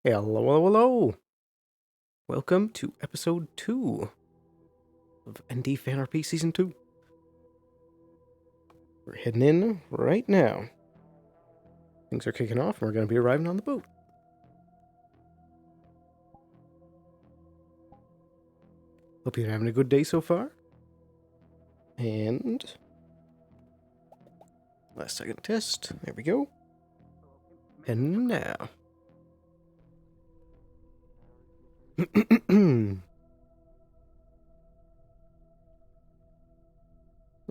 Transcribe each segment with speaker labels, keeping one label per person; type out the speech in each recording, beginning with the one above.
Speaker 1: Hello, hello, hello. Welcome to episode 2 of ND Fan RP Season 2. We're heading in right now. Things are kicking off and we're going to be arriving on the boat. Hope you're having a good day so far. And last second test. There we go. And now.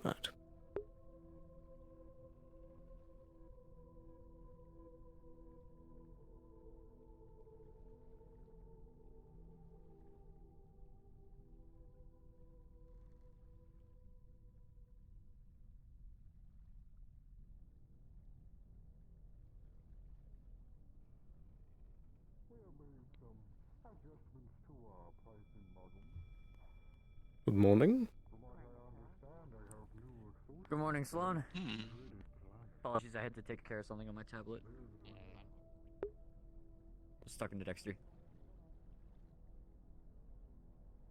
Speaker 1: Right. Good morning.
Speaker 2: Good morning, Sloan. Apologies, I had to take care of something on my tablet. Just stuck into Dexter.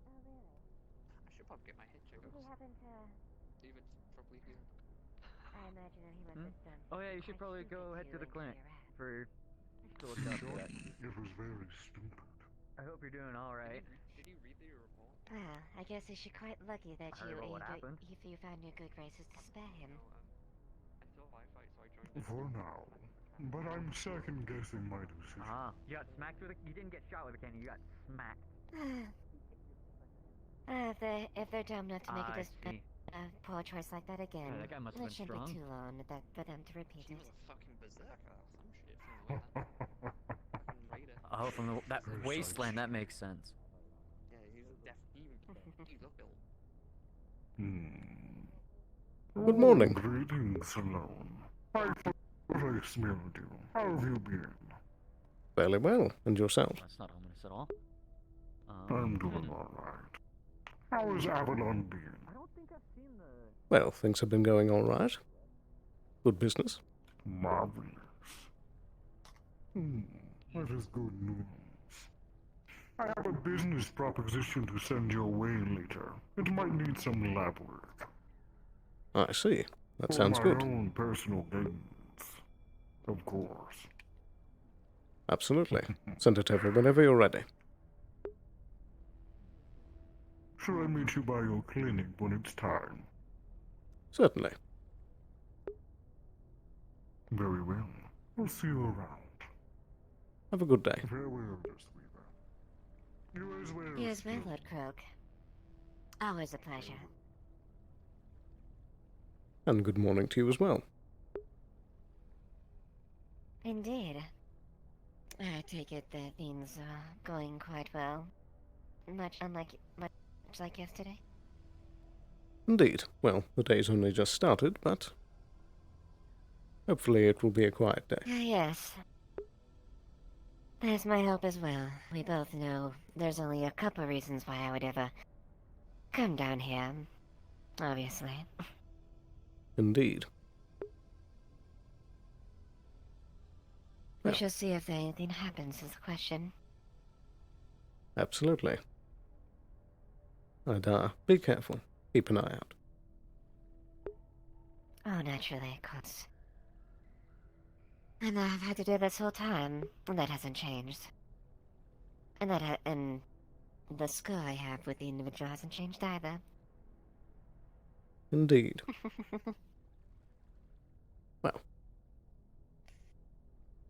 Speaker 3: I should probably get my head checked.
Speaker 4: Did he happen to?
Speaker 3: Even probably here.
Speaker 4: I imagine that he must have done.
Speaker 2: Oh yeah, you should
Speaker 4: quite
Speaker 2: probably
Speaker 4: stupid
Speaker 2: go head to the
Speaker 4: injure
Speaker 2: clinic
Speaker 4: your rat.
Speaker 2: to look up for that.
Speaker 5: It was very stupid.
Speaker 2: I hope you're doing all right.
Speaker 3: Did you read the report?
Speaker 4: Well, I guess is she quite lucky that
Speaker 2: I heard about what happened.
Speaker 4: if you found your good graces to spare him.
Speaker 3: I saw Wi-Fi, so I joined the
Speaker 5: For now. But I'm second guessing my decision.
Speaker 2: You got smacked with a. You didn't get shot with a cannon. You got smacked.
Speaker 4: If they're dumb enough to make
Speaker 2: I
Speaker 4: a
Speaker 2: see.
Speaker 4: poor choice like that again,
Speaker 2: Yeah, that guy must have
Speaker 4: it
Speaker 2: been
Speaker 4: shouldn't
Speaker 2: strong.
Speaker 4: be too long for them to repeat
Speaker 3: She
Speaker 4: it.
Speaker 3: was a fucking berserker or some shit. From fucking Raider.
Speaker 2: Oh, from that wasteland, that makes sense.
Speaker 3: Yeah, he was he looked ill.
Speaker 1: Good morning.
Speaker 5: Greetings, Sloan. I thought I smelled you. How have you been?
Speaker 1: Fairly well. And yourself?
Speaker 2: That's not ominous at all.
Speaker 5: I'm doing alright. How has Avalon been?
Speaker 2: I don't think I've seen the.
Speaker 1: Well, things have been going all right. Good business.
Speaker 5: Marvelous. That is good news. I have a business proposition to send your way later. It might need some lab work.
Speaker 1: I see. That
Speaker 5: For
Speaker 1: sounds
Speaker 5: my
Speaker 1: good.
Speaker 5: own personal gains. Of course.
Speaker 1: Absolutely. Send it over whenever you're ready.
Speaker 5: Shall I meet you by your clinic when it's time?
Speaker 1: Certainly.
Speaker 5: Very well. I'll see you around.
Speaker 1: Have a good day.
Speaker 5: Farewell, Just Weaver. You as well.
Speaker 4: You as well,
Speaker 5: Sloan.
Speaker 4: Lord Croak. Always a pleasure.
Speaker 1: And good morning to you as well.
Speaker 4: Indeed. I take it that things are going quite well. Much like yesterday.
Speaker 1: Indeed. Well, the day's only just started, but hopefully it will be a quiet day.
Speaker 4: Yes. That's my hope as well. We both know there's only a couple reasons why I would ever come down here. Obviously.
Speaker 1: Indeed.
Speaker 4: We
Speaker 1: Well.
Speaker 4: shall see if anything happens is the question.
Speaker 1: Absolutely. And, be careful. Keep an eye out.
Speaker 4: Oh, naturally, of course. And I've had to do this whole time, and that hasn't changed. And the score I have with the individual hasn't changed either.
Speaker 1: Indeed. Well.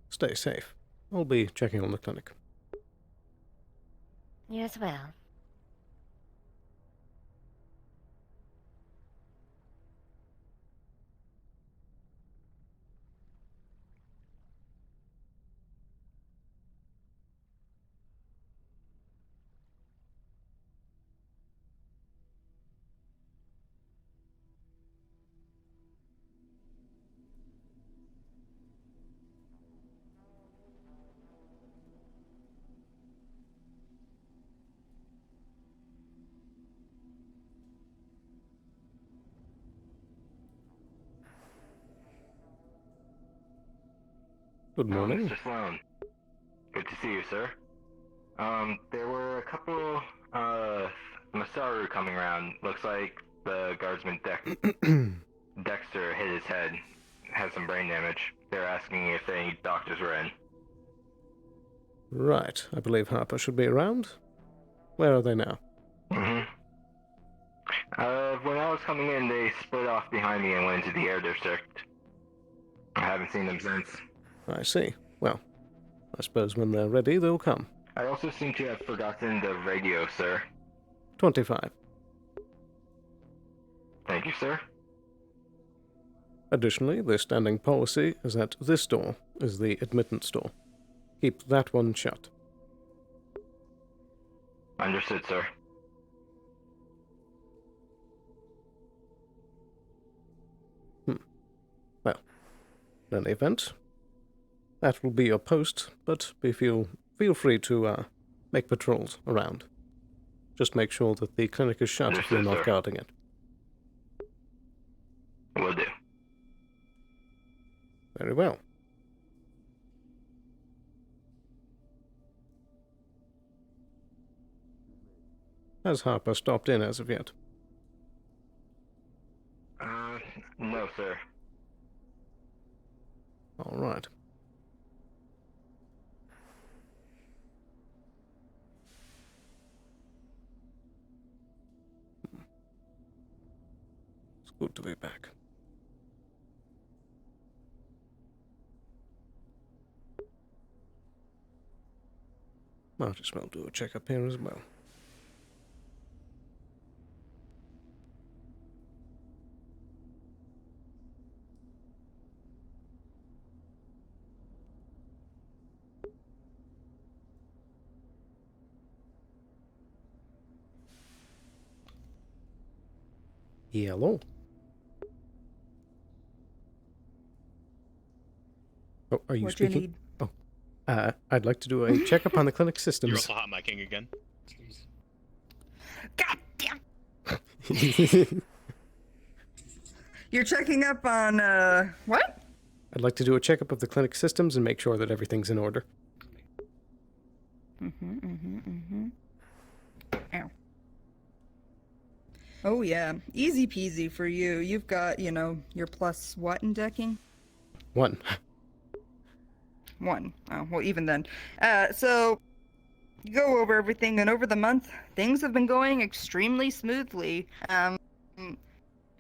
Speaker 1: Stay safe. I'll be checking on the clinic.
Speaker 4: You as well.
Speaker 1: Good morning.
Speaker 6: Mr. Sloan. Good Good to see you, sir. There were a couple, Masaru coming around. Looks like the guardsman Dexter hit his head. Has some brain damage. They're asking if any doctors were in.
Speaker 1: Right. I believe Harper should be around. Where are they now?
Speaker 6: When I was coming in, they split off behind me and went into the air district. I haven't seen them since.
Speaker 1: I see. Well, I suppose when they're ready, they'll come.
Speaker 6: I also seem to have forgotten the radio, sir.
Speaker 1: 25.
Speaker 6: Thank you, sir.
Speaker 1: Additionally, the standing policy is that this door is the admittance door. Keep that one shut.
Speaker 6: Understood, sir.
Speaker 1: Well, in any event, that will be your post, but feel free to make patrols around. Just make sure that the clinic is shut if you're
Speaker 6: Understood,
Speaker 1: not
Speaker 6: sir.
Speaker 1: guarding it.
Speaker 6: Will do.
Speaker 1: Very well. Has Harper stopped in as of yet?
Speaker 6: No, sir.
Speaker 1: All right. It's good to be back. Might as well do a checkup here as well. Hello. Oh, are you
Speaker 7: What you
Speaker 1: speaking?
Speaker 7: need?
Speaker 1: Oh, I'd like to do a checkup on the clinic systems.
Speaker 3: You're also hot micing again.
Speaker 7: God damn! You're checking up on, what?
Speaker 1: I'd like to do a checkup of the clinic systems and make sure that everything's in order.
Speaker 7: Ow. Oh, yeah. Easy peasy for you. You've got, your plus what in decking?
Speaker 1: 1.
Speaker 7: 1. Oh, well, even then. So, you go over everything, and over the month, things have been going extremely smoothly.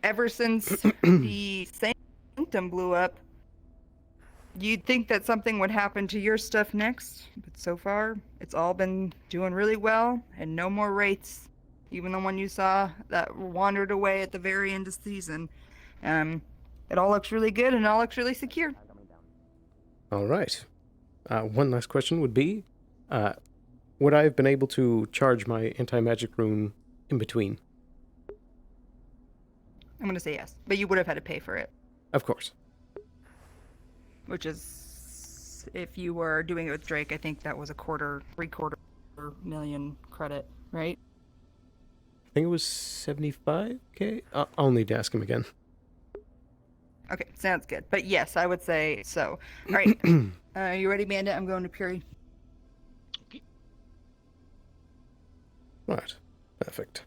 Speaker 7: Ever since the Sanctum blew up, you'd think that something would happen to your stuff next, but so far, it's all been doing really well, and no more wraiths. Even the one you saw that wandered away at the very end of the season. It all looks really good, and it all looks really secure.
Speaker 1: All right. One last question would be, would I have been able to charge my anti-magic rune in between?
Speaker 7: I'm gonna say yes, but you would have had to pay for it.
Speaker 1: Of course.
Speaker 7: Which is, if you were doing it with Drake, I think that was three-quarter million credit, right?
Speaker 1: I think it was 75k? I'll need to ask him again.
Speaker 7: Okay, sounds good. But yes, I would say so. All right, you ready, Bandit? I'm going to Puri.
Speaker 1: Right. Perfect.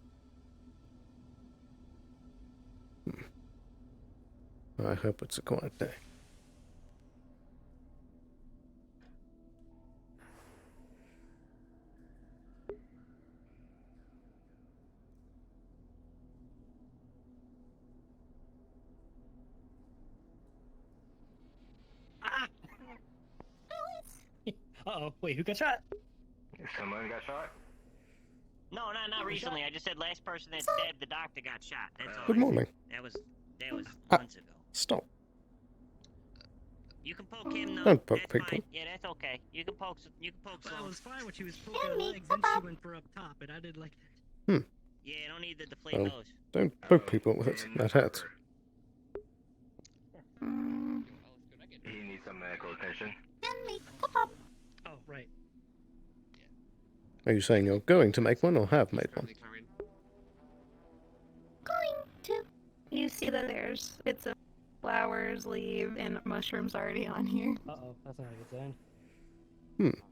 Speaker 1: I hope it's a quiet day.
Speaker 8: Uh-oh, wait, who got shot?
Speaker 6: Someone got shot?
Speaker 9: No, not recently. I just said last person that stabbed the doctor got shot. That's all.
Speaker 1: Good morning.
Speaker 9: That was months ago.
Speaker 1: Stop.
Speaker 9: You can poke him though.
Speaker 1: Don't poke
Speaker 9: That's
Speaker 1: people.
Speaker 9: fine. Yeah, that's okay. You can poke.
Speaker 8: I
Speaker 9: Sloan.
Speaker 8: was fine when she was poking her legs, then she went for up top, and I did like
Speaker 9: Yeah, don't need to deflate
Speaker 1: Oh.
Speaker 9: those.
Speaker 1: Don't poke people with it. That hurts.
Speaker 6: He needs some medical attention.
Speaker 8: oh, right.
Speaker 1: Are you saying you're going to make one or have made one?
Speaker 10: You see that there's bits of flowers, leaves, and mushrooms already on here.
Speaker 8: Uh-oh, that's not a good sign.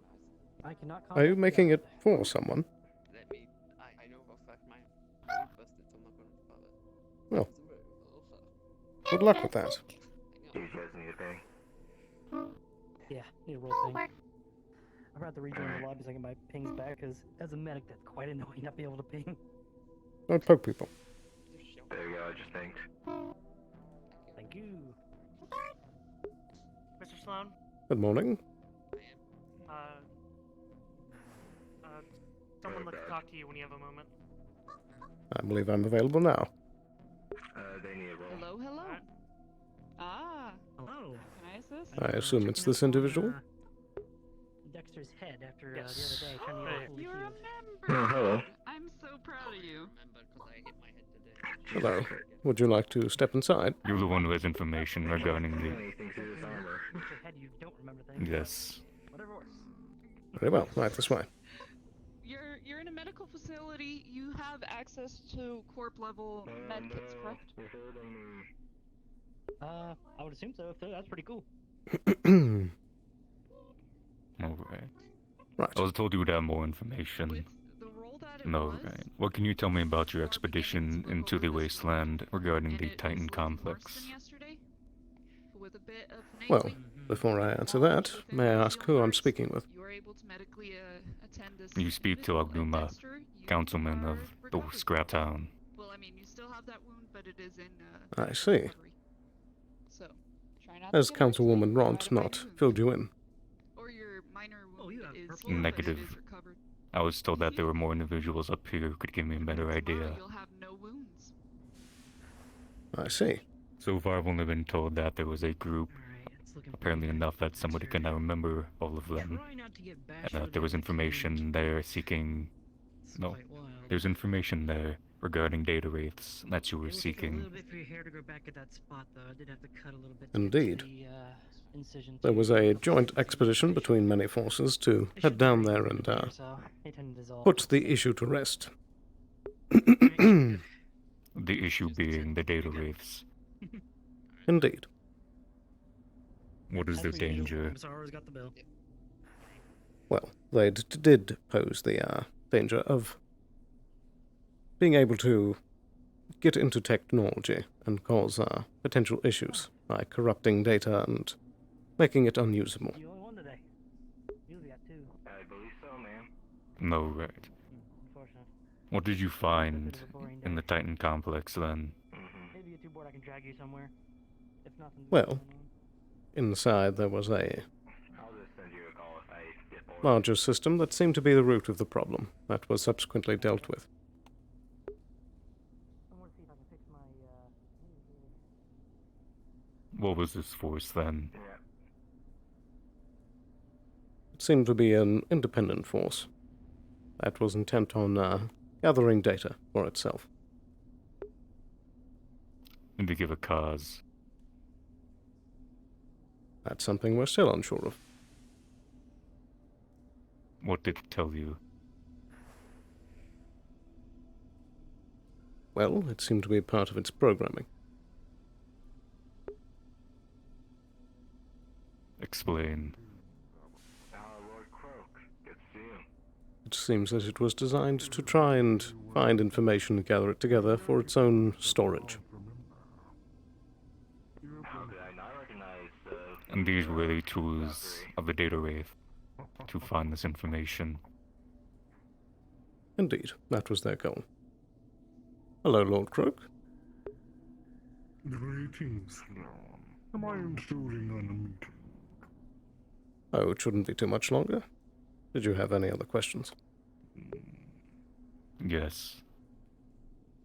Speaker 11: I cannot
Speaker 1: Are you
Speaker 11: contact
Speaker 1: making
Speaker 11: the
Speaker 1: it for someone?
Speaker 3: Let me. I know for a fact my phone busted, so I'm not gonna bother.
Speaker 1: Well,
Speaker 3: It's very well,
Speaker 1: good luck with that.
Speaker 6: Do you guys need a thing?
Speaker 11: Yeah, need a roll ping. I'm about to rejoin the lobby so I can get my pings back, because as a medic, that's quite annoying not be able to ping.
Speaker 1: Don't poke people.
Speaker 6: There you go, I just thanked.
Speaker 11: Thank you.
Speaker 12: Mr. Sloan,
Speaker 1: Good morning.
Speaker 12: someone would like to talk to you when you have a moment.
Speaker 1: I believe I'm available now.
Speaker 6: They need a roll.
Speaker 10: Hello, hello. Ah.
Speaker 11: Hello.
Speaker 10: Can I assist?
Speaker 1: I assume it's this individual?
Speaker 11: Dexter's head after the other day trying to get
Speaker 10: You
Speaker 11: fully healed.
Speaker 10: remember?
Speaker 1: Hello.
Speaker 10: I'm so proud of you.
Speaker 1: Hello. Would you like to step inside?
Speaker 13: You're the one who has information regarding
Speaker 6: He
Speaker 13: the...
Speaker 6: thinks it is armor.
Speaker 11: Head, you don't remember things.
Speaker 13: Yes.
Speaker 11: Whatever works.
Speaker 1: Very well, right this way.
Speaker 10: You're in a medical facility. You have access to corp level med kits, correct?
Speaker 11: I would assume so. That's pretty cool.
Speaker 13: Alright.
Speaker 1: Right.
Speaker 13: I was told you would have more information. No, right. What can you tell me about your expedition into the wasteland regarding the Titan complex?
Speaker 1: Well, before I answer that, may I ask who I'm speaking with?
Speaker 13: You speak to Agnuma, councilman of the Scrap Town.
Speaker 10: Well, I mean, you still have that wound, but it is in
Speaker 1: I see.
Speaker 10: so try not to
Speaker 1: Has
Speaker 10: get hurt.
Speaker 1: Councilwoman Ront not filled you in?
Speaker 10: Or your minor wound is
Speaker 13: Negative. I was told that there were more individuals up here who could give me a better idea.
Speaker 10: You'll have no wounds.
Speaker 1: I see.
Speaker 13: So far, I've only been told that there was a group, apparently enough that somebody could not remember all of them, and that there was information there seeking... No, there's information there regarding data wraiths that you were
Speaker 11: A
Speaker 13: seeking.
Speaker 11: little bit for your hair to grow back at that spot, though. I did have to cut a little bit.
Speaker 1: Indeed.
Speaker 11: The, incision
Speaker 1: There
Speaker 11: too.
Speaker 1: was a joint expedition between many forces to head down there and
Speaker 11: So they tend to dissolve.
Speaker 1: put the issue to rest.
Speaker 13: The issue being the data wraiths.
Speaker 1: Indeed.
Speaker 13: What is their danger?
Speaker 11: Sorrow's got the bill.
Speaker 1: Well, they did pose the danger of being able to get into technology and cause potential issues by corrupting data and making it unusable.
Speaker 11: You only one today. Usually got two.
Speaker 6: I believe so, ma'am.
Speaker 13: No, right.
Speaker 11: Unfortunate.
Speaker 13: What did you find in the Titan complex then?
Speaker 11: Maybe you're too bored. I can drag you somewhere. If nothing.
Speaker 1: Well, inside there was a
Speaker 6: I'll just send you a call if I get bored.
Speaker 1: larger system that seemed to be the root of the problem that was subsequently dealt with.
Speaker 13: What was this force then?
Speaker 6: Yeah.
Speaker 1: It seemed to be an independent force that was intent on gathering data for itself.
Speaker 13: And to give a cause.
Speaker 1: That's something we're still unsure of.
Speaker 13: What did it tell you?
Speaker 1: Well, it seemed to be part of its programming.
Speaker 13: Explain.
Speaker 6: Lord Croak, good to see you.
Speaker 1: It seems that it was designed to try and find information and gather it together for its own storage.
Speaker 6: How did I not recognize
Speaker 13: And these were the tools of the data wraith to find this information.
Speaker 1: Indeed, that was their goal. Hello, Lord Croak.
Speaker 5: Greetings, Sloan. Am I intruding on a meeting?
Speaker 1: Oh, it shouldn't be too much longer. Did you have any other questions?
Speaker 13: Yes.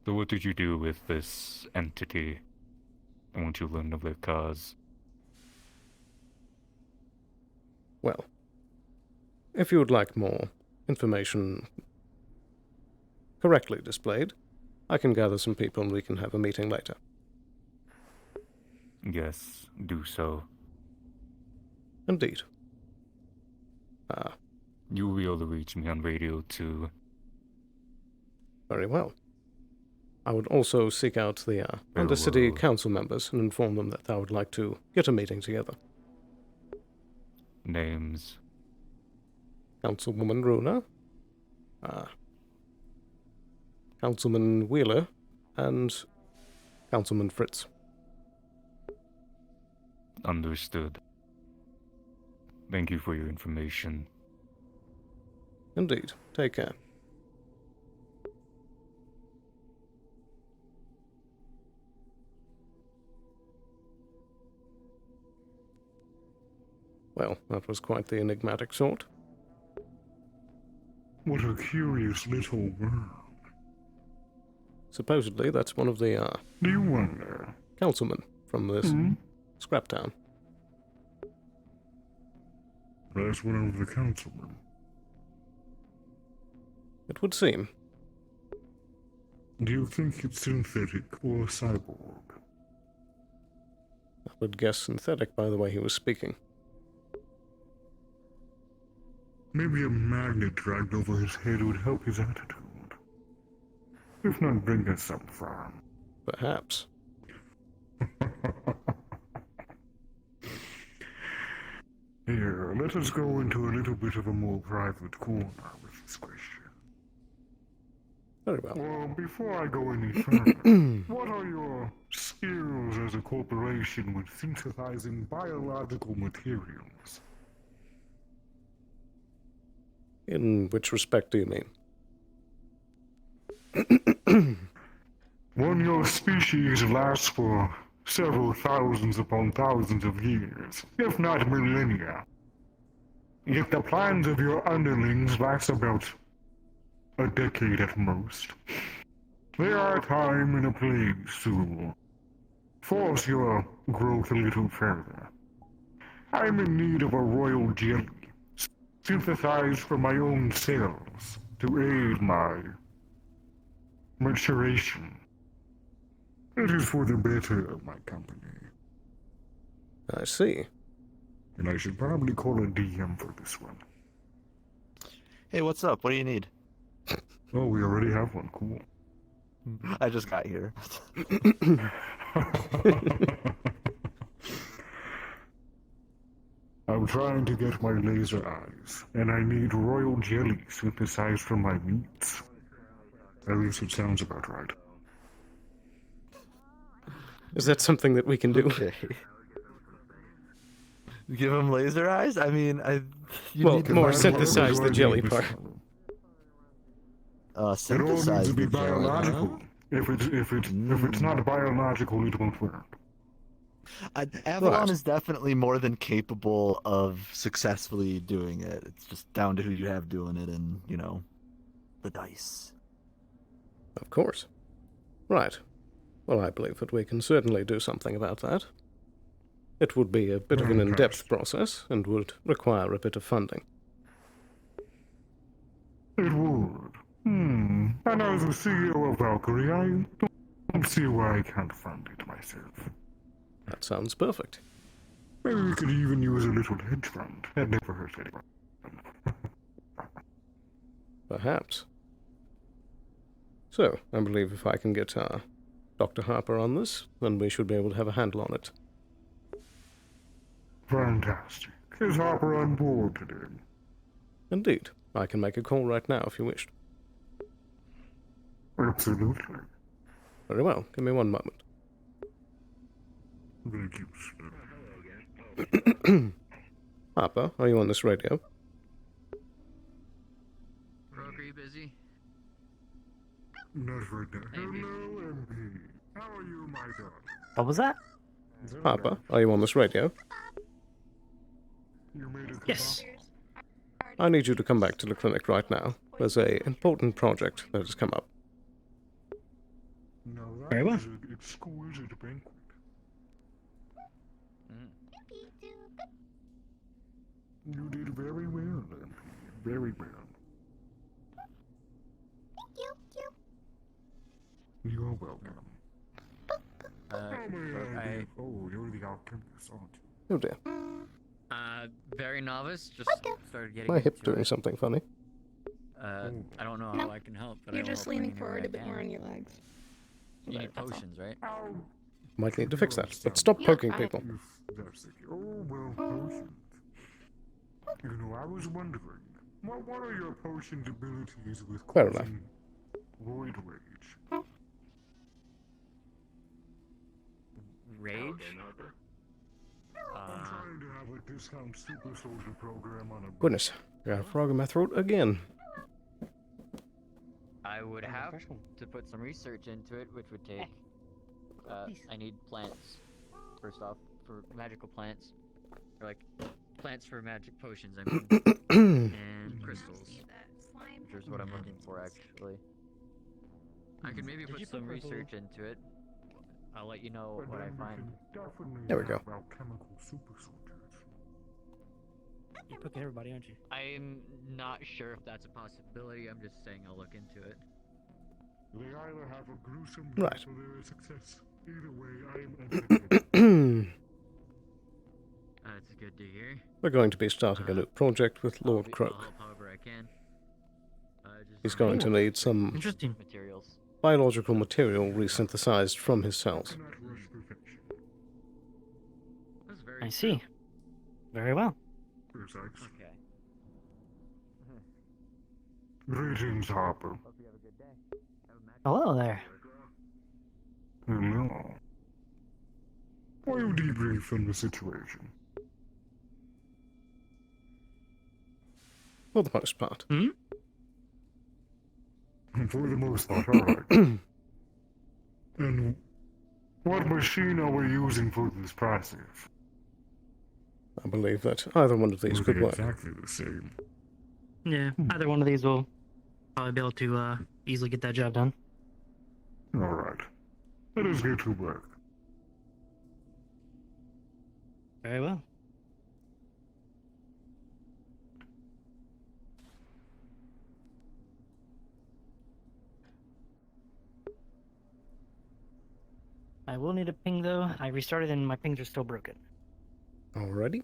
Speaker 13: So what did you do with this entity? And once you learned of their cause?
Speaker 1: Well, if you would like more information correctly displayed, I can gather some people and we can have a meeting later.
Speaker 13: Yes, do so.
Speaker 1: Indeed.
Speaker 13: You will be able to reach me on radio too.
Speaker 1: Very well. I would also seek out the Undercity Council members and inform them that I would like to get a meeting together.
Speaker 13: Names.
Speaker 1: Councilwoman Runa, Councilman Wheeler, and Councilman Fritz.
Speaker 13: Understood. Thank you for your information.
Speaker 1: Indeed. Take care. Well, that was quite the enigmatic sort.
Speaker 5: What a curious little world.
Speaker 1: Supposedly, that's one of the,
Speaker 5: Do you wonder?
Speaker 1: councilmen from this scrap town.
Speaker 5: That's one of the councilmen.
Speaker 1: It would seem.
Speaker 5: Do you think it's synthetic or cyborg?
Speaker 1: I would guess synthetic by the way he was speaking.
Speaker 5: Maybe a magnet dragged over his head would help his attitude. If not, bring us some fun.
Speaker 1: Perhaps.
Speaker 5: Here, let us go into a little bit of a more private corner with this question.
Speaker 1: Very well.
Speaker 5: Well, before I go any further, what are your skills as a corporation with synthesizing biological materials?
Speaker 1: In which respect do you mean?
Speaker 5: When your species lasts for several thousands upon thousands of years, if not millennia, yet the plans of your underlings last about a decade at most, there are a time and a place to force your growth a little further. I'm in need of a royal jelly, synthesized from my own cells, to aid my maturation. It is for the better of my company.
Speaker 1: I see.
Speaker 5: And I should probably call a DM for this one.
Speaker 14: Hey, what's up? What do you need?
Speaker 5: Oh, we already have one. Cool.
Speaker 14: I just got here.
Speaker 5: I'm trying to get my laser eyes, and I need royal jelly synthesized from my meats. At least it sounds about right.
Speaker 1: Is that something that we can do?
Speaker 14: Okay. Give him laser eyes? I mean,
Speaker 1: well, more synthesize the jelly part.
Speaker 5: It all needs
Speaker 14: Synthesize
Speaker 5: to be
Speaker 14: the jelly,
Speaker 5: biological.
Speaker 14: huh?
Speaker 5: If it's not biological, it won't work.
Speaker 14: Avalon is definitely more than capable of successfully doing it. It's just down to who you have doing it and, you know, the dice.
Speaker 1: Of course. Right. Well, I believe that we can certainly do something about that. It would be a bit of an in-depth process and would require a bit of funding.
Speaker 5: It would. And as the CEO of Valkyrie, I don't see why I can't fund it myself.
Speaker 1: That sounds perfect.
Speaker 5: Maybe we could even use a little hedge fund. That never hurts anyone.
Speaker 1: Perhaps. So, I believe if I can get Dr. Harper on this, then we should be able to have a handle on it.
Speaker 5: Fantastic. Is Harper on board today?
Speaker 1: Indeed. I can make a call right now if you wished.
Speaker 5: Absolutely.
Speaker 1: Very well. Give me one moment.
Speaker 5: Thank you,
Speaker 1: Harper, are you on this radio?
Speaker 2: Rogue, are you busy?
Speaker 5: Not right now. Hello, MP. How are you, my dog?
Speaker 11: What was that?
Speaker 1: Harper, are you on this radio?
Speaker 11: Yes.
Speaker 1: I need you to come back to the clinic right now. There's a important project that has come up.
Speaker 11: Very well.
Speaker 5: Exquisite banquet. You did very well, MP. Very well. You're welcome. Oh, you're the alchemist, aren't you?
Speaker 1: Oh dear.
Speaker 2: Very novice. Just started getting
Speaker 1: My hip
Speaker 2: into
Speaker 1: doing
Speaker 2: it.
Speaker 1: something funny.
Speaker 2: I don't know how I can help, but
Speaker 10: You're
Speaker 2: I will
Speaker 10: just
Speaker 2: help in
Speaker 10: leaning
Speaker 2: any way
Speaker 10: forward
Speaker 2: I
Speaker 10: a bit
Speaker 2: can.
Speaker 10: more on your legs.
Speaker 2: You need potions, right?
Speaker 1: Might need to fix that, but stop poking people.
Speaker 5: That's it. Oh, well, potions. You know, I was wondering, What are your potion's abilities with
Speaker 1: Fair enough.
Speaker 5: causing void rage?
Speaker 2: Rage?
Speaker 5: I'm trying to have a discount super soldier program on a...
Speaker 1: Goodness, I got a frog in my throat again.
Speaker 2: I would have to put some research into it, which would take. I need plants. First off, for magical plants, or like plants for magic potions. I mean, and crystals, which is what I'm looking for actually. I could maybe put some research into it. I'll let you know what I find.
Speaker 1: There we go.
Speaker 5: About chemical super soldiers.
Speaker 11: You're cooking everybody, aren't you?
Speaker 2: I'm not sure if that's a possibility. I'm just saying I'll look into it.
Speaker 5: They either have a gruesome
Speaker 1: Right.
Speaker 5: death or they're a success. Either way, I am
Speaker 2: That's good to hear.
Speaker 1: We're going to be starting a new project with Lord
Speaker 2: I'll
Speaker 1: Croak.
Speaker 2: help however I can.
Speaker 1: He's going to need some
Speaker 11: Interesting.
Speaker 2: Materials.
Speaker 1: biological material resynthesized from his cells.
Speaker 11: I see. Very well.
Speaker 2: Okay.
Speaker 5: Greetings, Harper.
Speaker 2: Hope you have a good day.
Speaker 11: Hello there.
Speaker 5: Hello. Why you debrief on the situation?
Speaker 1: For the most part.
Speaker 11: Hmm?
Speaker 5: For the most part, alright. And what machine are we using for this process?
Speaker 1: I believe that either one of these could work.
Speaker 5: Exactly the same.
Speaker 11: Yeah, either one of these will probably be able to easily get that job done.
Speaker 5: Alright. Let us get to work.
Speaker 11: Very well. I will need a ping though. I restarted and my pings are still broken.
Speaker 1: Alrighty.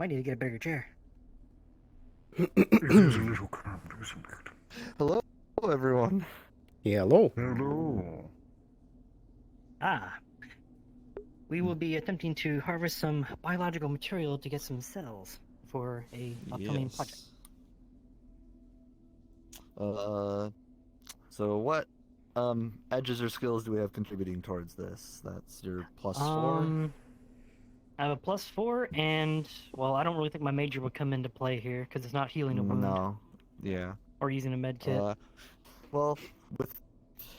Speaker 11: Might need to get a bigger chair.
Speaker 5: It is a little cramped, isn't it?
Speaker 14: Hello, everyone.
Speaker 1: Hello.
Speaker 5: Hello.
Speaker 11: Ah. We will be attempting to harvest some biological material to get some cells for a upcoming project.
Speaker 14: So what edges or skills do we have contributing towards this? That's your +4?
Speaker 11: I have a +4, and, well, I don't really think my major would come into play here, because it's not healing a wound.
Speaker 14: No. Yeah.
Speaker 11: Or using a med kit.
Speaker 14: Well,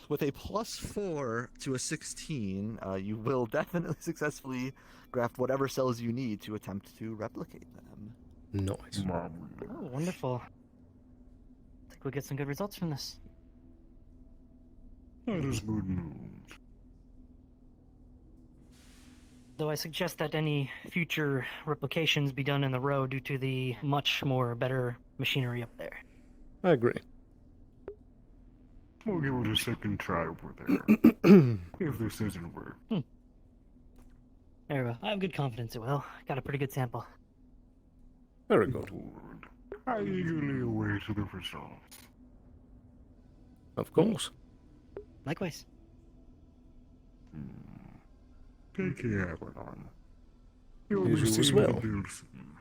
Speaker 14: with a +4 to a 16, you will definitely successfully graft whatever cells you need to attempt to replicate them.
Speaker 1: Nice.
Speaker 11: Oh, wonderful. I think we'll get some good results from this.
Speaker 5: That is good news.
Speaker 11: Though I suggest that any future replications be done in the row due to the much more better machinery up there.
Speaker 1: I agree.
Speaker 5: We'll give it a second try over there. If this doesn't work.
Speaker 11: There we go. I have good confidence it will. Got a pretty good sample.
Speaker 1: Very good.
Speaker 5: I eagerly await the results.
Speaker 1: Of course.
Speaker 11: Likewise.
Speaker 5: Take care, Avalon. You'll
Speaker 1: You
Speaker 5: be
Speaker 1: just as
Speaker 5: waiting
Speaker 1: well.
Speaker 5: to build some.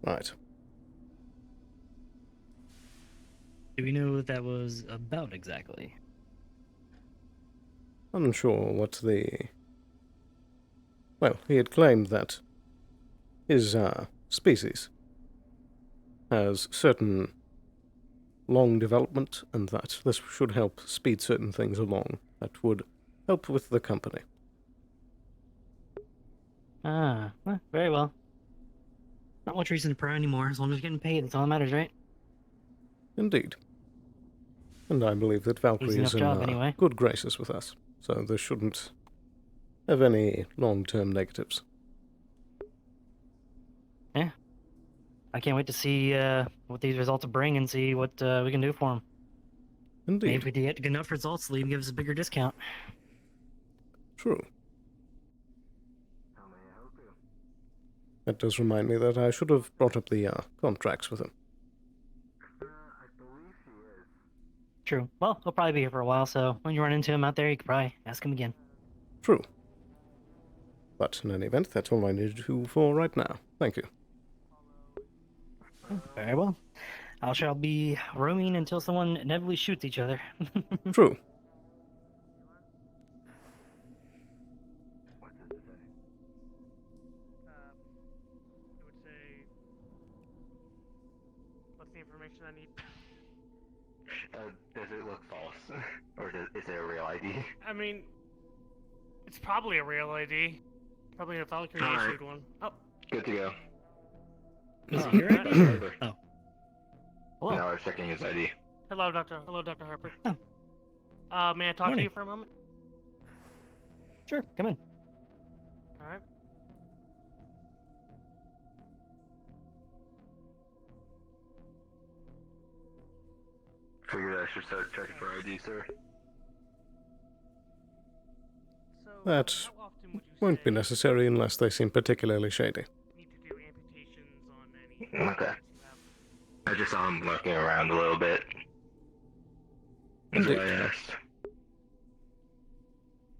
Speaker 1: Right.
Speaker 11: Do we know what that was about exactly?
Speaker 1: Unsure what the... Well, he had claimed that his species has certain long development, and that this should help speed certain things along that would help with the company.
Speaker 11: Ah, well, very well. Not much reason to pry anymore, as long as you're getting paid, that's all that matters, right?
Speaker 1: Indeed. And I believe that Valkyrie
Speaker 11: Easy
Speaker 1: is
Speaker 11: enough
Speaker 1: in
Speaker 11: job, anyway.
Speaker 1: good graces with us, so this shouldn't have any long-term negatives.
Speaker 11: Yeah. I can't wait to see what these results bring and see what we can do for them.
Speaker 1: Indeed.
Speaker 11: Maybe if we get good enough results, they'll even give us a bigger discount.
Speaker 1: True. That does remind me that I should have brought up the contracts with him.
Speaker 11: True. Well, he'll probably be here for a while, so when you run into him out there, you could probably ask him again.
Speaker 1: True. But in any event, that's all I need to do for right now. Thank you.
Speaker 11: Very well. I shall be roaming until someone inevitably shoots each other.
Speaker 1: True.
Speaker 12: It would say, what's the information I need?
Speaker 6: Does it look false? Or is it a real ID?
Speaker 12: I mean, it's probably a real ID. Probably a Valkyrie
Speaker 6: Alright.
Speaker 12: issued one. Oh,
Speaker 6: Good to go.
Speaker 11: Is it your ID? Oh. Hello.
Speaker 6: Now I was checking his ID.
Speaker 12: hello, Doctor. Hello, Dr. Harper.
Speaker 11: Oh.
Speaker 12: May I talk to
Speaker 11: Morning.
Speaker 12: you for a moment?
Speaker 11: Sure, come in.
Speaker 12: All right.
Speaker 6: Figured I should start checking for ID, sir.
Speaker 12: So,
Speaker 1: That
Speaker 12: how often would you
Speaker 1: won't be
Speaker 12: say
Speaker 1: necessary unless they seem particularly shady.
Speaker 12: you need to do amputations on any
Speaker 6: Okay.
Speaker 12: patients you have?
Speaker 6: I just saw him looking around a little bit. That's why I
Speaker 1: Indeed.
Speaker 6: asked.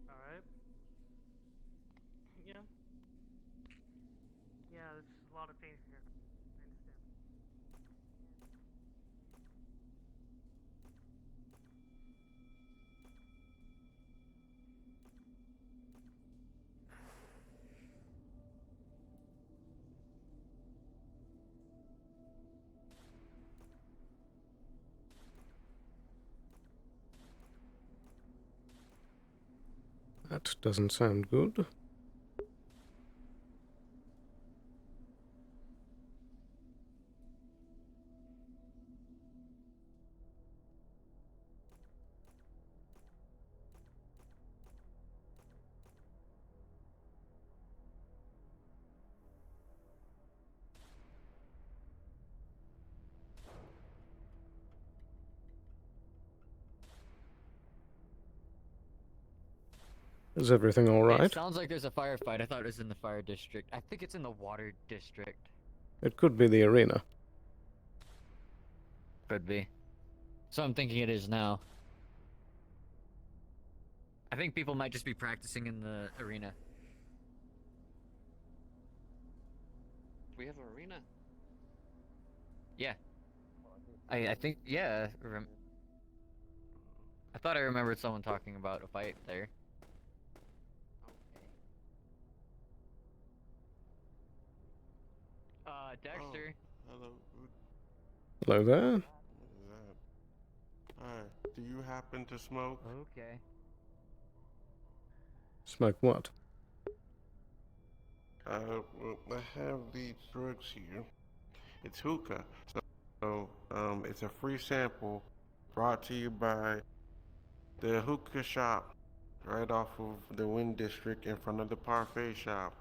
Speaker 12: All right. Yeah. Yeah, there's a lot of things here. I understand.
Speaker 1: That doesn't sound good. Is everything all
Speaker 2: It
Speaker 1: right?
Speaker 2: sounds like there's a firefight. I thought it was in the fire district. I think it's in the water district.
Speaker 1: It could be the arena.
Speaker 2: Could be. So I'm thinking it is now. I think people might just be practicing in the arena.
Speaker 3: We have an arena.
Speaker 2: Yeah. I think, yeah. I thought I remembered someone talking about a fight there. Dexter.
Speaker 15: Hello.
Speaker 1: Hello there.
Speaker 15: What is that? Alright. Do you happen to smoke?
Speaker 2: Okay.
Speaker 1: Smoke what?
Speaker 15: Well, I have these drugs here. It's hookah. So, it's a free sample brought to you by the hookah shop right off of the Wind District in front of the parfait shop.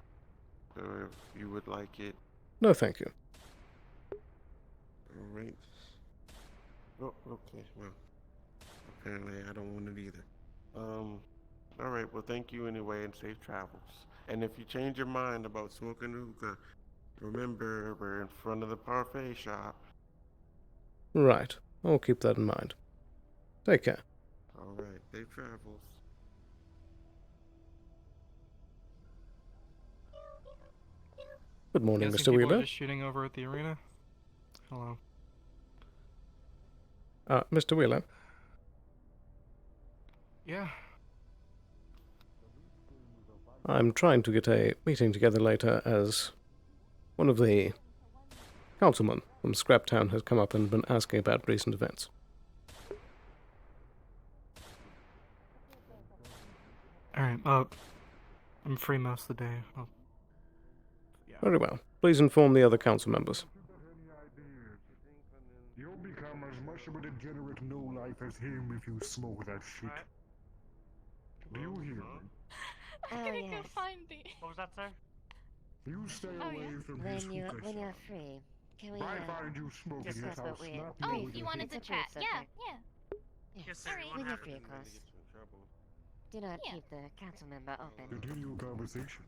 Speaker 15: So if you would like it.
Speaker 1: No, thank you.
Speaker 15: Alright. Oh, okay, well. Apparently I don't want it either. Alright, well thank you anyway and safe travels. And if you change your mind about smoking hookah, remember we're in front of the parfait shop.
Speaker 1: Right. I'll keep that in mind. Take care.
Speaker 15: Alright, safe travels.
Speaker 1: Good morning,
Speaker 16: Guessing
Speaker 1: Mr.
Speaker 16: people are
Speaker 1: Wheeler.
Speaker 16: just shooting over at the arena. Hello.
Speaker 1: Mr. Wheeler.
Speaker 16: Yeah.
Speaker 1: I'm trying to get a meeting together later as one of the councilmen from Scraptown has come up and been asking about recent events.
Speaker 16: Alright, I'm free most of the day.
Speaker 1: Very well. Please inform the other council members.
Speaker 5: You'll become as much of a degenerate no-life as him if you smoke that shit. Do you hear me?
Speaker 10: I'm gonna go find the.
Speaker 12: What was that, sir?
Speaker 5: You stay away from his
Speaker 4: When
Speaker 5: hookah
Speaker 4: you're
Speaker 5: shop.
Speaker 4: free, can we
Speaker 5: If I find you smoking his
Speaker 4: discuss
Speaker 5: house,
Speaker 4: what we?
Speaker 5: snap
Speaker 10: Oh,
Speaker 5: with
Speaker 10: you
Speaker 5: a
Speaker 10: wanted to
Speaker 5: hookah.
Speaker 10: chat? Yeah, yeah.
Speaker 12: Yes, sir.
Speaker 10: Alright.
Speaker 12: What
Speaker 4: When you're
Speaker 12: happened?
Speaker 4: free, of course. Do not
Speaker 10: Yeah.
Speaker 4: keep the council member open.
Speaker 5: Continue your conversation.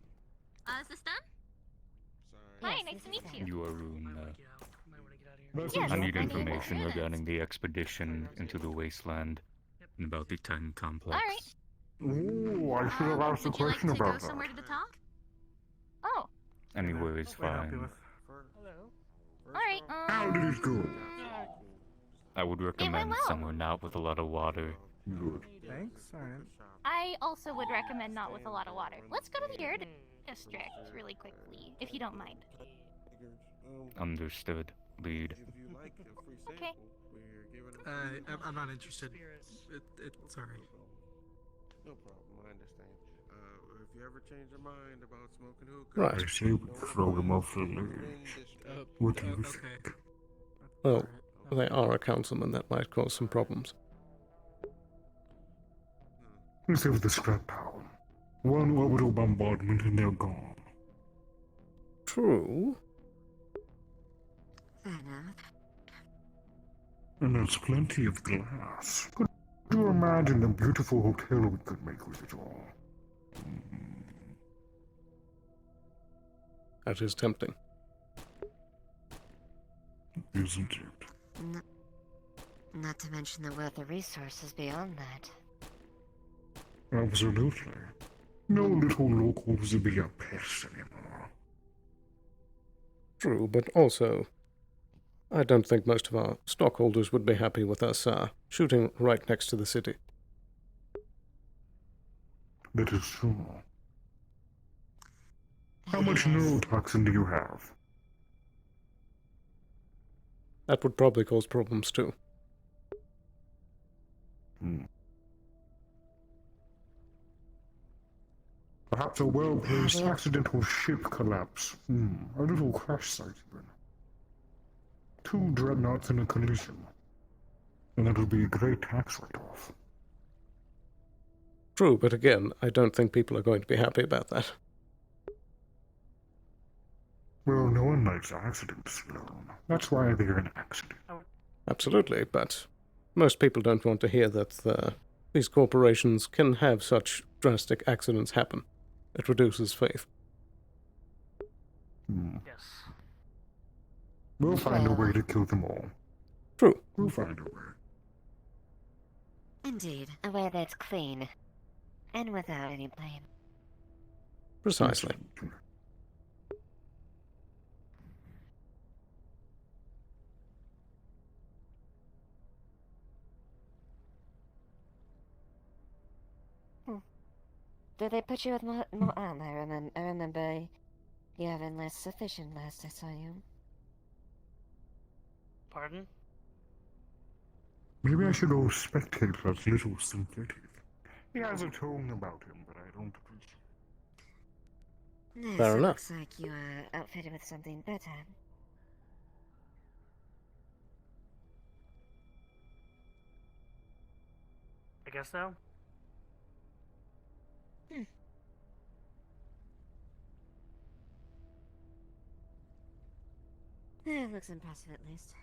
Speaker 10: Is this done?
Speaker 15: Sorry.
Speaker 10: Hi,
Speaker 4: Yes,
Speaker 10: nice
Speaker 4: this
Speaker 10: to
Speaker 4: is
Speaker 10: meet
Speaker 4: fine.
Speaker 10: you.
Speaker 13: You are Rune.
Speaker 4: Yes,
Speaker 13: I need
Speaker 4: I mean,
Speaker 13: information regarding the expedition into the wasteland and about the Titan complex.
Speaker 4: Alright.
Speaker 5: Ooh, I should have asked a
Speaker 17: Would you like
Speaker 5: question
Speaker 17: to go
Speaker 5: about
Speaker 17: somewhere
Speaker 5: that.
Speaker 17: to talk?
Speaker 4: Oh,
Speaker 13: Anywhere is fine.
Speaker 4: alright.
Speaker 5: How did it go?
Speaker 13: I would recommend
Speaker 4: well.
Speaker 13: somewhere not with a lot of water.
Speaker 5: Good.
Speaker 16: Thanks. Alright.
Speaker 17: I also would recommend not with a lot of water. Let's go to the air district really quickly, if you don't mind.
Speaker 13: Understood. Lead.
Speaker 17: Okay.
Speaker 16: I'm not interested. Sorry.
Speaker 15: No problem, I understand. If you ever change your mind about smoking hookah,
Speaker 1: Right.
Speaker 5: I say we throw him off the ledge. What do you think?
Speaker 1: Well, they are a councilman. That might cause some problems.
Speaker 5: Let's have the scrap pile. One orbital bombardment and they're gone.
Speaker 1: True.
Speaker 4: Fair enough.
Speaker 5: And there's plenty of glass. Could you imagine the beautiful hotel we could make with it all?
Speaker 1: That is tempting.
Speaker 5: Isn't it?
Speaker 4: Not to mention the wealth of resources beyond that.
Speaker 5: Absolutely. No little locals will be a pest anymore.
Speaker 1: True, but also, I don't think most of our stockholders would be happy with us shooting right next to the city.
Speaker 5: That is true. How much neurotoxin do you have?
Speaker 1: That would probably cause problems too.
Speaker 5: Perhaps a well-placed accidental ship collapse. A little crash site even. 2 dreadnoughts in a collision. And that would be a great tax write-off.
Speaker 1: True, but again, I don't think people are going to be happy about that.
Speaker 5: Well, no one likes accidents, Sloan. That's why they're an accident.
Speaker 1: Absolutely, but most people don't want to hear that these corporations can have such drastic accidents happen. It reduces faith.
Speaker 12: Yes.
Speaker 5: We'll find a way to kill them all.
Speaker 1: True.
Speaker 5: We'll find a way.
Speaker 4: Indeed, a way that's clean. And without any blame.
Speaker 1: Precisely.
Speaker 4: Did they put you with more armor? I remember you having less sufficient last I saw you.
Speaker 12: Pardon?
Speaker 5: Maybe I should go spectate that little synthetic. He has a tone about him that I don't appreciate.
Speaker 4: Yes,
Speaker 1: Fair
Speaker 4: it
Speaker 1: enough.
Speaker 4: looks like you are outfitted with something better.
Speaker 12: I guess so.
Speaker 4: It looks impressive at least.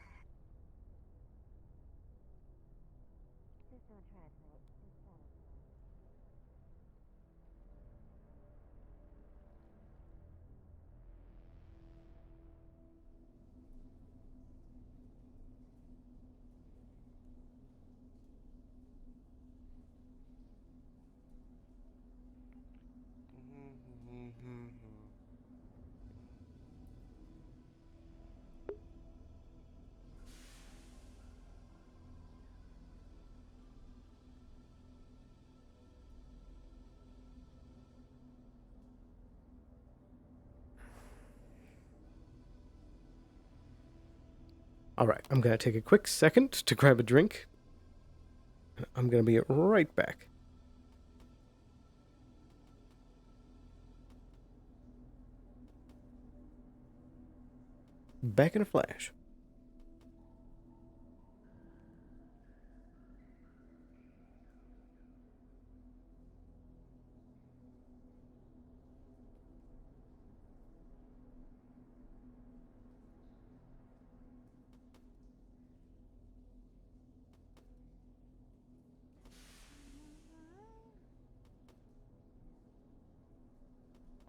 Speaker 1: Alright, I'm going to take a quick second to grab a drink. I'm going to be right back. Back in a flash.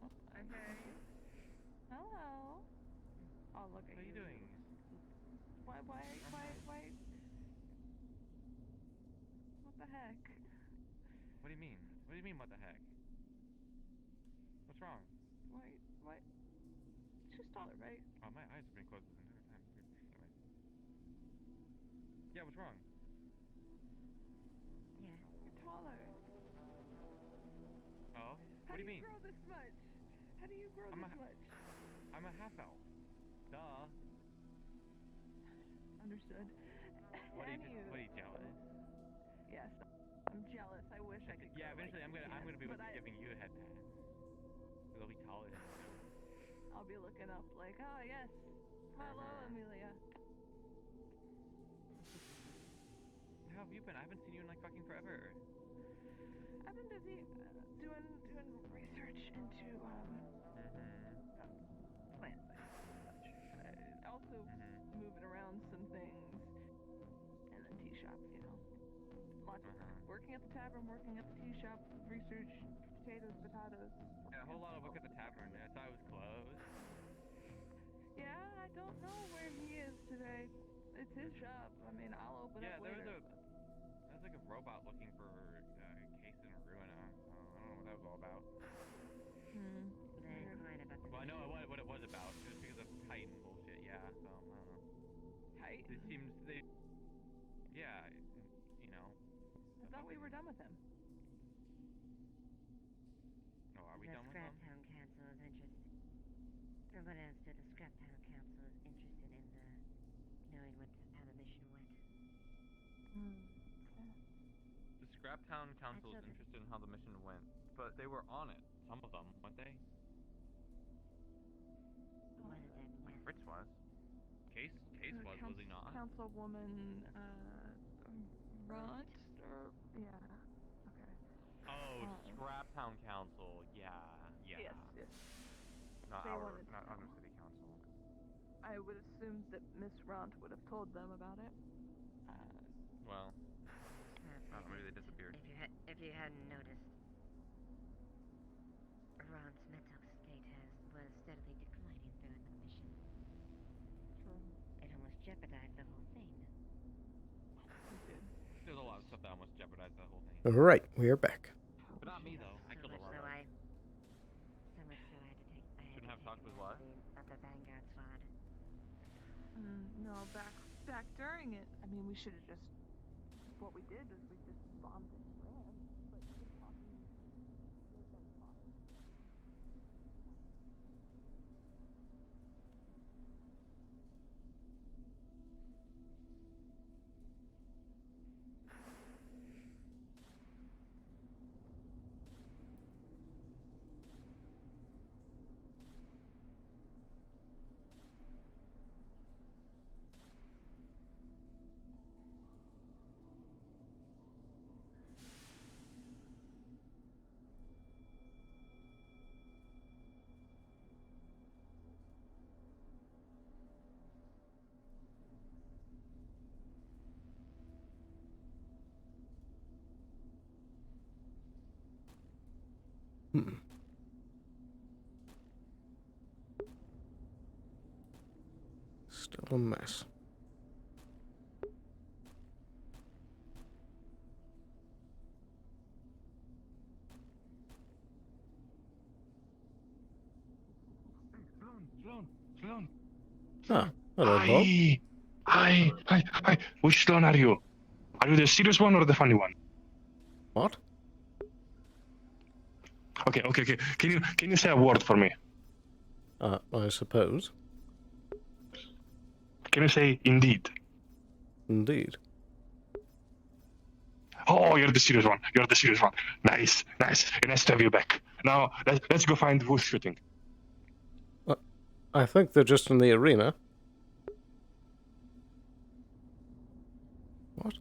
Speaker 10: Okay. Hello. Oh, look at you. What are you doing? Why? What the heck?
Speaker 3: What do you mean? What do you mean, what the heck? What's wrong?
Speaker 10: Why? She's taller, right?
Speaker 3: Oh, my eyes have been closed this entire time. Anyway. Yeah, what's wrong?
Speaker 10: Yeah. You're taller.
Speaker 3: Oh?
Speaker 10: How
Speaker 3: What do you mean?
Speaker 10: grow this much? How do you grow this much?
Speaker 3: I'm a half elf. Duh.
Speaker 10: Understood.
Speaker 3: What are you jealous?
Speaker 10: Yes, I'm jealous. I wish I could.
Speaker 3: Yeah,
Speaker 10: grow
Speaker 3: eventually
Speaker 10: like
Speaker 3: I'm gonna be
Speaker 10: but
Speaker 3: giving you a head pat. They'll be taller than you.
Speaker 10: I'll be looking up like, oh yes, hello Amelia.
Speaker 3: How have you been? I haven't seen you in like fucking forever.
Speaker 10: I've been busy doing research into plant science and such. Also moving around some things, and then tea shop. You know, lots of working at the tavern, working at the tea shop, research, potatoes.
Speaker 3: Yeah, a whole lot of work at the tavern. I thought it was closed.
Speaker 10: Yeah, I don't know where he is today. It's his shop. I mean, I'll open up later.
Speaker 3: There's like a robot looking for a case in a ruina. I don't know what that was all about.
Speaker 4: Very quiet about the
Speaker 3: Well, I know what it was about. It was because of Titan bullshit. Yeah, so I don't know.
Speaker 10: Titan?
Speaker 3: It seems yeah, you know.
Speaker 10: I thought we were done with him.
Speaker 3: Oh, are we
Speaker 4: the
Speaker 3: done with them?
Speaker 4: Scraptown Council is interested. From what I understood, the Scraptown Council is interested in knowing how the mission went.
Speaker 3: The Scraptown Council is interested in how the mission went, but they were on it. Some of them, weren't they?
Speaker 4: One of them,
Speaker 3: Like
Speaker 4: yes.
Speaker 3: Fritz was. Case was he not?
Speaker 10: Councilwoman, Ront, or yeah. Okay.
Speaker 3: Oh, Scraptown Council. Yeah.
Speaker 10: Yes.
Speaker 3: Not
Speaker 10: They wanted
Speaker 3: not
Speaker 10: to
Speaker 3: our
Speaker 10: know.
Speaker 3: city council.
Speaker 10: I would assume that Miss Ront would have told them about it.
Speaker 3: Well, maybe they disappeared.
Speaker 4: If you hadn't noticed, Ron's mental state was steadily declining throughout the mission.
Speaker 10: True.
Speaker 4: It almost jeopardized the whole thing.
Speaker 3: There's a lot of stuff that almost jeopardized that whole thing.
Speaker 1: All right, we are back.
Speaker 3: But not me though. I killed a lot.
Speaker 4: So much so I had to take.
Speaker 3: Shouldn't have talked with what?
Speaker 4: Of the Vanguard squad.
Speaker 10: No, back during it. I mean, we should have just. What we did is we just bombed and ran. But just talking.
Speaker 1: Still a mess.
Speaker 18: Sloan.
Speaker 1: Ah, hello, Bob.
Speaker 18: Hi. Which Sloan are you? Are you the serious one or the funny one?
Speaker 1: What?
Speaker 18: Okay. Can you say a word for me?
Speaker 1: I suppose.
Speaker 18: Can you say indeed?
Speaker 1: Indeed.
Speaker 18: Oh, you're the serious one. Nice. Nice to have you back. Now let's go find who's shooting.
Speaker 1: I think they're just in the arena. What?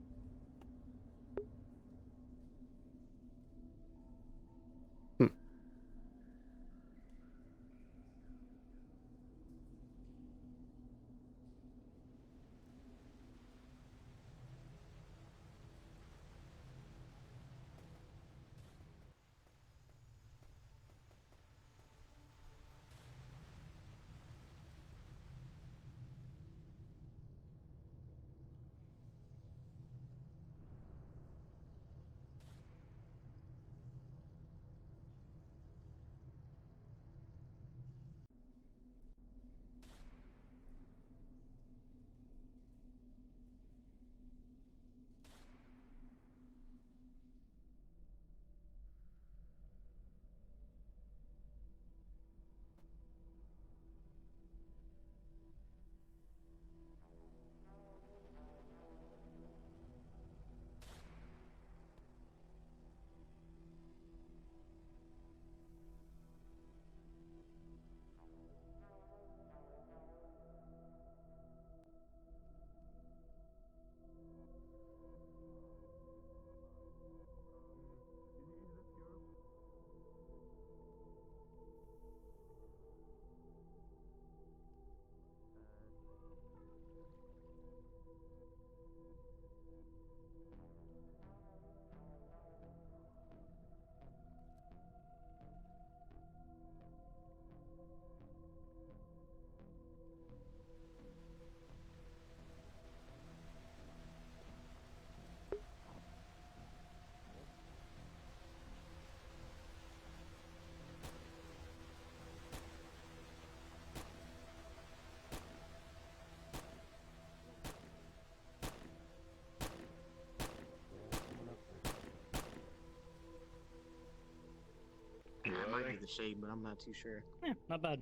Speaker 19: Maybe the shade, but I'm not too sure.
Speaker 11: Yeah, not bad.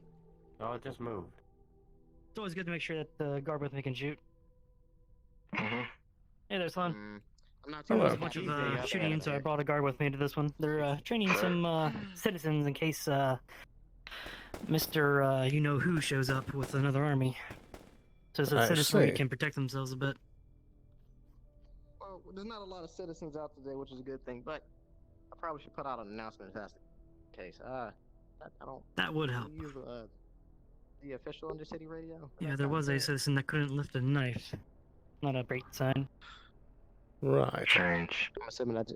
Speaker 20: Oh, it just moved.
Speaker 11: It's always good to make sure that the guard with me can shoot.
Speaker 6: Mm-hmm.
Speaker 11: Hey there, Sloan.
Speaker 19: I'm not
Speaker 11: There
Speaker 19: too
Speaker 11: was a bunch of shooting, so I brought a guard with me to this one. They're training some citizens in case Mr. You-know-who shows up with another army. So the
Speaker 1: I
Speaker 11: citizenry
Speaker 1: see.
Speaker 11: can protect themselves a bit.
Speaker 19: Well, there's not a lot of citizens out today, which is a good thing, but I probably should put out an announcement if that's the case. I don't...
Speaker 11: That would help.
Speaker 19: Use, the official Undercity radio?
Speaker 11: Yeah, there was a citizen that couldn't lift a knife. Not a great sign.
Speaker 1: Right.
Speaker 6: Strange.
Speaker 19: I'm assuming that's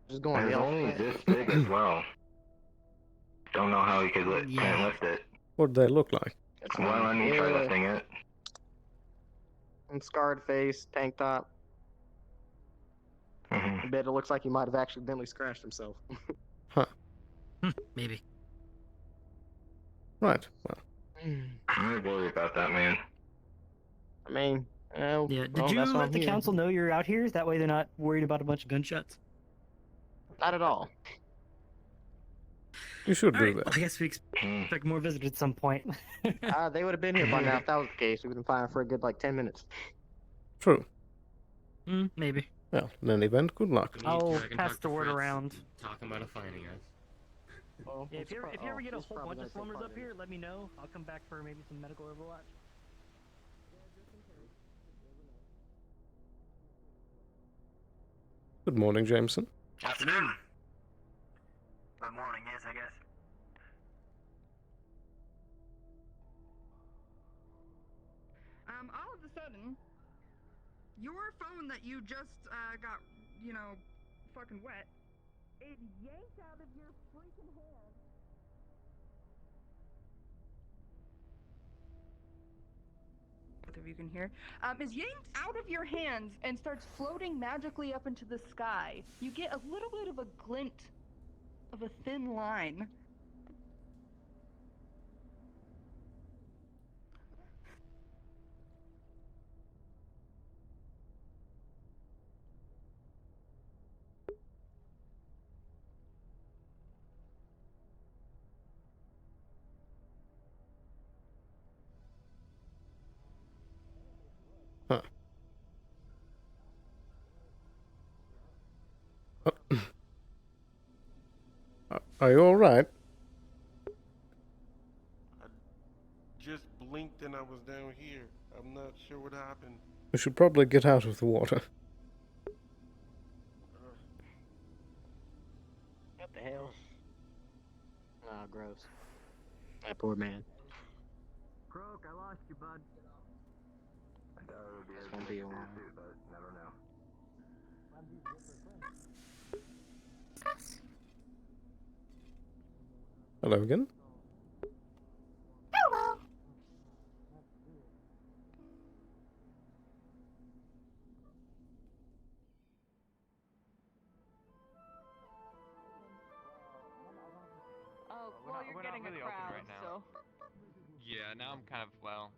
Speaker 19: just going
Speaker 6: And it's only this big as well. Don't know how he could can't lift it.
Speaker 1: What did they look like?
Speaker 6: Well, I need try lifting it.
Speaker 19: And scarred face, tank top. I bet it looks like he might have accidentally scratched himself.
Speaker 1: Huh.
Speaker 11: Maybe.
Speaker 1: Right. Well.
Speaker 6: I'm really worried about that, man.
Speaker 19: I mean,
Speaker 11: Yeah. Did you let the council know you're out here? That way they're not worried about a bunch of gunshots.
Speaker 19: Not at all.
Speaker 1: You should do
Speaker 11: Alright,
Speaker 1: that.
Speaker 11: well, I guess we expect more visitors at some point.
Speaker 19: They would have been here by now if that was the case. We've been fine for a good 10 minutes.
Speaker 1: True.
Speaker 11: Maybe.
Speaker 1: Well, in any event, good luck.
Speaker 11: I'll pass the word around.
Speaker 20: Talking about a finding us.
Speaker 11: Yeah, if you ever get a whole bunch of slumbers up here, let me know. I'll come back for maybe some medical overwatch.
Speaker 1: Good morning, Jameson.
Speaker 21: Afternoon. Good morning, yes, I guess.
Speaker 7: All of a sudden, your phone that you just got, fucking wet, is yanked out of your freaking hand. Both of you can hear. Is yanked out of your hands and starts floating magically up into the sky. You get a little bit of a glint of a thin line.
Speaker 1: Huh. Are you alright?
Speaker 15: I just blinked and I was down here. I'm not sure what happened.
Speaker 1: We should probably get out of the water.
Speaker 19: What the hell? Ah, gross. That poor man.
Speaker 2: Croak, I lost you, bud.
Speaker 6: I thought it would be
Speaker 19: It's gonna be a while.
Speaker 6: but never know.
Speaker 1: Hello again.
Speaker 17: Hello.
Speaker 10: Oh,
Speaker 3: We're
Speaker 10: well,
Speaker 3: not-
Speaker 10: you're
Speaker 3: we're not
Speaker 10: getting
Speaker 3: really
Speaker 10: a
Speaker 3: open
Speaker 10: crowd,
Speaker 3: right now.
Speaker 10: so.
Speaker 3: Yeah, now I'm kind of, well.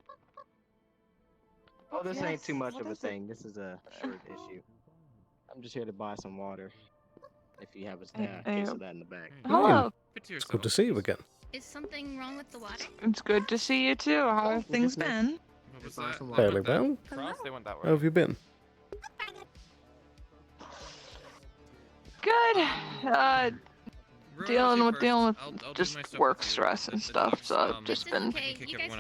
Speaker 19: Oh, this ain't too much
Speaker 10: What
Speaker 19: of a
Speaker 10: is it?
Speaker 19: thing. This is a short issue. I'm just here to buy some water. If you have a case of that in the back.
Speaker 10: Hello.
Speaker 1: It's good to see you again.
Speaker 17: Is something wrong with the water?
Speaker 10: It's good to see you too. How have things been?
Speaker 3: What was that?
Speaker 1: Fairly well.
Speaker 3: Cross, they went that
Speaker 1: How
Speaker 3: way.
Speaker 1: have you been?
Speaker 10: Good. Dealing with just work stress and stuff. So I've just been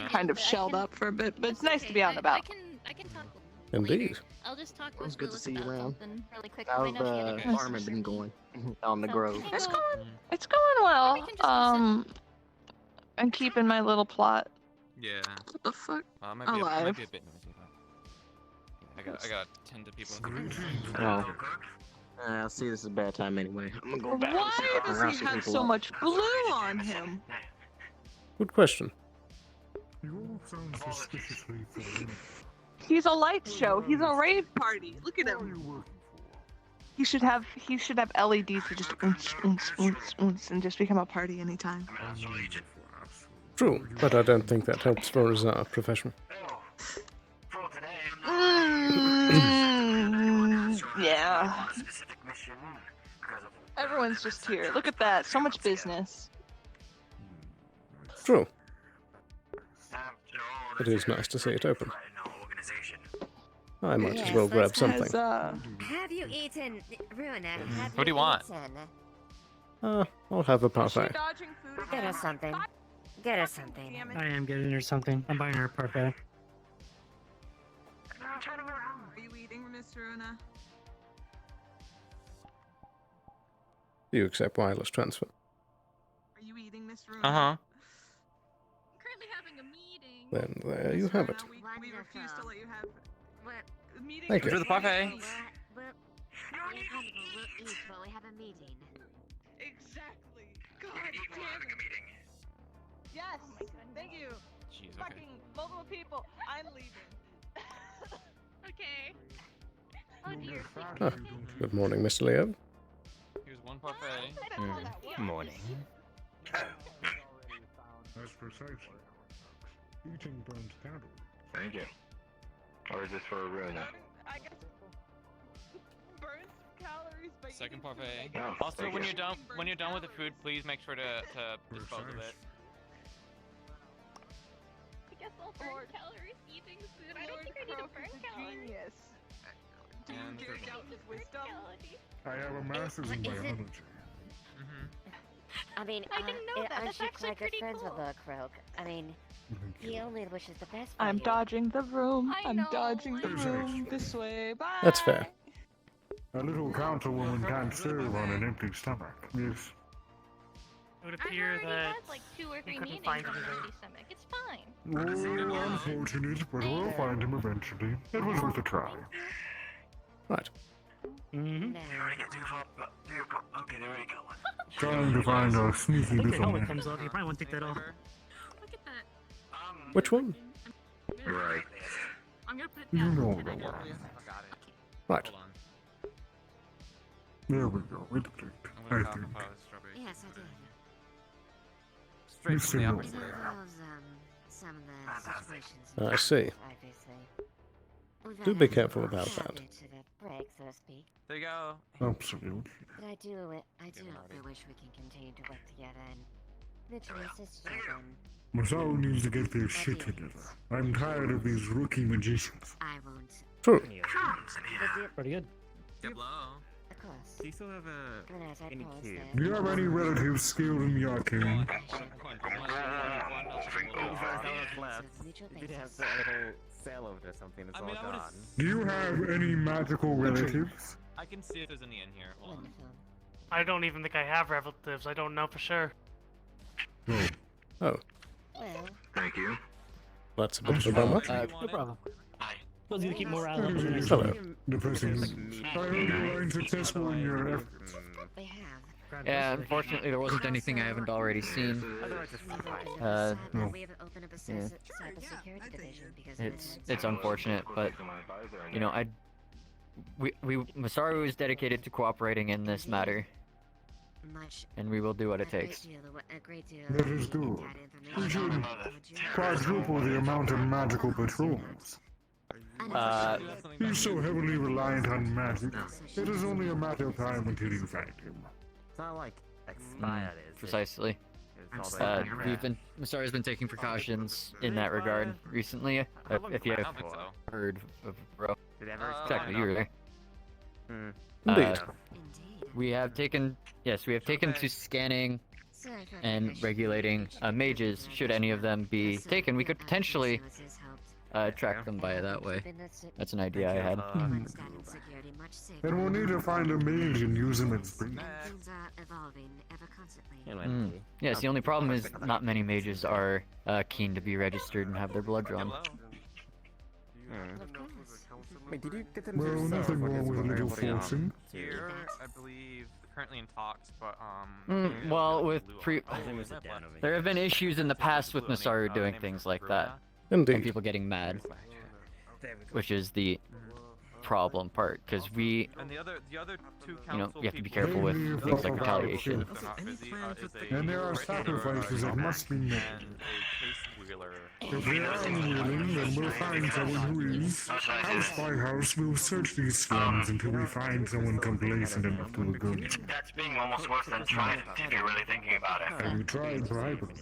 Speaker 10: kind of shelled up for a bit, but it's nice to be out and about.
Speaker 17: I can talk.
Speaker 1: Indeed.
Speaker 17: I'll just talk
Speaker 19: It was
Speaker 17: with
Speaker 19: good to
Speaker 17: Lilith
Speaker 19: see you
Speaker 17: about
Speaker 19: around.
Speaker 17: something really quick.
Speaker 19: How's
Speaker 17: I know she had a
Speaker 19: the
Speaker 17: question.
Speaker 19: farming been going on the grove?
Speaker 10: It's going well. I'm keeping my little plot.
Speaker 3: Yeah.
Speaker 10: What the fuck?
Speaker 3: Might be a
Speaker 10: Alive.
Speaker 3: bit noisy, but I gotta tend to people.
Speaker 19: Oh. I'll see this is a bad time anyway. I'm gonna go back. and
Speaker 10: Why
Speaker 19: harass
Speaker 10: does he
Speaker 19: some
Speaker 10: have
Speaker 19: people
Speaker 10: so
Speaker 19: up.
Speaker 10: much blue on him?
Speaker 1: Good question.
Speaker 5: You all sound suspiciously familiar.
Speaker 10: He's a light show. He's a rave party. Look at him. He should have LEDs to just and just become a party anytime.
Speaker 1: True, but I don't think that helps for his profession.
Speaker 10: Yeah. Everyone's just here. Look at that. So much business.
Speaker 1: True.
Speaker 21: After all,
Speaker 1: It is nice to see it open.
Speaker 21: in our organization.
Speaker 1: I might as well grab something.
Speaker 4: Have you eaten, Runa? Have
Speaker 3: What do you want?
Speaker 1: I'll have a parfait.
Speaker 4: Get her something. Get her something.
Speaker 11: I am getting her something. I'm buying her a parfait.
Speaker 10: Are you eating, Miss Runa?
Speaker 1: Do you accept wireless transfer?
Speaker 10: Are you eating, Miss Runa?
Speaker 3: Uh-huh.
Speaker 17: Currently having a meeting.
Speaker 1: Then there you have it.
Speaker 10: We refuse to let you have a meeting.
Speaker 1: Thank you.
Speaker 3: Enjoy the parfait.
Speaker 4: We'll eat while we have a meeting.
Speaker 10: Exactly. God damn it. Yes. Thank you.
Speaker 3: Jeez, okay.
Speaker 10: Fucking multiple people. I'm leaving.
Speaker 17: Okay. Oh dear.
Speaker 1: Ah, good morning, Mr. Leo.
Speaker 3: Here's one parfait.
Speaker 13: Morning.
Speaker 5: That's precisely. Eating burns candles.
Speaker 6: Thank you. Or is this for a Runa?
Speaker 10: I guess burns calories, but
Speaker 3: Second parfait.
Speaker 6: No,
Speaker 3: Also,
Speaker 6: thank
Speaker 3: when
Speaker 6: you.
Speaker 3: you're done with the food, please make sure to dispose of it.
Speaker 17: I guess I'll burn calories eating food. I don't think I need to burn calories.
Speaker 10: genius. Do you
Speaker 3: And
Speaker 10: carry out his wisdom?
Speaker 5: I have a master's in
Speaker 4: Is it-
Speaker 5: biology.
Speaker 4: I mean,
Speaker 17: I didn't know that.
Speaker 4: aren't
Speaker 17: That's
Speaker 4: you
Speaker 17: actually
Speaker 4: quite good
Speaker 17: pretty
Speaker 4: friends
Speaker 17: cool.
Speaker 4: with Lord Croak? I mean, he only wishes the best for
Speaker 10: I'm
Speaker 4: you.
Speaker 10: dodging the room.
Speaker 17: I
Speaker 10: I'm
Speaker 17: know,
Speaker 10: dodging the
Speaker 17: I
Speaker 10: room. This way. Bye.
Speaker 1: That's fair.
Speaker 5: A little councilwoman can't serve on an empty stomach. Yes.
Speaker 12: It would
Speaker 17: I've
Speaker 12: appear
Speaker 17: already
Speaker 12: that
Speaker 17: had like 2 or 3
Speaker 12: couldn't
Speaker 17: meetings
Speaker 12: find
Speaker 17: on an
Speaker 12: anything.
Speaker 17: empty stomach. It's fine.
Speaker 5: Oh, unfortunate, but we'll find him eventually. It was worth a try.
Speaker 1: Right.
Speaker 11: Mm-hmm.
Speaker 4: No.
Speaker 21: Okay, there we go.
Speaker 5: Trying to find a sneaky
Speaker 11: I think the
Speaker 5: little
Speaker 11: helmet
Speaker 5: man.
Speaker 11: comes off. You probably want to take that off.
Speaker 17: Look at that.
Speaker 1: Which one?
Speaker 6: Right.
Speaker 17: I'm gonna put it
Speaker 5: You
Speaker 17: down.
Speaker 5: know
Speaker 17: and
Speaker 5: the
Speaker 17: I got
Speaker 5: one.
Speaker 17: it.
Speaker 3: Got it.
Speaker 1: Right.
Speaker 3: Hold on.
Speaker 5: There we go. It clicked.
Speaker 3: I'm
Speaker 5: I
Speaker 3: gonna talk
Speaker 5: think.
Speaker 3: about strawberry.
Speaker 4: Yes, I did.
Speaker 3: Straight from the
Speaker 5: Mr.
Speaker 3: opposite.
Speaker 4: It
Speaker 5: Nolan.
Speaker 4: involves, some of the situations.
Speaker 1: I
Speaker 4: involved,
Speaker 1: see.
Speaker 4: Obviously. We've
Speaker 1: Do
Speaker 4: had
Speaker 1: be
Speaker 4: a
Speaker 1: careful about
Speaker 4: habit
Speaker 1: that.
Speaker 4: to the break, so to speak.
Speaker 3: There you go.
Speaker 5: Absolutely.
Speaker 4: But I do wish we can continue to work together and mutually assist each other. And
Speaker 5: Masao needs to get their shit together. I'm tired of these rookie magicians.
Speaker 4: I won't.
Speaker 1: True.
Speaker 4: The deal,
Speaker 11: Pretty good.
Speaker 2: Hello.
Speaker 4: of course.
Speaker 2: Do you still have a
Speaker 4: And as I
Speaker 2: any
Speaker 4: paused
Speaker 2: kids?
Speaker 5: Do you have any relatives skilled in
Speaker 2: Go on,
Speaker 5: yakin?
Speaker 2: go on. If you have a little sail over or something, it's
Speaker 3: I mean,
Speaker 2: all
Speaker 3: I would've
Speaker 2: gone.
Speaker 5: Do you have any magical relatives?
Speaker 3: I can see if there's any in here. Hold on.
Speaker 4: Wonderful.
Speaker 12: I don't even think I have relatives. I don't know for sure.
Speaker 5: No.
Speaker 1: Oh,
Speaker 4: Well,
Speaker 6: Thank you.
Speaker 1: that's a bit of a bummer.
Speaker 11: No problem. Supposed to keep morale up.
Speaker 1: Hello.
Speaker 5: Depressing. I hope you are successful in your efforts.
Speaker 4: they have.
Speaker 2: Yeah, unfortunately there wasn't anything I haven't already seen.
Speaker 5: No.
Speaker 4: We haven't opened up a
Speaker 2: yeah.
Speaker 4: cybersecurity division because of
Speaker 2: It's unfortunate, but you know, Masaru is dedicated to cooperating in this matter,
Speaker 4: much.
Speaker 2: and we will do what it
Speaker 4: A great
Speaker 2: takes.
Speaker 4: deal, a great deal.
Speaker 5: That is good. We should quadruple the amount of magical patrols. He's so heavily reliant on magic. It is only a matter of time until you find him.
Speaker 2: It's not like expired, precisely. Masaru's been taking precautions in that regard recently. If you
Speaker 3: I
Speaker 2: have
Speaker 3: don't think so.
Speaker 2: heard of Bro. Exactly,
Speaker 3: no.
Speaker 2: you were there.
Speaker 1: Indeed.
Speaker 2: We have taken to scanning and regulating mages. Should any of them be taken, we could potentially track them by that way. That's an idea I had.
Speaker 5: Then we'll need to find a mage and use him as bait.
Speaker 4: Things are evolving ever constantly.
Speaker 2: Yes, the only problem is not many mages are keen to be registered and have their blood drawn.
Speaker 20: Wait, did you get them
Speaker 5: Well, nothing wrong with a little forcing.
Speaker 3: Here, I believe, currently in talks, but
Speaker 2: Well, with there have been issues in the past with Masaru doing things like that. And
Speaker 1: Indeed.
Speaker 2: people getting mad. Which is the problem part, because we,
Speaker 3: and the other two
Speaker 2: you know,
Speaker 3: council
Speaker 2: you have to be
Speaker 3: people-
Speaker 2: careful with things like retaliation.
Speaker 3: If they're not busy, is a
Speaker 5: And there are
Speaker 3: regular,
Speaker 5: sacrifices that must be made.
Speaker 3: and a case wheeler.
Speaker 5: If they are unwilling, then we'll find someone who is. House by house, we'll search these slums until we find someone complacent enough to agree.
Speaker 21: That's being almost worse than trying if you're really thinking about it.
Speaker 5: Have you tried bribery?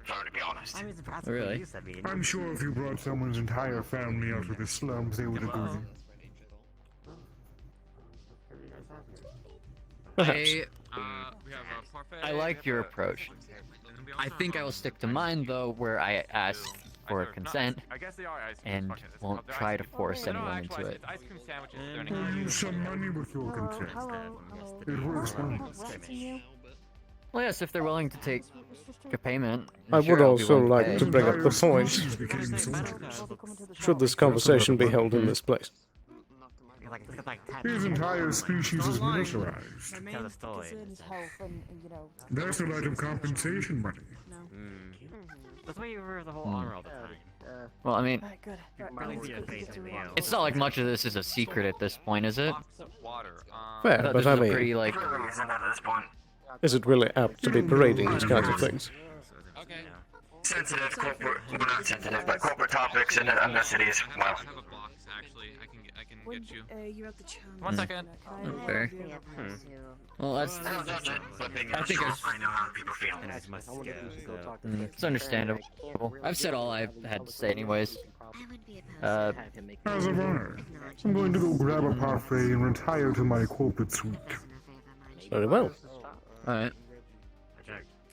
Speaker 21: to be honest.
Speaker 2: Really?
Speaker 5: I'm sure if you brought someone's entire family out of the slums, they would agree.
Speaker 1: Perhaps.
Speaker 2: I like your approach. I think I will stick to mine though, where I ask for consent and won't try to force anyone into it.
Speaker 5: We'll use some money with your consent. It works wonders.
Speaker 2: Well, yes, if they're willing to take a payment.
Speaker 1: I
Speaker 2: sure,
Speaker 1: would
Speaker 2: I'll be
Speaker 1: also
Speaker 2: willing
Speaker 1: like
Speaker 2: pay.
Speaker 1: to bring up the point. Should this conversation be held in this place?
Speaker 5: His entire species is militarized. That's a lot of compensation money.
Speaker 9: That's why you wear the whole armor all the time.
Speaker 2: Well, I mean, it's not like
Speaker 9: It's
Speaker 2: much of this is a secret at this point, is it?
Speaker 1: Fair,
Speaker 2: thought
Speaker 1: but
Speaker 2: this
Speaker 1: I
Speaker 2: was a
Speaker 1: mean,
Speaker 2: pretty like.
Speaker 1: is it really apt to be parading these kinds of things?
Speaker 21: Sensitive corporate, well, not sensitive, but corporate topics in the cities. Well,
Speaker 10: You're at the channel.
Speaker 21: 1 second.
Speaker 2: Okay. Well, that's.
Speaker 21: I think I know how people feel.
Speaker 2: It's understandable. I've said all I've had to say, anyways.
Speaker 5: As of honor, I'm going to go grab a parfait and retire to my corporate suite.
Speaker 1: Very well.
Speaker 2: Alright.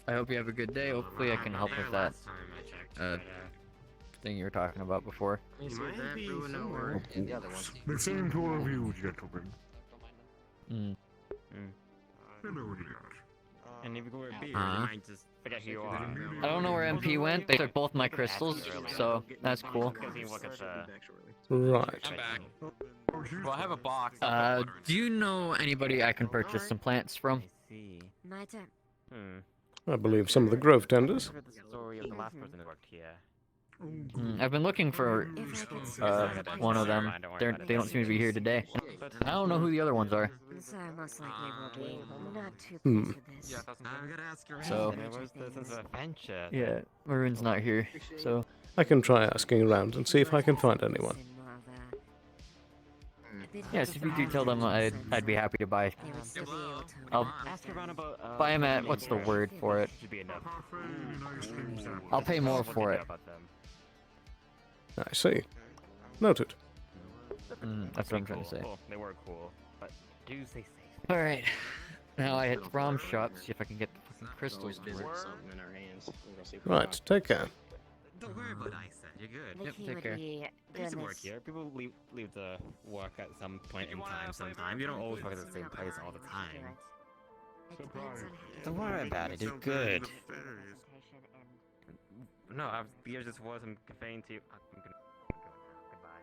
Speaker 2: I hope you have a good day. Hopefully I can help with that thing you were talking about before.
Speaker 5: The same to all of you, gentlemen. Hello, Eliot.
Speaker 9: And if you go where B, you
Speaker 2: Uh-huh.
Speaker 9: might just forget who you are.
Speaker 2: I don't know where MP went. They took both my crystals, so that's cool.
Speaker 1: Right.
Speaker 3: Well, I have a box.
Speaker 2: Do you know anybody I can purchase some plants from?
Speaker 4: My turn.
Speaker 1: I believe some of the grove tenders.
Speaker 9: The story of the last person who worked here.
Speaker 2: I've been looking for one of them. They don't seem to be here today. I don't know who the other ones are.
Speaker 4: So most likely will be not too
Speaker 1: Hmm.
Speaker 4: pleased with this.
Speaker 9: I'm gonna ask around.
Speaker 2: So-
Speaker 9: There was the sense of adventure.
Speaker 2: Yeah, Maroon's not here, so.
Speaker 1: I can try asking around and see if I can find anyone.
Speaker 2: Yes, if you do tell them, I'd be happy to buy. I'll
Speaker 9: Ask around about.
Speaker 2: buy them at what's the word for it?
Speaker 9: Should be enough.
Speaker 2: I'll pay more for it.
Speaker 1: I see. Noted.
Speaker 2: That's what I'm trying to say.
Speaker 9: Cool. They were cool, but do stay safe.
Speaker 2: All right. Now I hit the ROM shop, see if I can get the fucking crystals to work.
Speaker 1: Right, take care.
Speaker 9: Don't worry about what I said. You're good.
Speaker 4: The
Speaker 2: Yep,
Speaker 4: key
Speaker 2: take
Speaker 4: would
Speaker 2: care.
Speaker 4: be
Speaker 9: I used to work
Speaker 4: goodness.
Speaker 9: here. People leave the work at some point in time. Sometimes you don't always work at the same place all the time. Don't worry about it. You're good. No, I just wasn't conveying to you. I'm gonna go now. Goodbye.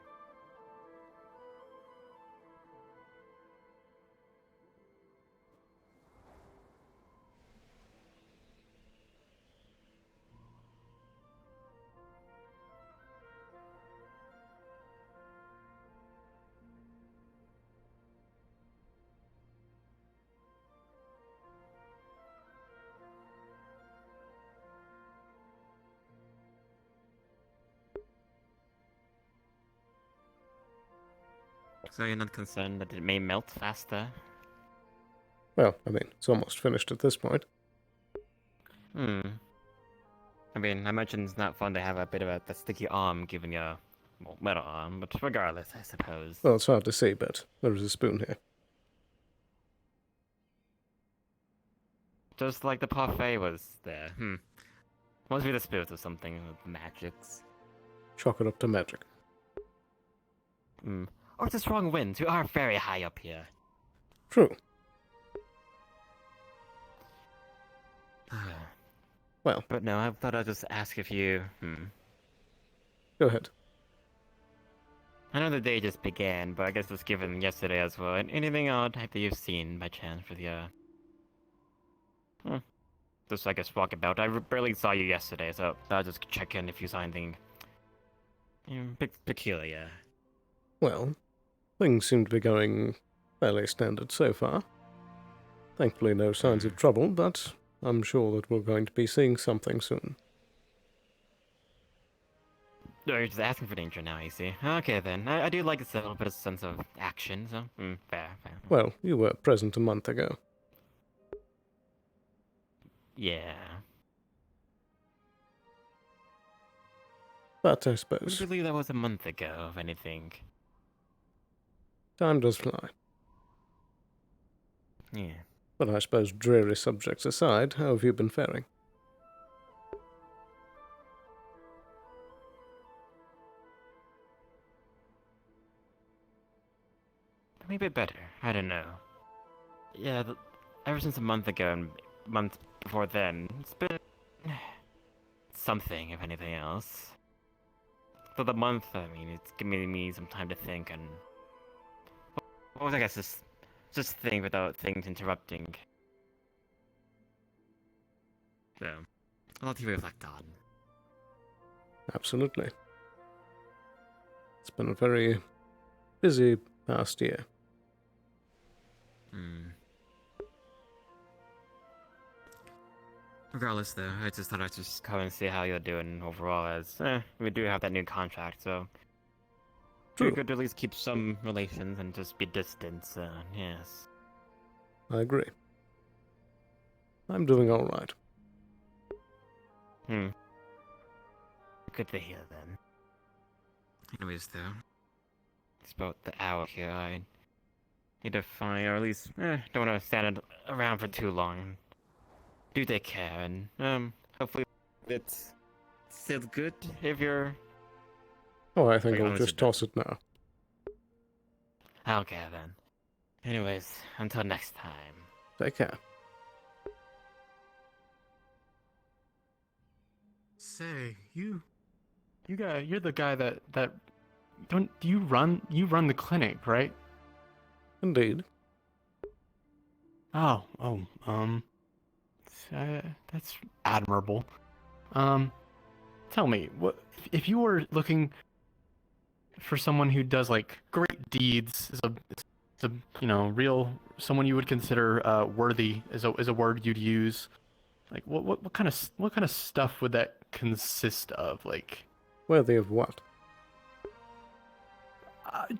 Speaker 9: So you're not concerned that it may melt faster?
Speaker 1: Well, I mean, it's almost finished at this point.
Speaker 9: I mean, I imagine it's not fun to have a bit of a sticky arm given your metal arm, but regardless, I suppose.
Speaker 1: Well, it's hard to see, but there is a spoon here.
Speaker 9: Just like the parfait was there. Must be the spirit or something with magics.
Speaker 1: Chalk it up to magic.
Speaker 9: Or it's a strong wind. We are very high up here.
Speaker 1: True. Well.
Speaker 9: But no, I thought I'd just ask if you...
Speaker 1: Go ahead.
Speaker 9: I know the day just began, but I guess it was given yesterday as well. Anything odd that you've seen by chance for the, Just, I guess, walk about. I barely saw you yesterday, so I'll just check in if you saw anything... peculiar.
Speaker 1: Well, things seem to be going fairly standard so far. Thankfully no signs of trouble, but I'm sure that we're going to be seeing something soon.
Speaker 9: No, you're just asking for danger now, you see. Okay then, I do like a little bit of sense of action, so, fair.
Speaker 1: Well, you were present a month ago.
Speaker 9: Yeah.
Speaker 1: But I
Speaker 9: I
Speaker 1: suppose
Speaker 9: believe that was a month ago, if anything.
Speaker 1: time does fly.
Speaker 9: Yeah.
Speaker 1: But I suppose dreary subjects aside, how have you been faring?
Speaker 9: Maybe better. I don't know. Yeah, ever since a month ago and month before then, it's been something, if anything else. For the month, I mean, it's giving me some time to think and, well, I guess just think without things interrupting. So, a lot to reflect on.
Speaker 1: Absolutely. It's been a very busy past year.
Speaker 9: Regardless, though, I just thought I'd just come and see how you're doing overall, as we do have that new contract, so
Speaker 1: True.
Speaker 9: we could at least keep some relations and just be distant. Yes.
Speaker 1: I agree. I'm doing all right.
Speaker 9: Good to hear then. Anyways, though, it's about the hour here. I need to find, or at least, don't want to stand around for too long. Do take care, and hopefully it's still good if you're.
Speaker 1: Oh, I think
Speaker 9: Are you
Speaker 1: I'll just toss it now.
Speaker 9: Okay then. Anyways, until next time.
Speaker 1: Take care.
Speaker 16: Say, you're the guy that don't you run the clinic, right?
Speaker 1: Indeed.
Speaker 16: Oh, that's admirable. Tell me, what if you were looking for someone who does like great deeds, is a real someone you would consider worthy is a word you'd use. Like what kind of stuff would that consist of? Like
Speaker 1: worthy of what?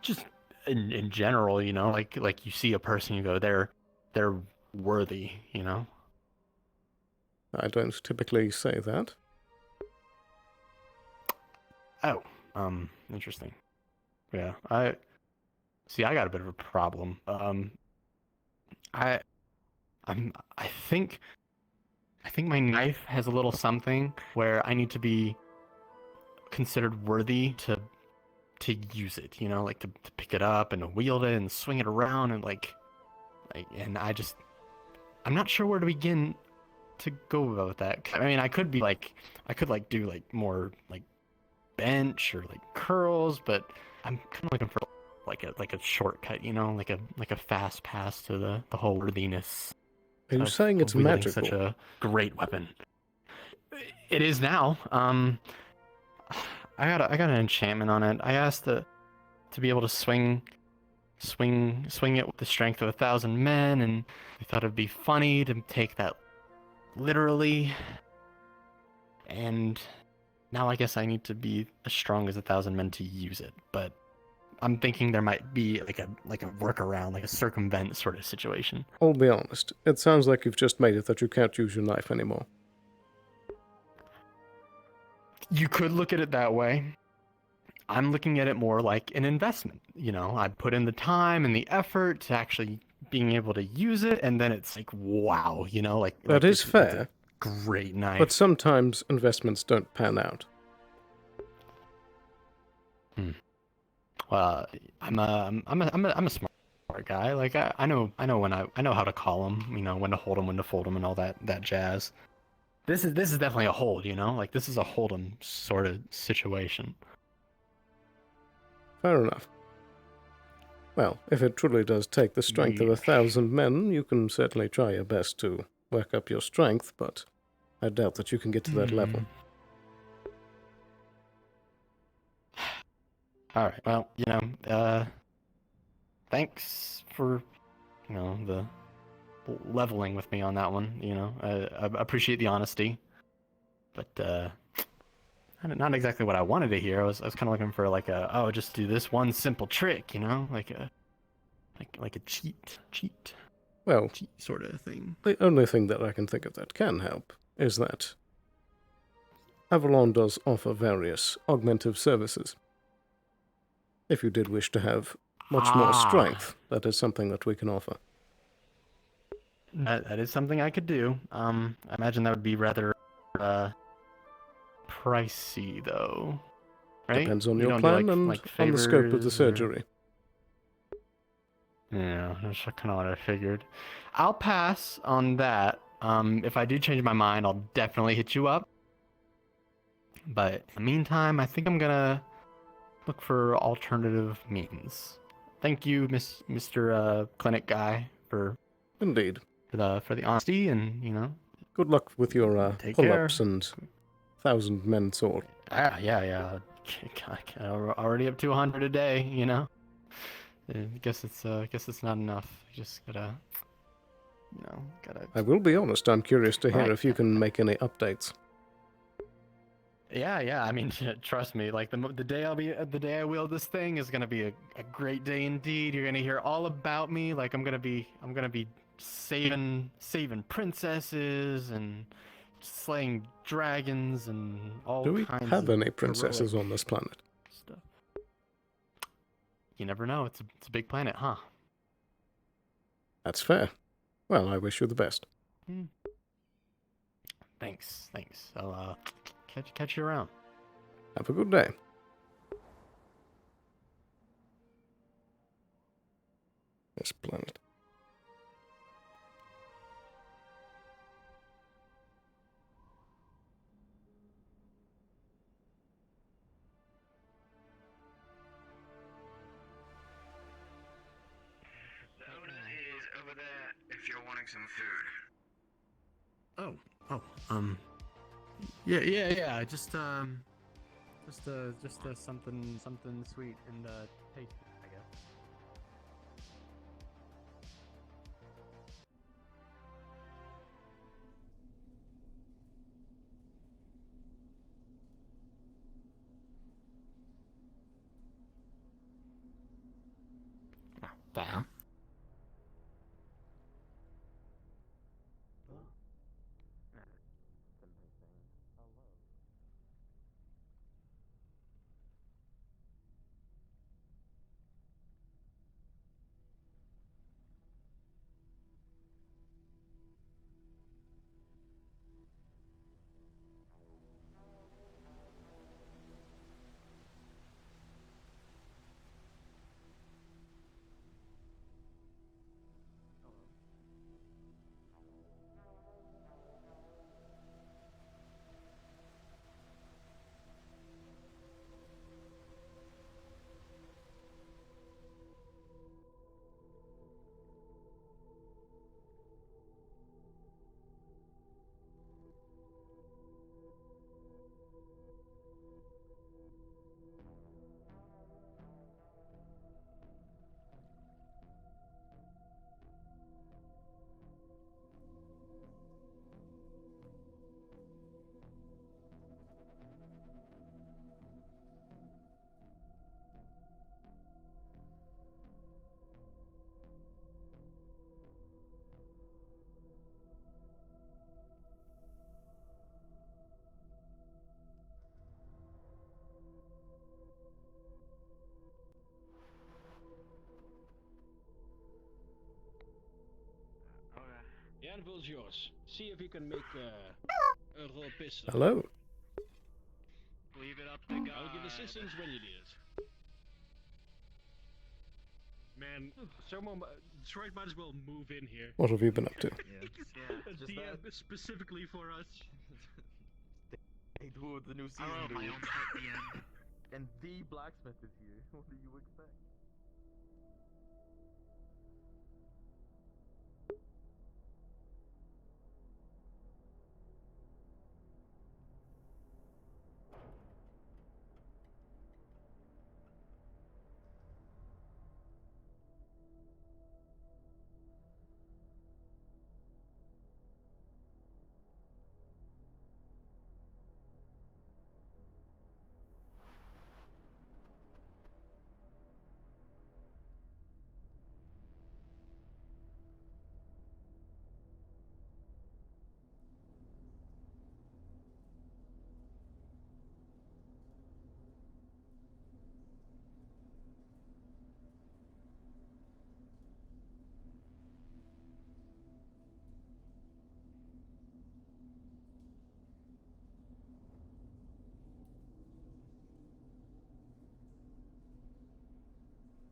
Speaker 16: Just in general, like you see a person, you go, they're worthy,
Speaker 1: I don't typically say that.
Speaker 16: Oh, interesting. Yeah, I got a bit of a problem. I think my knife has a little something where I need to be considered worthy to use it, like to pick it up and to wield it and swing it around and and I'm not sure where to begin to go about that. I mean, I could do more like bench or like curls, but I'm kind of looking for like a shortcut, like a fast pass to the whole worthiness.
Speaker 1: Are you saying it's
Speaker 16: wielding
Speaker 1: magical?
Speaker 16: Such a great weapon. It is now. I got an enchantment on it. I asked to be able to swing it with the strength of 1,000 men, and I thought it'd be funny to take that literally. And now I guess I need to be as strong as 1,000 men to use it. But I'm thinking there might be like a workaround, like a circumvent sort of situation.
Speaker 1: I'll be honest. It sounds like you've just made it that you can't use your knife anymore.
Speaker 16: You could look at it that way. I'm looking at it more like an investment. I put in the time and the effort to actually being able to use it, and then it's like, wow,
Speaker 1: That is fair.
Speaker 16: Great knife.
Speaker 1: But sometimes investments don't pan out.
Speaker 16: Well, I'm a smart guy. Like I know how to call them. When to hold them, when to fold them, and all that jazz. This is definitely a hold. Like this is a hold 'em sort of situation.
Speaker 1: Fair enough. Well, if it truly does take the strength of 1,000 men, you can certainly try your best to work up your strength, but I doubt that you can get to that level.
Speaker 16: All right. Well, thanks for, the leveling with me on that one. I appreciate the honesty, but not exactly what I wanted to hear. I was kind of looking for just do this one simple trick, like a cheat sort of thing.
Speaker 1: The only thing that I can think of that can help is that Avalon does offer various augmentative services. If you did wish to have much more strength, that is something that we can offer.
Speaker 16: That is something I could do. I imagine that would be rather pricey, though. Right?
Speaker 1: Depends on
Speaker 16: You
Speaker 1: your
Speaker 16: don't do,
Speaker 1: plan
Speaker 16: like,
Speaker 1: and
Speaker 16: like
Speaker 1: on the scope of the
Speaker 16: favors or-
Speaker 1: surgery.
Speaker 16: Yeah, that's kind of what I figured. I'll pass on that. If I do change my mind, I'll definitely hit you up. But in the meantime, I think I'm gonna look for alternative means. Thank you, Mr. Clinic guy, for
Speaker 1: Indeed.
Speaker 16: For the honesty, and
Speaker 1: Good luck with your
Speaker 16: Take
Speaker 1: pull-ups
Speaker 16: care.
Speaker 1: and 1,000-men sword.
Speaker 16: Yeah. Already up to 100 a day. I guess it's not enough. You just gotta.
Speaker 1: I will be honest, I'm curious to hear
Speaker 16: Right.
Speaker 1: if you can make any updates.
Speaker 16: Yeah. I mean, trust me. Like the day I wield this thing is gonna be a great day indeed. You're gonna hear all about me. Like I'm gonna be saving princesses and slaying dragons and all
Speaker 1: Do we
Speaker 16: kinds
Speaker 1: have
Speaker 16: of
Speaker 1: any princesses
Speaker 16: heroic
Speaker 1: on this planet?
Speaker 16: stuff. You never know. It's a big planet, huh?
Speaker 1: That's fair. Well, I wish you the best.
Speaker 16: Thanks. I'll catch you around.
Speaker 1: Have a good day. This planet.
Speaker 21: The owner is over there if you're wanting some food.
Speaker 16: Yeah. Just something sweet and tasty, I guess.
Speaker 9: Damn.
Speaker 8: The anvil's yours. See if you can make a raw pistol.
Speaker 1: Hello.
Speaker 8: Leave it up to God. I'll give assistance when you need it. Man, Detroit might as well move in here.
Speaker 1: What have you been up to?
Speaker 8: A DM specifically for us.
Speaker 14: They do the new season.
Speaker 2: I love my own pet DM.
Speaker 14: And the blacksmith is here. What do you expect?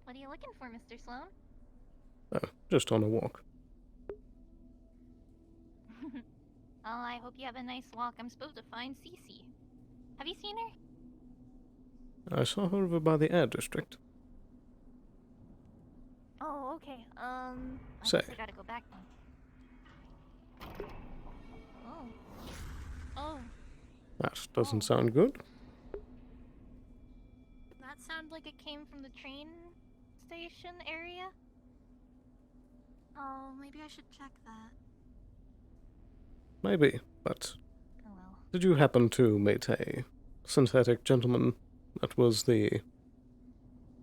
Speaker 17: What are you looking for, Mr. Sloan?
Speaker 1: Oh, just on a walk.
Speaker 17: Oh, I hope you have a nice walk. I'm supposed to find Cece. Have you seen her?
Speaker 1: I saw her over by the air district.
Speaker 17: Oh, okay. I
Speaker 1: Say.
Speaker 17: guess I gotta go back then. Oh.
Speaker 1: That doesn't sound good.
Speaker 17: That sounds like it came from the train station area. Oh, maybe I should check that.
Speaker 1: Maybe, but...
Speaker 17: Oh well.
Speaker 1: Did you happen to meet a synthetic gentleman that was the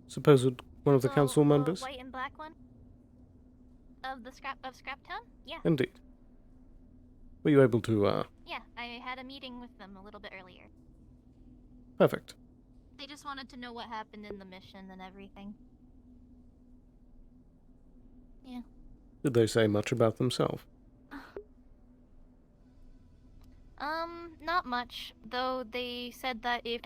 Speaker 1: supposed one of the council members?
Speaker 17: White and black one? Of Scraptown? Yeah.
Speaker 1: Indeed. Were you able to,
Speaker 17: Yeah, I had a meeting with them a little bit earlier.
Speaker 1: Perfect.
Speaker 17: They just wanted to know what happened in the mission and everything. Yeah.
Speaker 1: Did they say much about themselves?
Speaker 17: Not much. Though they said that if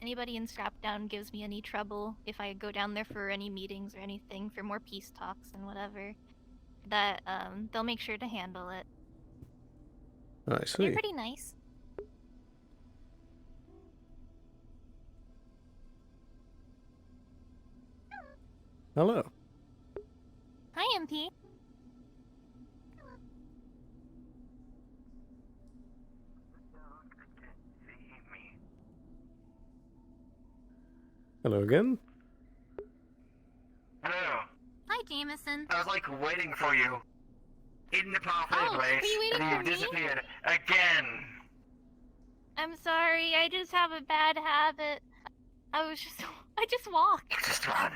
Speaker 17: anybody in Scraptown gives me any trouble, if I go down there for any meetings or anything, for more peace talks and whatever, that, they'll make sure to handle it.
Speaker 1: I see.
Speaker 17: They're pretty nice.
Speaker 1: Hello.
Speaker 17: Hi, MP.
Speaker 1: Hello again.
Speaker 21: Hello.
Speaker 17: Hi, Jameson.
Speaker 21: I was like waiting for you. In the pathway
Speaker 17: Oh,
Speaker 21: place,
Speaker 17: are you waiting
Speaker 21: and
Speaker 17: for
Speaker 21: you
Speaker 17: me?
Speaker 21: disappeared again.
Speaker 17: I'm sorry, I just have a bad habit. I just walked.
Speaker 21: Just run.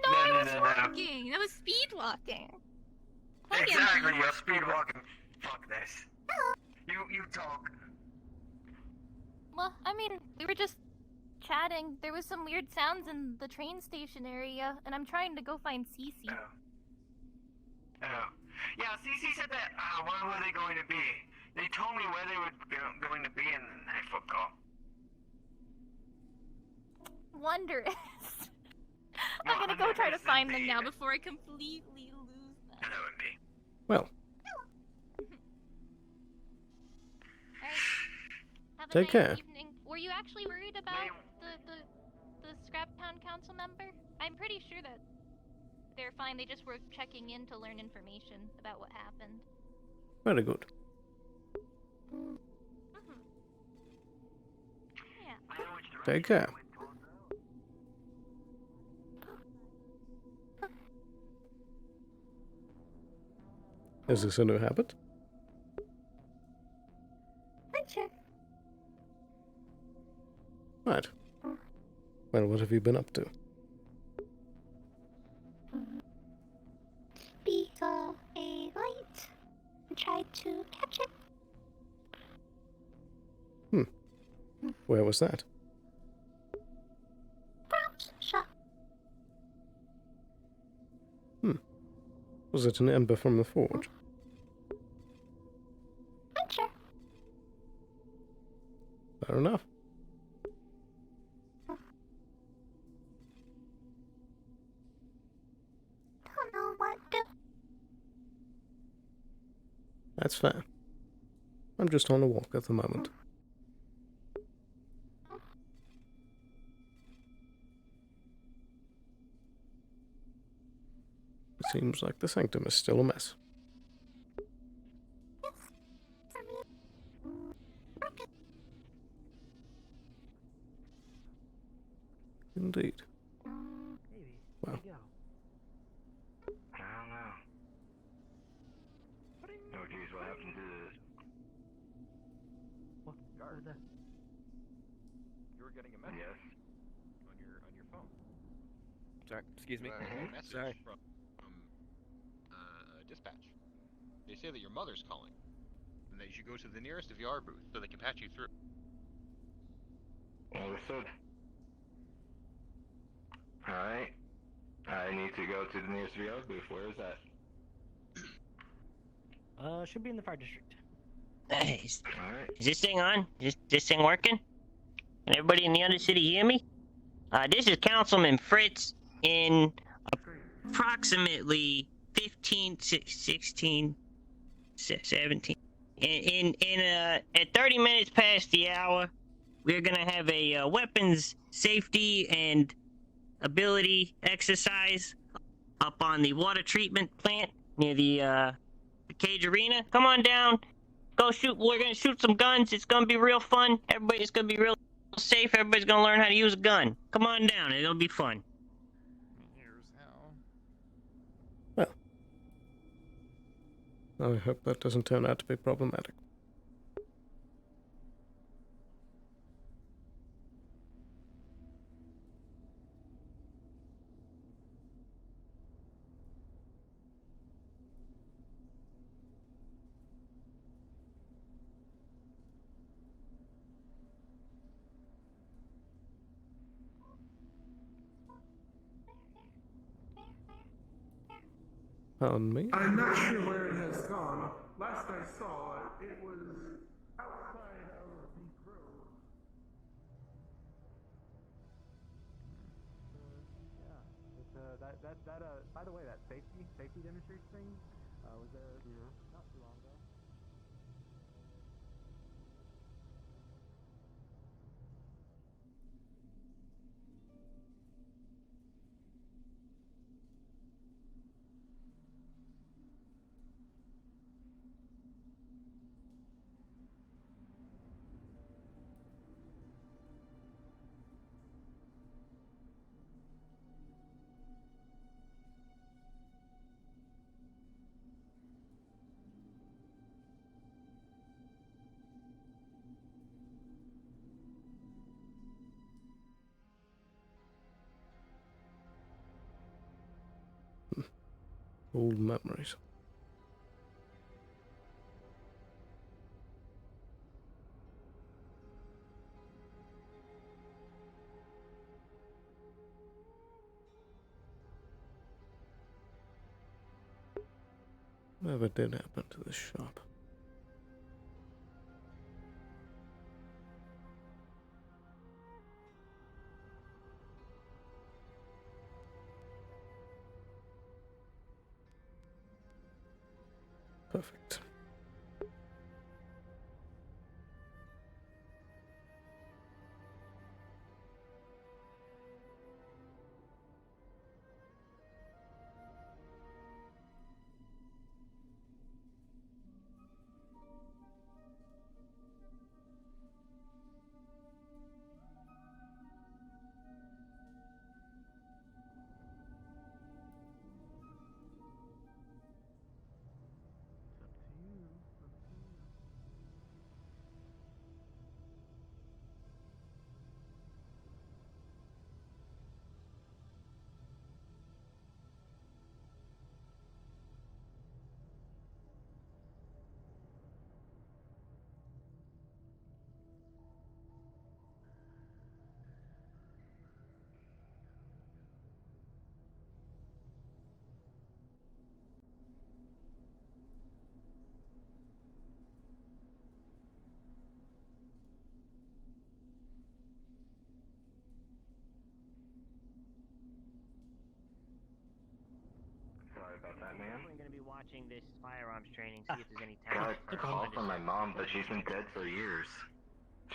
Speaker 17: No, I was walking. I was speed walking. Hi,
Speaker 21: Exactly,
Speaker 17: MP.
Speaker 21: you're speed walking. Fuck this. You talk.
Speaker 17: Well, I mean, we were just chatting. There was some weird sounds in the train station area, and I'm trying to go find Cece.
Speaker 21: Oh. Yeah, Cece said that, where were they going to be? They told me where they were going to be, and I forgot.
Speaker 17: Wondrous. I'm gonna go try to find them now before I completely lose them.
Speaker 21: Hello, MP.
Speaker 1: Well,
Speaker 17: Have a
Speaker 1: take
Speaker 17: nice
Speaker 1: care.
Speaker 17: evening. Were you actually worried about the Scraptown council member? I'm pretty sure that they're fine. They just were checking in to learn information about what happened.
Speaker 1: very good.
Speaker 17: Yeah.
Speaker 1: Take care. Is this a new habit?
Speaker 4: Sure.
Speaker 1: Right. Well, what have you been up to?
Speaker 4: We saw a light and tried to catch it.
Speaker 1: Where was that?
Speaker 4: Props shop.
Speaker 1: Was it an ember from the forge?
Speaker 4: Sure.
Speaker 1: Fair enough.
Speaker 4: Don't know what to.
Speaker 1: That's fair. I'm just on a walk at the moment. It seems like the sanctum is still a mess. Indeed. Well,
Speaker 6: I don't know. Oh geez, what happened to this?
Speaker 3: You were getting a message on your phone.
Speaker 18: Sorry, excuse me.
Speaker 3: A message
Speaker 18: Sorry.
Speaker 3: from dispatch. They say that your mother's calling, and that you should go to the nearest VR booth so they can patch you through.
Speaker 6: Understood. Alright. I need to go to the nearest VR booth. Where is that?
Speaker 11: Should be in the fire district.
Speaker 22: Hey, is
Speaker 6: Alright.
Speaker 22: this thing on? Is this thing working? Can everybody in the Undercity hear me? This is Councilman Fritz. in approximately 15, 16, 17. At 30 minutes past the hour, we're gonna have a weapons safety and ability exercise up on the water treatment plant near the cage arena. Come on down. Go shoot. We're gonna shoot some guns. It's gonna be real fun. Everybody's gonna be real safe. Everybody's gonna learn how to use a gun. Come on down. It'll be fun.
Speaker 1: Well, I hope that doesn't turn out to be problematic. Pardon me?
Speaker 7: I'm not sure where it has gone. Last I saw it, it was outside of the grove.
Speaker 15: By the way, that safety demonstration thing, was there not too long ago?
Speaker 1: Old memories. Whatever did happen to the shop? Perfect.
Speaker 6: Sorry about that, man.
Speaker 22: I'm gonna be watching this firearms training, see if there's any
Speaker 6: Got
Speaker 22: talent.
Speaker 6: a call from my mom, but she's been dead for years.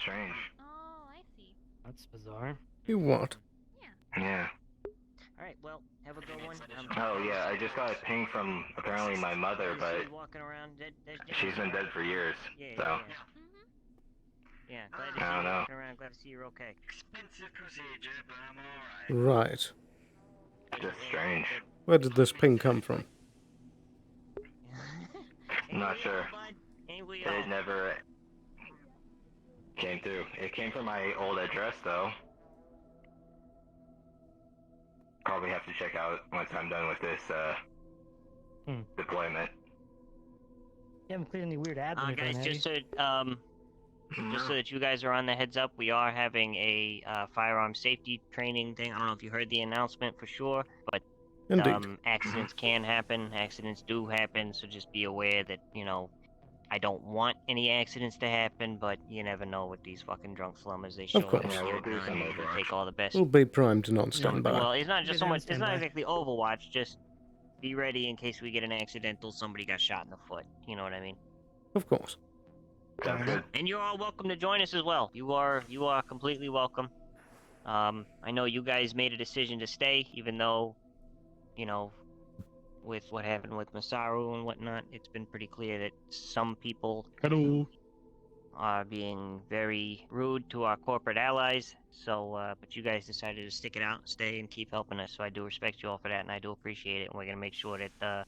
Speaker 6: Strange.
Speaker 17: Oh, I see.
Speaker 11: That's bizarre.
Speaker 1: You what?
Speaker 6: Yeah.
Speaker 22: Alright, well, have a good one.
Speaker 6: Oh yeah, I just got a ping from apparently my mother, but
Speaker 22: walking around dead,
Speaker 6: she's been dead for years. So
Speaker 22: Yeah, glad to see
Speaker 6: I don't
Speaker 22: you
Speaker 6: know.
Speaker 22: walking around. Glad to see you're okay.
Speaker 21: Expensive procedure, but I'm alright.
Speaker 1: Right.
Speaker 6: Just strange.
Speaker 1: Where did this ping come from?
Speaker 6: I'm not sure. It never came through. It came from my old address though. Probably have to check out once I'm done with this deployment.
Speaker 11: You haven't cleared any weird ads or anything,
Speaker 22: Guys,
Speaker 11: have
Speaker 22: just
Speaker 11: you?
Speaker 22: so that you guys are on the heads up, we are having a firearm safety training thing. I don't know if you heard the announcement for sure, but
Speaker 1: Indeed.
Speaker 22: accidents can happen. Accidents do happen, so just be aware that, you know, I don't want any accidents to happen, but you never know with these fucking drunk slummers. They show
Speaker 1: Of
Speaker 22: up,
Speaker 1: course.
Speaker 22: get it done, and take all the best.
Speaker 1: We'll be primed and on standby.
Speaker 22: Well, it's not
Speaker 11: Be
Speaker 22: just so
Speaker 11: there on
Speaker 22: much. It's not
Speaker 11: standby.
Speaker 22: exactly Overwatch. Just be ready in case we get an accidental. Somebody got shot in the foot. You know what I mean?
Speaker 1: Of course.
Speaker 6: Sounds good.
Speaker 22: And you're all welcome to join us as well. You are completely welcome. I know you guys made a decision to stay, even though, you know, with what happened with Masaru and whatnot, it's been pretty clear that some people are being very rude to our corporate allies. So, but you guys decided to stick it out, stay, and keep helping us. So I do respect you all for that, and I do appreciate it. And we're gonna make sure that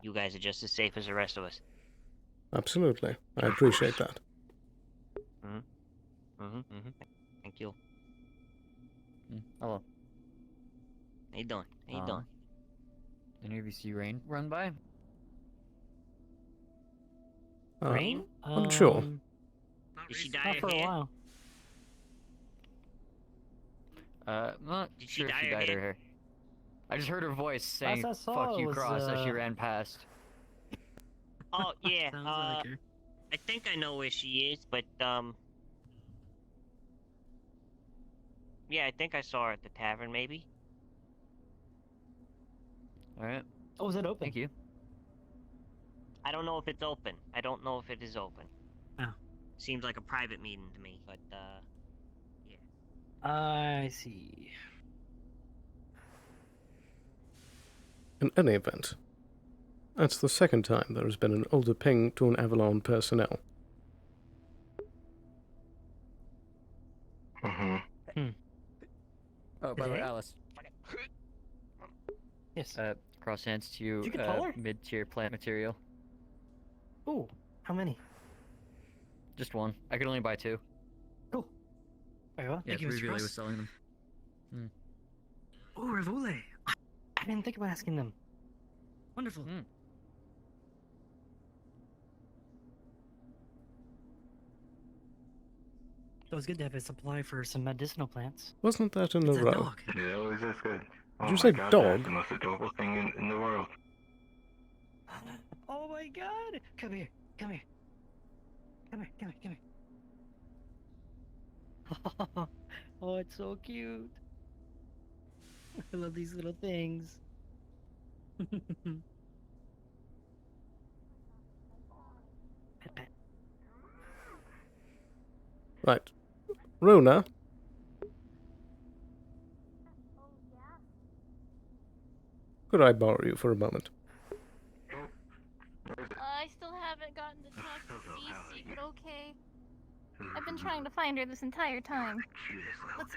Speaker 22: you guys are just as safe as the rest of us.
Speaker 1: Absolutely. I appreciate that.
Speaker 22: Thank you.
Speaker 2: Hello.
Speaker 22: How you doing? How you doing?
Speaker 2: Any of you see Rain run by?
Speaker 11: Rain?
Speaker 1: Unsure.
Speaker 22: Did she dye
Speaker 11: Not
Speaker 22: her
Speaker 11: for a
Speaker 22: hair?
Speaker 11: while.
Speaker 2: Not
Speaker 22: Did she
Speaker 2: sure if
Speaker 22: dye
Speaker 2: she
Speaker 22: her
Speaker 2: dyed
Speaker 22: hair?
Speaker 2: her hair. I just heard her voice saying
Speaker 11: Last I saw
Speaker 2: "fuck you,
Speaker 11: was,
Speaker 2: Cross" as she ran past.
Speaker 22: Oh yeah.
Speaker 11: Sounds like her.
Speaker 22: I think I know where she is, but yeah, I think I saw her at the tavern, maybe.
Speaker 2: All right.
Speaker 11: Oh, is it open?
Speaker 2: Thank you.
Speaker 22: I don't know if it's open. I don't know if it is open.
Speaker 11: Oh.
Speaker 22: Seems like a private meeting to me, but yeah.
Speaker 11: I see.
Speaker 1: In any event, that's the second time there has been an older ping to an Avalon personnel.
Speaker 2: Oh, by the way,
Speaker 11: Today?
Speaker 2: Alice.
Speaker 11: Yes.
Speaker 2: Cross hands to you.
Speaker 11: Did you get taller?
Speaker 2: Mid-tier plant material.
Speaker 11: Ooh, how many?
Speaker 2: Just one. I could only buy two.
Speaker 11: Cool. Very well.
Speaker 2: Yeah,
Speaker 11: Thank you, Mr.
Speaker 2: Revile
Speaker 11: Cross.
Speaker 2: was selling them.
Speaker 11: Oh, Revule. I didn't think about asking them. Wonderful. So it's good to have a supply for some medicinal plants.
Speaker 1: Wasn't that in the
Speaker 11: It's a
Speaker 1: row?
Speaker 11: dog.
Speaker 6: It always is good. Oh
Speaker 1: Did you
Speaker 6: my
Speaker 1: say
Speaker 6: God,
Speaker 1: dog?
Speaker 6: That's the most adorable thing in the world.
Speaker 11: Oh my god! Come here. Come here. Come here. Come here. Come here. Oh, it's so cute. I love these little things. Pet, pet.
Speaker 1: Right. Rona, could I borrow you for a moment?
Speaker 17: I still haven't gotten to talk to Cece, but okay. I've been trying to find her this entire time.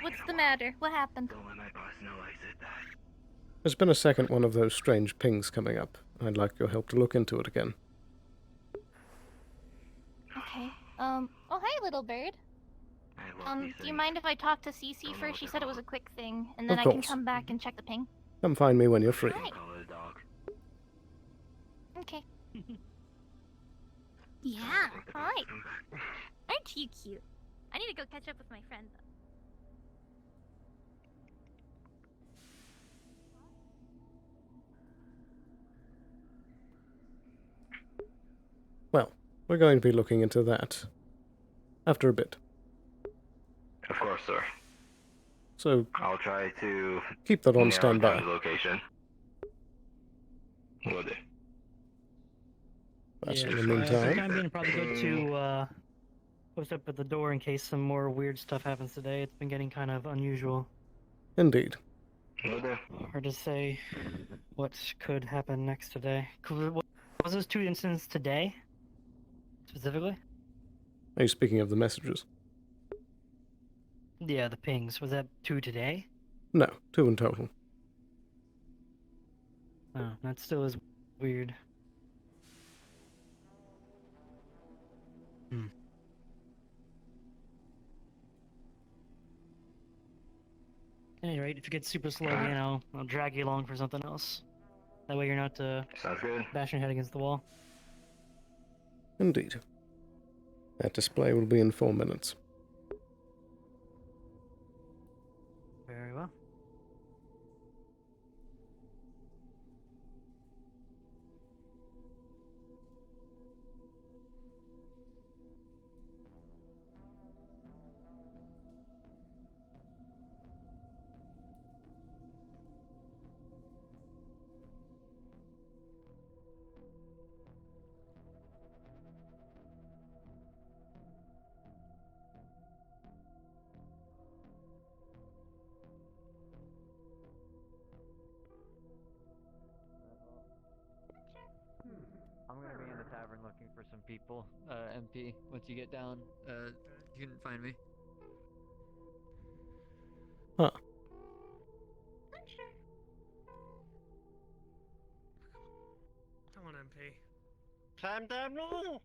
Speaker 17: What's the matter? What happened?
Speaker 6: Don't let my boss know I said that.
Speaker 1: There's been a second one of those strange pings coming up. I'd like your help to look into it again.
Speaker 17: Okay. Oh hi, little bird. Do you mind if I talk to Cece first? She said it was a quick thing, and then
Speaker 1: Of
Speaker 17: I can
Speaker 1: course.
Speaker 17: come back and check the ping.
Speaker 1: Come find me when you're free.
Speaker 17: Alright. Okay. Yeah. Hi. Aren't you cute? I need to go catch up with my friend though.
Speaker 1: Well, we're going to be looking into that after a bit.
Speaker 6: Of course, sir.
Speaker 1: So
Speaker 6: I'll try to
Speaker 1: keep that on
Speaker 6: narrow down
Speaker 1: standby.
Speaker 6: the location. Will do.
Speaker 1: That's
Speaker 11: Yeah,
Speaker 1: in the
Speaker 11: for the
Speaker 1: meantime.
Speaker 11: time being, probably go to post up at the door in case some more weird stuff happens today. It's been getting kind of unusual.
Speaker 1: Indeed.
Speaker 6: Will do.
Speaker 11: Hard to say what could happen next today. Was those two incidents today? Specifically?
Speaker 1: Are you speaking of the messages?
Speaker 11: Yeah, the pings. Was that two today?
Speaker 1: No, 2 in total.
Speaker 11: Oh, that still is weird. At any rate, if you get super slow again, I'll drag you along for something else. That way you're not
Speaker 6: Sounds good.
Speaker 11: bashing your head against the wall.
Speaker 1: Indeed. That display will be in 4 minutes.
Speaker 11: Very well.
Speaker 2: people, MP. Once you get down, you can find me.
Speaker 1: Huh.
Speaker 12: Come on, MP.
Speaker 8: Climb down, no!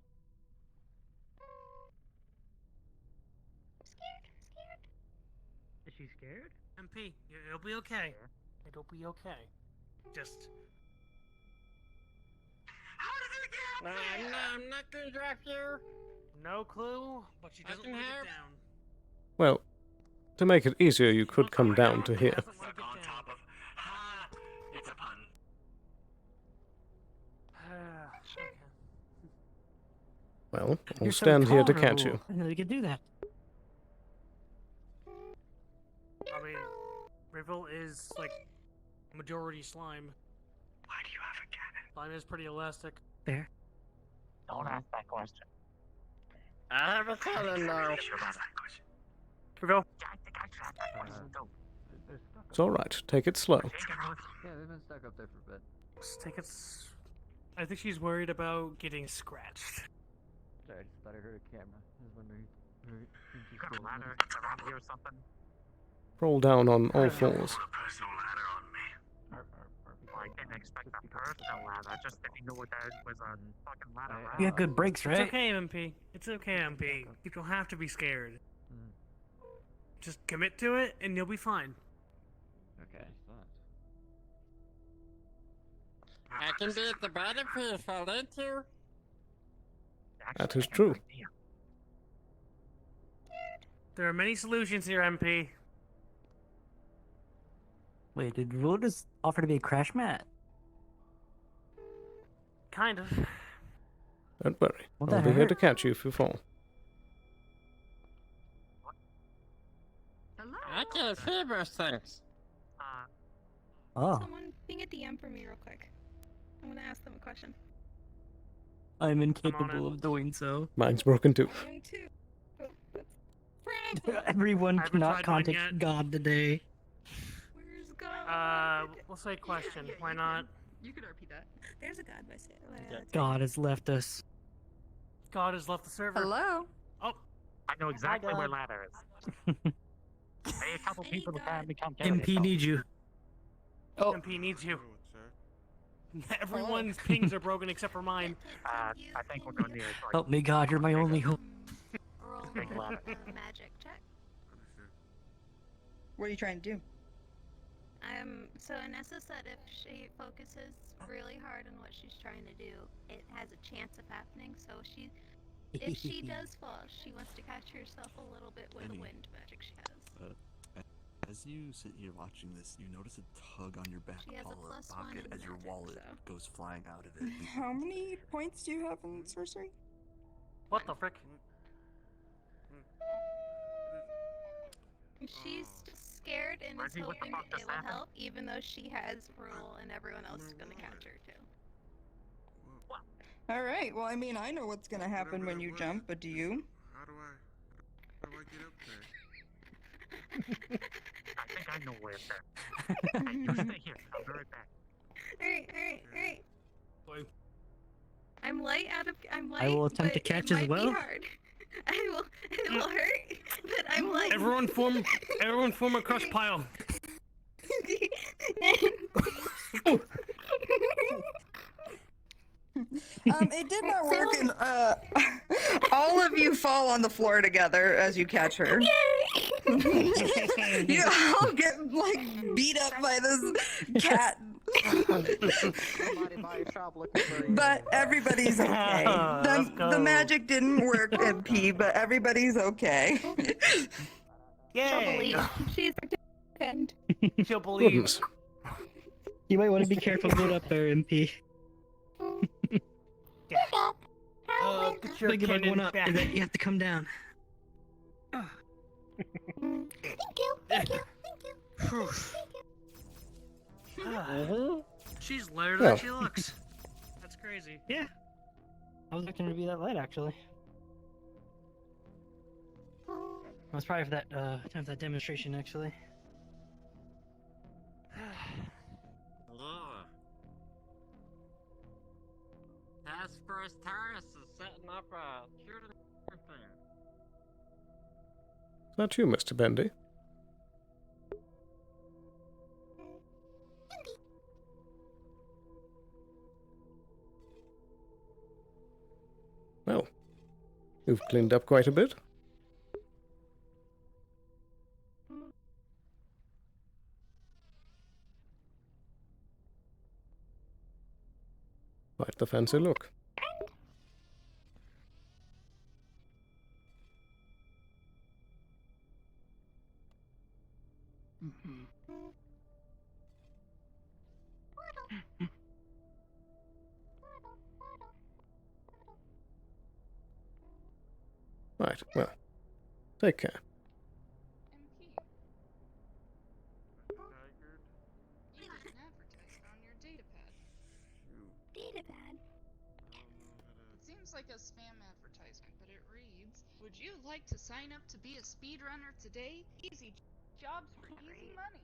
Speaker 11: Is she scared?
Speaker 12: MP, it'll be okay. It'll be okay. Just.
Speaker 8: I'm not gonna drop you.
Speaker 12: No clue, but she doesn't want to get down.
Speaker 1: Well, to make it easier, you could come down to here.
Speaker 21: Stuck on top of. Ha! It's a pun.
Speaker 1: Well, I'll
Speaker 11: You're so
Speaker 1: stand here to catch
Speaker 11: tolerable.
Speaker 1: you.
Speaker 11: I didn't know you could do that.
Speaker 12: I mean, Riville is like majority slime.
Speaker 21: Why do you have a cannon?
Speaker 12: Slime is pretty elastic.
Speaker 11: Fair.
Speaker 8: Don't ask that question. I have a cannon now.
Speaker 12: Riville.
Speaker 1: It's alright, take it slow.
Speaker 2: Yeah, they've been stuck up there for a bit.
Speaker 12: Let's take it. I think she's worried about getting scratched.
Speaker 2: Sorry, I just thought I heard a camera. I was wondering.
Speaker 8: You got a ladder around here or something?
Speaker 1: Roll down on all fours.
Speaker 8: I didn't expect a personal ladder. Just didn't know what that was a fucking ladder. Right?
Speaker 11: You have good breaks, right?
Speaker 12: It's okay, MP. It's okay, MP. You don't have to be scared. Just commit to it, and you'll be fine.
Speaker 2: Okay.
Speaker 8: I can be at the bottom if I want to.
Speaker 1: That is true.
Speaker 12: There are many solutions here, MP.
Speaker 11: Wait, did Rule just offer to be a crash mat?
Speaker 12: Kind of.
Speaker 1: Don't worry,
Speaker 11: Won't
Speaker 1: I'll
Speaker 11: that
Speaker 1: be here
Speaker 11: hurt?
Speaker 1: to catch you if you fall.
Speaker 8: I can't see most things.
Speaker 11: Oh.
Speaker 10: Someone ping a DM for me real quick. I want to ask them a question.
Speaker 11: I'm incapable of doing so.
Speaker 1: Mine's broken too.
Speaker 10: Mine too.
Speaker 11: Everyone
Speaker 12: I haven't
Speaker 11: cannot
Speaker 12: tried mine
Speaker 11: contact
Speaker 12: yet.
Speaker 11: God today.
Speaker 10: Where's God?
Speaker 12: We'll say question. Why not?
Speaker 10: You could repeat that. There's a God by say.
Speaker 11: God has left us.
Speaker 12: God has left the server.
Speaker 10: Hello?
Speaker 12: Oh.
Speaker 8: I know exactly
Speaker 11: God.
Speaker 8: where ladder is. Hey, a couple people that can become
Speaker 11: MP needs you.
Speaker 12: Oh. MP needs you. Everyone's pings are broken except for mine.
Speaker 8: I think we're going near it.
Speaker 11: Help me, God, you're my only hope.
Speaker 17: Roll
Speaker 8: Big ladder.
Speaker 17: magic check.
Speaker 10: What are you trying to do?
Speaker 17: So Anessa said if she focuses really hard on what she's trying to do, it has a chance of happening. So if she does fall, she wants to catch herself a little bit with the wind magic she has.
Speaker 14: As you sit here watching this, you notice a tug on your back
Speaker 17: She has a
Speaker 14: collar
Speaker 17: +1
Speaker 14: pocket
Speaker 17: in
Speaker 14: as your
Speaker 17: magic,
Speaker 14: wallet
Speaker 17: so.
Speaker 14: goes flying out of it.
Speaker 10: How many points do you have in sorcery?
Speaker 12: What the frick?
Speaker 17: She's just scared and is hoping it will help, even though she has Rule and everyone else is gonna catch her too.
Speaker 10: Alright, well, I mean, I know what's gonna happen when you jump, but do you?
Speaker 3: How do I get up there?
Speaker 8: I think I know where it's at. You stay here. I'll be right back.
Speaker 17: Alright. I'm light.
Speaker 11: I will attempt to
Speaker 17: but
Speaker 11: catch
Speaker 17: it
Speaker 11: as
Speaker 17: might
Speaker 11: well.
Speaker 17: Be hard. It will hurt, but I'm light.
Speaker 12: Everyone form a crush pile.
Speaker 10: It did not work, and all of you fall on the floor together as you catch her. You all get like beat up by this cat. But everybody's okay. The magic didn't work, MP, but everybody's okay.
Speaker 12: Yay!
Speaker 17: She's pretend.
Speaker 12: She'll believe.
Speaker 11: You might want to be careful going up there, MP.
Speaker 12: Get your
Speaker 11: Think about
Speaker 12: cannon
Speaker 11: going up,
Speaker 12: back.
Speaker 11: and then you have to come down.
Speaker 17: Thank you. Thank you.
Speaker 12: She's lighter
Speaker 11: Well.
Speaker 12: than she looks. That's crazy.
Speaker 11: Yeah. I was expecting her to be that light, actually. I was probably for that time for that demonstration, actually.
Speaker 8: Task Force Taurus is setting
Speaker 2: not bad. Shoot everything.
Speaker 1: Is that you, Mr. Bendy? Well, you've cleaned up quite a bit. Quite the fancy look. Right, well, take care.
Speaker 13: You got an advertisement on your datapad.
Speaker 4: Datapad?
Speaker 13: It seems like a spam advertisement, but it reads, "Would you like to sign up to be a speedrunner today? Easy jobs for easy money."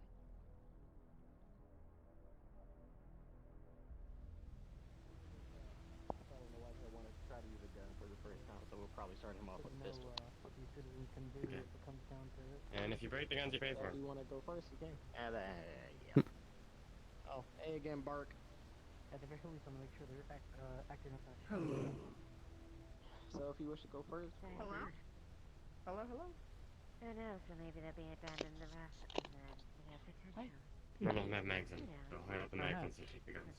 Speaker 15: Try to use a gun for the first time, so we'll probably start him off with a pistol.
Speaker 11: What these citizens can do if it comes down to it.
Speaker 16: And if you break the guns, you pay for
Speaker 15: If
Speaker 16: it.
Speaker 15: you want to go first, you can. Yeah. Oh, hey again, Bark.
Speaker 11: At the very least, I'm gonna make sure they're acting up.
Speaker 15: Hello. So if you wish to go first.
Speaker 4: Hello?
Speaker 15: Hello.
Speaker 4: Who knows, so maybe they'll be abandoned the rest, and then we have potential.
Speaker 16: None of them have mags in.
Speaker 4: You know.
Speaker 16: So I have the mags in, so take the guns.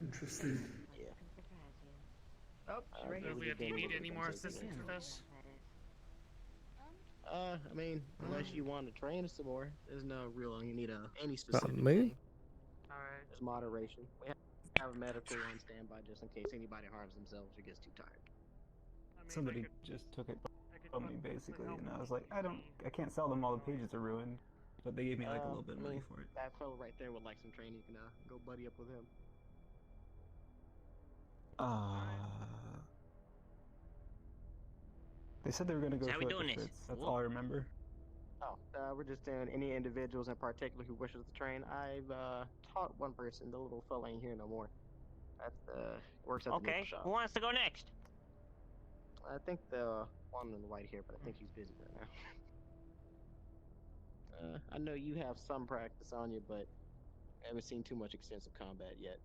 Speaker 7: Interesting.
Speaker 15: Yeah.
Speaker 4: Can surprise you.
Speaker 15: Oh,
Speaker 12: Do you need any more assistance with this?
Speaker 15: I mean, unless you want to train us some more, there's no real you need any specific
Speaker 1: Pardon me?
Speaker 15: thing.
Speaker 12: Alright.
Speaker 15: There's moderation. We have a medical on standby just in case anybody harms themselves or gets too tired.
Speaker 19: Somebody just took it from me basically, and I was like, I can't sell them, all the pages are ruined. But they gave me like a little bit of money for it.
Speaker 15: That fellow right there would like some training. You can go buddy up with him.
Speaker 19: They said they were gonna go
Speaker 22: So how we
Speaker 19: through
Speaker 22: doing
Speaker 19: the
Speaker 22: this?
Speaker 19: Fritz. That's all I remember.
Speaker 15: Oh, we're just doing any individuals in particular who wishes to train. I've taught one person. The little fella ain't here no more. That's works at the
Speaker 22: Okay,
Speaker 15: nickel shop.
Speaker 22: who wants to go next?
Speaker 15: I think the one in the white here, but I think he's busy right now. I know you have some practice on you, but I haven't seen too much extensive combat yet.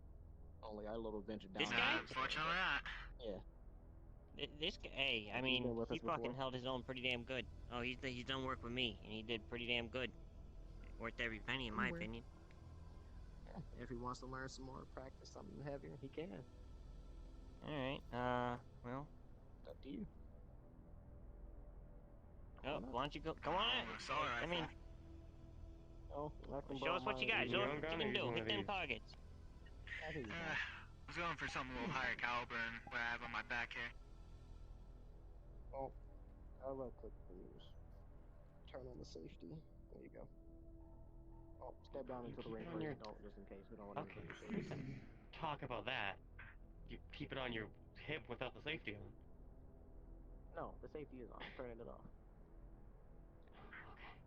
Speaker 15: Only our little venture down.
Speaker 22: This guy?
Speaker 21: Unfortunately not.
Speaker 15: Yeah.
Speaker 22: This guy, hey, I
Speaker 15: Have you
Speaker 22: mean,
Speaker 15: been with
Speaker 22: he
Speaker 15: us before?
Speaker 22: fucking held his own pretty damn good. Oh, he's done work with me, and he did pretty damn good. Worth every penny, in my
Speaker 15: Somewhere.
Speaker 22: opinion.
Speaker 15: Yeah. If he wants to learn some more, practice something heavier, he can.
Speaker 22: Alright, well.
Speaker 15: It's up to you.
Speaker 22: Oh, why don't you go? Come on.
Speaker 21: Assault
Speaker 22: I
Speaker 21: rifle.
Speaker 22: mean,
Speaker 15: Oh, I can
Speaker 22: show
Speaker 15: borrow
Speaker 22: us what you
Speaker 15: mine.
Speaker 22: got. Show us what you can do. Hit them targets.
Speaker 15: I think
Speaker 21: I was going for something a little higher caliber than what I have on my back here.
Speaker 15: Oh, I love click news. Turn on the safety. There you go. Oh, step down into the ring
Speaker 16: on
Speaker 15: first.
Speaker 16: your-
Speaker 15: Don't, just in case. We don't want
Speaker 16: Okay.
Speaker 15: to
Speaker 16: Talk about that. You keep it on your hip without the safety on.
Speaker 15: No, the safety is on. I'm turning it off.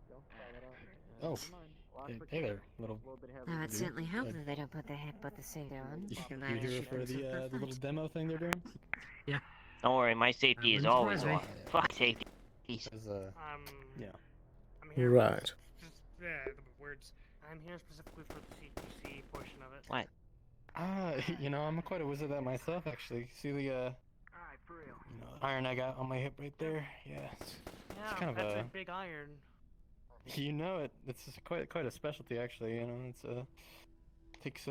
Speaker 15: Go, try that out.
Speaker 16: Oh,
Speaker 15: Never mind. Lock
Speaker 16: hey,
Speaker 15: for
Speaker 16: hey there,
Speaker 15: kick.
Speaker 16: little.
Speaker 15: A little bit heavy.
Speaker 4: I would
Speaker 16: dude.
Speaker 4: certainly hope that they don't put the head but the suit on.
Speaker 16: You,
Speaker 4: They
Speaker 16: you
Speaker 4: might
Speaker 16: here
Speaker 4: shoot
Speaker 16: for
Speaker 4: themselves
Speaker 16: the
Speaker 4: for
Speaker 16: little
Speaker 4: fun.
Speaker 16: demo thing they're doing?
Speaker 22: Don't worry, my safety is always
Speaker 12: surprise
Speaker 22: on. Fuck safety.
Speaker 16: Is yeah.
Speaker 12: I'm here.
Speaker 1: Right.
Speaker 12: Just, yeah, the words. I'm here specifically for the CQC portion of it.
Speaker 22: What?
Speaker 16: You know, I'm quite a wizard at myself, actually. See the
Speaker 12: Alright, for real.
Speaker 16: iron I got on my hip right there? Yeah, it's
Speaker 12: Yeah,
Speaker 16: kind of
Speaker 12: that's
Speaker 16: a.
Speaker 12: a big iron.
Speaker 16: You know it. It's just quite a specialty, actually. You know, it's takes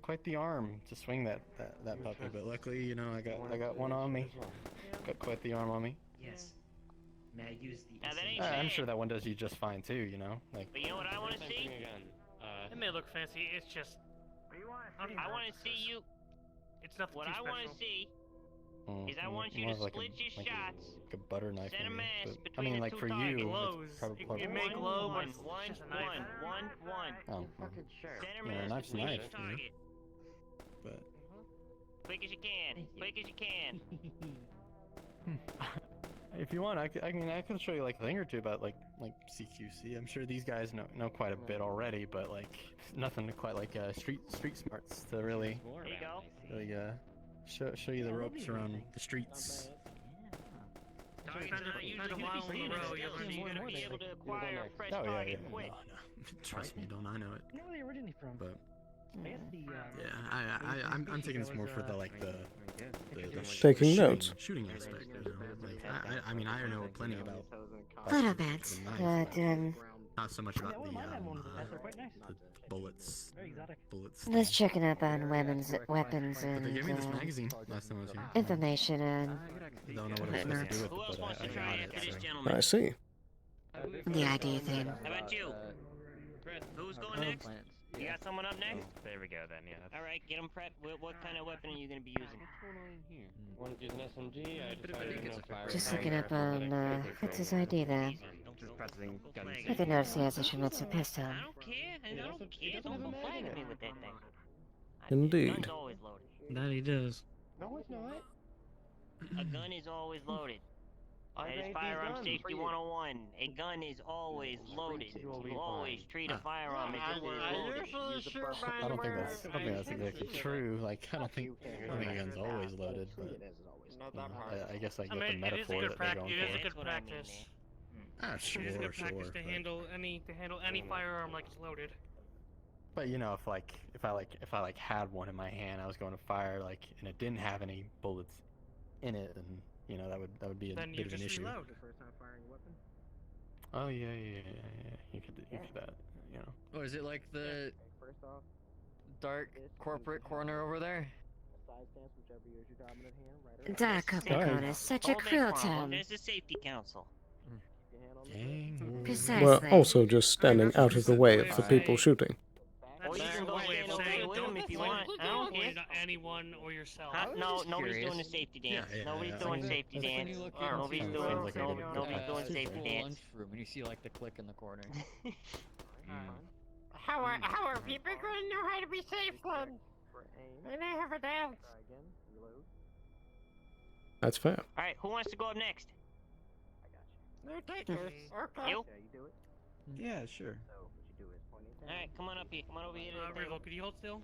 Speaker 16: quite the arm to swing that puppy. But luckily, you know, I got one on me. Got quite the arm on me.
Speaker 23: Yes. May I use the?
Speaker 22: Now that ain't
Speaker 16: I'm
Speaker 22: bad.
Speaker 16: sure that one does you just fine too. You know, like.
Speaker 22: But you know what I want to see?
Speaker 12: It may look fancy, it's just...
Speaker 22: I want to see you.
Speaker 12: It's nothing
Speaker 22: What
Speaker 12: too
Speaker 22: I want to
Speaker 12: special.
Speaker 22: see is I want you
Speaker 16: more
Speaker 22: to
Speaker 16: of like
Speaker 22: split your shots.
Speaker 16: like a butter knife.
Speaker 22: Set a
Speaker 16: maybe,
Speaker 12: mass
Speaker 16: but, I
Speaker 22: between
Speaker 16: mean,
Speaker 22: the
Speaker 16: like
Speaker 22: two
Speaker 16: for
Speaker 22: targets.
Speaker 16: you,
Speaker 12: Glows.
Speaker 16: it's probably.
Speaker 12: It may glow, but it's
Speaker 22: one,
Speaker 12: just a knife.
Speaker 22: one.
Speaker 16: Oh, well,
Speaker 22: Center
Speaker 16: yeah,
Speaker 22: mass
Speaker 16: knife's
Speaker 22: between
Speaker 16: knife,
Speaker 22: each
Speaker 16: you know.
Speaker 22: target.
Speaker 16: But
Speaker 22: Quick as you can. Quick as you can.
Speaker 16: if you want, I could show you like a thing or two about like CQC. I'm sure these guys know quite a bit already, but like nothing quite like street smarts to really
Speaker 22: There you go.
Speaker 16: really show you the ropes around the streets.
Speaker 12: Spend a while on the road, you'll learn
Speaker 22: You're gonna be able to acquire a fresh
Speaker 16: Oh yeah,
Speaker 22: target
Speaker 16: yeah.
Speaker 22: quick.
Speaker 16: No. Trust me, don't I know it?
Speaker 11: You know where they originally from?
Speaker 16: But
Speaker 11: I guess the
Speaker 16: yeah, I'm taking this more for the like the
Speaker 1: Taking
Speaker 16: shooting,
Speaker 1: notes.
Speaker 16: shooting aspect. You know, like I mean I know plenty about
Speaker 4: Little bit, but
Speaker 16: not so much about the bullets. Bullets.
Speaker 4: let's checking up on weapons
Speaker 16: But they gave me this
Speaker 4: and
Speaker 16: magazine last time I was here.
Speaker 4: information and
Speaker 16: I don't know what I'm supposed to do with it, but I got it. So.
Speaker 1: I see.
Speaker 4: the ID thing.
Speaker 22: How about you? Who's going next? You got someone up next?
Speaker 5: There we go then, yeah.
Speaker 22: Alright, get them prepped. What kind of weapon are you gonna be using?
Speaker 5: What's going on in here? Want to use an SMG? I decided to fire.
Speaker 4: Just looking up on Fritz's ID there.
Speaker 5: Just pressing guns.
Speaker 4: I did notice he has a Shimizu pistol.
Speaker 22: I don't care. Don't complain to me with that thing.
Speaker 1: Indeed.
Speaker 22: Gun's always loaded.
Speaker 12: That he does.
Speaker 5: No, it's not.
Speaker 22: A gun is always loaded.
Speaker 5: I
Speaker 22: That is
Speaker 5: made
Speaker 22: firearm
Speaker 5: these guns
Speaker 22: safety
Speaker 5: for you.
Speaker 22: 101. A gun is always loaded. You always treat a firearm as if it is loaded.
Speaker 16: I don't think that's exactly true. Like I don't think a gun's always loaded, but you know, I guess I get the metaphor that they're going
Speaker 12: It is a
Speaker 16: for.
Speaker 12: good practice.
Speaker 16: Ah, sure,
Speaker 12: It is good practice to
Speaker 16: but-
Speaker 12: handle any firearm like it's loaded.
Speaker 16: But you know, if I had one in my hand, I was going to fire and it didn't have any bullets in it, then you know that would be a
Speaker 12: Then
Speaker 16: bit
Speaker 12: you
Speaker 16: of an
Speaker 12: just
Speaker 16: issue.
Speaker 12: reload.
Speaker 16: Oh yeah. You could that, you know.
Speaker 2: Oh, is it like the dark corporate corner over there?
Speaker 4: Dark Capricorn is such a
Speaker 22: Hold that
Speaker 4: cruel
Speaker 22: crumble.
Speaker 4: term.
Speaker 22: There's the safety council.
Speaker 4: Precisely.
Speaker 1: We're also just standing out of the way of the people shooting.
Speaker 22: Or you can go stand over there with them if you want. I don't care.
Speaker 12: Anyone or yourself.
Speaker 22: No, nobody's doing the safety dance. Nobody's doing safety dance. Nobody's doing safety dance.
Speaker 2: Lunchroom and you see like the click in the corner.
Speaker 9: How are people going to know how to be safe then? When they have a dance.
Speaker 1: That's fair.
Speaker 22: Alright, who wants to go up next?
Speaker 9: No takers. Okay.
Speaker 22: You?
Speaker 19: Yeah, sure.
Speaker 22: Alright, come on up here. Come on over here.
Speaker 12: Rival, could you hold still?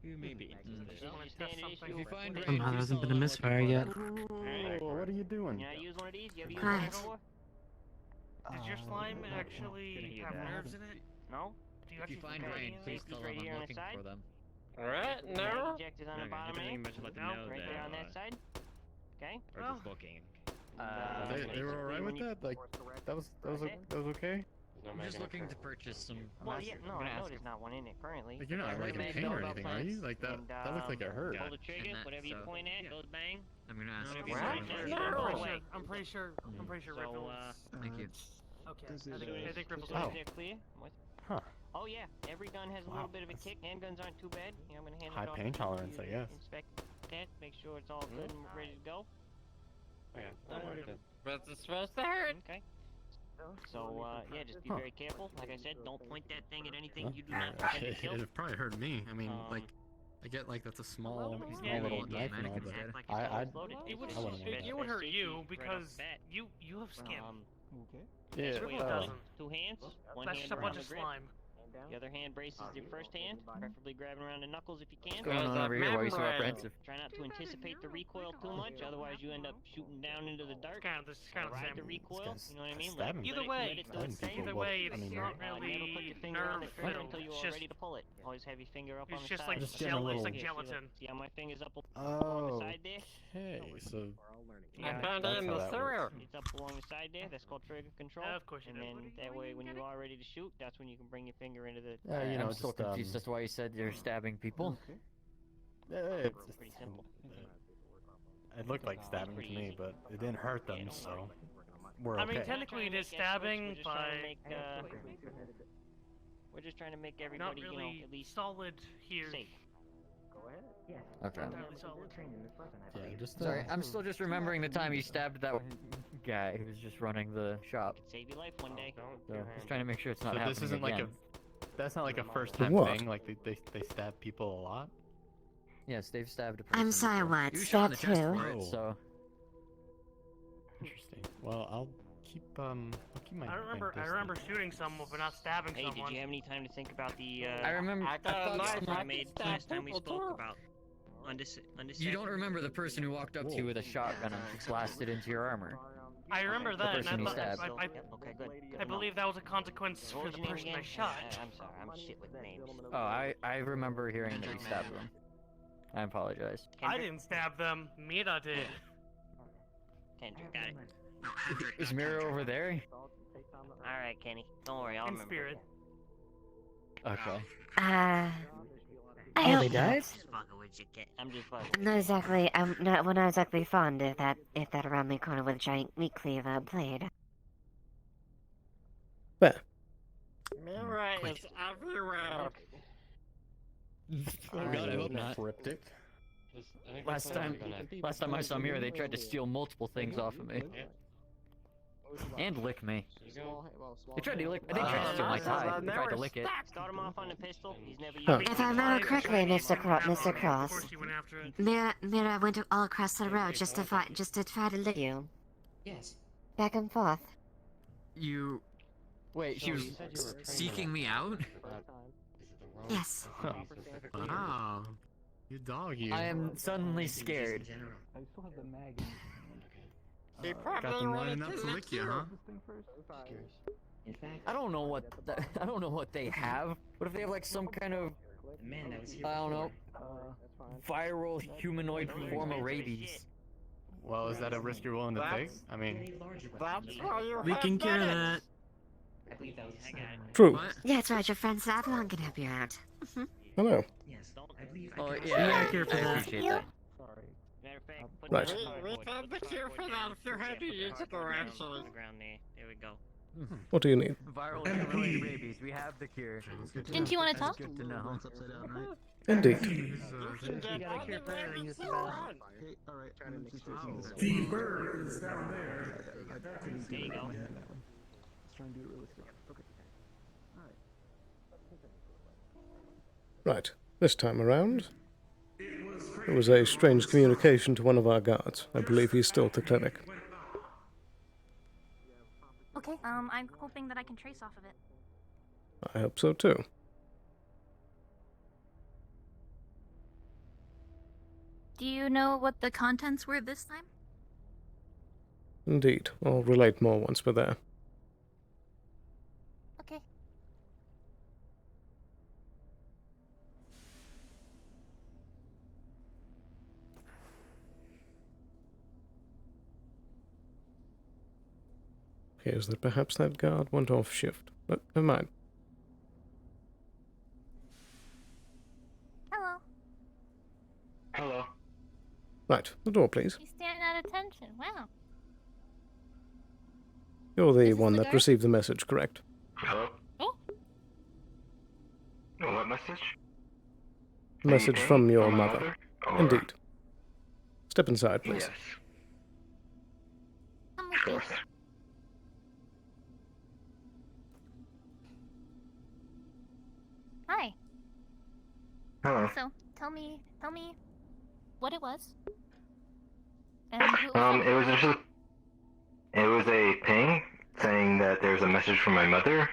Speaker 2: You may be
Speaker 12: If
Speaker 2: you find
Speaker 11: Somehow there hasn't been a misfire yet.
Speaker 16: What are you doing?
Speaker 22: You know, use one of these? You ever use
Speaker 4: Quiet.
Speaker 22: one before?
Speaker 12: Does your slime actually have nerves in it?
Speaker 22: No?
Speaker 12: Do you
Speaker 2: If you
Speaker 12: actually
Speaker 2: find
Speaker 12: feel
Speaker 2: rain,
Speaker 12: any-
Speaker 2: please tell them
Speaker 22: right here on
Speaker 2: I'm
Speaker 22: the
Speaker 2: looking
Speaker 22: side?
Speaker 2: for them.
Speaker 9: Alright, no.
Speaker 22: Ejectors on the bottom
Speaker 2: Okay,
Speaker 22: here.
Speaker 2: but you let them
Speaker 12: No,
Speaker 2: know
Speaker 22: Right
Speaker 2: that
Speaker 22: there on that side. Okay.
Speaker 2: or
Speaker 12: Oh.
Speaker 2: just looking.
Speaker 16: They were alright with that? Like that was okay?
Speaker 2: I'm just looking to purchase some.
Speaker 22: Well, yeah, no,
Speaker 2: I'm gonna
Speaker 22: I know
Speaker 2: ask
Speaker 22: there's not one in it currently.
Speaker 16: Like you're not like in
Speaker 2: Recommend
Speaker 16: pain
Speaker 2: know
Speaker 16: or
Speaker 2: about
Speaker 16: anything, are you?
Speaker 2: plants.
Speaker 16: Like that
Speaker 22: And,
Speaker 16: that looked like it hurt.
Speaker 22: Pull the trigger,
Speaker 2: And that,
Speaker 22: whatever you
Speaker 2: so-
Speaker 22: point at, goes bang.
Speaker 2: I'm gonna ask
Speaker 22: No,
Speaker 2: if
Speaker 22: no,
Speaker 2: you
Speaker 22: no,
Speaker 2: want
Speaker 22: no,
Speaker 2: it.
Speaker 22: no.
Speaker 12: I'm pretty sure
Speaker 22: So,
Speaker 12: Ripple is...
Speaker 2: Thank you.
Speaker 12: Okay,
Speaker 22: So
Speaker 12: I think Ripple's
Speaker 22: is
Speaker 16: Oh.
Speaker 22: that clear? What?
Speaker 16: Huh.
Speaker 22: Oh yeah, every gun has a
Speaker 16: Wow,
Speaker 22: little bit of a kick. Handguns aren't too bad. You know, I'm gonna hand
Speaker 16: High
Speaker 22: it off
Speaker 16: pain
Speaker 22: to
Speaker 16: tolerance,
Speaker 22: you
Speaker 16: I
Speaker 22: to
Speaker 16: guess.
Speaker 22: Inspect that, make sure it's all good and ready to go.
Speaker 9: But it's supposed to hurt.
Speaker 22: Okay. So yeah, just be
Speaker 16: Huh.
Speaker 22: very careful. Like I said, don't point that thing at anything
Speaker 16: Well,
Speaker 22: you do not intend to kill.
Speaker 16: it probably hurt me. I mean,
Speaker 22: Um,
Speaker 16: I get like that's a small
Speaker 22: yeah,
Speaker 16: little
Speaker 22: yeah,
Speaker 16: knife and all,
Speaker 22: mannequins
Speaker 16: but
Speaker 22: act like it's
Speaker 16: I
Speaker 22: always loaded.
Speaker 12: It would,
Speaker 22: It's
Speaker 16: I wouldn't want
Speaker 12: it
Speaker 16: that.
Speaker 12: would hurt
Speaker 22: Safety
Speaker 12: you
Speaker 22: right off
Speaker 12: because
Speaker 22: the bat.
Speaker 12: you have skin.
Speaker 16: Yeah.
Speaker 12: Ripple
Speaker 16: well,
Speaker 12: doesn't.
Speaker 22: Two hands, one
Speaker 12: That's
Speaker 22: hand
Speaker 12: just a
Speaker 22: around
Speaker 12: bunch
Speaker 22: the
Speaker 12: of
Speaker 22: grip.
Speaker 12: slime.
Speaker 22: The other hand braces your first hand, preferably grabbing around the knuckles if you can.
Speaker 2: What's going on over here? Why are you so apprehensive?
Speaker 22: Try not to anticipate the recoil too much, otherwise you end up shooting down into the dark.
Speaker 12: Kind of the
Speaker 22: Ride the
Speaker 12: same.
Speaker 22: recoil, you know what I mean?
Speaker 16: stabbing
Speaker 12: Either
Speaker 16: people.
Speaker 12: way,
Speaker 22: let it do its thing.
Speaker 12: either way,
Speaker 16: I
Speaker 12: it's
Speaker 16: mean,
Speaker 12: not
Speaker 22: Never put
Speaker 12: really
Speaker 22: your finger on the
Speaker 12: nerve
Speaker 22: trigger
Speaker 12: filled.
Speaker 22: until you
Speaker 12: It's
Speaker 22: are
Speaker 12: just
Speaker 22: ready to pull it. Always have your finger up on
Speaker 12: it's
Speaker 22: the
Speaker 12: just
Speaker 22: side.
Speaker 12: like
Speaker 16: Just getting a
Speaker 12: it's
Speaker 16: little-
Speaker 12: like
Speaker 22: Yeah,
Speaker 12: gelatin.
Speaker 22: see how my finger's up along
Speaker 16: Oh.
Speaker 22: the side there?
Speaker 16: Okay, so
Speaker 22: Yeah,
Speaker 9: I found it in the sewer.
Speaker 22: it's up along the side there. That's called trigger control.
Speaker 12: Of course you
Speaker 22: And
Speaker 12: do.
Speaker 22: then that way, when you are ready to shoot, that's when you can bring your finger into the.
Speaker 16: you know,
Speaker 2: I'm
Speaker 16: just
Speaker 2: still confused as to why you said you're stabbing people.
Speaker 16: it's
Speaker 22: Pretty simple.
Speaker 16: it looked like stabbing to me, but it didn't hurt them, so we're
Speaker 12: I
Speaker 16: okay.
Speaker 12: mean, technically it is stabbing, but
Speaker 22: we're just trying to make
Speaker 12: not
Speaker 22: everybody, you know,
Speaker 12: really
Speaker 22: at least
Speaker 12: solid here.
Speaker 22: safe.
Speaker 2: Okay.
Speaker 12: Not entirely solid.
Speaker 16: Yeah, just
Speaker 2: Sorry, I'm still just remembering the time you stabbed that guy who was just running the shop.
Speaker 22: Save your life one day.
Speaker 2: So just trying to make sure it's not
Speaker 16: So
Speaker 2: happening
Speaker 16: this isn't like
Speaker 2: again.
Speaker 16: that's not like a first time
Speaker 1: What?
Speaker 16: thing. Like they stab people a lot.
Speaker 2: Yes, they've stabbed a person.
Speaker 4: I'm sorry,
Speaker 2: before.
Speaker 4: what?
Speaker 2: You shot
Speaker 4: That
Speaker 2: the test
Speaker 4: too?
Speaker 2: for it,
Speaker 16: Oh.
Speaker 2: so
Speaker 16: Interesting. Well, I'll keep my.
Speaker 12: I remember shooting someone, but not stabbing
Speaker 22: Hey, did
Speaker 12: someone.
Speaker 22: you have any time to think about the?
Speaker 2: I remember. I
Speaker 9: got a
Speaker 2: thought
Speaker 9: knife,
Speaker 2: someone
Speaker 9: I
Speaker 22: made
Speaker 9: can stab
Speaker 22: last time we
Speaker 9: people
Speaker 22: spoke
Speaker 9: too.
Speaker 22: about. on this.
Speaker 2: You don't remember the person who walked up to you with a shotgun and blasted into your armor.
Speaker 12: I remember that,
Speaker 2: person
Speaker 12: and
Speaker 2: you
Speaker 12: I,
Speaker 2: stabbed.
Speaker 15: Okay, good.
Speaker 12: I believe that was a consequence for the person I shot.
Speaker 23: I'm sorry, I'm shit with names.
Speaker 2: Oh, I remember hearing that you stabbed them. I apologize.
Speaker 12: I didn't stab them. Mira did.
Speaker 23: Kendrick, got it.
Speaker 21: No, Hendrick.
Speaker 2: Is Mira over there?
Speaker 23: Alright, Kenny. Don't worry, I'll
Speaker 12: In
Speaker 23: remember.
Speaker 12: spirit.
Speaker 2: Okay.
Speaker 4: I
Speaker 11: Oh,
Speaker 4: hope
Speaker 11: they
Speaker 4: not.
Speaker 11: died?
Speaker 23: Just fucking with you, Ken. I'm just fucking.
Speaker 4: I'm not exactly. I'm not. Well, not exactly fond of that. If that around the corner with a giant meat cleaver blade.
Speaker 1: Fair.
Speaker 9: Mira is everywhere.
Speaker 2: Oh god, I hope not.
Speaker 5: Cryptic.
Speaker 2: Last time I saw Mira, they tried to steal multiple things off of me. And lick me. They tried to lick. They tried to steal my tie. They tried to lick it.
Speaker 23: Start him off on the pistol. He's never
Speaker 1: Huh.
Speaker 23: used
Speaker 4: If I remember correctly, Mr. Cross,
Speaker 12: Of course you went after it.
Speaker 4: Mira went all across the road just to try to lick you.
Speaker 23: Yes.
Speaker 4: Back and forth.
Speaker 2: You. Wait, she was
Speaker 6: Seeking me out?
Speaker 4: Yes.
Speaker 6: Wow. You dog, you.
Speaker 2: I am suddenly scared.
Speaker 19: I still have the mag.
Speaker 9: He
Speaker 6: Got
Speaker 9: probably
Speaker 6: them
Speaker 9: wanted
Speaker 6: lining up
Speaker 9: to
Speaker 6: to
Speaker 9: lick
Speaker 6: lick you,
Speaker 9: you.
Speaker 6: huh?
Speaker 23: In fact,
Speaker 2: I don't know what I don't know what they have. What if they have like some kind of
Speaker 23: the man that was here
Speaker 2: I don't know
Speaker 23: before.
Speaker 2: viral humanoid form of rabies?
Speaker 16: Well, is that a risk you're willing to take? I mean,
Speaker 9: That's why you
Speaker 6: We
Speaker 9: have
Speaker 6: can cure
Speaker 9: done
Speaker 6: that.
Speaker 9: it.
Speaker 23: I believe that was the guy.
Speaker 1: True.
Speaker 6: What?
Speaker 4: Yeah, that's right. Your friend Savlon can help you out.
Speaker 1: Hello.
Speaker 23: Yes, I believe
Speaker 2: Oh
Speaker 23: I
Speaker 2: yeah,
Speaker 6: cure for
Speaker 2: I
Speaker 6: that.
Speaker 2: appreciate that.
Speaker 23: Sorry. Matter of fact, put
Speaker 1: Right.
Speaker 23: the
Speaker 9: We found the cure for that if you had to use it
Speaker 23: on
Speaker 9: actually.
Speaker 23: the ground there. There we go.
Speaker 1: What do you need?
Speaker 2: Viral humanoid rabies. We have the cure.
Speaker 17: Didn't you want to talk?
Speaker 2: Good to know.
Speaker 1: Indeed.
Speaker 9: You can get all the rabbits you want.
Speaker 7: The bird is down there.
Speaker 23: There you go.
Speaker 19: Let's try and do it really quick. Okay.
Speaker 1: Right. This time around, there was a strange communication to one of our guards. I believe he's still at the clinic.
Speaker 17: Okay. I'm hoping that I can trace off of it.
Speaker 1: I hope so too.
Speaker 17: Do you know what the contents were this time?
Speaker 1: Indeed. I'll relate more once we're there.
Speaker 17: Okay.
Speaker 1: Appears that perhaps that guard went off shift. But never mind.
Speaker 17: Hello.
Speaker 23: Hello.
Speaker 1: Right. The door, please.
Speaker 17: He's standing at attention. Wow.
Speaker 1: You're the
Speaker 17: Is this
Speaker 1: one
Speaker 17: the
Speaker 1: that
Speaker 17: guard?
Speaker 1: received the message, correct?
Speaker 21: Hello?
Speaker 17: Oh.
Speaker 21: No, what message?
Speaker 1: Message
Speaker 21: Anything
Speaker 1: from your
Speaker 21: from my
Speaker 1: mother.
Speaker 21: Or-
Speaker 1: Indeed. Step inside, please.
Speaker 21: Yes,
Speaker 17: Come
Speaker 21: of
Speaker 17: with me.
Speaker 21: course.
Speaker 17: Hi.
Speaker 21: Hello.
Speaker 17: So, tell me what it was. And who it was.
Speaker 21: It was actually, it was a ping saying that there's a message from my mother.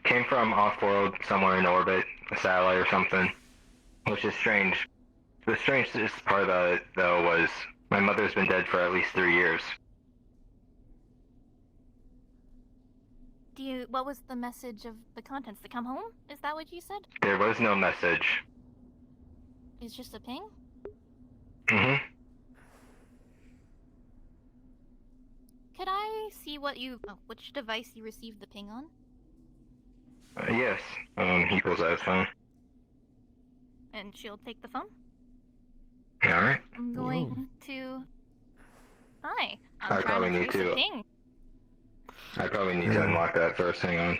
Speaker 21: Came from off-world, somewhere in orbit, a satellite or something, which is strange. The strangest part about it, though, was my mother's been dead for at least 3 years.
Speaker 17: What was the message of the contents? To come home? Is that what you said?
Speaker 21: There was no message.
Speaker 17: It's just a ping?
Speaker 21: Mm-hmm.
Speaker 17: Could I see which device you received the ping on?
Speaker 21: Yes. He pulls out his phone.
Speaker 17: And she'll take the phone?
Speaker 21: Alright.
Speaker 17: I'm going to... Hi. I'm
Speaker 21: I
Speaker 17: trying
Speaker 21: probably
Speaker 17: to
Speaker 21: need
Speaker 17: trace a
Speaker 21: to-
Speaker 17: ping.
Speaker 21: I probably need to unlock that first. Hang on.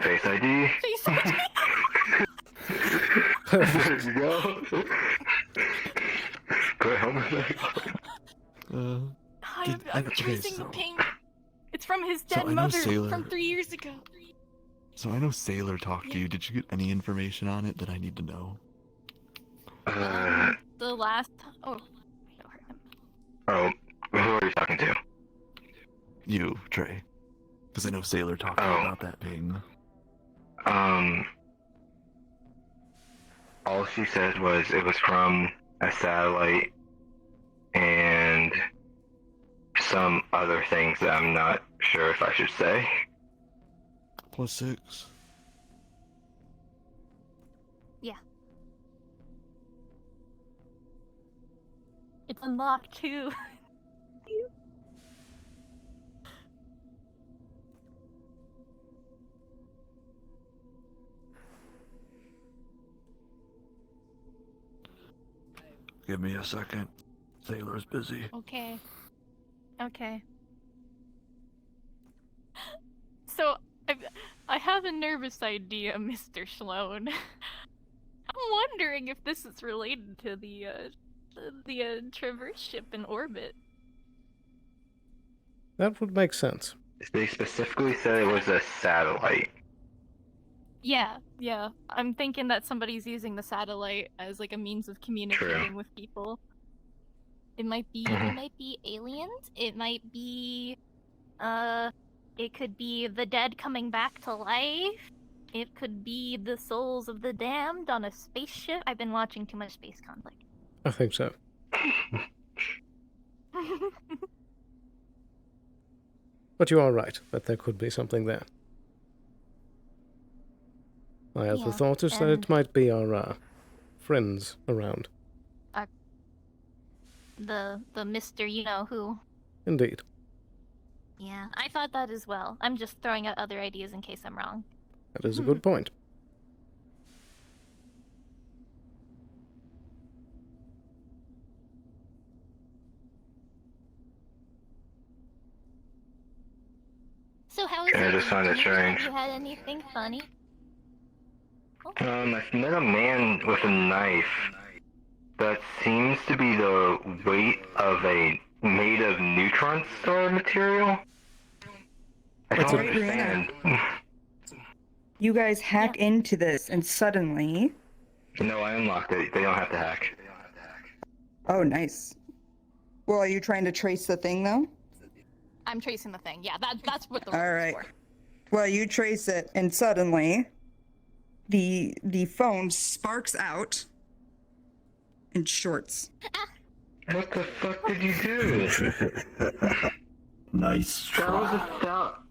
Speaker 21: Face ID.
Speaker 17: Face ID.
Speaker 21: There you go. Put helmet back.
Speaker 17: Hi,
Speaker 14: Did-
Speaker 17: I'm
Speaker 14: okay,
Speaker 17: tracing
Speaker 14: so-
Speaker 17: the ping. It's from his
Speaker 14: So
Speaker 17: dead
Speaker 14: I know
Speaker 17: mother
Speaker 14: Sailor-
Speaker 17: from 3 years ago.
Speaker 14: So I know Sailor talked to you. Did you get any information on it that I need to know?
Speaker 17: The last... Oh.
Speaker 21: Oh, who are you talking to?
Speaker 14: You, Trey. Because I know Sailor talked to you about that ping.
Speaker 21: All she said was it was from a satellite and some other things that I'm not sure if I should say.
Speaker 14: +6.
Speaker 17: Yeah. It's unlocked too.
Speaker 14: Give me a second. Sailor's busy.
Speaker 17: Okay. Okay. So, I have a nervous idea, Mr. Sloan. I'm wondering if this is related to the Traverse ship in orbit.
Speaker 1: That would make sense.
Speaker 21: They specifically said it was a satellite.
Speaker 17: Yeah. I'm thinking that somebody's using the satellite as like a means of communicating with people. It might be aliens. It might be it could be the dead coming back to life. It could be the souls of the damned on a spaceship. I've been watching too much space conflict.
Speaker 1: I think so. But you are right, that there could be something there. My other thought is that it might be our friends around.
Speaker 17: The Mr. You-know-who.
Speaker 1: Indeed.
Speaker 17: Yeah, I thought that as well. I'm just throwing out other ideas in case I'm wrong.
Speaker 1: That is a good point.
Speaker 17: So how is
Speaker 21: I
Speaker 17: it?
Speaker 21: just find it strange.
Speaker 17: Have you had anything funny?
Speaker 21: I've met a man with a knife that seems to be the weight of a made of neutron star material. I don't understand.
Speaker 3: You guys hack into this and suddenly...
Speaker 21: No, I unlocked it. They don't have to hack.
Speaker 3: Oh, nice. Well, are you trying to trace the thing, though?
Speaker 17: I'm tracing the thing. Yeah, that's what the
Speaker 3: All right. Well, you trace it, and suddenly, the phone sparks out and shorts.
Speaker 21: What the fuck did you do?
Speaker 14: Nice try.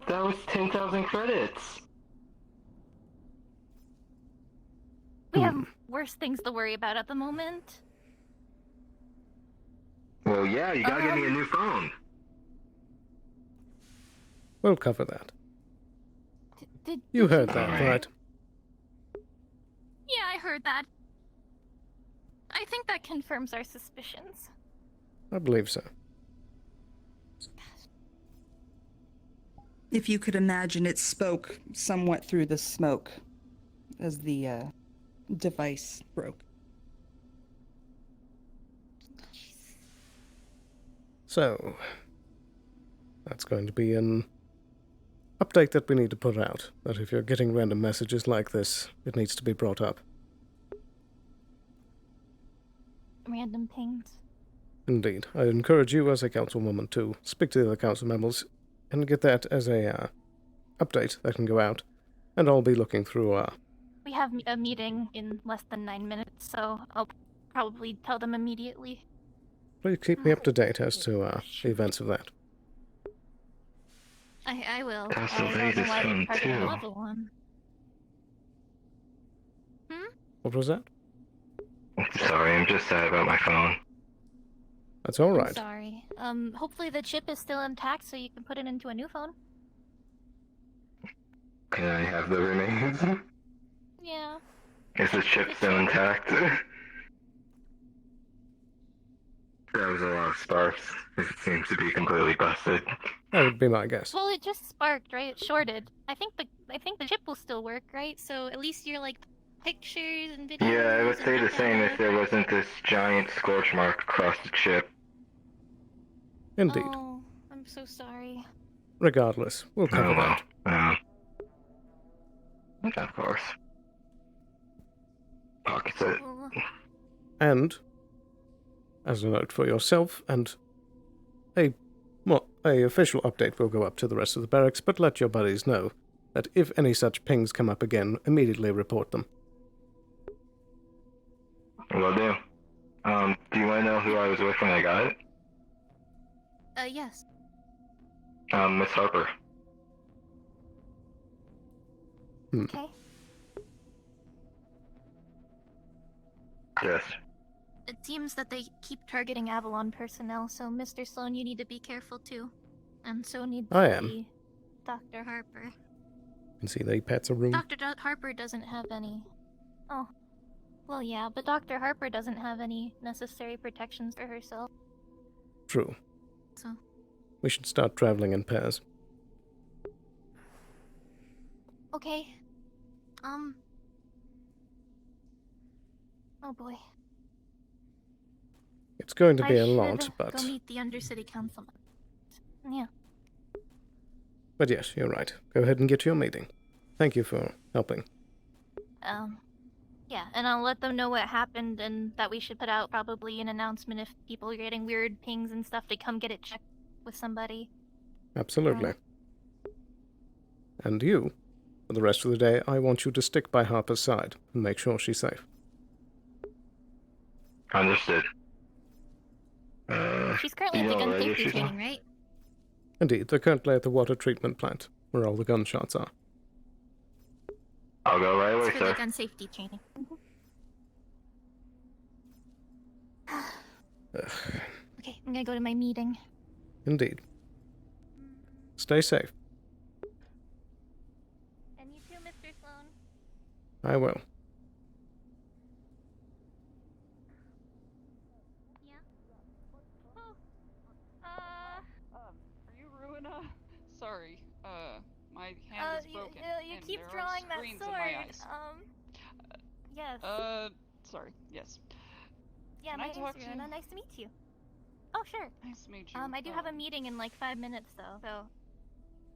Speaker 21: That was 10,000 credits.
Speaker 17: We have worse things to worry about at the moment.
Speaker 21: Well, yeah, you gotta get me a new phone.
Speaker 1: We'll cover that.
Speaker 17: Did
Speaker 1: You heard that, right?
Speaker 17: Yeah, I heard that. I think that confirms our suspicions.
Speaker 1: I believe so.
Speaker 3: If you could imagine, it spoke somewhat through the smoke as the device broke.
Speaker 1: So, that's going to be an update that we need to put out. That if you're getting random messages like this, it needs to be brought up.
Speaker 17: Random pings.
Speaker 1: Indeed. I encourage you as a councilwoman to speak to the other council members and get that as a update that can go out. And I'll be looking through...
Speaker 17: We have a meeting in less than 9 minutes, so I'll probably tell them immediately.
Speaker 1: Please keep me up to date as to the events of that.
Speaker 17: I will.
Speaker 21: That's
Speaker 17: I
Speaker 21: the
Speaker 17: don't know
Speaker 21: latest
Speaker 17: why
Speaker 21: one,
Speaker 17: it's part of
Speaker 21: too.
Speaker 17: the level one.
Speaker 1: What was that?
Speaker 21: Sorry, I'm just sad about my phone.
Speaker 1: That's all right.
Speaker 17: I'm sorry. Hopefully the chip is still intact so you can put it into a new phone.
Speaker 21: Can I have the remains?
Speaker 17: Yeah.
Speaker 21: Is the chip still intact? That was a lot of sparks. It seems to be completely busted.
Speaker 1: That would be my guess.
Speaker 17: Well, it just sparked, right? It shorted. I think the chip will still work, right? So at least your like pictures and videos.
Speaker 21: Yeah, I would
Speaker 17: and
Speaker 21: say the same
Speaker 17: data.
Speaker 21: if there wasn't this giant scorch mark across the chip.
Speaker 1: Indeed.
Speaker 17: Oh, I'm so sorry.
Speaker 1: Regardless, we'll cover that.
Speaker 21: Of course. Pockets it.
Speaker 1: And, as a note for yourself, and a official update will go up to the rest of the barracks, but let your buddies know that if any such pings come up again, immediately report them.
Speaker 21: Will do. Do you want to know who I was with when I got it?
Speaker 17: Yes.
Speaker 21: Miss Harper.
Speaker 17: Okay.
Speaker 21: Yes.
Speaker 17: It seems that they keep targeting Avalon personnel, so Mr. Sloan, you need to be careful too. And so needs
Speaker 1: I am.
Speaker 17: the Dr. Harper.
Speaker 1: And see, they pets a room.
Speaker 17: Harper doesn't have any. Oh. Well, yeah, but Dr. Harper doesn't have any necessary protections for herself.
Speaker 1: True.
Speaker 17: So.
Speaker 1: We should start traveling in pairs.
Speaker 17: Okay. Oh boy.
Speaker 1: It's going to be
Speaker 17: I
Speaker 1: a lot,
Speaker 17: should
Speaker 1: but...
Speaker 17: go meet the Undercity Councilman. Yeah.
Speaker 1: But yes, you're right. Go ahead and get to your meeting. Thank you for helping.
Speaker 17: Yeah, and I'll let them know what happened and that we should put out probably an announcement if people are getting weird pings and stuff to come get it checked with somebody.
Speaker 1: Absolutely. And you, for the rest of the day, I want you to stick by Harper's side and make sure she's safe.
Speaker 21: Understood.
Speaker 17: She's currently at the gun safety training, right?
Speaker 1: Indeed, they're currently at the water treatment plant, where all the gunshots are.
Speaker 21: I'll go right away,
Speaker 17: It's for
Speaker 21: sir.
Speaker 17: the gun safety training. Okay, I'm gonna go to my meeting.
Speaker 1: Indeed. Stay safe.
Speaker 17: And you too, Mr. Sloan.
Speaker 1: I will.
Speaker 13: Are you Ruina? Sorry, my hand is broken.
Speaker 17: You
Speaker 13: and
Speaker 17: keep
Speaker 13: there
Speaker 17: drawing
Speaker 13: are
Speaker 17: that
Speaker 13: screens
Speaker 17: sword.
Speaker 13: in my eyes.
Speaker 17: Yes.
Speaker 13: Sorry, yes.
Speaker 17: Yeah,
Speaker 13: Can
Speaker 17: my
Speaker 13: I
Speaker 17: name's
Speaker 13: talk to
Speaker 17: Ruina. Nice to meet you. Oh, sure.
Speaker 13: Nice to meet you.
Speaker 17: I do have a meeting in like 5 minutes though, so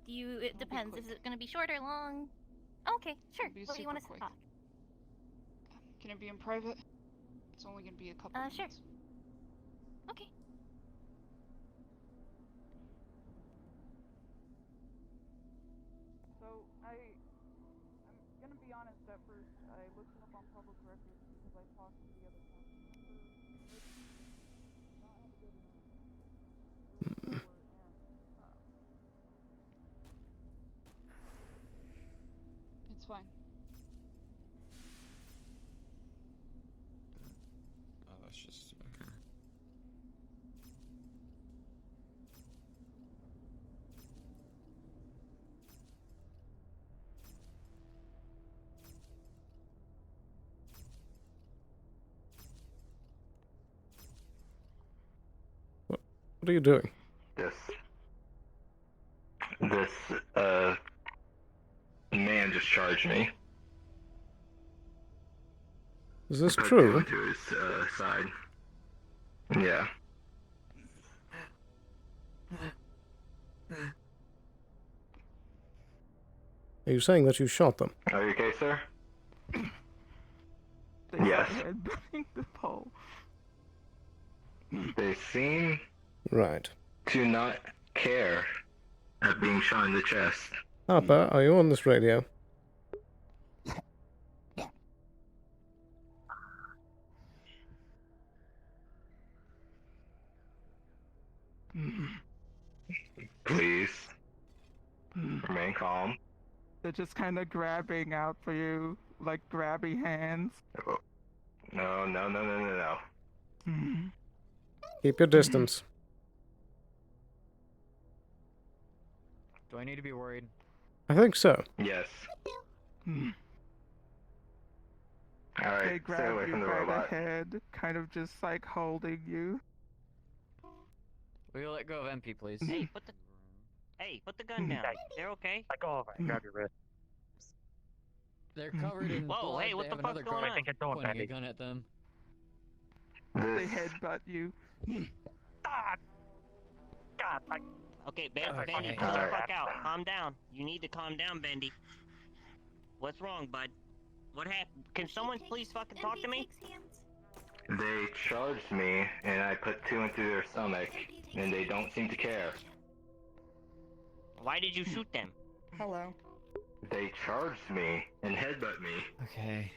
Speaker 17: it depends. Is it gonna be short or long? Okay, sure. What do you want us to talk?
Speaker 13: Can it be in private? It's only gonna be a couple
Speaker 17: Sure.
Speaker 13: minutes.
Speaker 17: Okay.
Speaker 3: So I'm gonna be honest. At first, I looked him up on public records because I talked to the other council member.
Speaker 13: It's fine.
Speaker 6: Oh, that's just okay.
Speaker 1: What are you doing?
Speaker 21: This man just charged me.
Speaker 1: Is this
Speaker 21: Put
Speaker 1: true?
Speaker 21: him to his side. Yeah.
Speaker 1: Are you saying that you shot them?
Speaker 21: Are you okay, sir?
Speaker 3: They
Speaker 21: Yes.
Speaker 3: started headbutting the pole.
Speaker 21: They seem
Speaker 1: Right.
Speaker 21: to not care at being shot in the chest.
Speaker 1: Harper, are you on this radio?
Speaker 21: Please remain calm.
Speaker 3: They're just kind of grabbing out for you, like grabby hands.
Speaker 21: No.
Speaker 1: Keep your distance.
Speaker 2: Do I need to be worried?
Speaker 1: I think so.
Speaker 21: Yes.
Speaker 3: They
Speaker 21: Alright, stay
Speaker 3: grab
Speaker 21: away
Speaker 3: you
Speaker 21: from the
Speaker 3: by
Speaker 21: robot.
Speaker 3: the head, kind of just like holding you.
Speaker 2: Will you let go of MP, please?
Speaker 22: Hey, put the gun down. They're okay.
Speaker 11: Let go of it. Grab your wrist.
Speaker 2: They're covered in
Speaker 22: Whoa,
Speaker 2: blood.
Speaker 22: hey, what
Speaker 2: They
Speaker 22: the
Speaker 2: have
Speaker 22: fuck's
Speaker 2: another
Speaker 22: going
Speaker 2: guard
Speaker 22: on?
Speaker 11: I think it's on,
Speaker 2: pointing a
Speaker 11: Bendy.
Speaker 2: gun at them.
Speaker 3: They headbutt you.
Speaker 11: God,
Speaker 22: Okay,
Speaker 11: Okay.
Speaker 22: Bendy, chill the
Speaker 21: Alright.
Speaker 22: fuck out. Calm down. You need to calm down, Bendy. What's wrong, bud? What happened? Can someone please fucking talk to me?
Speaker 21: They charged me, and I put two into their stomach, and they don't seem to care.
Speaker 22: Why did you shoot them?
Speaker 3: Hello.
Speaker 21: They charged me and headbutt me.
Speaker 2: Okay.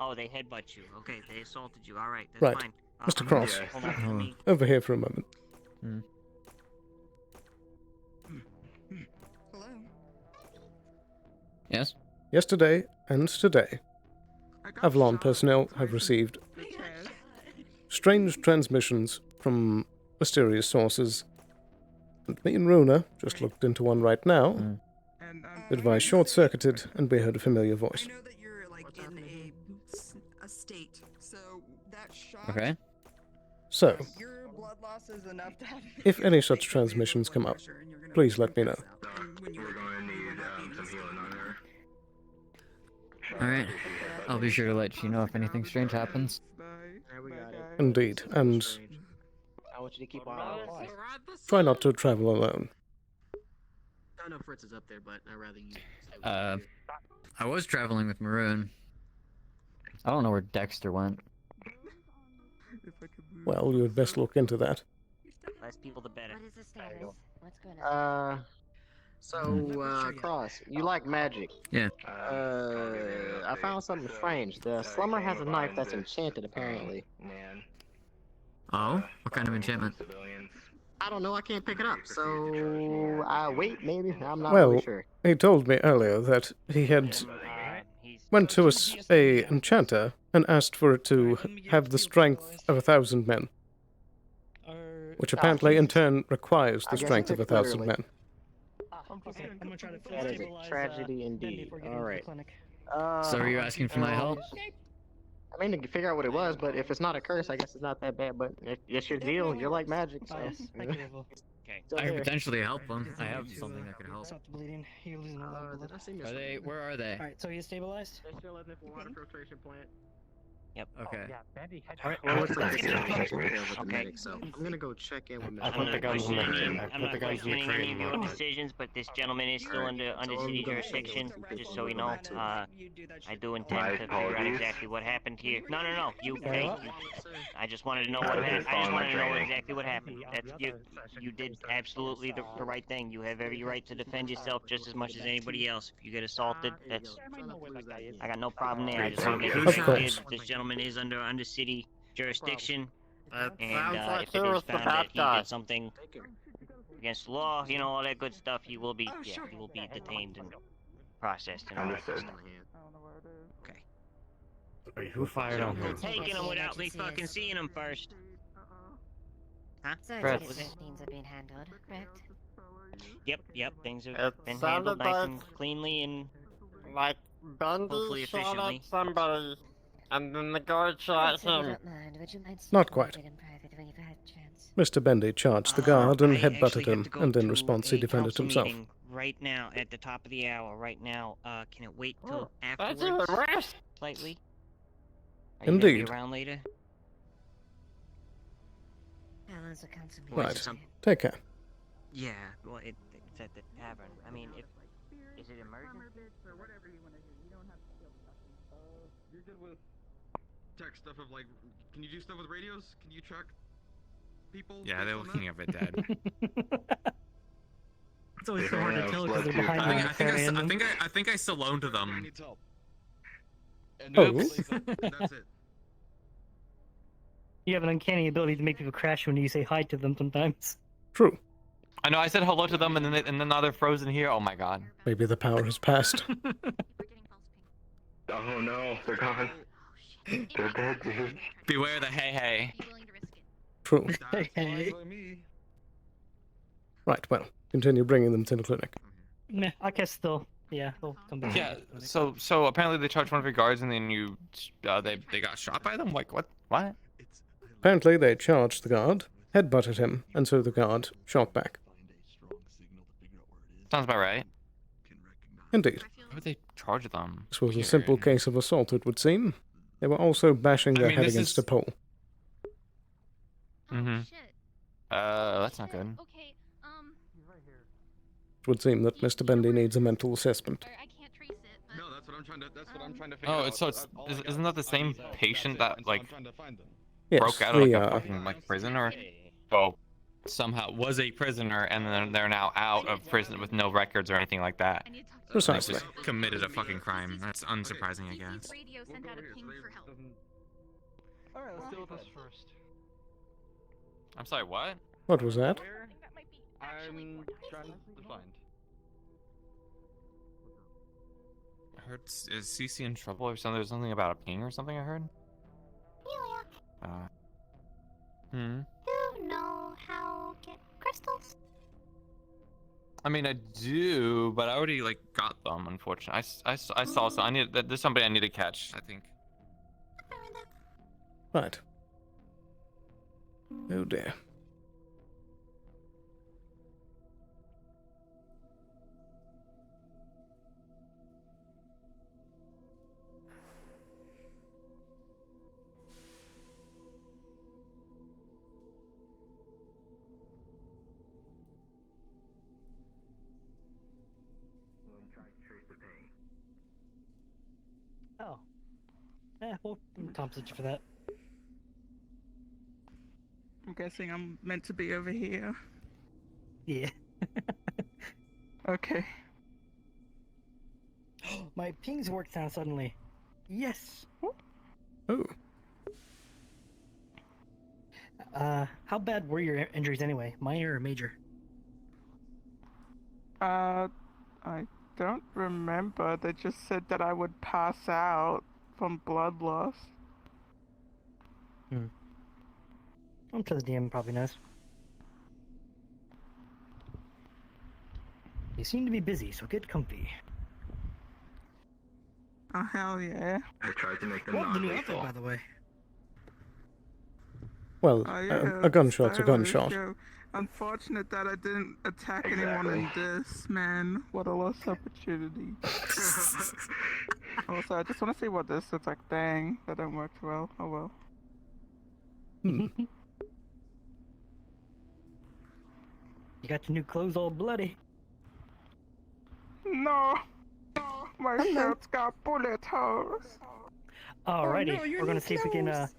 Speaker 22: Oh, they headbutt you. Okay, they assaulted you. All right, that's
Speaker 1: Right.
Speaker 22: fine.
Speaker 1: Mr. Cross,
Speaker 22: Hold on to me.
Speaker 1: over here for a moment.
Speaker 10: Yes?
Speaker 1: Yesterday and today, Avalon personnel have received strange transmissions from mysterious sources. And me and Runa just looked into one right now. The device short-circuited, and we heard a familiar voice.
Speaker 18: I know that you're like in a state, so that shot.
Speaker 10: Okay.
Speaker 1: So,
Speaker 18: Your blood loss is enough to have.
Speaker 1: if any such transmissions come up, please let me know.
Speaker 21: We're going to need some healing on her.
Speaker 10: Alright. I'll be sure to let you know if anything strange happens.
Speaker 1: Indeed, and
Speaker 15: I want you to keep on our eye.
Speaker 1: try not to travel alone.
Speaker 15: I know Fritz is up there, but I'd rather you.
Speaker 10: I was traveling with Maroon. I don't know where Dexter went.
Speaker 1: Well, you had best look into that.
Speaker 22: Less people, the better.
Speaker 4: What is the status? What's going on?
Speaker 15: Cross, you like magic.
Speaker 10: Yeah.
Speaker 15: I found something strange. The slumber has a knife that's enchanted, apparently.
Speaker 10: Oh? What kind of enchantment?
Speaker 15: I don't know, I can't pick it up, so wait, maybe? I'm not
Speaker 1: Well,
Speaker 15: really sure.
Speaker 1: he told me earlier that he had went to a enchanter and asked for it to have the strength of 1,000 men, which apparently in turn requires the strength of 1,000 men.
Speaker 15: That is a tragedy indeed. Alright.
Speaker 10: So are you asking for my help?
Speaker 15: I mean, to figure out what it was, but if it's not a curse, I guess it's not that bad, but it's your deal. You're like magic, so.
Speaker 10: I could potentially help them. I have something that could help.
Speaker 15: Did I see
Speaker 10: Are they? Where are they?
Speaker 11: Alright, so he's stabilized?
Speaker 15: They're still in the water filtration plant.
Speaker 22: Yep.
Speaker 10: Okay.
Speaker 15: Alright, well, looks like this is taken care of with the medic, so I'm gonna go check in with
Speaker 22: I'm
Speaker 15: Mr.
Speaker 22: not questioning any of your decisions, but this gentleman is still under city jurisdiction. Just so you know, I do intend to figure out exactly what happened here. No, I just wanted to know what happened. I just wanted to know exactly what happened. That's you did absolutely the right thing. You have every right to defend yourself just as much as anybody else. If you get assaulted, I got no problem there. I just want to make it clear that this gentleman is under city jurisdiction, and if it is found that he did something against the law, you know, all that good stuff, he will be detained and processed and all that good stuff. Okay.
Speaker 16: Wait, who fired on
Speaker 22: You're
Speaker 16: her?
Speaker 22: taking him without me fucking seeing him first. Huh?
Speaker 4: So
Speaker 10: Fritz.
Speaker 4: things are being handled, correct?
Speaker 22: Yep, things have
Speaker 9: It
Speaker 22: been
Speaker 9: sounded
Speaker 22: handled nice
Speaker 9: like-
Speaker 22: and cleanly and
Speaker 9: Like
Speaker 22: hopefully
Speaker 9: Bundy shot
Speaker 22: efficiently.
Speaker 9: at somebody, and then the guard shot
Speaker 4: So you
Speaker 9: him.
Speaker 4: don't mind, would you mind
Speaker 1: Not
Speaker 4: speaking
Speaker 1: quite.
Speaker 4: a bit in private when you've had a chance?
Speaker 1: Mr. Bendy charged the guard and
Speaker 22: I actually
Speaker 1: headbutted
Speaker 22: have
Speaker 1: him,
Speaker 22: to go
Speaker 1: and in
Speaker 22: to
Speaker 1: response he
Speaker 22: a
Speaker 1: defended
Speaker 22: council
Speaker 1: himself.
Speaker 22: meeting right now, at the top of the hour, right now. Can it wait till
Speaker 9: That's
Speaker 22: afterwards?
Speaker 9: even worse.
Speaker 22: Slightly? Are you gonna
Speaker 1: Indeed.
Speaker 22: be around later?
Speaker 4: How long's the council meeting?
Speaker 22: Or is
Speaker 1: Right.
Speaker 22: it some-
Speaker 1: Take care.
Speaker 22: Yeah, well, it's at the tavern. I mean, is it emergent?
Speaker 6: You're good with tech stuff of like, can you do stuff with radios? Can you track people?
Speaker 20: Yeah, they're looking a bit dead.
Speaker 11: It's always so hard to tell because they're behind
Speaker 20: I
Speaker 11: the
Speaker 20: think I Sloan to them.
Speaker 1: Oh.
Speaker 6: That's it.
Speaker 11: You have an uncanny ability to make people crash when you say hi to them sometimes.
Speaker 1: True.
Speaker 20: I know I said hello to them and then now they're frozen here. Oh my god.
Speaker 1: Maybe the power has passed.
Speaker 21: Oh no, they're gone. They're dead, dude.
Speaker 20: Beware the hey.
Speaker 1: True. Right, well, continue bringing them to the clinic.
Speaker 11: Nah, I guess they'll come back.
Speaker 20: Yeah. So apparently they charged one of your guards and then you they got shot by them. Like what? What?
Speaker 1: Apparently they charged the guard, headbutted him, and so the guard shot back.
Speaker 20: Sounds about right.
Speaker 1: Indeed.
Speaker 20: Why would they charge them?
Speaker 1: This was a simple case of assault, it would seem. They were also bashing their head
Speaker 20: this
Speaker 1: against
Speaker 20: is-
Speaker 1: a pole.
Speaker 20: Mm-hmm. That's not good.
Speaker 17: Okay,
Speaker 1: It would seem that Mr. Bendy needs a mental assessment.
Speaker 6: No, that's what I'm trying to figure
Speaker 20: Oh,
Speaker 6: out.
Speaker 20: so isn't that the same patient that like
Speaker 1: Yes,
Speaker 20: broke out of like
Speaker 1: the,
Speaker 20: a fucking like prison or? Oh, somehow was a prisoner and then they're now out of prison with no records or anything like that.
Speaker 1: Precisely.
Speaker 20: They just committed a fucking crime. That's unsurprising, I guess.
Speaker 17: Radio sent out a ping for help.
Speaker 19: Alright, let's deal with this first.
Speaker 20: I'm sorry, what?
Speaker 1: What was that?
Speaker 19: I'm trying to find.
Speaker 20: I heard, is CC in trouble or something? There's something about a ping or something I heard?
Speaker 17: You know how to get crystals?
Speaker 20: I mean, I do, but I already, like, got them, unfortunately. I saw some. There's somebody I need to catch, I think.
Speaker 1: Right. Oh dear.
Speaker 11: Oh. Well, compensate you for that.
Speaker 3: I'm guessing I'm meant to be over here.
Speaker 11: Yeah.
Speaker 3: Okay.
Speaker 11: My pings worked now suddenly. Yes.
Speaker 1: Oh.
Speaker 11: How bad were your injuries anyway? Minor or major?
Speaker 3: I don't remember. They just said that I would pass out from blood loss.
Speaker 11: I'm sure the DM probably knows. You seem to be busy, so get comfy.
Speaker 3: Oh, hell yeah.
Speaker 21: I tried to make them
Speaker 11: Love the new outfit,
Speaker 21: non-lethal.
Speaker 11: by the way.
Speaker 1: Well,
Speaker 3: Oh, yeah,
Speaker 1: a gunshot's a
Speaker 3: stylish,
Speaker 1: gunshot.
Speaker 3: yo. Unfortunate that I didn't attack anyone in this, man. What a lost opportunity. Also, I just want to see what this looks like. Dang, that didn't work well. Oh well.
Speaker 11: You got your new clothes all bloody.
Speaker 3: No! My shirt's got bullet holes.
Speaker 11: Alrighty,
Speaker 3: no, your
Speaker 11: we're gonna
Speaker 3: new
Speaker 11: see if we can,
Speaker 3: clothes.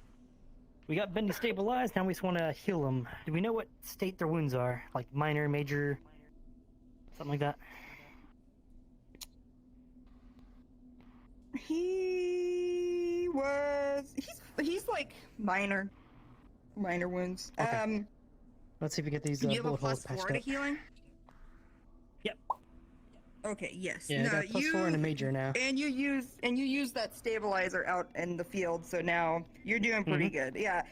Speaker 11: we got Bendy stabilized, now we just wanna heal them. Do we know what state their wounds are? Like minor, major, something like that?
Speaker 5: He's like minor wounds.
Speaker 11: Okay. Let's see if we get these
Speaker 5: Do you have a
Speaker 11: bullet holes
Speaker 5: +4
Speaker 11: patched
Speaker 5: to
Speaker 11: up.
Speaker 5: healing?
Speaker 11: Yep.
Speaker 5: Okay, yes.
Speaker 11: Yeah, I got a +4 and a major now.
Speaker 5: And you use that stabilizer out in the field, so now you're doing pretty good. Yeah.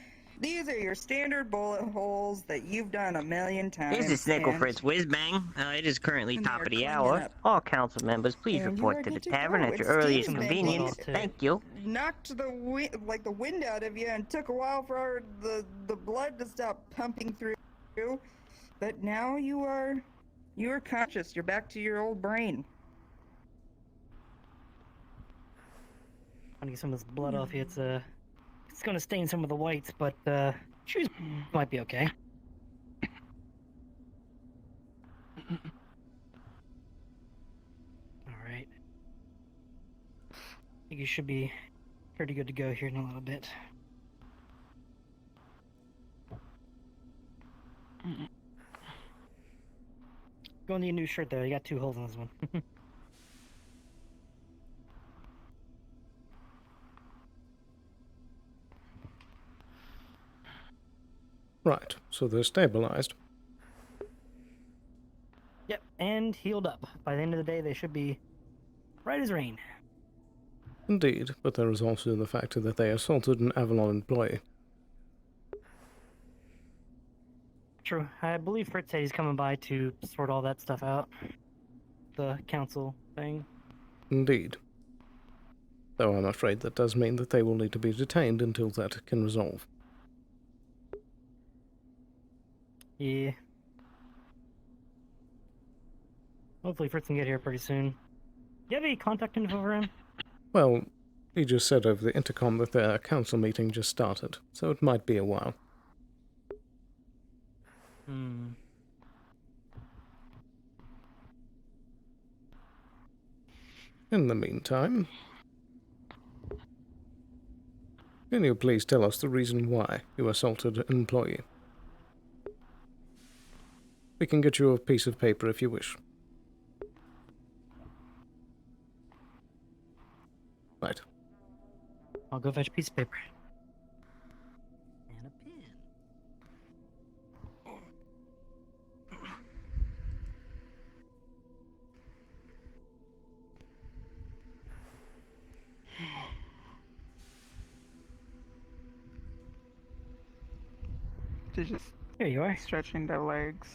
Speaker 5: These are your standard bullet holes that you've done a million times.
Speaker 22: This is Snickle
Speaker 5: and-
Speaker 22: Fritz Whizbang. It is currently
Speaker 5: And
Speaker 22: top
Speaker 5: they
Speaker 22: of
Speaker 5: are
Speaker 22: the
Speaker 5: cleaning
Speaker 22: hour.
Speaker 5: up.
Speaker 22: All council members, please
Speaker 5: And you
Speaker 22: report
Speaker 5: are
Speaker 22: to the
Speaker 5: good to
Speaker 22: tavern
Speaker 5: go.
Speaker 22: at your
Speaker 5: It's
Speaker 22: earliest
Speaker 5: steam, baby.
Speaker 22: convenience.
Speaker 11: Too.
Speaker 22: Thank you.
Speaker 5: Knocked the wind out of you and took a while for the blood to stop pumping through, but now you are conscious. You're back to your old brain.
Speaker 11: I'm gonna get some of this blood off you. It's gonna stain some of the whites, but shoes might be okay. Alright. I think you should be pretty good to go here in a little bit. Go on to your new shirt there. You got 2 holes in this one.
Speaker 1: Right, so they're stabilized.
Speaker 11: Yep, and healed up. By the end of the day, they should be right as rain.
Speaker 1: Indeed, but there is also the fact that they assaulted an Avalon employee.
Speaker 11: True. I believe Fritz said he's coming by to sort all that stuff out. The council thing.
Speaker 1: Indeed. Though I'm afraid that does mean that they will need to be detained until that can resolve.
Speaker 11: Yeah. Hopefully Fritz can get here pretty soon. Do you have any contact info for him?
Speaker 1: Well, he just said over the intercom that their council meeting just started, so it might be a while. In the meantime, can you please tell us the reason why you assaulted an employee? We can get you a piece of paper if you wish. Right.
Speaker 11: I'll go fetch a piece of paper.
Speaker 7: And a pin.
Speaker 3: To just
Speaker 11: Here you are.
Speaker 3: stretching their legs.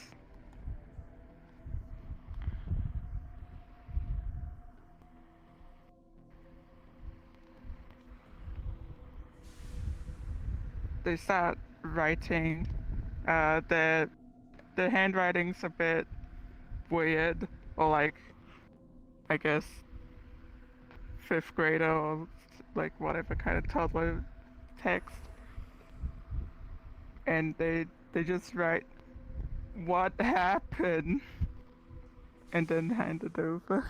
Speaker 3: They start writing. The handwriting's a bit weird, or like, I guess, fifth grader or like whatever kind of toddler text. And they just write, "What happened?" and then hand it over.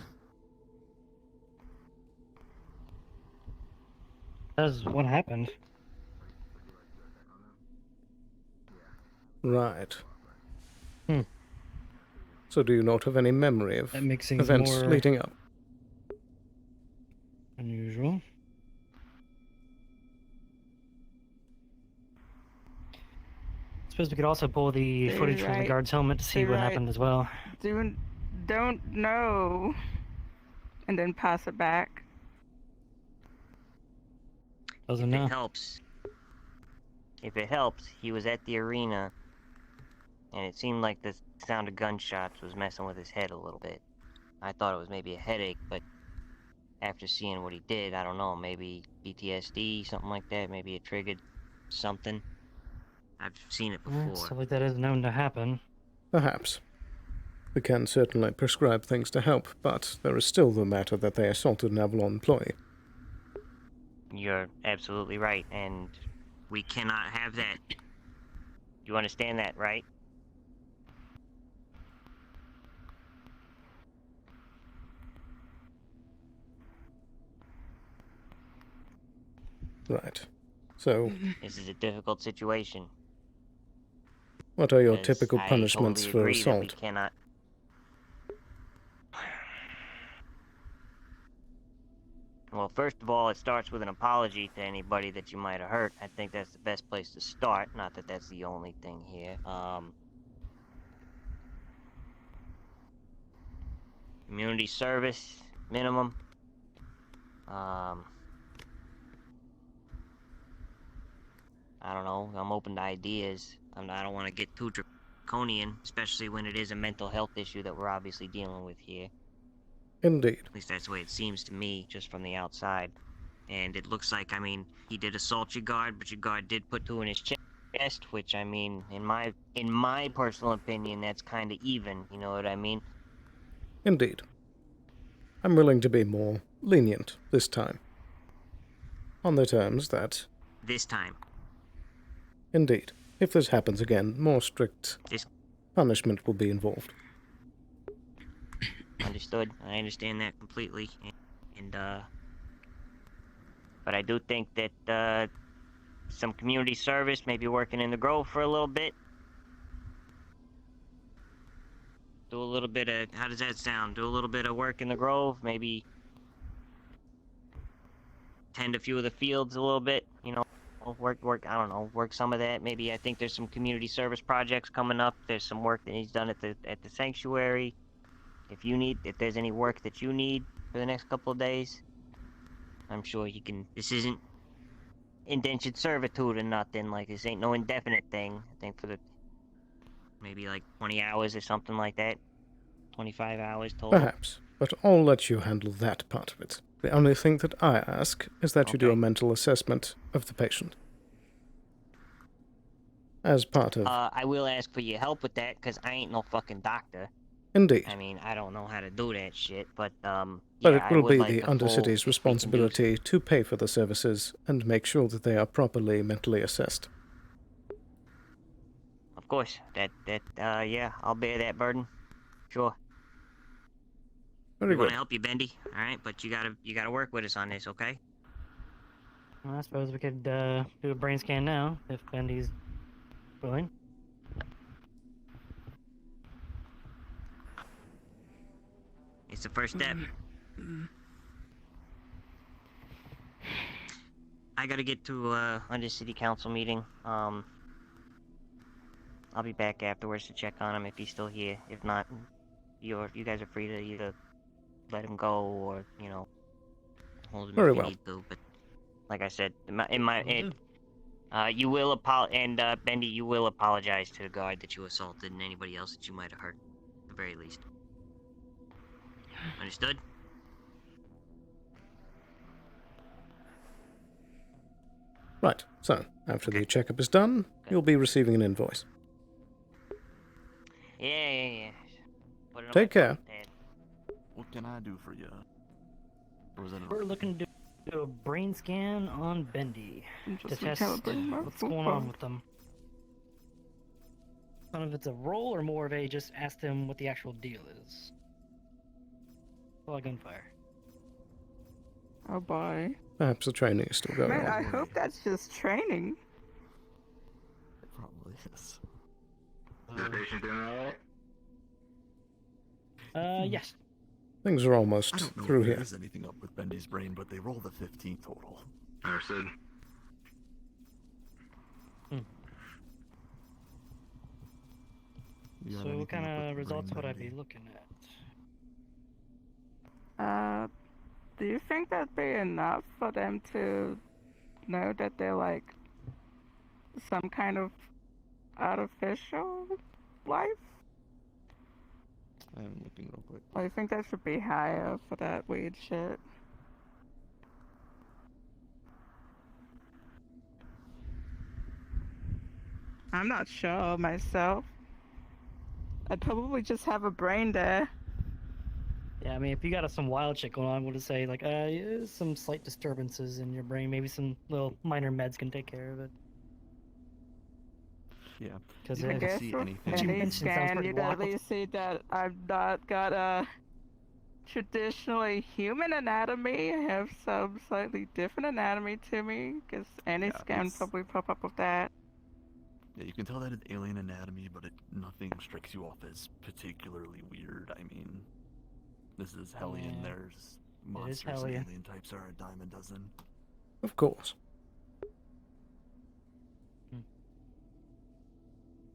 Speaker 11: That's what happened.
Speaker 1: Right.
Speaker 11: Hmm.
Speaker 1: So do you not have any memory of
Speaker 11: That makes things
Speaker 1: events
Speaker 11: more
Speaker 1: leading up?
Speaker 11: unusual. Suppose we could also pull the
Speaker 3: They
Speaker 11: footage from the
Speaker 3: write-
Speaker 11: guard's helmet to see
Speaker 3: they
Speaker 11: what
Speaker 3: write,
Speaker 11: happened as well.
Speaker 3: Don't know, and then pass it back.
Speaker 11: Doesn't
Speaker 22: If
Speaker 11: know.
Speaker 22: If it helps, he was at the arena, and it seemed like the sound of gunshots was messing with his head a little bit. I thought it was maybe a headache, but after seeing what he did, I don't know, maybe PTSD, something like that, maybe it triggered something. I've seen it before.
Speaker 11: Stuff like that is known to happen.
Speaker 1: Perhaps. We can certainly prescribe things to help, but there is still the matter that they assaulted an Avalon employee.
Speaker 22: You're absolutely right, and we cannot have that. You understand that, right?
Speaker 1: Right. So,
Speaker 22: This is a difficult situation.
Speaker 1: what are your
Speaker 22: because
Speaker 1: typical
Speaker 22: I
Speaker 1: punishments
Speaker 22: totally
Speaker 1: for
Speaker 22: agree that we
Speaker 1: assault?
Speaker 22: cannot. Well, first of all, it starts with an apology to anybody that you might have hurt. I think that's the best place to start. Not that that's the only thing here. Community service, minimum. I don't know. I'm open to ideas. I don't want to get too draconian, especially when it is a mental health issue that we're obviously dealing with here.
Speaker 1: Indeed.
Speaker 22: At least that's the way it seems to me, just from the outside. And it looks like, I mean, he did assault your guard, but your guard did put two in his chest, which, I mean, in my personal opinion, that's kind of even, you know what I mean?
Speaker 1: Indeed. I'm willing to be more lenient this time. On the terms that,
Speaker 22: This time.
Speaker 1: indeed, if this happens again, more strict punishment will be involved.
Speaker 22: Understood. I understand that completely. But I do think that, some community service, maybe working in the Grove for a little bit. Do a little bit of, how does that sound? Do a little bit of work in the Grove, maybe tend a few of the fields a little bit, you know, work, I don't know, work some of that. Maybe I think there's some community service projects coming up. There's some work that needs done at the sanctuary. If there's any work that you need for the next couple of days, I'm sure you can. This isn't indentured servitude or nothing. Like, this ain't no indefinite thing. I think for the maybe like 20 hours or something like that. 25 hours total.
Speaker 1: Perhaps, but I'll let you handle that part of it. The only thing that I ask is that you do a mental assessment of the patient. As part of...
Speaker 22: I will ask for your help with that, because I ain't no fucking doctor.
Speaker 1: Indeed.
Speaker 22: I mean, I don't know how to do that shit, but,
Speaker 1: But
Speaker 22: yeah,
Speaker 1: it
Speaker 22: I
Speaker 1: will
Speaker 22: would
Speaker 1: be
Speaker 22: like
Speaker 1: the
Speaker 22: a full,
Speaker 1: Undercity's responsibility to pay for the services and make sure that they are properly mentally assessed.
Speaker 22: Of course, yeah, I'll bear that burden. Sure.
Speaker 1: Very
Speaker 22: we want
Speaker 1: good.
Speaker 22: to help you, Bendy, alright? But you gotta work with us on this, okay?
Speaker 11: Well, I suppose we could do a brain scan now, if Bendy's willing.
Speaker 22: It's the first step. I gotta get to under city council meeting. I'll be back afterwards to check on him if he's still here. If not, you guys are free to either let him go or hold him
Speaker 1: Very
Speaker 22: if you
Speaker 1: well.
Speaker 22: need to. But like I said, you will Bendy, you will apologize to the guard that you assaulted and anybody else that you might have hurt, at the very least. Understood?
Speaker 1: Right, so, after the checkup is done, you'll be receiving an invoice.
Speaker 22: Yeah. Put it on
Speaker 1: Take
Speaker 22: my
Speaker 1: care.
Speaker 22: phone, Dad.
Speaker 14: What can I do for you? Or is that
Speaker 11: We're looking to do a brain scan on Bendy to
Speaker 5: Just
Speaker 11: test
Speaker 5: recalibrate my
Speaker 11: what's going
Speaker 5: phone.
Speaker 11: on with them. I don't know if it's a roll or more of a just ask them what the actual deal is. Well, gunfire.
Speaker 5: Oh boy.
Speaker 1: Perhaps the training is still going
Speaker 5: Man,
Speaker 1: on.
Speaker 5: I hope that's just training.
Speaker 14: It probably is.
Speaker 21: Is the patient doing alright?
Speaker 11: Yes.
Speaker 1: Things are almost
Speaker 14: I don't know
Speaker 1: through
Speaker 14: if there
Speaker 1: here.
Speaker 14: is anything up with Bendy's brain, but they rolled a 15 total.
Speaker 21: Understood.
Speaker 14: You got
Speaker 11: So what
Speaker 14: anything
Speaker 11: kind
Speaker 14: up with
Speaker 11: of
Speaker 14: the
Speaker 11: results
Speaker 14: brain,
Speaker 11: would I be
Speaker 14: Bendy?
Speaker 11: looking at?
Speaker 3: Do you think that'd be enough for them to know that they're like some kind of artificial life?
Speaker 14: I'm looking real quick.
Speaker 3: Or you think that should be higher for that weird shit? I'm not sure myself. I'd probably just have a brain there.
Speaker 11: Yeah, I mean, if you got some wild shit going on, we'll just say, like, yeah, some slight disturbances in your brain. Maybe some little minor meds can take care of it.
Speaker 14: Yeah.
Speaker 11: Because
Speaker 3: I guess
Speaker 14: see
Speaker 3: with
Speaker 14: anything.
Speaker 11: what you
Speaker 3: any
Speaker 11: mentioned sounds
Speaker 3: scan,
Speaker 11: pretty
Speaker 3: you'd at
Speaker 11: wild.
Speaker 3: least see that I've not got a traditionally human anatomy. I have some slightly different anatomy to me, because any
Speaker 14: Yeah,
Speaker 3: scan
Speaker 14: it's-
Speaker 3: probably pop up with that.
Speaker 14: Yeah, you can tell that it's alien anatomy, but nothing strikes you off as particularly weird. I mean, this is Hellion.
Speaker 11: Yeah.
Speaker 14: There's monsters and
Speaker 11: Hellion.
Speaker 14: alien types are a dime a dozen.
Speaker 1: Of course.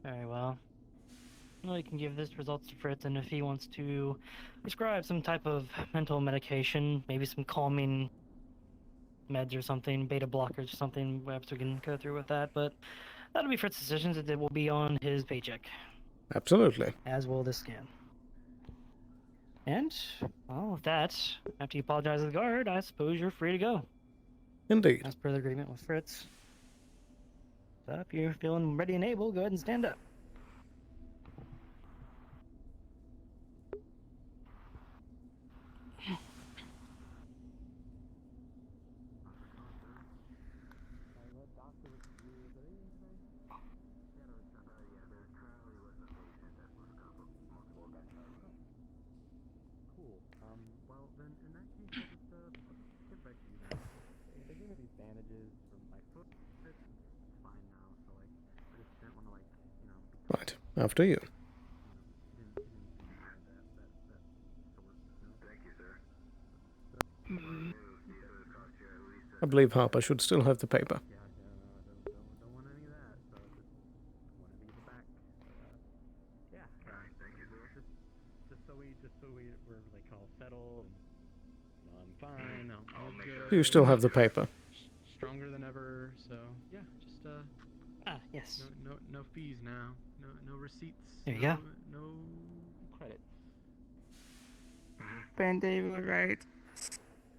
Speaker 11: Alright, well, we can give this results to Fritz, and if he wants to prescribe some type of mental medication, maybe some calming meds or something, beta blockers or something, perhaps we can go through with that, but that'll be Fritz's decisions. It will be on his paycheck,
Speaker 1: Absolutely.
Speaker 11: as will this scan. And, well, with that, after you apologize to the guard, I suppose you're free to go.
Speaker 1: Indeed.
Speaker 11: As per the agreement with Fritz. So if you're feeling ready and able, go ahead and stand up.
Speaker 19: Cool. Well, then in that case, I'll just get back to you then. They gave me these bandages for my foot. It's fine now, so like, I just didn't want to like,
Speaker 1: Right, after you.
Speaker 21: Thank you, sir.
Speaker 1: I believe Harper should still have the paper.
Speaker 19: don't want any of that, so just wanted to get it back. Yeah.
Speaker 21: Thank you, sir.
Speaker 19: Just so we were like all settled. And, I'm fine. I'll
Speaker 21: make
Speaker 19: good.
Speaker 1: You still have the paper.
Speaker 19: Stronger than ever. So yeah, just
Speaker 11: yes.
Speaker 19: No fees now. No receipts.
Speaker 11: There you go.
Speaker 19: No credits.
Speaker 3: Bendy was right.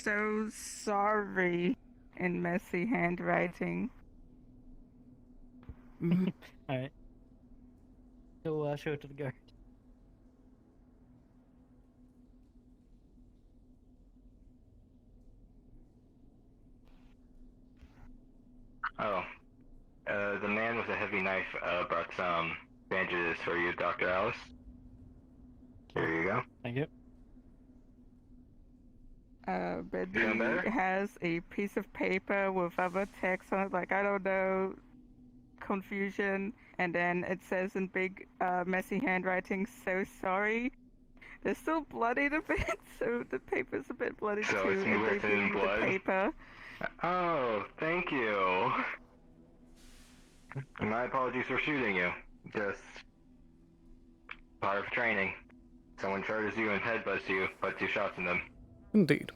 Speaker 3: So sorry in messy handwriting.
Speaker 11: Alright. He'll show it to the guard.
Speaker 21: Oh. The man with a heavy knife brought some bandages for you, Dr. Alice. Here you go.
Speaker 11: Thank you.
Speaker 21: Feeling
Speaker 3: Bendy
Speaker 21: better?
Speaker 3: has a piece of paper with other text on it, like, I don't know, confusion, and then it says in big, messy handwriting, so sorry. They're still bloodied a bit, so the paper's a bit bloody
Speaker 21: So
Speaker 3: too.
Speaker 21: it's
Speaker 3: and they
Speaker 21: written
Speaker 3: give
Speaker 21: in
Speaker 3: you
Speaker 21: blood?
Speaker 3: the paper.
Speaker 21: Oh, thank you. My apologies for shooting you. Just part of training. Someone charges you and headbutts you, put 2 shots in them.
Speaker 1: Indeed.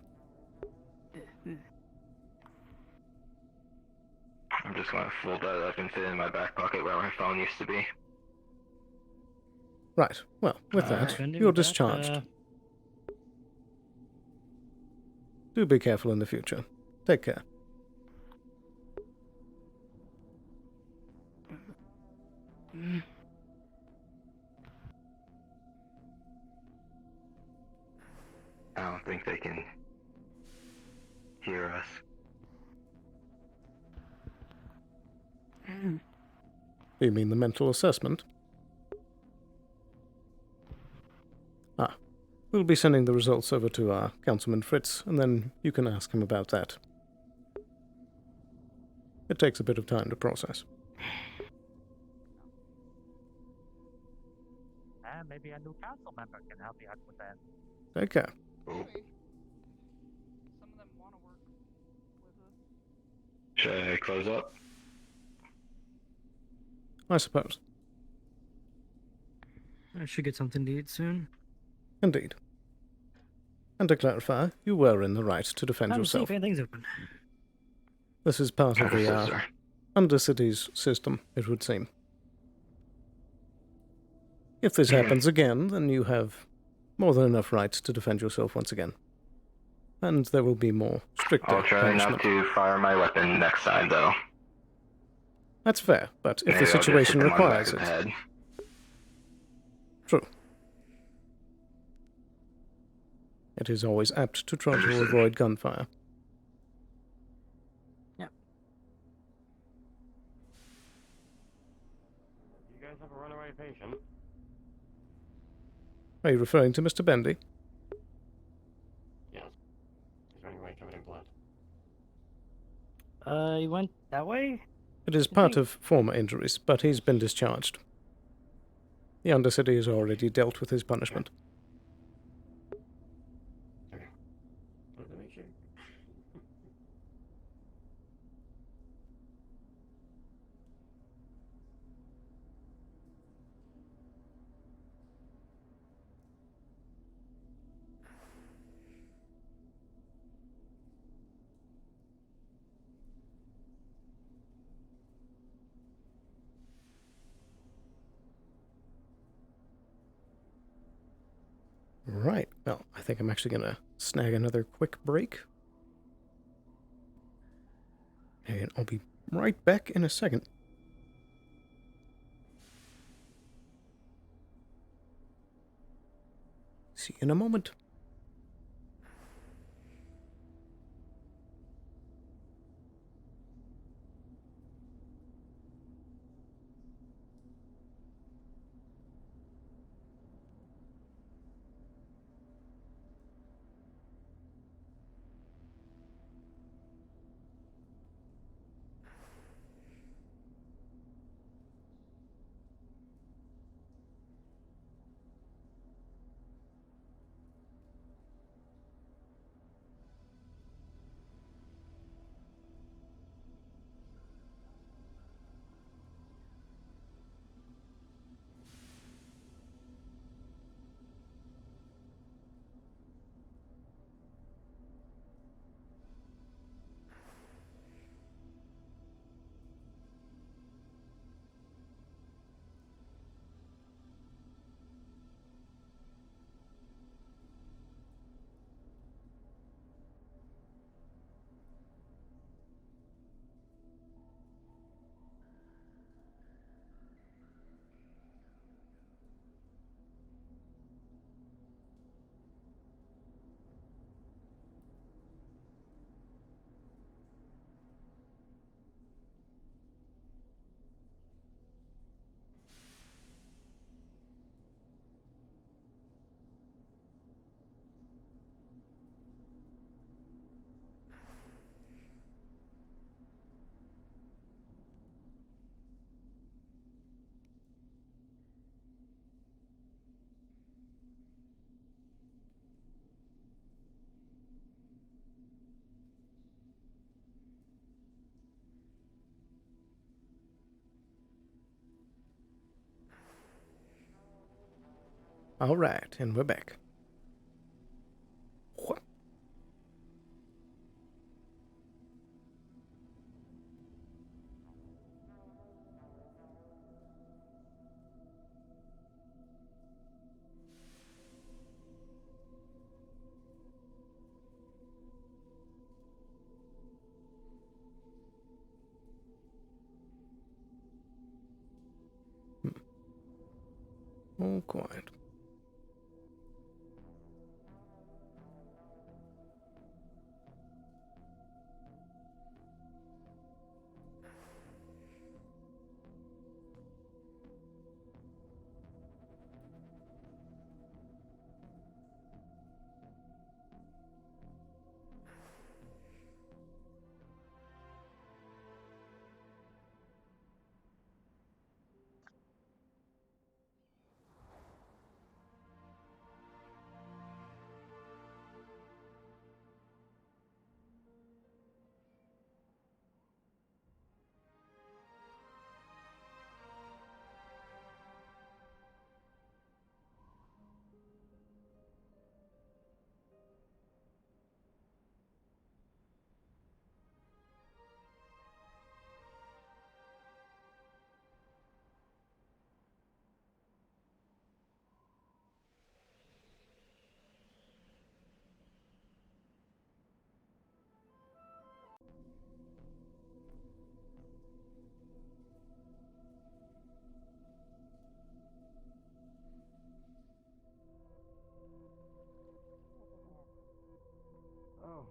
Speaker 21: I'm just gonna fold that up and fit it in my back pocket where my phone used to be.
Speaker 1: Right. Well, with that,
Speaker 11: Bendy,
Speaker 1: you're
Speaker 11: with that,
Speaker 1: discharged. Do be careful in the future. Take care.
Speaker 21: I don't think they can hear us.
Speaker 1: You mean the mental assessment? Ah. We'll be sending the results over to Councilman Fritz, and then you can ask him about that. It takes a bit of time to process.
Speaker 7: Maybe a new council member can help you out with that.
Speaker 1: Take care.
Speaker 21: Should I close up?
Speaker 1: I suppose.
Speaker 11: I should get something to eat soon.
Speaker 1: Indeed. And to clarify, you were in the right to defend
Speaker 11: I'm
Speaker 1: yourself.
Speaker 11: safe, anything's open.
Speaker 1: This is part of the
Speaker 21: Understood, sir.
Speaker 1: Undercity's system, it would seem. If this happens again, then you have more than enough rights to defend yourself once again. And there will be more stricter
Speaker 21: I'll try
Speaker 1: punishment.
Speaker 21: not to fire my weapon next time, though.
Speaker 1: That's fair, but if
Speaker 21: Maybe
Speaker 1: the
Speaker 21: I'll just
Speaker 1: situation
Speaker 21: hit them on the
Speaker 1: requires
Speaker 21: back
Speaker 1: it.
Speaker 21: of the head.
Speaker 1: True. It is always apt to try to avoid gunfire.
Speaker 7: You guys have a runaway patient?
Speaker 1: Are you referring to Mr. Bendy?
Speaker 7: Yes. He's running away covered in blood.
Speaker 11: You went that way?
Speaker 1: It is part of former injuries, but he's been discharged. The Undercity has already dealt with his punishment.
Speaker 7: Wanted to make sure.
Speaker 1: Right. Well, I think I'm actually going to snag another quick break. And I'll be right back in a second. See you in a moment. All right, and we're back. What? All quiet.
Speaker 16: Oh.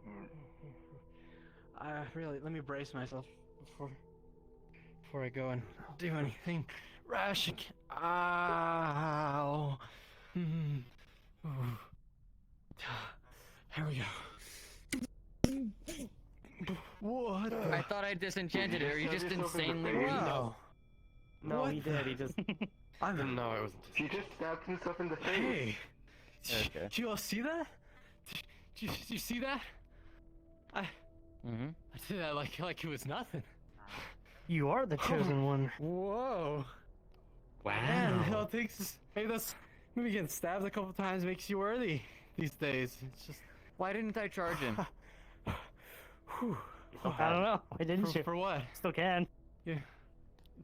Speaker 16: Really, let me brace myself before I go and do anything rash again. Ow. Ooh. Here we go. What?
Speaker 10: I thought I disenchanted it. Are you just insanely weak?
Speaker 16: Wow.
Speaker 15: No,
Speaker 16: What
Speaker 15: he
Speaker 16: the-
Speaker 15: did. He just.
Speaker 16: I didn't know it was.
Speaker 21: He just stabbed himself in the face.
Speaker 16: Hey.
Speaker 10: Okay.
Speaker 16: Did you all see that? Did you see that? I did that like it was nothing.
Speaker 11: You are the chosen one.
Speaker 16: Whoa.
Speaker 10: Wow.
Speaker 16: Man, it all takes maybe getting stabbed a couple times makes you worthy these days. It's just.
Speaker 10: Why didn't I charge him?
Speaker 16: Whew.
Speaker 11: I don't know. Why didn't you?
Speaker 16: For what?
Speaker 11: Still can.
Speaker 16: Yeah.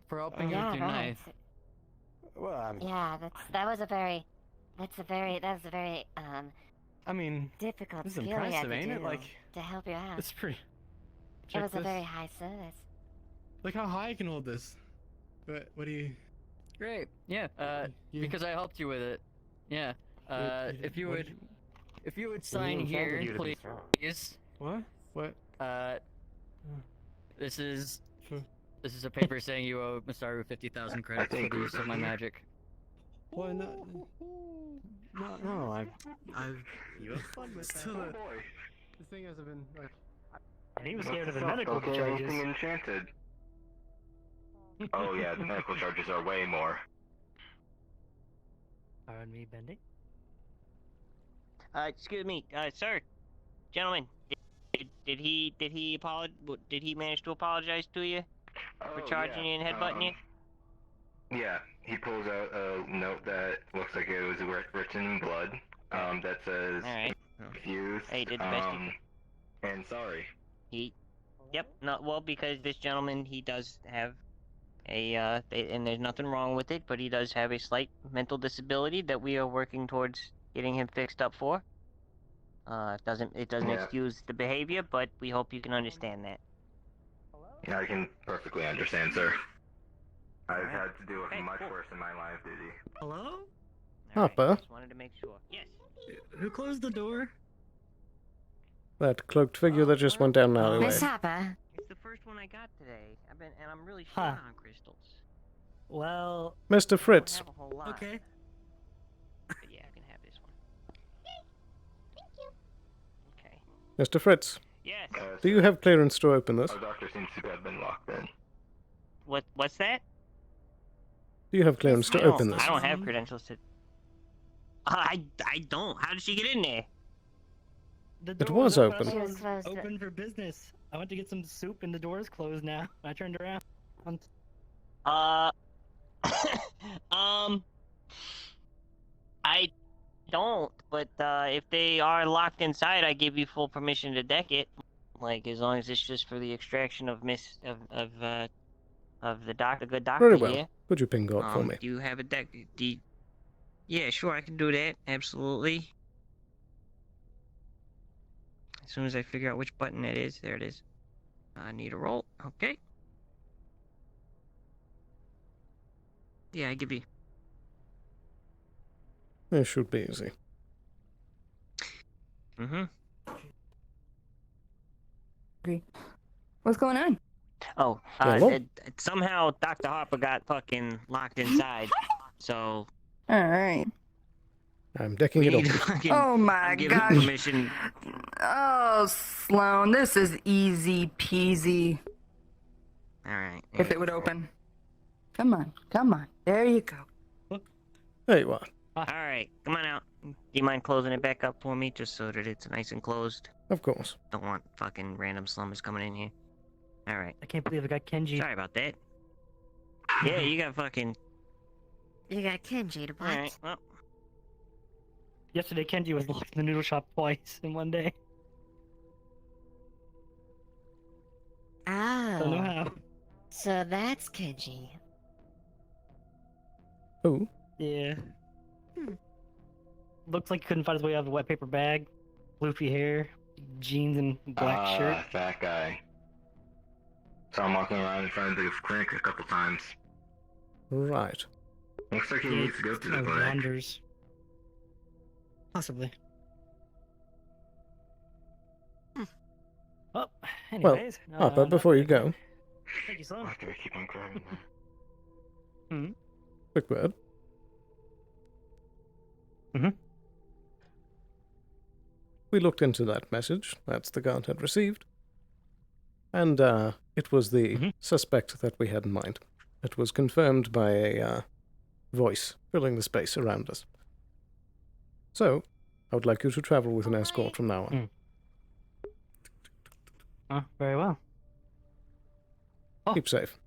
Speaker 10: For helping you with your knife.
Speaker 16: Well, I mean.
Speaker 4: Yeah, that was a very
Speaker 16: I mean.
Speaker 4: difficult
Speaker 16: This is
Speaker 4: skill you had
Speaker 16: impressive,
Speaker 4: to
Speaker 16: ain't
Speaker 4: do
Speaker 16: it? Like.
Speaker 4: to help you out.
Speaker 16: It's pretty.
Speaker 4: It was
Speaker 16: Check
Speaker 4: a
Speaker 16: this.
Speaker 4: very high service.
Speaker 16: Look how high I can hold this. What do you?
Speaker 10: Great. Yeah. Because I helped you with it. Yeah. If you would sign here, please.
Speaker 16: What? What?
Speaker 10: This is a paper saying you owe Masaru 50,000 credits for the use of my magic.
Speaker 16: Well, no, I've. You have fun with still that. This thing hasn't been like.
Speaker 11: And he was scared of the medical charges.
Speaker 21: Anything enchanted. Oh yeah, the medical charges are way more.
Speaker 11: Pardon me, Bendy.
Speaker 22: Excuse me, sir, gentlemen, did he manage to apologize to you for charging you and headbutting you?
Speaker 21: Yeah, he pulls out a note that looks like it was written in blood. That says confused.
Speaker 22: Hey, did the best you could.
Speaker 21: And sorry.
Speaker 22: Yep, not well because this gentleman he does have and there's nothing wrong with it, but he does have a slight mental disability that we are working towards getting him fixed up for. It doesn't excuse the behavior, but we hope you can understand that.
Speaker 21: Yeah, I can perfectly understand, sir. I've had to deal with much worse in my line of duty.
Speaker 8: Hello?
Speaker 1: Harper,
Speaker 22: Just wanted to make sure. Yes.
Speaker 8: Who closed the door?
Speaker 1: that cloaked figure that just went down an alleyway.
Speaker 4: Miss Harper.
Speaker 22: It's the first one I got today. I'm really short on crystals.
Speaker 11: Well,
Speaker 1: Mr. Fritz.
Speaker 22: I don't have a whole lot.
Speaker 8: Okay.
Speaker 22: But yeah, I can have this one. Okay.
Speaker 1: Mr. Fritz.
Speaker 22: Yes.
Speaker 1: Do you have clearance to open this?
Speaker 21: Our doctor seems to have been locked in.
Speaker 22: What's that?
Speaker 1: Do you have clearance to open this?
Speaker 22: I don't have credentials to. I don't. How did she get in there?
Speaker 11: the
Speaker 1: It
Speaker 11: door
Speaker 1: was open.
Speaker 11: It was open for business. I went to get some soup and the door is closed now. I turned around.
Speaker 22: I don't, but if they are locked inside, I give you full permission to deck it. Like, as long as it's just for the extraction of the good doctor
Speaker 1: Very well.
Speaker 22: here.
Speaker 1: Put your pin code for me.
Speaker 22: Do you have a deck? Yeah, sure, I can do that. Absolutely. As soon as I figure out which button it is, there it is. I need a roll. Okay. Yeah, I give you.
Speaker 1: It should be easy.
Speaker 22: Mm-hmm.
Speaker 5: What's going on?
Speaker 22: Oh,
Speaker 1: Hello?
Speaker 22: somehow Dr. Harper got fucking locked inside. So.
Speaker 5: All right.
Speaker 1: I'm decking it open.
Speaker 5: Oh my
Speaker 22: giving
Speaker 5: gosh.
Speaker 22: permission.
Speaker 5: Oh, Sloan, this is easy peasy.
Speaker 22: All right.
Speaker 5: If it would open. Come on, come on. There you go.
Speaker 1: There you are.
Speaker 22: All right, come on out. Do you mind closing it back up for me, just so that it's nice and closed?
Speaker 1: Of course.
Speaker 22: Don't want fucking random slummers coming in here. All right.
Speaker 11: I can't believe I got Kenji.
Speaker 22: Sorry about that. Yeah, you got fucking.
Speaker 4: You got Kenji to
Speaker 22: All right. Well.
Speaker 11: Yesterday, Kenji was locked in the noodle shop twice in one day. Don't know
Speaker 4: Oh.
Speaker 11: how.
Speaker 4: So that's Kenji.
Speaker 1: Who?
Speaker 11: Yeah. Looks like he couldn't find his way out of a wet paper bag, floofy hair, jeans, and black shirt.
Speaker 21: That guy. Saw him walking around in front of the clinic a couple times.
Speaker 1: Right.
Speaker 21: Looks like he needs to go to the clinic.
Speaker 11: Wanders. Possibly. Well, anyways.
Speaker 1: Harper, before you go,
Speaker 11: Thank you, Sloan.
Speaker 21: Okay, keep on grabbing that.
Speaker 1: quick word. We looked into that message that the guard had received, and it was the suspect that we had in mind. It was confirmed by a voice filling the space around us. So, I would like you to travel with an escort from now on.
Speaker 11: Very well.
Speaker 1: Keep safe.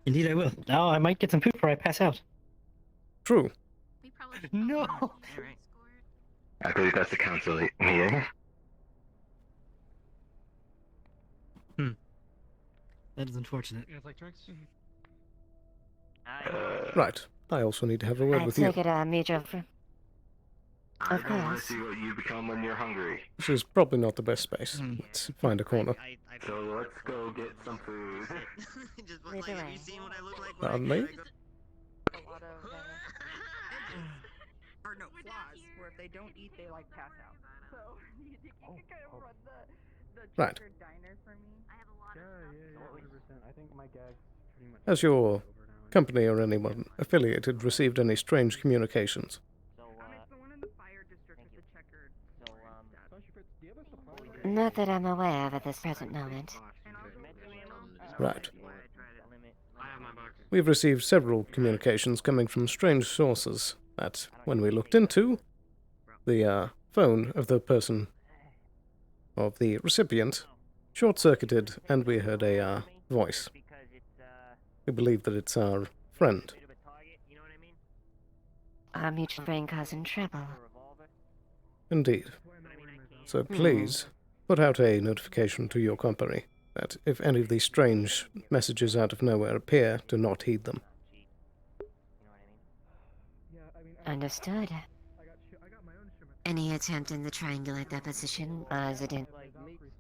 Speaker 11: Indeed, I will. Now I might get some food before I pass out.
Speaker 1: True.
Speaker 11: No.
Speaker 21: I believe that's the council meeting.
Speaker 8: That is unfortunate.
Speaker 6: You guys like drinks?
Speaker 1: Right. I also need to have a word
Speaker 4: I
Speaker 1: with you.
Speaker 4: took it mutual for.
Speaker 21: I
Speaker 4: Of
Speaker 21: don't want
Speaker 4: course.
Speaker 21: to see what you become when you're hungry.
Speaker 1: This is probably not the best space. Let's find a corner.
Speaker 21: So let's go get some food.
Speaker 22: Just
Speaker 4: Lead the
Speaker 22: like, have
Speaker 4: way.
Speaker 22: you seen what I look like?
Speaker 1: Pardon me?
Speaker 5: Or no, flaws, where if they don't eat, they like pass out. So you can kind of run the
Speaker 1: Right.
Speaker 5: checkered diner for me. I have a lot
Speaker 19: Yeah, 100%. I think my gag's pretty much.
Speaker 1: Has your company or anyone affiliated received any strange communications?
Speaker 5: It's the one in the fire district with the checkered.
Speaker 4: Not that I'm aware of at this present moment.
Speaker 1: Right. We've received several communications coming from strange sources that, when we looked into, the phone of the person, of the recipient, short-circuited, and we heard a voice. We believe that it's our friend.
Speaker 4: Our mutual friend causing trouble.
Speaker 1: Indeed. So please, put out a notification to your company that if any of these strange messages out of nowhere appear, do not heed them.
Speaker 4: Understood. Any attempt in the triangular deposition,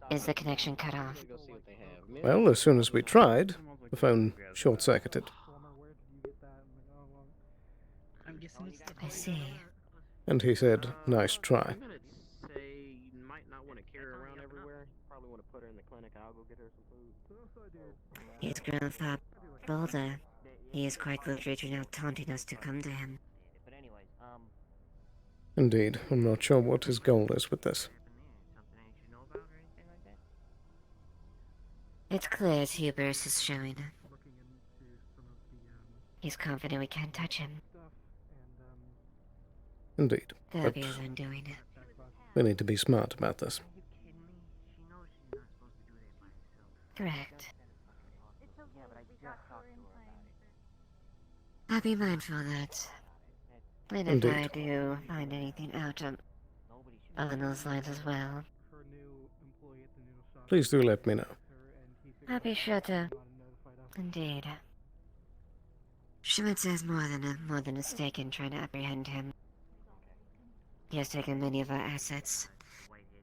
Speaker 4: is the connection cut off?
Speaker 1: Well, as soon as we tried, the phone short-circuited.
Speaker 4: I see.
Speaker 1: And he said, nice try.
Speaker 15: Say you might not want to carry her around everywhere. Probably want to put her in the clinic. I'll go get her some food.
Speaker 4: He's grown far bolder. He is quite close reaching out, taunting us to come to him.
Speaker 1: Indeed, I'm not sure what his goal is with this.
Speaker 4: It's clear his hubris is showing. He's confident we can't touch him.
Speaker 1: Indeed.
Speaker 4: That'll
Speaker 1: But
Speaker 4: be his undoing.
Speaker 1: we need to be smart about this.
Speaker 4: Correct. I'll be mindful of that. And if
Speaker 1: Indeed.
Speaker 4: I do find anything out on those lines as well,
Speaker 1: Please do let me know.
Speaker 4: I'll be sure to. Indeed. Schmitz has more than a stake in trying to apprehend him. He has taken many of our assets,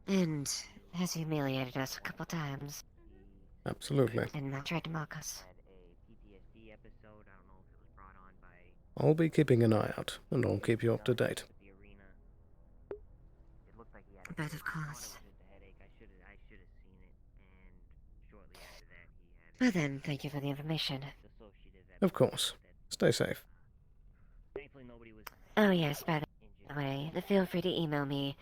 Speaker 4: and has humiliated us a couple times.
Speaker 1: Absolutely.
Speaker 4: And not tried to mock us.
Speaker 1: I'll be keeping an eye out, and I'll keep you up to date.
Speaker 4: But of course. Well then, thank you for the information.
Speaker 1: Of course. Stay safe.
Speaker 4: Oh yes, by the way, feel free to email me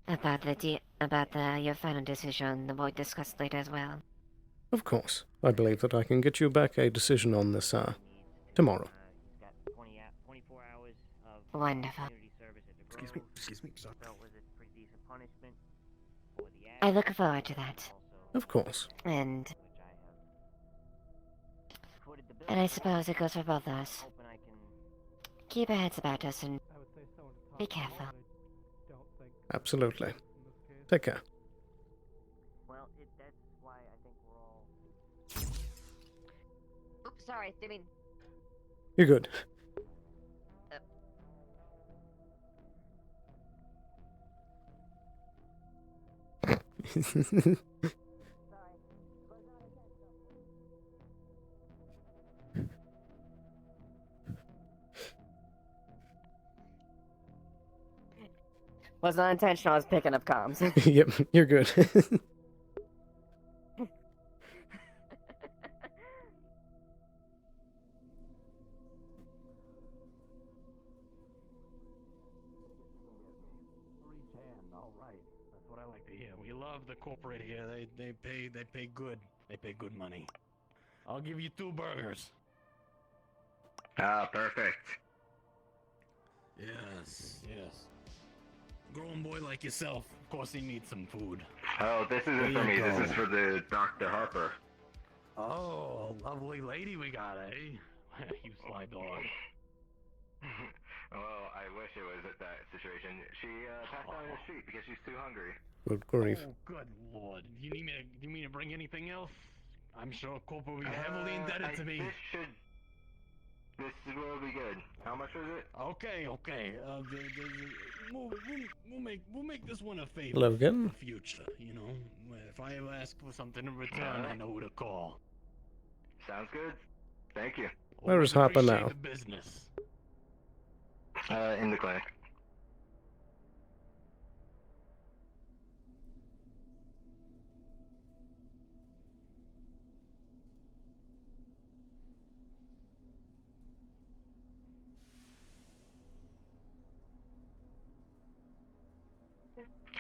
Speaker 4: about your final decision that we'll discuss later as well.
Speaker 1: Of course. I believe that I can get you back a decision on this, tomorrow.
Speaker 4: Wonderful.
Speaker 7: Excuse me, sorry.
Speaker 4: I look forward to that.
Speaker 1: Of course.
Speaker 4: And I suppose it goes for both of us. Keep our heads about us and be careful.
Speaker 1: Absolutely. Take care.
Speaker 22: Well, that's why I think we're all.
Speaker 4: Oops, sorry, didn't mean.
Speaker 1: You're good.
Speaker 4: Was not intentional, I was picking up comms.
Speaker 1: Yep, you're good.
Speaker 7: All right, that's what I like to hear. We love the corporate here. They pay good. They pay good money. I'll give you 2 burgers.
Speaker 21: Ah, perfect.
Speaker 7: Yes. Grown boy like yourself, of course he needs some food.
Speaker 21: Oh, this isn't for me. This is for the Dr. Harper.
Speaker 7: Oh, lovely lady we got, eh? You sly dog.
Speaker 21: Well, I wish it was at that situation. She passed out in the street because she's too hungry.
Speaker 1: Good grief.
Speaker 7: Oh, good lord. You need me to bring anything else? I'm sure Corporal will be heavily indebted to me.
Speaker 21: This will be good. How much was it?
Speaker 7: Okay. We'll make this one a favor.
Speaker 1: Hello again.
Speaker 7: For the future, you know. If I ever ask for something in return, I know who to call.
Speaker 21: Sounds good. Thank you.
Speaker 1: Where is Harper
Speaker 7: Appreciate
Speaker 1: now?
Speaker 7: the business.
Speaker 21: In the clinic.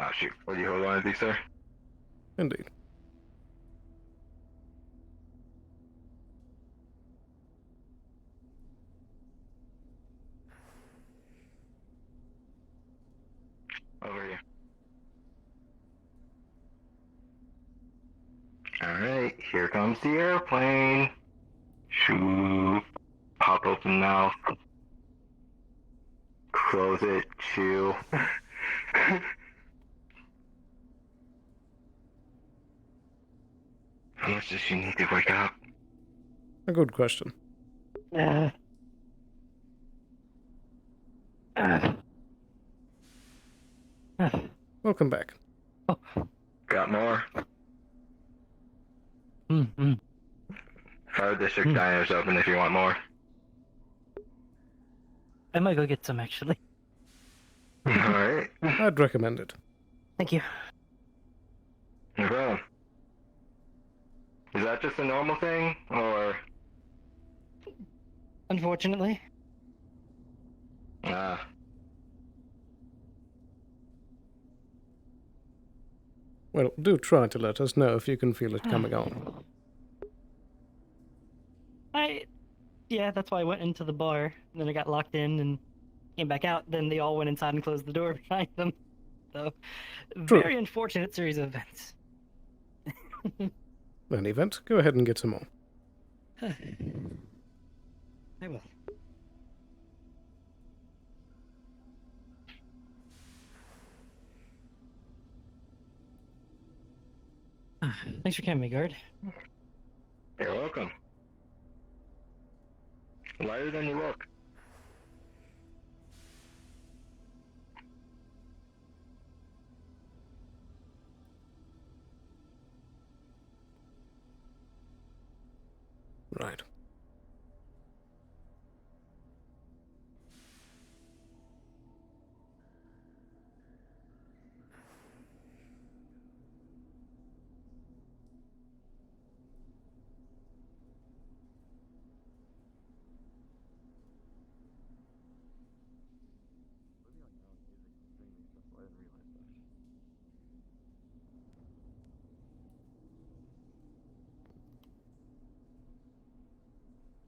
Speaker 21: Oh shoot, will you hold on to these, sir?
Speaker 1: Indeed.
Speaker 21: Over here. Alright, here comes the airplane. Shoo. Pop open mouth. Close it. Chew. How much does she need to wake up?
Speaker 1: A good question. Welcome back.
Speaker 21: Got more? Fire District Diner's open if you want more.
Speaker 11: I might go get some, actually.
Speaker 21: Alright.
Speaker 1: I'd recommend it.
Speaker 11: Thank you.
Speaker 21: No problem. Is that just a normal thing, or?
Speaker 11: Unfortunately.
Speaker 21: Ah.
Speaker 1: Well, do try to let us know if you can feel it coming on.
Speaker 11: Yeah, that's why I went into the bar. And then I got locked in and came back out. Then they all went inside and closed the door behind them. So,
Speaker 1: True.
Speaker 11: very unfortunate series of events.
Speaker 1: In any event, go ahead and get some more.
Speaker 11: I will. Thanks for coming, guard.
Speaker 21: You're welcome. Lighter than you look.
Speaker 1: Right.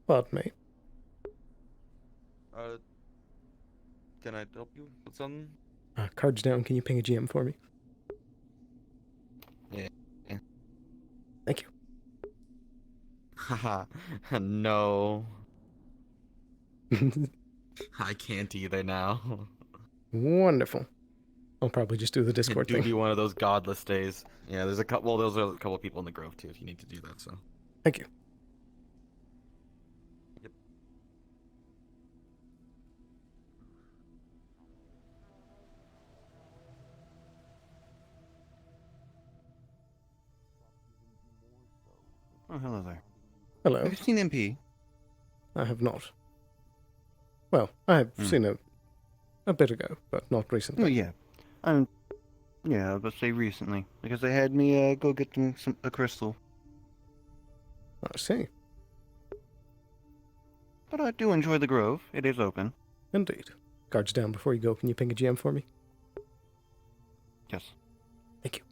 Speaker 1: Pardon me.
Speaker 12: Can I help you with something?
Speaker 1: Cards down. Can you ping a GM for me?
Speaker 12: Yeah.
Speaker 1: Thank you.
Speaker 12: Haha. No. I can't either now.
Speaker 1: Wonderful. I'll probably just do the Discord
Speaker 12: Do
Speaker 1: thing.
Speaker 12: be one of those godless days. Yeah, there's a couple. Well, those are a couple of people in the Grove too. If you need to do that, so.
Speaker 1: Thank you.
Speaker 12: Yep.
Speaker 13: Oh, hello there.
Speaker 1: Hello.
Speaker 13: Have you seen MP?
Speaker 1: I have not. Well, I have
Speaker 13: Hmm.
Speaker 1: seen a bit ago, but not recently.
Speaker 13: Oh, yeah. Yeah, but say recently. Because they had me go get them a crystal.
Speaker 1: I see.
Speaker 13: But I do enjoy the Grove. It is open.
Speaker 1: Indeed. Guards down before you go. Can you ping a GM for me?
Speaker 13: Yes.
Speaker 1: Thank you.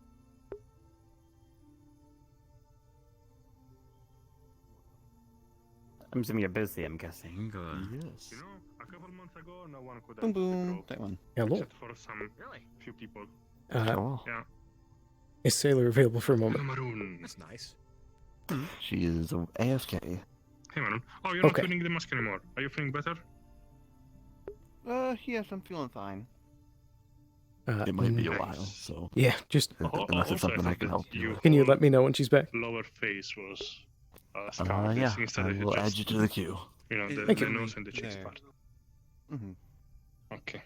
Speaker 23: I'm assuming you're busy, I'm guessing. Or...
Speaker 13: Yes.
Speaker 24: You know, a couple months ago, no one could
Speaker 13: Boom,
Speaker 24: enter the
Speaker 13: boom.
Speaker 24: Grove,
Speaker 13: That one.
Speaker 1: Hello.
Speaker 24: except for some few people.
Speaker 1: Cool.
Speaker 24: Yeah.
Speaker 1: Is Sailor available for a moment?
Speaker 24: Maroon. That's nice.
Speaker 13: She is AFK.
Speaker 24: Hey, Maroon. Oh, you're not
Speaker 1: Okay.
Speaker 24: feeling the mask anymore. Are you feeling better?
Speaker 13: Yes, I'm feeling fine.
Speaker 14: It might be a
Speaker 1: mm,
Speaker 14: while, so.
Speaker 1: Yeah, just.
Speaker 14: Unless it's
Speaker 24: Also,
Speaker 14: something I can help you with.
Speaker 1: Can you let me know when she's back?
Speaker 24: Lower face was scarred.
Speaker 14: Yeah,
Speaker 24: Instead
Speaker 14: I
Speaker 24: of
Speaker 14: will
Speaker 24: just,
Speaker 14: add you to the queue.
Speaker 24: You know, the,
Speaker 1: Thank
Speaker 24: the
Speaker 1: you.
Speaker 24: nose and the chest
Speaker 13: There.
Speaker 24: part.
Speaker 13: Mm-hmm.
Speaker 24: Okay.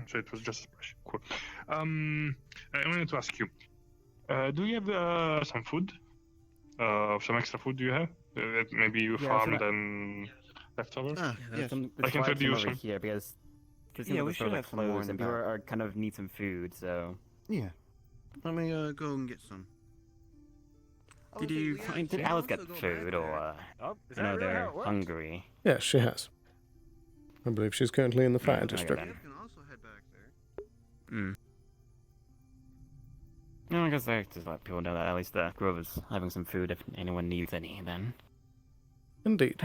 Speaker 24: So it was just a splash. Cool. I wanted to ask you, do you have some food? Some extra food do you have? That maybe you
Speaker 23: Yeah,
Speaker 24: farmed
Speaker 23: so
Speaker 24: and leftovers?
Speaker 13: Ah, yes.
Speaker 24: I can feed you
Speaker 23: over
Speaker 24: some.
Speaker 23: here because
Speaker 13: Yeah, we
Speaker 23: the stores
Speaker 13: should
Speaker 23: are
Speaker 13: have some more
Speaker 23: closed
Speaker 13: in
Speaker 23: and
Speaker 13: the
Speaker 23: people
Speaker 13: back.
Speaker 23: are kind of need some food, so.
Speaker 13: Yeah. Let me go and get some.
Speaker 23: Did you find? Did Alice get food or?
Speaker 19: Is
Speaker 23: I
Speaker 19: that
Speaker 23: know
Speaker 19: really how
Speaker 23: they're
Speaker 19: it works?
Speaker 23: hungry.
Speaker 1: Yes, she has. I believe she's currently in the fire
Speaker 23: okay
Speaker 1: district.
Speaker 23: then.
Speaker 13: You can also head back there.
Speaker 23: No, I guess I just let people know that at least the Grove is having some food if anyone needs any. Then.
Speaker 1: Indeed.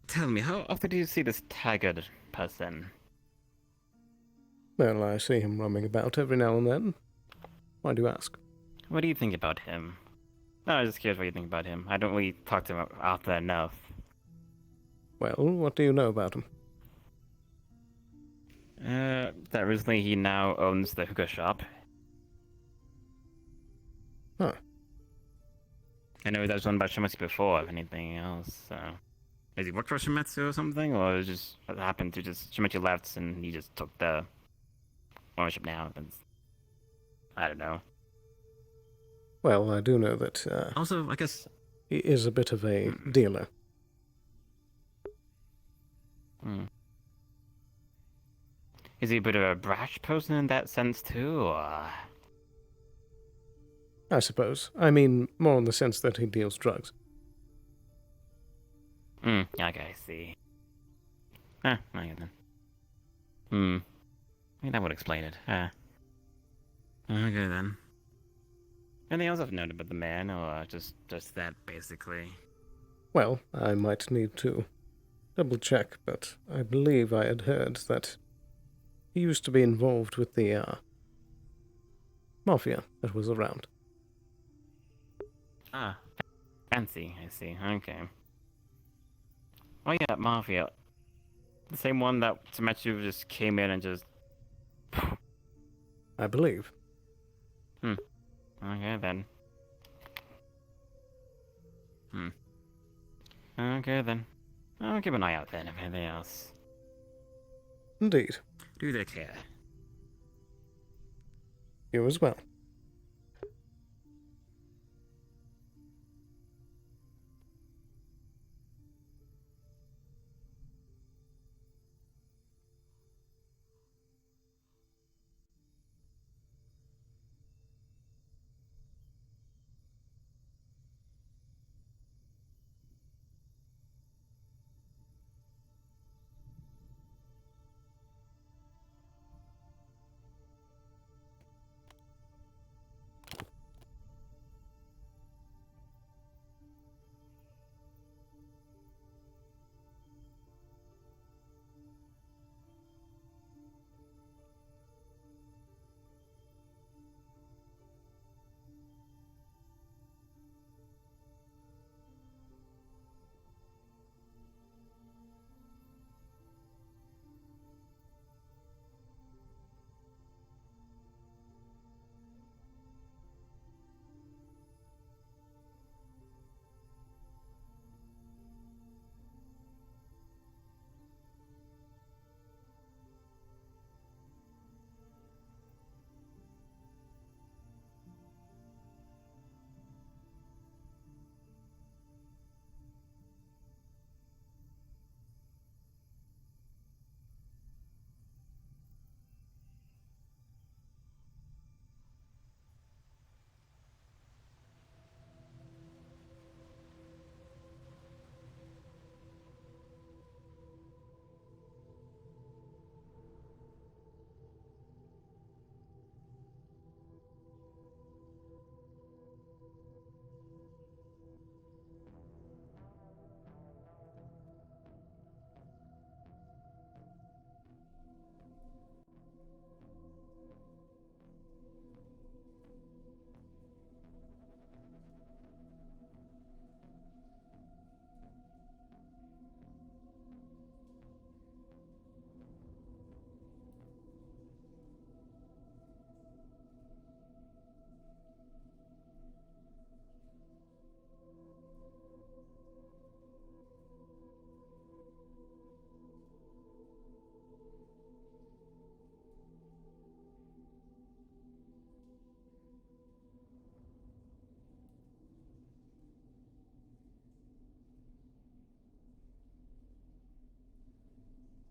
Speaker 23: Tell me, how often do you see this taggart person?
Speaker 1: Well, I see him roaming about every now and then. Why do you ask?
Speaker 23: What do you think about him? No, I was just curious what you think about him. I don't really talk to him out there enough.
Speaker 1: Well, what do you know about him?
Speaker 23: That recently he now owns the hookah shop.
Speaker 1: Huh.
Speaker 23: I know that was run by Shimatsu before, if anything else, so... Has he worked for Shimatsu or something, or it just happened to just... Shimatsu left and he just took the ownership now, and... I don't know.
Speaker 1: Well, I do know that
Speaker 23: Also, I guess...
Speaker 1: he is a bit of a dealer.
Speaker 23: Is he a bit of a brash person in that sense too, or...
Speaker 1: I suppose. I mean, more in the sense that he deals drugs.
Speaker 23: Okay, I see. Okay then. I mean, that would explain it. Okay then. Anything else I've noted about the man, or just that, basically?
Speaker 1: Well, I might need to double check, but I believe I had heard that he used to be involved with the mafia that was around.
Speaker 23: Ah, fancy, I see. Okay. Oh yeah, Mafia. The same one that Shimatsu just came in and just...
Speaker 1: I believe.
Speaker 23: Okay then. Okay then. I'll keep an eye out then if anything else.
Speaker 1: Indeed.
Speaker 23: Do take care.
Speaker 1: You as well.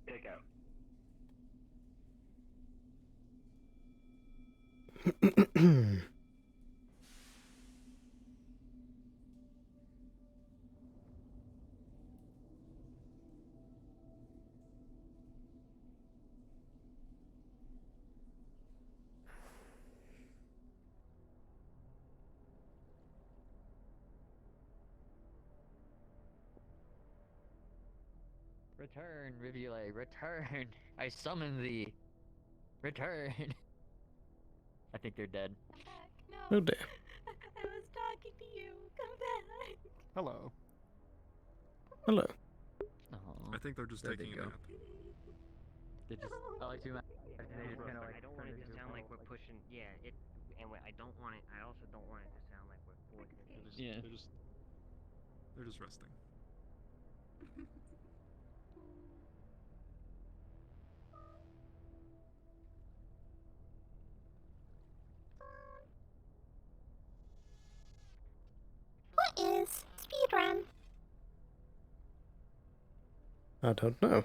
Speaker 21: Take out.
Speaker 10: Return, Rivule, return! I summon thee! Return! I think they're dead.
Speaker 1: Oh dear.
Speaker 2: I was talking to you. Come back.
Speaker 9: Hello.
Speaker 1: Hello.
Speaker 10: Oh,
Speaker 9: I think they're just
Speaker 10: there
Speaker 9: taking
Speaker 10: they
Speaker 9: a
Speaker 10: go.
Speaker 9: nap.
Speaker 10: They just, I like to imagine they just kind of like
Speaker 23: I don't
Speaker 10: turn
Speaker 23: want it
Speaker 10: into
Speaker 23: to
Speaker 10: a
Speaker 23: sound like
Speaker 10: ball.
Speaker 23: we're pushing. Yeah, it. And I don't want it. I also don't want it to sound like we're forcing it.
Speaker 10: Yeah.
Speaker 9: They're just resting.
Speaker 2: What is speedrun?
Speaker 1: I don't know.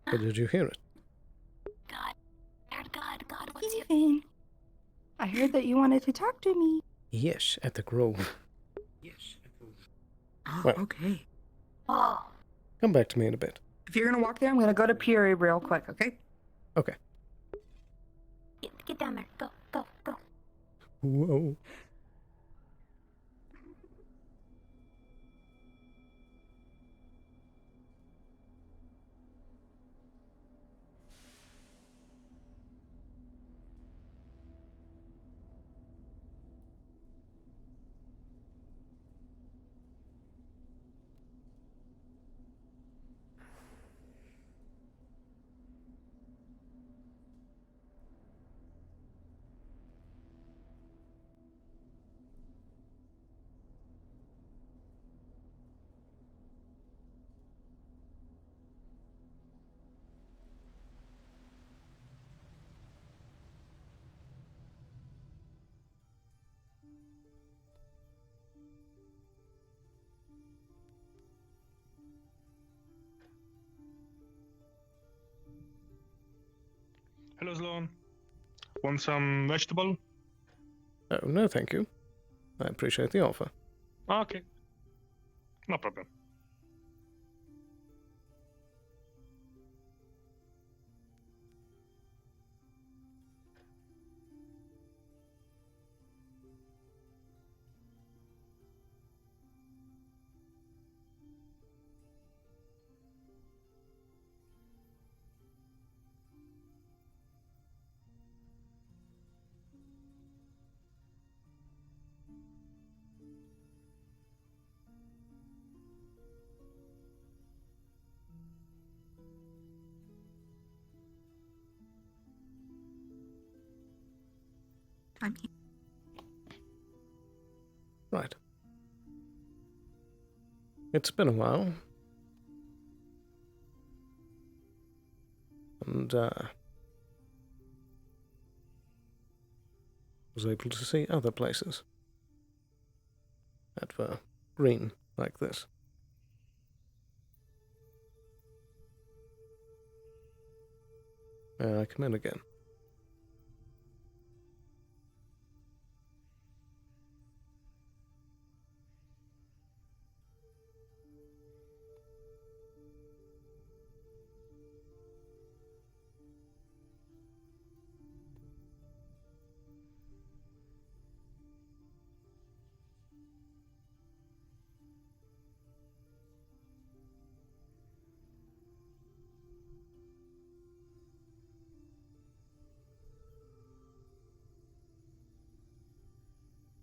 Speaker 1: But did you hear it?
Speaker 2: God, what's your thing? I heard that you wanted to talk to me.
Speaker 1: Yes, at the Grove.
Speaker 5: Yes. Oh,
Speaker 1: Well.
Speaker 5: okay.
Speaker 2: Oh.
Speaker 1: Come back to me in a bit.
Speaker 5: If you're gonna walk there, I'm gonna go to Peoria real quick, okay?
Speaker 1: Okay.
Speaker 2: Get down there. Go, go, go.
Speaker 1: Whoa.
Speaker 24: Hello, Sloan. Want some vegetable?
Speaker 1: Oh, no, thank you. I appreciate the offer.
Speaker 24: Okay. No problem.
Speaker 2: I'm here.
Speaker 1: Right. It's been a while. And, was able to see other places that were green like this. May I come in again?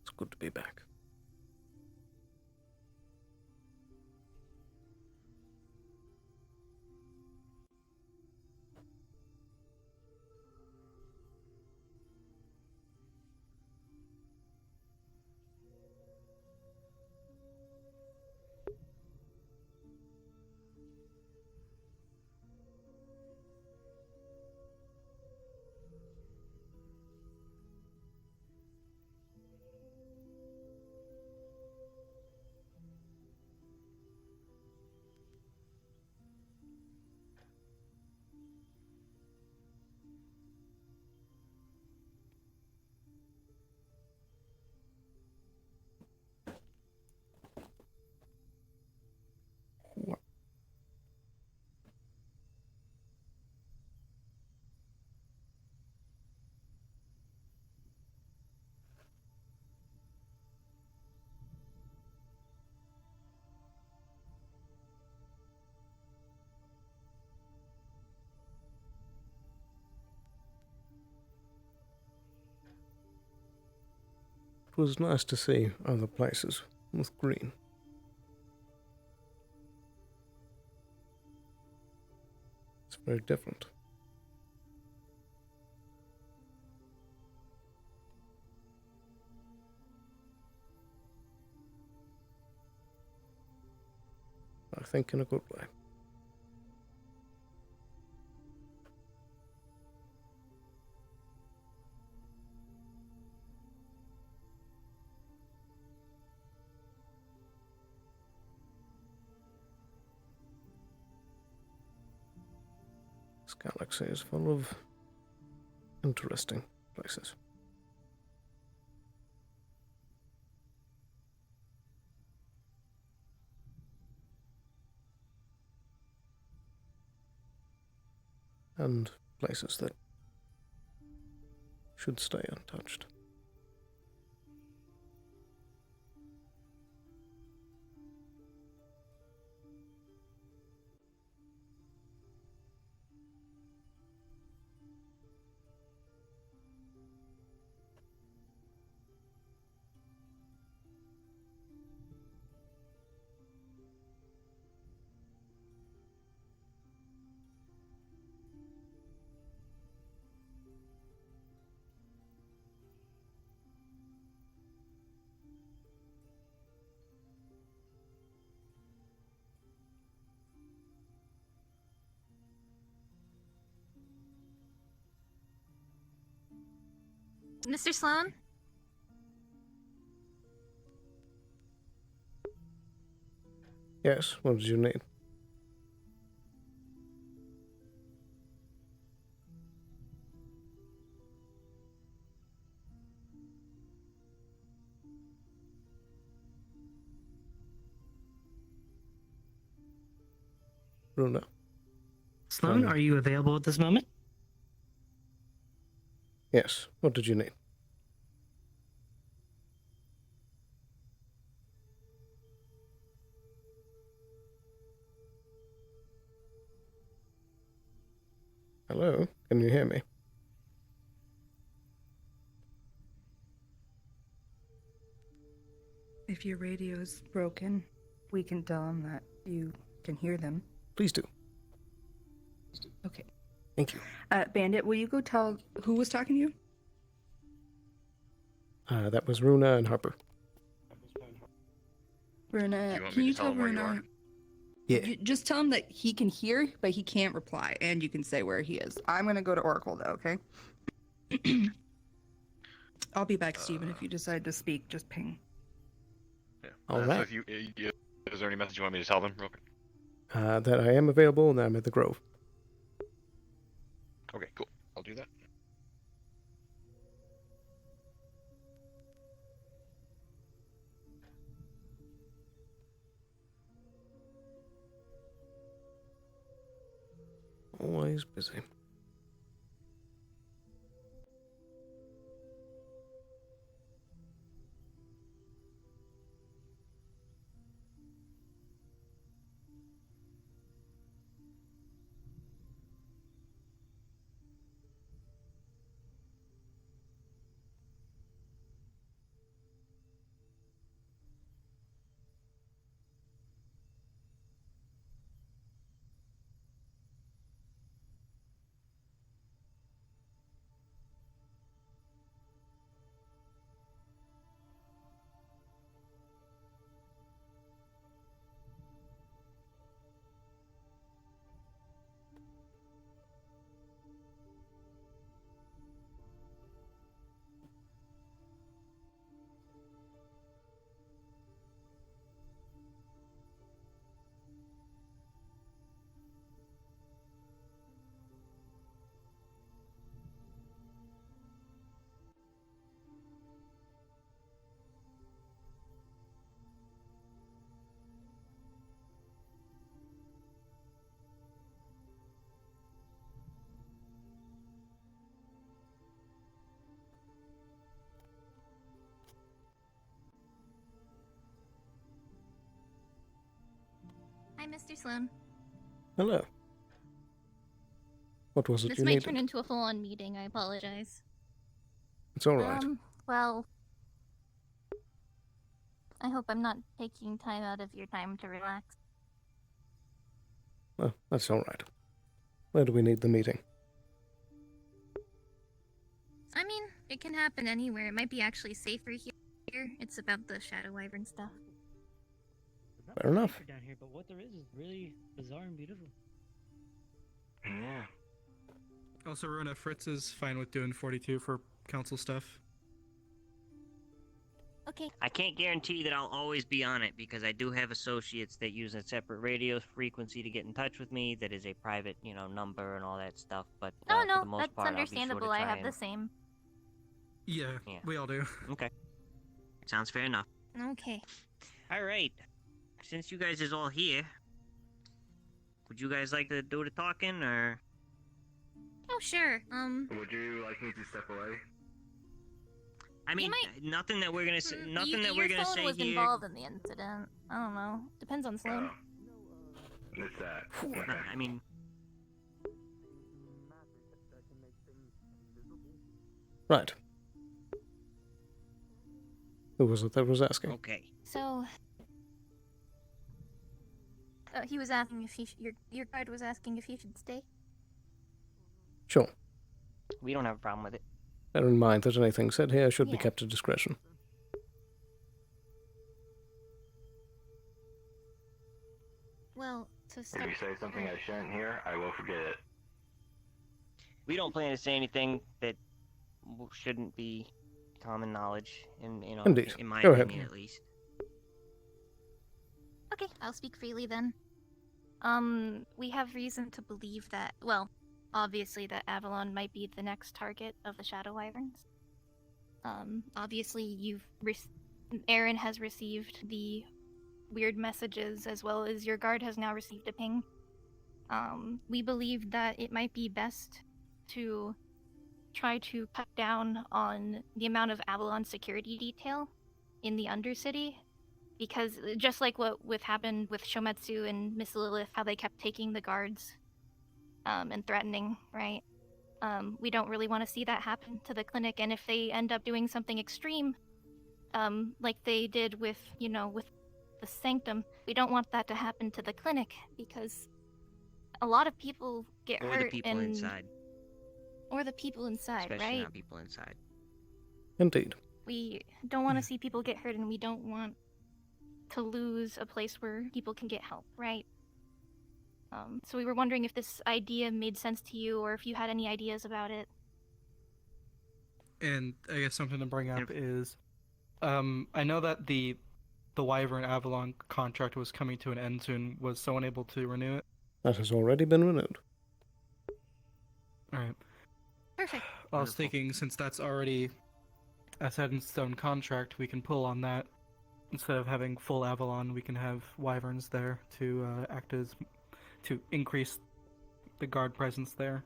Speaker 1: It's good to be back. It was nice to see other places with green. It's very different. I think in a good way. This galaxy is full of interesting places. And places that should stay untouched.
Speaker 3: Mr. Sloan?
Speaker 1: Yes, what did you need? Runa.
Speaker 11: Sloan, are you available at this moment?
Speaker 1: Yes. What did you need? Hello? Can you hear me?
Speaker 2: If your radio's broken, we can tell them that you can hear them.
Speaker 1: Please do.
Speaker 2: Okay.
Speaker 1: Thank you.
Speaker 2: Bandit, will you go tell who was talking to you?
Speaker 1: That was Runa and Harper.
Speaker 2: Runa,
Speaker 21: want
Speaker 2: can
Speaker 21: me
Speaker 2: you
Speaker 21: to tell
Speaker 2: tell
Speaker 21: him where you
Speaker 2: Runa?
Speaker 21: are?
Speaker 1: Yeah.
Speaker 2: Just tell him that he can hear, but he can't reply, and you can say where he is. I'm gonna go to Oracle, though, okay? I'll be back, Steven. If you decide to speak, just ping.
Speaker 21: Yeah.
Speaker 1: All
Speaker 21: So
Speaker 1: right.
Speaker 21: if is there any message you want me to tell them real quick?
Speaker 1: That I am available and that I'm at the Grove.
Speaker 21: Okay, cool. I'll do that.
Speaker 1: Always busy.
Speaker 3: Hi, Mr. Sloan.
Speaker 1: Hello. What was it
Speaker 3: This
Speaker 1: you
Speaker 3: might
Speaker 1: needed?
Speaker 3: turn into a full-on meeting. I apologize.
Speaker 1: It's all right.
Speaker 3: Well, I hope I'm not taking time out of your time to relax.
Speaker 1: Well, that's all right. Where do we need the meeting?
Speaker 3: I mean, it can happen anywhere. It might be actually safer here. It's about the Shadow Wyvern stuff.
Speaker 1: Fair enough.
Speaker 11: Down here, but what there is really bizarre and beautiful.
Speaker 21: Yeah.
Speaker 9: Also, Runa, Fritz is fine with doing 42 for council stuff.
Speaker 3: Okay.
Speaker 22: I can't guarantee that I'll always be on it because I do have associates that use a separate radio frequency to get in touch with me. That is a private, number and all that stuff. But
Speaker 3: Oh
Speaker 22: for
Speaker 3: no,
Speaker 22: the most
Speaker 3: that's
Speaker 22: part,
Speaker 3: understandable.
Speaker 22: I'll be
Speaker 3: I
Speaker 22: sure to
Speaker 3: have
Speaker 22: try
Speaker 3: the same.
Speaker 9: Yeah, we all do.
Speaker 22: Okay. Sounds fair enough.
Speaker 3: Okay.
Speaker 22: All right. Since you guys is all here, would you guys like to do the talking or?
Speaker 3: Oh sure.
Speaker 21: Would you like me to step away?
Speaker 22: I mean, nothing that we're gonna say. Nothing that
Speaker 3: your
Speaker 22: we're gonna
Speaker 3: phone
Speaker 22: say
Speaker 3: was
Speaker 22: here.
Speaker 3: involved in the incident. I don't know. Depends on Sloan.
Speaker 21: It's that.
Speaker 22: I mean,
Speaker 1: Right. Who was it that was asking?
Speaker 22: okay.
Speaker 3: So, he was asking if your guard was asking if he should stay.
Speaker 1: Sure.
Speaker 22: We don't have a problem with it.
Speaker 1: Bear in mind that anything said here should be
Speaker 3: Yeah.
Speaker 1: kept to discretion.
Speaker 3: Well, to
Speaker 21: If
Speaker 3: start.
Speaker 21: you say something I shouldn't hear, I will forget it.
Speaker 22: We don't plan to say anything that shouldn't be common knowledge,
Speaker 1: Indeed.
Speaker 22: in my
Speaker 1: Go ahead.
Speaker 22: opinion, at least.
Speaker 3: Okay, I'll speak freely then. We have reason to believe that, well, obviously that Avalon might be the next target of the Shadow Wyverns. Obviously Aaron has received the weird messages as well as your guard has now received a ping. We believe that it might be best to try to cut down on the amount of Avalon security detail in the Undercity, because just like what happened with Shometsu and Miss Lilith, how they kept taking the guards and threatening, right? We don't really want to see that happen to the clinic, and if they end up doing something extreme, like they did with, with the Sanctum, we don't want that to happen to the clinic, because a lot of people get
Speaker 22: Or
Speaker 3: hurt
Speaker 22: the people
Speaker 3: and...
Speaker 22: inside.
Speaker 3: Or the people inside,
Speaker 22: Especially
Speaker 3: right?
Speaker 22: not people inside.
Speaker 1: Indeed.
Speaker 3: We don't want to see people get hurt, and we don't want to lose a place where people can get help, right? So we were wondering if this idea made sense to you, or if you had any ideas about it.
Speaker 9: And I guess something to bring up is, I know that the Wyvern Avalon contract was coming to an end soon. Was someone able to renew it?
Speaker 1: That has already been renewed.
Speaker 9: Alright.
Speaker 3: Perfect.
Speaker 9: I was thinking, since that's already a set-in-stone contract, we can pull on that. Instead of having full Avalon, we can have Wyverns there to act as... to increase the guard presence there.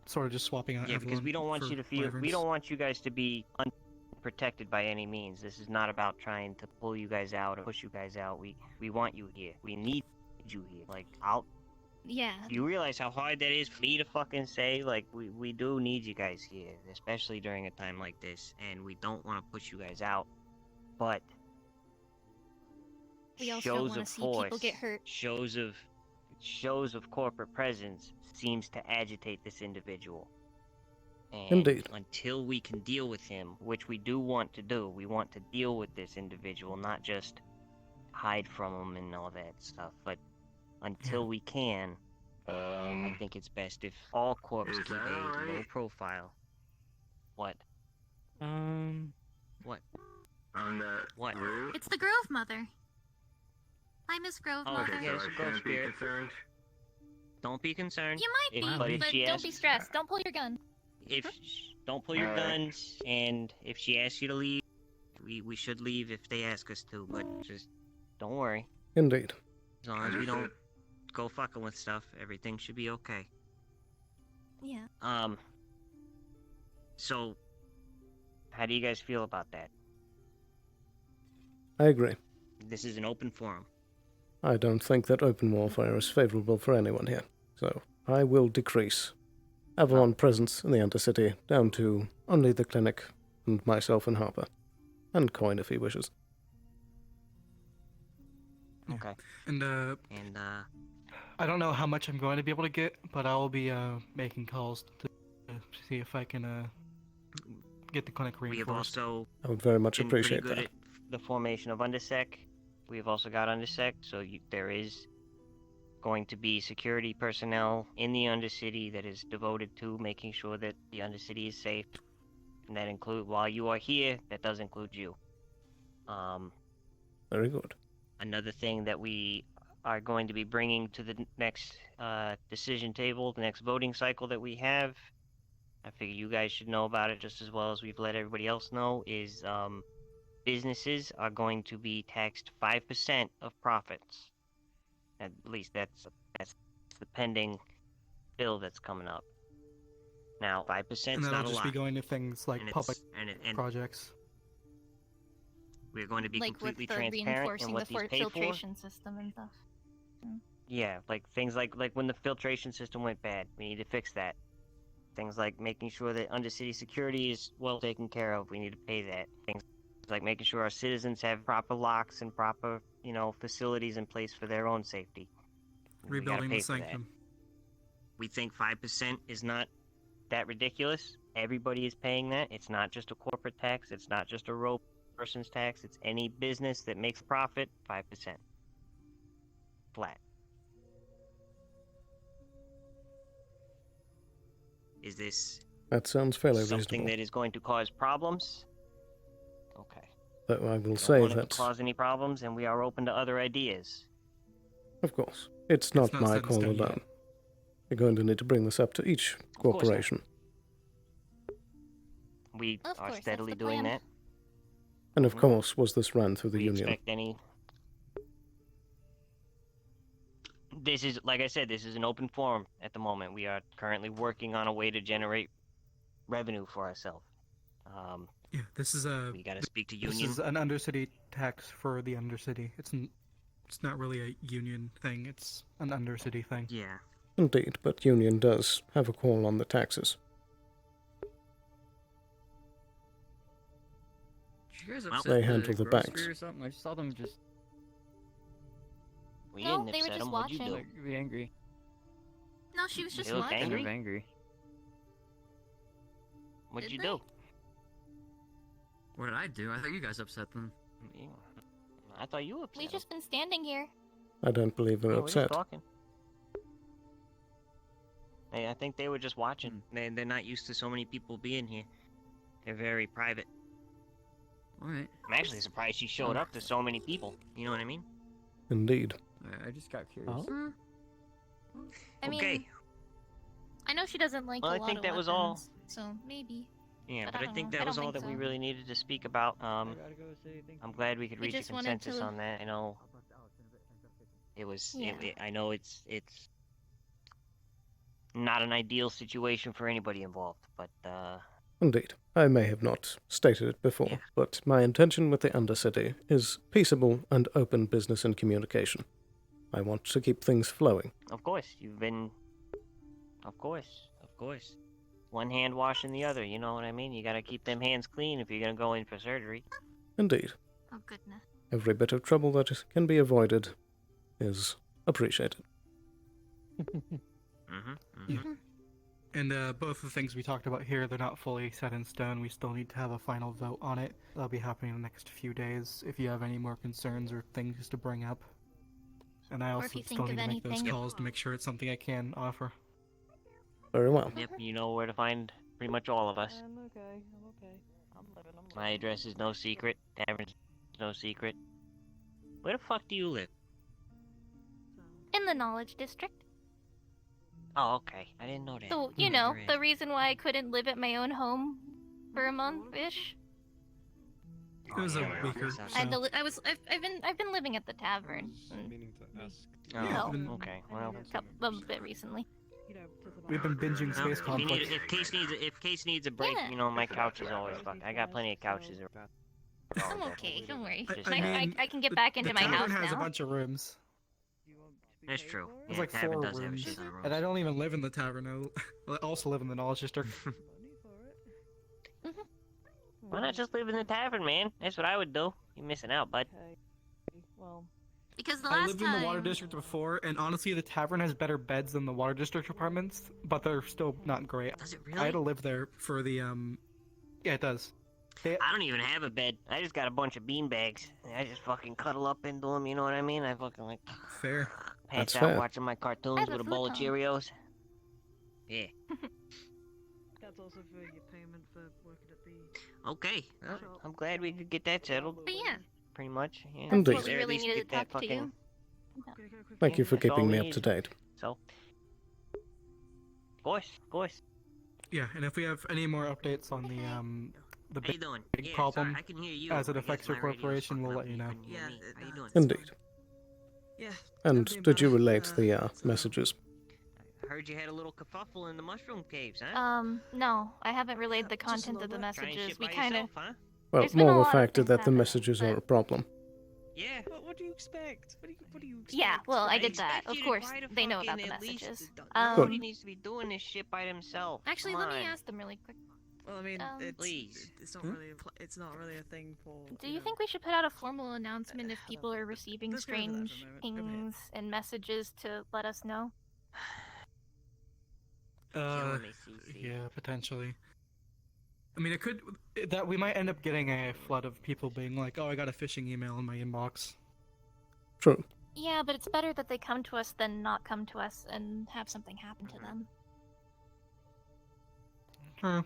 Speaker 9: Sort of just swapping out
Speaker 22: Yeah,
Speaker 9: Avalon
Speaker 22: because we don't want
Speaker 9: for
Speaker 22: you to feel.
Speaker 9: Wyverns.
Speaker 22: We don't want you guys to be unprotected by any means. This is not about trying to pull you guys out or push you guys out. We want you here. We need you here. Like,
Speaker 3: Yeah.
Speaker 22: You realize how hard that is for me to fucking say? Like, we do need you guys here, especially during a time like this, and we don't want to push you guys out. But
Speaker 3: We also don't
Speaker 22: shows
Speaker 3: want
Speaker 22: of
Speaker 3: to see
Speaker 22: force,
Speaker 3: people get hurt.
Speaker 22: shows of corporate presence seems to agitate this individual. And
Speaker 1: Indeed.
Speaker 22: until we can deal with him, which we do want to do, we want to deal with this individual, not just hide from him and all that stuff. But until we can, I think it's best if all corps
Speaker 21: is
Speaker 22: keep
Speaker 21: that
Speaker 22: a
Speaker 21: alright?
Speaker 22: low profile. What? What?
Speaker 21: On that
Speaker 22: What?
Speaker 21: route?
Speaker 3: It's the Grove Mother. Hi, Miss Grove
Speaker 22: Oh,
Speaker 3: Mother.
Speaker 22: okay,
Speaker 21: so
Speaker 22: it's a
Speaker 21: I
Speaker 22: Grove
Speaker 21: shouldn't be
Speaker 22: Spirit.
Speaker 21: concerned?
Speaker 22: Don't be concerned.
Speaker 3: You might be,
Speaker 22: But if she
Speaker 3: don't be
Speaker 22: asks-
Speaker 3: stressed. Don't pull your gun.
Speaker 22: If don't pull your
Speaker 21: Alright.
Speaker 22: guns, and if she asks you to leave, we should leave if they ask us to. But just don't worry.
Speaker 1: Indeed.
Speaker 22: As long as we don't
Speaker 21: Understood.
Speaker 22: go fucking with stuff, everything should be okay.
Speaker 3: Yeah.
Speaker 22: So how do you guys feel about that?
Speaker 1: I agree.
Speaker 22: This is an open forum.
Speaker 1: I don't think that open warfare is favorable for anyone here, so I will decrease Avalon presence in the Undercity down to only the clinic and myself and Harper. And Coin if he wishes.
Speaker 22: Okay.
Speaker 9: And
Speaker 22: I
Speaker 9: don't know how much I'm going to be able to get, but I will be making calls to see if I can get the clinic
Speaker 22: We have
Speaker 9: reinforced.
Speaker 22: also
Speaker 1: I would very much
Speaker 22: been pretty
Speaker 1: appreciate
Speaker 22: good
Speaker 1: that.
Speaker 22: at the formation of Undersec. We've also got Undersec, so there is going to be security personnel in the Undercity that is devoted to making sure that the Undercity is safe. And that include, while you are here, that does include you.
Speaker 1: Very good.
Speaker 22: Another thing that we are going to be bringing to the next decision table, the next voting cycle that we have, I figure you guys should know about it just as well as we've let everybody else know, is businesses are going to be taxed 5% of profits. At least that's the pending bill that's coming up. Now, 5% is
Speaker 9: And
Speaker 22: not
Speaker 9: that'll
Speaker 22: a
Speaker 9: just
Speaker 22: lot.
Speaker 9: be going to things like
Speaker 22: And it's-
Speaker 9: public
Speaker 22: and
Speaker 9: projects.
Speaker 22: We're going to be
Speaker 3: Like with
Speaker 22: completely
Speaker 3: the
Speaker 22: transparent in
Speaker 3: reinforcing
Speaker 22: what
Speaker 3: the
Speaker 22: these pay for.
Speaker 3: filtration system and stuff.
Speaker 22: Yeah, like things like when the filtration system went bad, we need to fix that. Things like making sure that Undercity security is well taken care of, we need to pay that. Things like making sure our citizens have proper locks and proper, facilities in place for their own safety. We gotta
Speaker 9: Rebuilding
Speaker 22: pay
Speaker 9: the
Speaker 22: for that.
Speaker 9: sanctum.
Speaker 22: We think 5% is not that ridiculous. Everybody is paying that. It's not just a corporate tax. It's not just a row person's tax. It's any business that makes profit, 5%. Flat. Is this
Speaker 1: That sounds fairly
Speaker 22: something
Speaker 1: reasonable.
Speaker 22: that is going to cause problems? Okay.
Speaker 1: Though I will
Speaker 22: Don't
Speaker 1: say
Speaker 22: want it
Speaker 1: that,
Speaker 22: to cause any problems, and we are open to other ideas.
Speaker 1: of course, it's not
Speaker 22: not
Speaker 1: my
Speaker 22: set in
Speaker 1: call
Speaker 22: stone yet.
Speaker 1: alone. We're going to need to bring this up to each
Speaker 22: course not.
Speaker 1: corporation.
Speaker 22: We
Speaker 3: Of
Speaker 22: are
Speaker 3: course,
Speaker 22: steadily
Speaker 3: that's the
Speaker 22: doing
Speaker 3: plan.
Speaker 22: that.
Speaker 1: And of course, was this ran through the
Speaker 22: We
Speaker 1: union?
Speaker 22: expect any this is, like I said, this is an open forum at the moment. We are currently working on a way to generate revenue for ourselves.
Speaker 9: Yeah, this is a.
Speaker 22: We gotta speak to
Speaker 9: This
Speaker 22: union.
Speaker 9: is an undercity tax for the undercity. It's not really a union thing. It's an undercity thing.
Speaker 22: Yeah.
Speaker 1: Indeed, but Union does have a call on the taxes.
Speaker 10: Did you guys
Speaker 22: Well,
Speaker 10: upset
Speaker 1: they handle the
Speaker 10: grocery
Speaker 1: banks.
Speaker 10: or something? I just saw them just.
Speaker 22: We
Speaker 3: No,
Speaker 22: didn't
Speaker 3: they were
Speaker 22: upset
Speaker 3: just
Speaker 22: them. What'd you do?
Speaker 3: watching.
Speaker 10: Like, be angry.
Speaker 3: No, she was just
Speaker 22: They look
Speaker 3: watching.
Speaker 22: angry?
Speaker 10: Kind of angry.
Speaker 22: What'd
Speaker 3: Did
Speaker 22: you
Speaker 3: they?
Speaker 22: do?
Speaker 10: What did I do? I thought you guys upset them.
Speaker 22: I thought you upset
Speaker 3: We've
Speaker 22: them.
Speaker 3: just been standing here.
Speaker 1: I don't believe they're
Speaker 22: Yeah, we're just
Speaker 1: upset.
Speaker 22: talking. Hey, I think they were just watching. They're not used to so many people being here. They're very private.
Speaker 10: Alright.
Speaker 22: I'm actually surprised she showed up to so many people. You know what I mean?
Speaker 1: Indeed.
Speaker 10: I just got curious.
Speaker 3: I mean,
Speaker 22: Okay.
Speaker 3: I know she doesn't like
Speaker 22: Well,
Speaker 3: a
Speaker 22: I
Speaker 3: lot
Speaker 22: think
Speaker 3: of
Speaker 22: that was all.
Speaker 3: weapons, so maybe.
Speaker 22: Yeah,
Speaker 3: But
Speaker 22: but
Speaker 3: I
Speaker 22: I
Speaker 3: don't
Speaker 22: think
Speaker 3: know.
Speaker 22: that
Speaker 3: I
Speaker 22: was
Speaker 3: don't
Speaker 22: all
Speaker 3: think
Speaker 22: that we
Speaker 3: so.
Speaker 22: really needed to speak about. I'm glad we could
Speaker 3: We
Speaker 22: reach a
Speaker 3: just wanted
Speaker 22: consensus
Speaker 3: to-
Speaker 22: on that. I know it was.
Speaker 3: Yeah.
Speaker 22: I know it's not an ideal situation for anybody involved, but
Speaker 1: Indeed. I may have not stated it before, but my intention with the Undercity is peaceable and open business and communication. I want to keep things flowing.
Speaker 22: of course you've been. Of course. One hand washing the other. You know what I mean? You gotta keep them hands clean if you're gonna go in for surgery.
Speaker 1: Indeed.
Speaker 3: Oh goodness.
Speaker 1: Every bit of trouble that can be avoided is appreciated.
Speaker 9: And both the things we talked about here, they're not fully set in stone. We still need to have a final vote on it. That'll be happening in the next few days. If you have any more concerns or things to bring up. And I
Speaker 3: Or
Speaker 9: also
Speaker 3: if you
Speaker 9: still
Speaker 3: think
Speaker 9: need
Speaker 3: of
Speaker 9: to make those
Speaker 3: anything.
Speaker 9: calls to make sure it's something I can offer.
Speaker 1: Very well.
Speaker 22: Yep, you know where to find pretty much all of us.
Speaker 11: I'm okay.
Speaker 22: My address is no secret. Tavern's no secret. Where the fuck do you live?
Speaker 3: In the Knowledge District.
Speaker 22: Oh, okay. I didn't know that.
Speaker 3: So, you know, the reason why I couldn't live at my own home for a month-ish.
Speaker 9: It was a week or
Speaker 3: I had to
Speaker 9: so.
Speaker 3: I've been living at the tavern.
Speaker 16: Meaning to ask.
Speaker 22: Oh, okay. Well,
Speaker 3: A bit recently.
Speaker 9: We've been binging space
Speaker 22: if, you need,
Speaker 9: conflict.
Speaker 22: if Case needs a break,
Speaker 3: Yeah.
Speaker 22: you know my couch is always fucked. I got plenty of couches.
Speaker 3: I'm okay, don't worry.
Speaker 9: I mean,
Speaker 3: I can get back into
Speaker 9: the
Speaker 3: my house
Speaker 9: tavern has
Speaker 3: now.
Speaker 9: a bunch of rooms.
Speaker 22: That's true.
Speaker 9: There's
Speaker 22: Yeah,
Speaker 9: like
Speaker 22: tavern
Speaker 9: 4
Speaker 22: does have a
Speaker 9: rooms.
Speaker 22: shit ton of rooms.
Speaker 9: And I don't even live in the tavern. I also live in the Knowledge District.
Speaker 22: Why not just live in the tavern, man? That's what I would do. You're missing out, bud.
Speaker 11: Well,
Speaker 3: because the
Speaker 9: I
Speaker 3: last
Speaker 9: lived in the Water
Speaker 3: time
Speaker 9: District before, and honestly, the tavern has better beds than the Water District apartments, but they're still not great.
Speaker 22: Does it
Speaker 9: I
Speaker 22: really?
Speaker 9: had to live there for the Yeah, it does.
Speaker 22: I don't even have a bed. I just got a bunch of bean bags. I just fucking cuddle up into them. You know what I mean? I fucking like
Speaker 9: Fair.
Speaker 22: pass
Speaker 1: That's
Speaker 22: out
Speaker 1: fair.
Speaker 22: watching my cartoons
Speaker 3: have a
Speaker 22: with a bowl of
Speaker 3: futon.
Speaker 22: Cheerios. Yeah.
Speaker 11: that's also for your payment for working at the.
Speaker 22: Okay. Well, I'm glad we could get that settled.
Speaker 3: But yeah,
Speaker 22: Pretty much. Yeah.
Speaker 1: Indeed.
Speaker 3: that's what we
Speaker 22: Or at
Speaker 3: really
Speaker 22: least
Speaker 3: needed to
Speaker 22: get that
Speaker 3: talk to you.
Speaker 1: Thank you for
Speaker 22: That's all
Speaker 1: keeping
Speaker 22: we
Speaker 1: me up
Speaker 22: need.
Speaker 1: to date.
Speaker 22: So. Of course.
Speaker 9: Yeah, and if we have any more updates on the
Speaker 22: How you doing?
Speaker 9: big
Speaker 22: Yeah,
Speaker 9: problem
Speaker 22: sorry, I can hear you.
Speaker 9: as it
Speaker 22: I guess
Speaker 9: affects your
Speaker 22: my radio's
Speaker 9: corporation,
Speaker 22: fucking
Speaker 9: we'll
Speaker 22: up
Speaker 9: let you
Speaker 22: and
Speaker 9: know.
Speaker 22: couldn't hear me. How you doing?
Speaker 1: Indeed.
Speaker 11: Yeah.
Speaker 1: And did you relate the messages?
Speaker 22: I heard you had a little kerfuffle in the mushroom caves, huh?
Speaker 3: No, I haven't relayed the
Speaker 11: just a
Speaker 3: content of
Speaker 11: little
Speaker 3: the
Speaker 11: bit.
Speaker 22: Trying
Speaker 3: messages.
Speaker 22: shit
Speaker 3: We
Speaker 22: by
Speaker 3: kind of.
Speaker 22: yourself, huh?
Speaker 1: Well,
Speaker 3: There's been a
Speaker 1: more the
Speaker 3: lot of
Speaker 1: fact
Speaker 3: things
Speaker 1: that the
Speaker 3: happen,
Speaker 1: messages are a problem.
Speaker 22: Yeah.
Speaker 11: What do you expect? What do you expect?
Speaker 3: Yeah, well, I did
Speaker 22: expect
Speaker 3: that. Of
Speaker 22: you to
Speaker 3: course,
Speaker 22: try to
Speaker 3: they know about
Speaker 22: fucking
Speaker 3: the
Speaker 22: at least-
Speaker 3: messages.
Speaker 22: Nobody needs to be doing this shit by themselves.
Speaker 3: Actually,
Speaker 22: Come
Speaker 3: let me
Speaker 22: on.
Speaker 3: ask them really quick.
Speaker 11: Well, I mean,
Speaker 22: Please.
Speaker 11: it's not really it's not really a thing for.
Speaker 3: Do you think we should put out a formal announcement if people are receiving
Speaker 11: let's go with that for a
Speaker 3: strange
Speaker 11: moment. Go ahead.
Speaker 3: pings and messages to let us know?
Speaker 22: Killing me, CC.
Speaker 9: Yeah, potentially. I mean, it could that we might end up getting a flood of people being like, "Oh, I got a phishing email in my inbox."
Speaker 1: True.
Speaker 3: Yeah, but it's better that they come to us than not come to us and have something happen to them.
Speaker 9: True.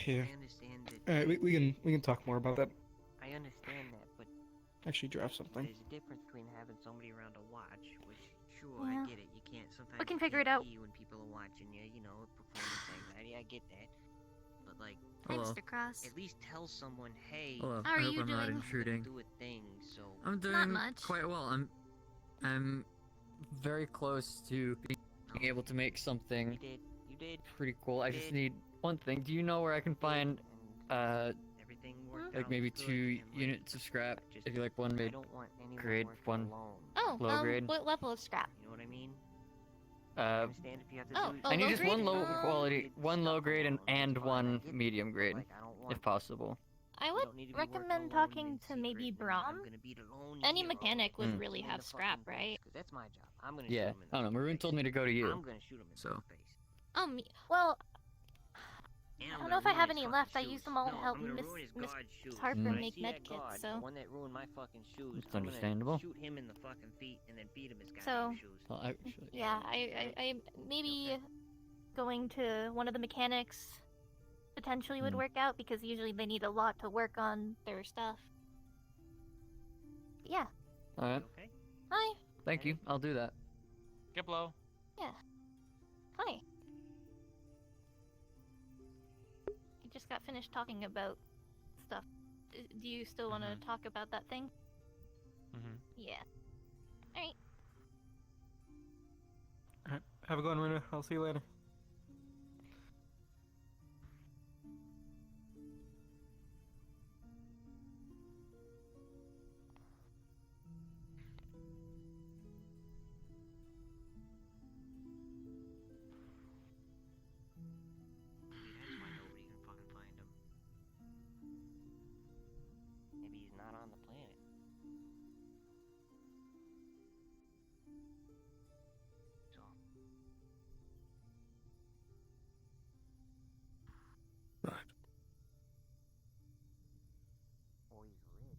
Speaker 9: Yeah.
Speaker 22: I understand that.
Speaker 9: All right, we can talk more about that.
Speaker 22: I understand that, but
Speaker 9: Actually, draft something.
Speaker 22: there's a difference between having somebody around to watch, which, sure,
Speaker 3: Yeah.
Speaker 22: I get it. You can't sometimes.
Speaker 3: We can
Speaker 22: you
Speaker 3: figure
Speaker 22: can't
Speaker 3: it out.
Speaker 22: see when people are watching you, you know, performance anxiety. I get that, but like,
Speaker 3: Hi,
Speaker 10: Hello.
Speaker 3: Mr. Cross.
Speaker 22: at least tell someone, hey,
Speaker 10: Hello.
Speaker 3: How are
Speaker 10: I hope
Speaker 3: you
Speaker 10: I'm not
Speaker 3: doing?
Speaker 10: intruding.
Speaker 22: do a thing. So
Speaker 10: I'm doing
Speaker 3: much.
Speaker 10: quite well. I'm very close to being able to make something
Speaker 4: You did.
Speaker 10: pretty cool. I just need one thing. Do you know where I can find,
Speaker 4: Everything worked
Speaker 10: like
Speaker 4: out
Speaker 10: maybe
Speaker 4: good
Speaker 10: 2
Speaker 4: and
Speaker 10: units of scrap? If you like one
Speaker 4: I
Speaker 10: mid
Speaker 4: don't want anyone
Speaker 10: grade,
Speaker 4: working
Speaker 10: one
Speaker 4: alone.
Speaker 3: Oh,
Speaker 10: low grade.
Speaker 3: what level of scrap?
Speaker 4: You know what I mean?
Speaker 10: Uh,
Speaker 4: If you have to
Speaker 3: Oh,
Speaker 4: do
Speaker 3: a
Speaker 10: I need
Speaker 3: low
Speaker 10: just
Speaker 3: grade?
Speaker 10: one low quality, one low grade, and one medium grade, if possible.
Speaker 3: I would recommend talking to maybe Braum. Any mechanic would really have scrap, right?
Speaker 4: That's my job. I'm gonna
Speaker 10: Yeah, I don't know. Maroon told me to go to you.
Speaker 4: I'm gonna shoot him in
Speaker 10: so.
Speaker 3: Well, I don't know if I have any left. I used them all to help Miss Harper make medkits, so.
Speaker 4: One that ruined my fucking shoes.
Speaker 10: It's understandable.
Speaker 4: Shoot him in the fucking feet and then beat him his
Speaker 3: So,
Speaker 4: goddamn shoes.
Speaker 10: Well,
Speaker 3: yeah, I maybe going to one of the mechanics potentially would work out because usually they need a lot to work on their stuff. Yeah.
Speaker 10: Alright.
Speaker 3: Hi.
Speaker 10: Thank you. I'll do that.
Speaker 16: Kiplo.
Speaker 3: Yeah. Hi. I just got finished talking about stuff. Do you still want to talk about that thing? Yeah. Alright.
Speaker 9: Alright. Have a good one, Runa. I'll see you later.
Speaker 4: Maybe he's not on the planet. So.
Speaker 1: Right.
Speaker 4: Or he's rich.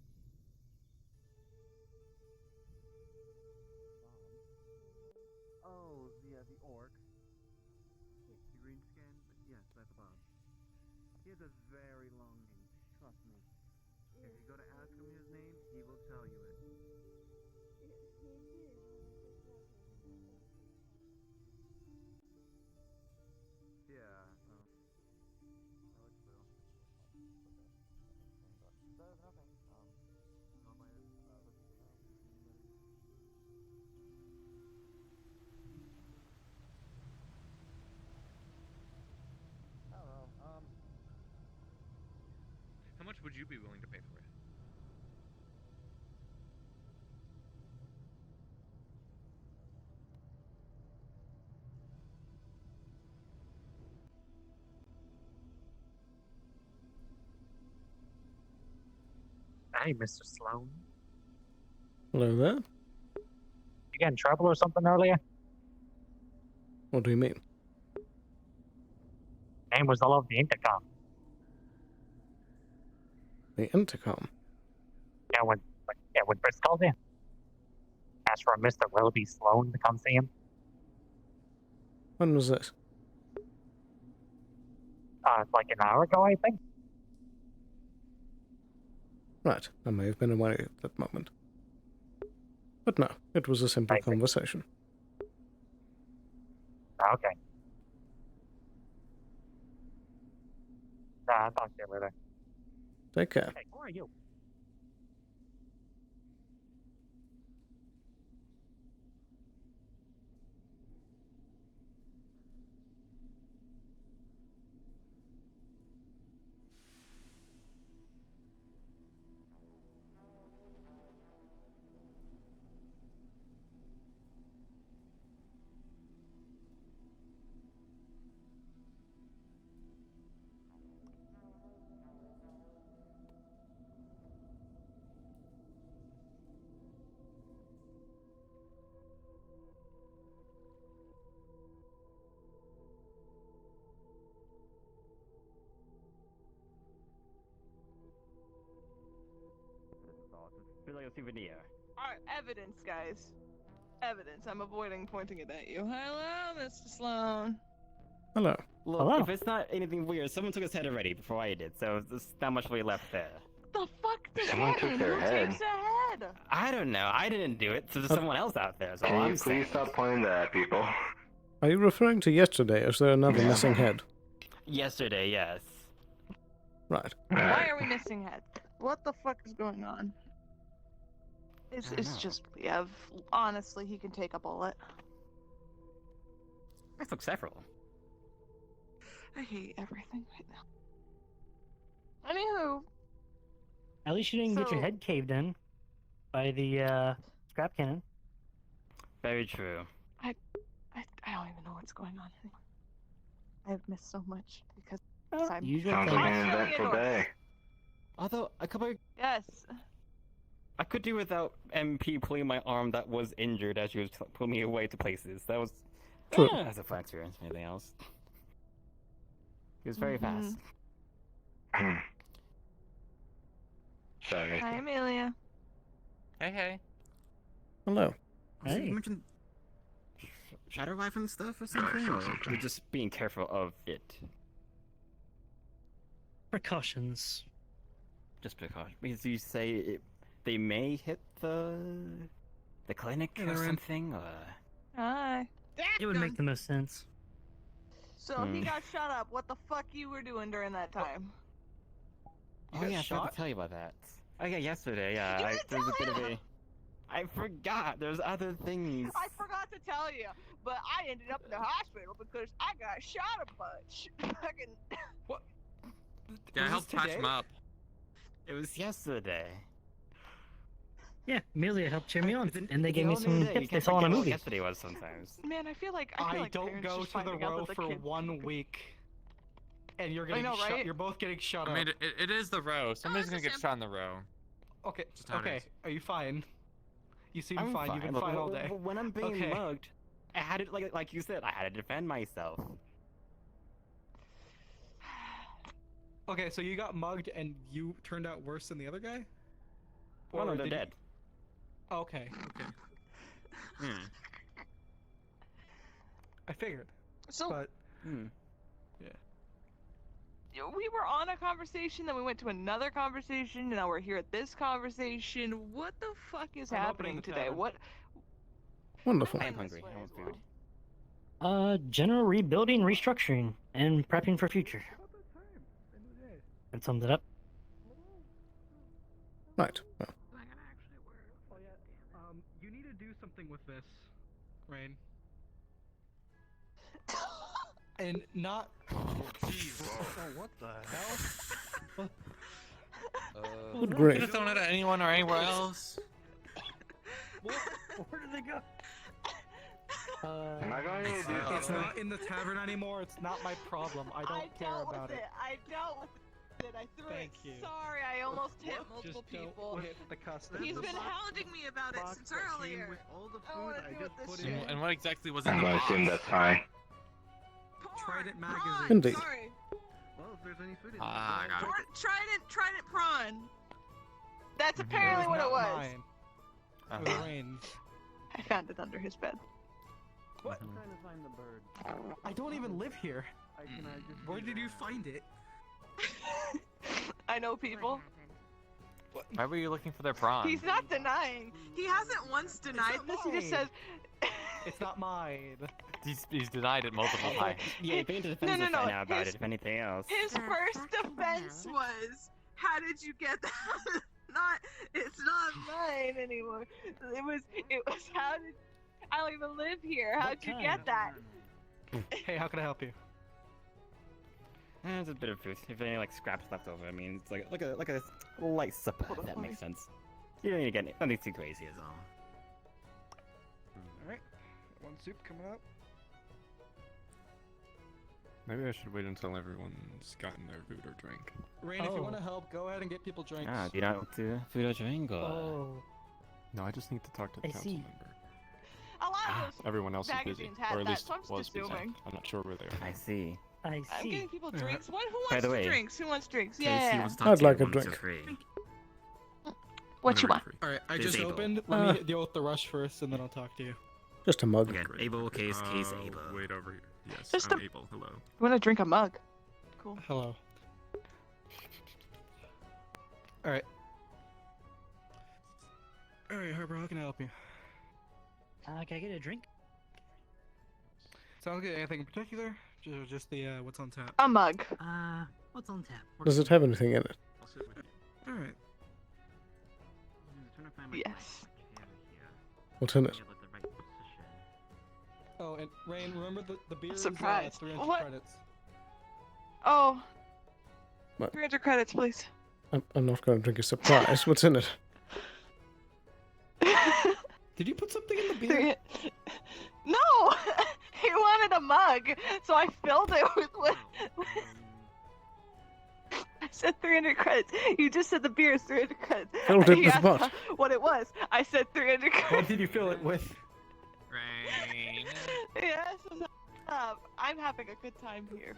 Speaker 19: Oh, the orc. The green skin? Yes, that's Bob. He has a very long name, trust me. If you go to ask him his name, he will tell you it. Yeah, Alex will. Nothing. On my I don't know.
Speaker 16: How much would you be willing to pay for it?
Speaker 17: Hey, Mr. Sloan.
Speaker 1: Hello there.
Speaker 17: You get in trouble or something earlier?
Speaker 1: What do you mean?
Speaker 17: Name was all over the intercom.
Speaker 1: The intercom?
Speaker 17: Yeah, when Chris called you. Asked for a Mr. Welby Sloan to come see him.
Speaker 1: When was this?
Speaker 17: Like an hour ago, I think.
Speaker 1: Right, I may have been away at that moment. But no, it was a simple conversation.
Speaker 17: Okay. I'll talk to you later.
Speaker 1: Take care.
Speaker 17: Hey, who are you?
Speaker 23: Feel like a souvenir.
Speaker 18: Alright, evidence, guys. Evidence. I'm avoiding pointing it at you. Hello, Mr. Sloan.
Speaker 1: Hello.
Speaker 23: Look,
Speaker 1: Hello.
Speaker 23: if it's not anything weird, someone took his head already before I did, so there's not much we left there.
Speaker 18: The fuck does
Speaker 21: Someone
Speaker 18: that
Speaker 21: took
Speaker 18: mean?
Speaker 21: their
Speaker 18: Who
Speaker 21: head.
Speaker 18: takes a head?
Speaker 23: I don't know. I didn't do it, so there's someone else out there. Is all
Speaker 21: Can
Speaker 23: I'm
Speaker 21: you
Speaker 23: saying.
Speaker 21: please stop pointing that at people?
Speaker 1: Are you referring to yesterday? Is there another missing head?
Speaker 23: Yesterday, yes.
Speaker 1: Right.
Speaker 18: Why are we missing head? What the fuck is going on? It's just we have. Honestly, he can take a bullet.
Speaker 23: I took several.
Speaker 18: I hate everything right now. Anywho,
Speaker 11: At least you didn't get your
Speaker 18: So-
Speaker 11: head caved in by the scrap cannon.
Speaker 23: Very true.
Speaker 18: I don't even know what's going on anymore. I've missed so much because I'm
Speaker 11: usual
Speaker 21: Sounds like an eventful day.
Speaker 23: Although a couple.
Speaker 18: Yes.
Speaker 23: I could do without MP pulling my arm that was injured as she was pulling me away to places. That was.
Speaker 1: True.
Speaker 23: That's a fun experience. Anything else? He was very
Speaker 18: Mhm.
Speaker 23: fast.
Speaker 21: Sorry.
Speaker 18: Hi, Amelia.
Speaker 16: Hey.
Speaker 1: Hello.
Speaker 23: So you mentioned shadow life and stuff or something, or you're just being careful of it?
Speaker 11: Precautions.
Speaker 23: Just precaution. Because you say they may hit the clinic or something, or
Speaker 18: Hi.
Speaker 11: It would make the most sense.
Speaker 18: So he got shot up. What the fuck you were doing during that time?
Speaker 23: oh yeah, I forgot to tell you about that. Oh yeah, yesterday. There was a bit of a. I forgot. There's other things.
Speaker 18: I forgot to tell you, but I ended up in the hospital because I got shot a bunch. Fucking.
Speaker 23: What?
Speaker 16: Yeah, I
Speaker 23: Was
Speaker 16: helped
Speaker 23: this
Speaker 16: patch him
Speaker 23: today?
Speaker 16: up.
Speaker 23: It was yesterday.
Speaker 11: Yeah, Amelia helped cheer me on, and they
Speaker 23: It's
Speaker 11: gave me
Speaker 23: all new
Speaker 11: some
Speaker 23: day. You
Speaker 11: tips they
Speaker 23: can't
Speaker 11: saw in a
Speaker 23: forget what
Speaker 11: movie.
Speaker 23: Yesterday was sometimes.
Speaker 18: Man, I feel like
Speaker 9: I
Speaker 18: like
Speaker 9: don't
Speaker 18: parents
Speaker 9: go
Speaker 18: just
Speaker 9: to the
Speaker 18: finding out
Speaker 9: row
Speaker 18: that
Speaker 9: for
Speaker 18: the kid-
Speaker 9: 1 week, and you're getting
Speaker 18: know,
Speaker 9: shot.
Speaker 18: right?
Speaker 9: You're both getting shot
Speaker 16: I
Speaker 9: up.
Speaker 16: mean, it is the row. Somebody's gonna get shot in the row.
Speaker 9: Okay.
Speaker 16: Just how it
Speaker 9: Okay.
Speaker 16: is.
Speaker 9: Are you fine? You seem
Speaker 23: I'm
Speaker 9: fine. You've been
Speaker 23: Look,
Speaker 9: fine all day.
Speaker 23: When I'm being
Speaker 9: Okay.
Speaker 23: mugged, I had it like you said. I had to defend myself.
Speaker 9: Okay, so you got mugged and you turned out worse than the other guy?
Speaker 23: Well, no, they're
Speaker 9: did you-
Speaker 23: dead.
Speaker 9: Okay. Okay.
Speaker 23: Hmm.
Speaker 9: I figured.
Speaker 18: So
Speaker 9: But
Speaker 18: we were on a conversation, then we went to another conversation, and now we're here at this conversation. What the fuck is
Speaker 9: I'm opening
Speaker 18: happening
Speaker 9: the
Speaker 18: today?
Speaker 9: tavern.
Speaker 18: What?
Speaker 1: Wonderful.
Speaker 23: I am hungry. I want food.
Speaker 11: General rebuilding, restructuring, and prepping for future. That sums it up.
Speaker 1: Right. Well,
Speaker 9: you need to do something with this, Rain. And not. Oh, jeez. Oh, what the hell?
Speaker 1: Good
Speaker 16: Could
Speaker 1: grief.
Speaker 16: have thrown it at anyone or anywhere else.
Speaker 11: Where did they go?
Speaker 21: Am I going to do
Speaker 9: It's
Speaker 21: something?
Speaker 9: not in the tavern anymore. It's not my problem. I don't care about it.
Speaker 18: I dealt with it. I threw
Speaker 9: Thank
Speaker 18: it.
Speaker 9: you.
Speaker 18: Sorry, I almost hit multiple
Speaker 9: Just
Speaker 18: people.
Speaker 9: don't hit the custom.
Speaker 18: He's been hounding me about it since earlier.
Speaker 19: With all the
Speaker 18: I
Speaker 19: food
Speaker 18: wanna
Speaker 19: I
Speaker 18: do
Speaker 19: just
Speaker 18: it
Speaker 19: put
Speaker 18: this
Speaker 19: in.
Speaker 18: shit.
Speaker 16: And what exactly was in
Speaker 21: I'm
Speaker 16: the
Speaker 21: going to
Speaker 16: box?
Speaker 21: assume that's fine.
Speaker 9: Trident magazine.
Speaker 1: Indeed.
Speaker 18: Sorry.
Speaker 19: Well, if there's any food in
Speaker 16: Ah, I got it.
Speaker 18: Trident prawn. That's apparently what it
Speaker 9: Not
Speaker 18: was.
Speaker 9: mine.
Speaker 16: Uh-huh.
Speaker 9: It was Rain's.
Speaker 18: I found it under his bed.
Speaker 9: What?
Speaker 19: I'm trying to find the bird.
Speaker 9: I don't even live here.
Speaker 19: I just
Speaker 9: Where did you find it?
Speaker 18: I know people.
Speaker 16: Why were you looking for their prawn?
Speaker 18: He's not denying. He hasn't once denied this. He just says,
Speaker 9: It's not mine.
Speaker 16: He's denied it multiple times.
Speaker 23: Yeah, you're being defensive
Speaker 18: no,
Speaker 23: right now about
Speaker 18: his-
Speaker 23: it. If anything else.
Speaker 18: his first defense was, "How did you get that?" It's not mine anymore. It was. How did? I don't even live here. How'd you get that?
Speaker 9: Hey, how can I help you?
Speaker 23: There's a bit of food. If there are any like scraps left over, I mean, it's like a light supper. If that makes sense. You don't need to get nothing too crazy, is all.
Speaker 9: Alright. One soup coming up.
Speaker 6: Maybe I should wait until everyone's gotten their food or drink.
Speaker 9: Rain, if you want to help, go ahead and get people drinks.
Speaker 23: Ah, do you not want to food or drink or?
Speaker 11: Oh.
Speaker 6: No, I just need to talk to the
Speaker 11: I
Speaker 6: council
Speaker 11: see.
Speaker 6: member.
Speaker 18: A lot of those
Speaker 6: Everyone else is busy,
Speaker 18: magazines had
Speaker 6: or at
Speaker 18: that,
Speaker 6: least
Speaker 18: so I'm just
Speaker 6: was busy.
Speaker 18: assuming.
Speaker 6: I'm not sure where they are.
Speaker 23: I see.
Speaker 11: I
Speaker 18: I'm
Speaker 11: see.
Speaker 18: getting people drinks. Who
Speaker 23: By
Speaker 18: wants
Speaker 23: the way,
Speaker 18: drinks? Who wants drinks?
Speaker 23: Casey
Speaker 18: Yeah.
Speaker 23: wants to talk
Speaker 1: I'd
Speaker 23: to you
Speaker 1: like a
Speaker 23: once you're
Speaker 1: drink.
Speaker 23: free.
Speaker 18: What you want?
Speaker 9: Alright, I
Speaker 23: This
Speaker 9: just
Speaker 23: Abel.
Speaker 9: opened. Let me deal with the rush first, and then I'll talk to you.
Speaker 1: Just a mug.
Speaker 23: Again, Abel, case, Abel.
Speaker 6: Wait over here. Yes,
Speaker 18: Just
Speaker 6: I'm
Speaker 18: a-
Speaker 6: able. Hello.
Speaker 18: You want to drink a mug? Cool.
Speaker 9: Hello. Alright. Alright, Harper, how can I help you?
Speaker 11: Can I get a drink?
Speaker 9: Sounds good. Anything in particular? Just the, what's on tap?
Speaker 18: A mug.
Speaker 11: What's on tap?
Speaker 1: Does it have anything in it?
Speaker 9: Alright.
Speaker 18: Yes.
Speaker 1: What's in it?
Speaker 9: Oh, and Rain, remember the beer is
Speaker 18: Surprise.
Speaker 9: 300
Speaker 18: What?
Speaker 9: credits.
Speaker 18: Oh,
Speaker 1: What?
Speaker 18: 300 credits, please.
Speaker 1: I'm not going to drink a surprise. What's in it?
Speaker 9: Did you put something in the beer?
Speaker 18: No! He wanted a mug, so I filled it with what? I said 300 credits. You just said the beer is 300 credits.
Speaker 1: Filled it
Speaker 18: He
Speaker 1: with
Speaker 18: asked
Speaker 1: what?
Speaker 18: What it was. I said 300 credits.
Speaker 9: What did you fill it with?
Speaker 18: Yes, I'm having a good time here.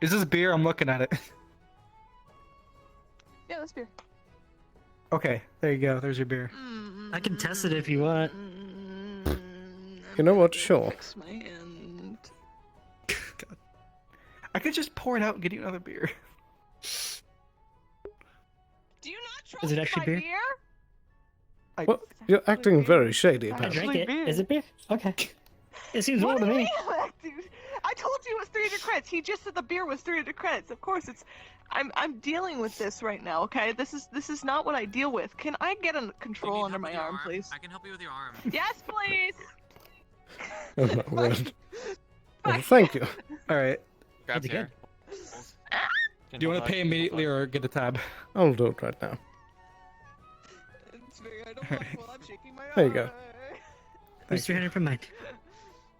Speaker 9: Is this beer? I'm looking at it.
Speaker 18: Yeah, this beer.
Speaker 9: Okay, there you go. There's your beer.
Speaker 11: I can test it if you want.
Speaker 1: You know what? Sure.
Speaker 18: Fix my hand.
Speaker 9: God. I could just pour it out and get you another beer.
Speaker 18: Do you not trust
Speaker 11: Is it actually
Speaker 18: my
Speaker 11: beer?
Speaker 1: Well, you're acting very shady
Speaker 11: I
Speaker 1: about
Speaker 11: drank
Speaker 1: it.
Speaker 11: it. Is it beer? Okay. It seems well to me.
Speaker 18: I told you it was 300 credits. He just said the beer was 300 credits. Of course, it's. I'm dealing with this right now. Okay, this is not what I deal with. Can I get a control under my arm, please?
Speaker 16: I can help you with your arm.
Speaker 18: Yes, please.
Speaker 1: Oh my word. Well, thank you.
Speaker 9: All right.
Speaker 16: Grab
Speaker 11: It's
Speaker 16: here.
Speaker 9: Do you want to pay immediately or get a tab?
Speaker 1: I'll do it right now.
Speaker 18: It's very unhelpful. I'm shaking my arm.
Speaker 1: There you go.
Speaker 11: Where's 300 from mine?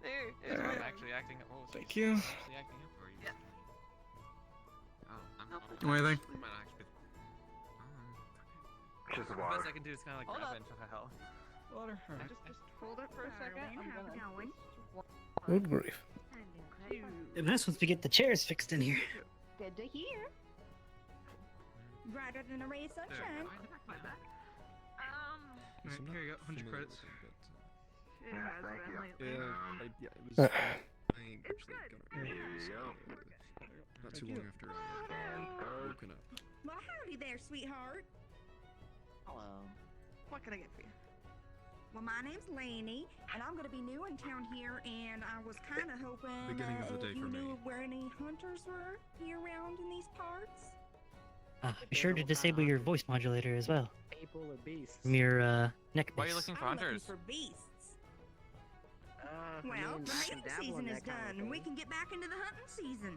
Speaker 18: There.
Speaker 16: I'm actually acting. Oh,
Speaker 9: Thank you.
Speaker 16: actually acting up for you. Oh, I'm.
Speaker 9: What do you think?
Speaker 16: Might actually.
Speaker 21: Just
Speaker 16: The
Speaker 21: water.
Speaker 16: best I can do is kind of like
Speaker 18: Hold
Speaker 16: grab
Speaker 18: up.
Speaker 16: it and chuck a hell.
Speaker 9: Water.
Speaker 18: Just hold it for a second. I'm gonna.
Speaker 1: Good grief.
Speaker 11: It'd be nice once we get the chairs fixed in here.
Speaker 7: Good to hear. Brighter than a ray of sunshine.
Speaker 9: Right, here you go. 100 credits.
Speaker 18: It has been lately.
Speaker 6: It was. I actually got it. Not too long after I woken up.
Speaker 7: Well, howdy there, sweetheart.
Speaker 18: Hello. What can I get for you?
Speaker 7: Well, my name's Lainey, and I'm gonna be new in town here, and I was kind of hoping
Speaker 6: Beginning of the day
Speaker 7: if you
Speaker 6: for me.
Speaker 7: knew where any hunters were here around in these parts.
Speaker 11: Be sure to disable your voice modulator as well.
Speaker 17: People or beasts?
Speaker 11: From your neck
Speaker 16: Why are you
Speaker 11: base.
Speaker 16: looking for
Speaker 7: I'm looking
Speaker 16: hunters?
Speaker 7: for beasts.
Speaker 17: I
Speaker 7: Well,
Speaker 17: mean,
Speaker 7: the
Speaker 17: I can
Speaker 7: hunting
Speaker 17: dabble in
Speaker 7: season
Speaker 17: that
Speaker 7: is
Speaker 17: kind of
Speaker 7: done, and we
Speaker 17: thing.
Speaker 7: can get back into the hunting season.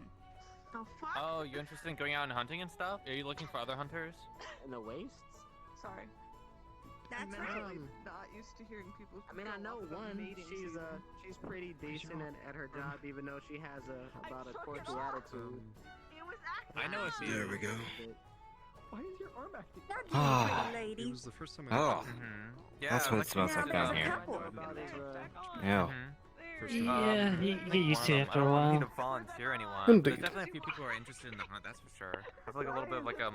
Speaker 18: The fuck?
Speaker 16: Oh, you're interested in going out and hunting and stuff? Are you looking for other hunters?
Speaker 17: In the wastes?
Speaker 18: Sorry.
Speaker 7: That's
Speaker 18: I'm
Speaker 7: right.
Speaker 18: mentally not used to hearing people.
Speaker 17: I mean, I know
Speaker 18: complain about the
Speaker 17: one.
Speaker 18: mating
Speaker 17: She's
Speaker 18: season.
Speaker 17: she's pretty decent at her job, even though she has about a quirky attitude.
Speaker 18: It was
Speaker 16: I know a few.
Speaker 6: There we go.
Speaker 9: Why is your arm acting?
Speaker 7: Now, do
Speaker 12: Ah.
Speaker 7: pretty lady.
Speaker 6: It was the first time I.
Speaker 12: Oh.
Speaker 16: Yeah,
Speaker 12: That's what it
Speaker 16: like-
Speaker 12: smells
Speaker 7: Now,
Speaker 12: like
Speaker 7: there's
Speaker 12: down
Speaker 7: a
Speaker 12: here.
Speaker 7: couple.
Speaker 12: Yeah.
Speaker 6: First
Speaker 11: Yeah,
Speaker 6: time.
Speaker 11: you get used to it after a
Speaker 16: I don't
Speaker 11: while.
Speaker 16: need to volunteer anyone.
Speaker 1: Indeed.
Speaker 16: There's definitely a few people who are interested in the hunt, that's for sure. I feel like a little bit of like a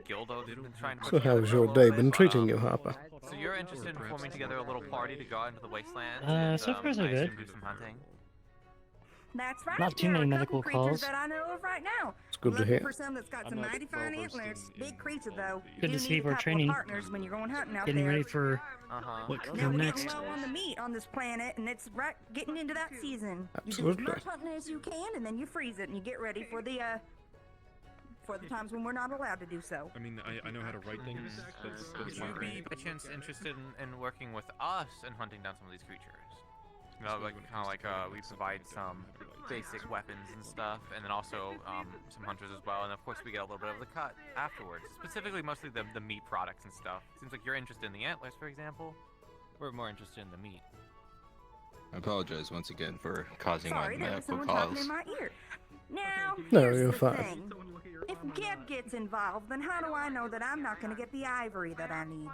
Speaker 16: guild of been trying to
Speaker 1: So
Speaker 16: put together
Speaker 1: how's
Speaker 16: for a
Speaker 1: your
Speaker 16: little
Speaker 1: day
Speaker 16: bit,
Speaker 1: been
Speaker 16: but,
Speaker 1: treating you, Harper?
Speaker 16: So you're interested in forming together a little party to go out into the wasteland?
Speaker 11: So far so
Speaker 16: I assume
Speaker 11: good.
Speaker 16: do some hunting.
Speaker 7: That's right.
Speaker 11: Not too
Speaker 7: there are
Speaker 11: many
Speaker 7: a couple
Speaker 11: medical
Speaker 7: creatures
Speaker 11: calls.
Speaker 7: that I know of right now.
Speaker 1: It's good to
Speaker 7: Looking
Speaker 1: hear.
Speaker 7: for some that's got
Speaker 6: I'm
Speaker 7: some
Speaker 6: not
Speaker 7: mighty fine
Speaker 6: well-versed
Speaker 7: antlers.
Speaker 6: in
Speaker 7: Big creature though.
Speaker 11: Good
Speaker 7: You
Speaker 11: to see
Speaker 7: need a
Speaker 11: we're
Speaker 7: couple
Speaker 11: training.
Speaker 7: of partners when you're going hunting out
Speaker 11: Getting
Speaker 7: there.
Speaker 11: ready for
Speaker 16: Uh-huh.
Speaker 11: what could
Speaker 7: Now
Speaker 11: come
Speaker 7: we're
Speaker 11: next.
Speaker 7: getting low on the meat on this planet, and it's right getting into that season. You do as
Speaker 1: Absolutely.
Speaker 7: much hunting as you can, and then you freeze it, and you get ready for the times when we're not allowed to do so.
Speaker 6: I mean, I know how to write things. That's
Speaker 16: Would
Speaker 6: my
Speaker 16: you be
Speaker 6: brain.
Speaker 16: by chance interested in working with us and hunting down some of these creatures? You know, like kind of like we provide some basic weapons and stuff, and then also some hunters as well, and of course we get a little bit of the cut afterwards. Specifically, mostly the meat products and stuff. Seems like you're interested in the antlers, for example. We're more interested in the meat.
Speaker 12: I apologize once again for causing
Speaker 7: Sorry, there was
Speaker 12: medical
Speaker 7: someone talking
Speaker 12: calls.
Speaker 7: in my ear. Now,
Speaker 1: No,
Speaker 7: here's
Speaker 1: you're
Speaker 7: the
Speaker 1: fine.
Speaker 7: thing. If Geb gets involved, then how do I know that I'm not going to get the ivory that I need?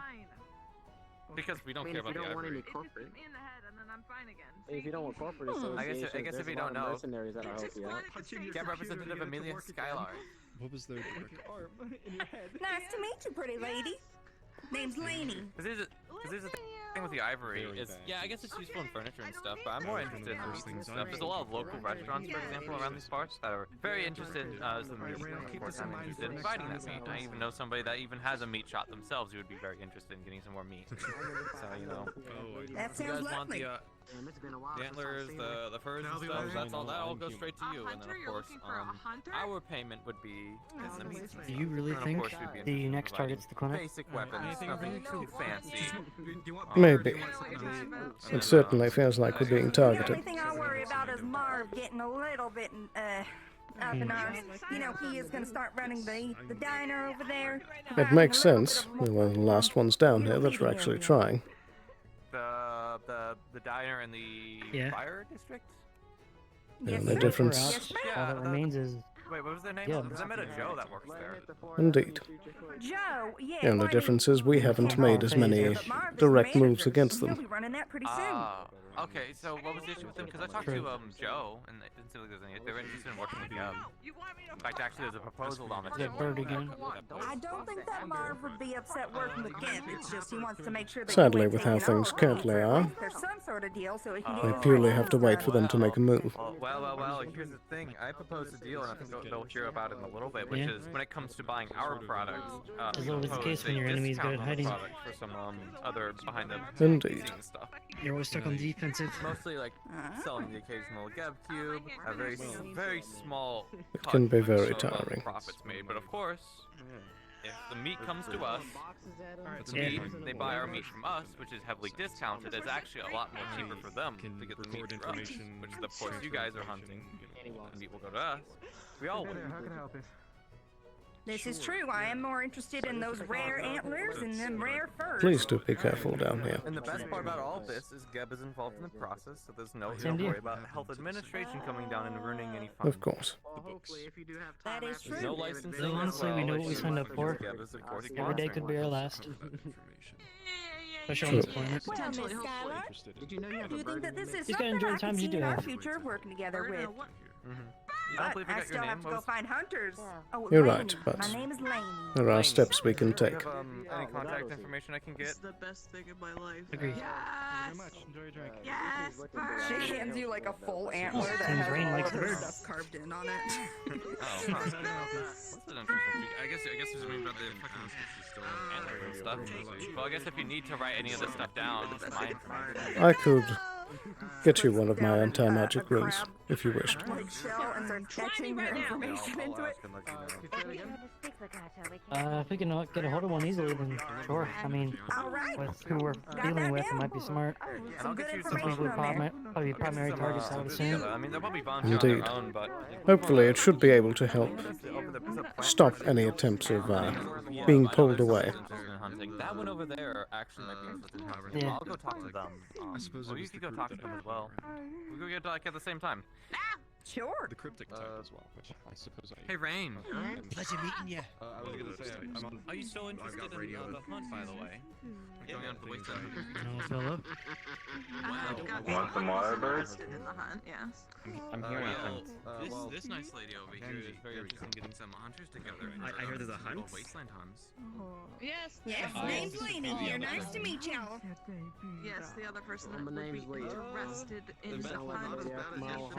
Speaker 16: Because we don't
Speaker 17: I mean,
Speaker 16: care
Speaker 17: if you
Speaker 16: about the
Speaker 17: don't want
Speaker 16: ivory.
Speaker 17: any corporate,
Speaker 18: Me in the head, and then I'm fine again.
Speaker 17: if you don't want corporate
Speaker 16: I
Speaker 17: associations,
Speaker 16: guess if
Speaker 17: there's
Speaker 16: you
Speaker 17: a lot
Speaker 16: don't
Speaker 17: of
Speaker 16: know,
Speaker 17: mercenaries that'll help you out.
Speaker 16: Get Representative Amelia Skylar.
Speaker 6: What was their
Speaker 7: Nice to meet you, pretty lady. Name's Lainey.
Speaker 16: Because there's a thing with the ivory is, yeah, I guess it's useful in furniture and stuff, but I'm more interested in the meats and stuff. There's a lot of local restaurants, for example, around these parts that are very interested in the meat. Of course, I'm interested in providing that meat. I even know somebody that even has a meat shop themselves who would be very interested in getting some more meat. So, you know.
Speaker 7: That
Speaker 16: You
Speaker 7: sounds
Speaker 16: guys want
Speaker 7: lovely.
Speaker 19: Damn, it's been a while
Speaker 16: The
Speaker 19: since I've
Speaker 16: antlers,
Speaker 19: seen
Speaker 16: the furs and stuff, that's all goes straight to you. And then of course, our payment would be in the meat.
Speaker 11: Do you really
Speaker 16: And of
Speaker 11: think
Speaker 16: course we'd be
Speaker 11: the
Speaker 16: interested in
Speaker 11: next
Speaker 16: providing
Speaker 11: target's the clinic?
Speaker 16: Basic weapons, nothing too fancy.
Speaker 1: Maybe. It certainly feels like we're being
Speaker 7: The
Speaker 1: targeted.
Speaker 7: only thing I worry about is Marv getting a little bit up in arms. You know, he is going to start running the diner over there.
Speaker 1: It makes sense. We're one of the last ones down here that are actually trying.
Speaker 16: The diner in the fire district?
Speaker 1: The only difference.
Speaker 11: All that remains is.
Speaker 16: Wait, what was their name?
Speaker 11: Yeah.
Speaker 16: Because I met a Joe that works there.
Speaker 1: Indeed.
Speaker 7: Joe, yeah.
Speaker 1: The only difference is we haven't made as many direct moves against
Speaker 7: He'll
Speaker 1: them.
Speaker 7: be running that pretty soon.
Speaker 16: Okay, so what was the issue with them? Because I talked to Joe, and they didn't seem like there was any. They were interested in working with Geb. In fact, actually, there's a proposal on the table.
Speaker 11: Bird again.
Speaker 7: I don't think that Marv would be upset working with Geb. It's just he wants to make sure that
Speaker 1: Sadly, with how things currently are,
Speaker 7: there's some sort of deal so he can
Speaker 1: we
Speaker 7: get
Speaker 1: purely have to wait for them to make a move.
Speaker 16: Well, here's the thing. I proposed a deal, and I think they'll hear about it in a little bit, which is when it comes to buying our products,
Speaker 11: As always the case when your enemy's good at hiding.
Speaker 16: For some other behind the
Speaker 1: Indeed.
Speaker 16: scenes stuff.
Speaker 11: You're always stuck on defensive.
Speaker 16: Mostly like selling the occasional Geb cube, a very small
Speaker 1: It
Speaker 16: cut
Speaker 1: can be very
Speaker 16: of the
Speaker 1: tiring.
Speaker 16: profits made, but of course, if the meat comes to us, they buy our meat from us, which is heavily discounted. It's actually a lot more cheaper for them to get the meat from us, which is of course you guys are hunting. The meat will go to us. We all win.
Speaker 19: How can I help you?
Speaker 7: This is true. I am more interested in those rare antlers and them rare furs.
Speaker 1: Please do be careful down here.
Speaker 16: And the best part about all this is Geb is involved in the process, so there's no
Speaker 11: Same deal.
Speaker 16: worry about health administration coming down and ruining any fun.
Speaker 1: Of course.
Speaker 7: That is true.
Speaker 16: No licensing.
Speaker 11: So honestly, we know what we signed up for.
Speaker 16: Geb is, of course,
Speaker 11: Every day could be our last. Especially on
Speaker 1: True.
Speaker 11: this planet.
Speaker 7: Well, Miss Skylar,
Speaker 19: Did you know you have
Speaker 7: do
Speaker 19: a
Speaker 7: you
Speaker 19: bird
Speaker 7: think that
Speaker 19: in
Speaker 7: this
Speaker 19: your
Speaker 7: is
Speaker 11: Just gotta
Speaker 7: something
Speaker 11: enjoy
Speaker 7: I
Speaker 11: the
Speaker 7: can
Speaker 11: times you
Speaker 7: see
Speaker 11: do
Speaker 7: in our
Speaker 11: have.
Speaker 7: future working together with?
Speaker 16: I don't
Speaker 7: But
Speaker 16: believe I
Speaker 7: I
Speaker 16: got your
Speaker 7: still
Speaker 16: name.
Speaker 7: have to go find hunters. Oh,
Speaker 1: You're
Speaker 7: Laney.
Speaker 1: right, but
Speaker 7: My name is Laney.
Speaker 1: there are steps we can
Speaker 16: Do you
Speaker 1: take.
Speaker 16: have any contact information I can get?
Speaker 18: It's the best thing in my life.
Speaker 11: Agree.
Speaker 18: Yes.
Speaker 19: Enjoy your drink.
Speaker 18: Yes.
Speaker 2: She hands you like a full antler that
Speaker 11: Seems
Speaker 2: has
Speaker 11: rain
Speaker 2: all
Speaker 11: likes
Speaker 2: of
Speaker 11: the
Speaker 2: her
Speaker 11: bird.
Speaker 2: stuff carved in on it.
Speaker 16: That's an interesting. I guess there's something about the fucking antlers and stuff. Well, I guess if you need to write any of this stuff down, it's my information.
Speaker 1: I could get you one of my anti-magic runes, if you wished.
Speaker 7: Like shell and start etching her information into it.
Speaker 11: If we can get a hold of one easily, then sure. I mean,
Speaker 7: All right.
Speaker 11: with who we're dealing with, it might be smart.
Speaker 7: Some good
Speaker 11: Some
Speaker 7: information
Speaker 11: people
Speaker 7: on there.
Speaker 11: probably primary targets, I would assume.
Speaker 16: I mean, they'll probably volunteer on
Speaker 1: Indeed.
Speaker 16: their own, but
Speaker 1: Hopefully it should be able to help stop any attempts of being pulled away.
Speaker 16: That one over there actually might be interested in hunting.
Speaker 11: Yeah.
Speaker 16: I'll go talk to them.
Speaker 6: I suppose
Speaker 16: Or
Speaker 6: it
Speaker 16: you
Speaker 6: was
Speaker 16: could
Speaker 6: the
Speaker 16: go talk to
Speaker 6: cryptic
Speaker 16: them as well. We could go like at the same time.
Speaker 7: Sure.
Speaker 6: The cryptic type as well, which I suppose I.
Speaker 16: Hey, Rain.
Speaker 6: Pleasure meeting you.
Speaker 16: I was gonna say, are you still interested in the hunt, by the way? We're going on to the wasteland.
Speaker 11: No, Philip.
Speaker 21: Want some water birds?
Speaker 18: Interested in the hunt, yes.
Speaker 23: I'm here with them.
Speaker 16: This nice lady over here is very interested in getting some hunters together.
Speaker 6: I heard there's a hunt?
Speaker 16: Wasteland hunts.
Speaker 18: Yes.
Speaker 7: Yes, name's Laney here. Nice to meet y'all.
Speaker 18: Yes, the other person that
Speaker 19: My
Speaker 18: would be
Speaker 19: name's Lee.
Speaker 18: interested in the
Speaker 19: Sound like
Speaker 18: hunt.
Speaker 19: maybe after my whole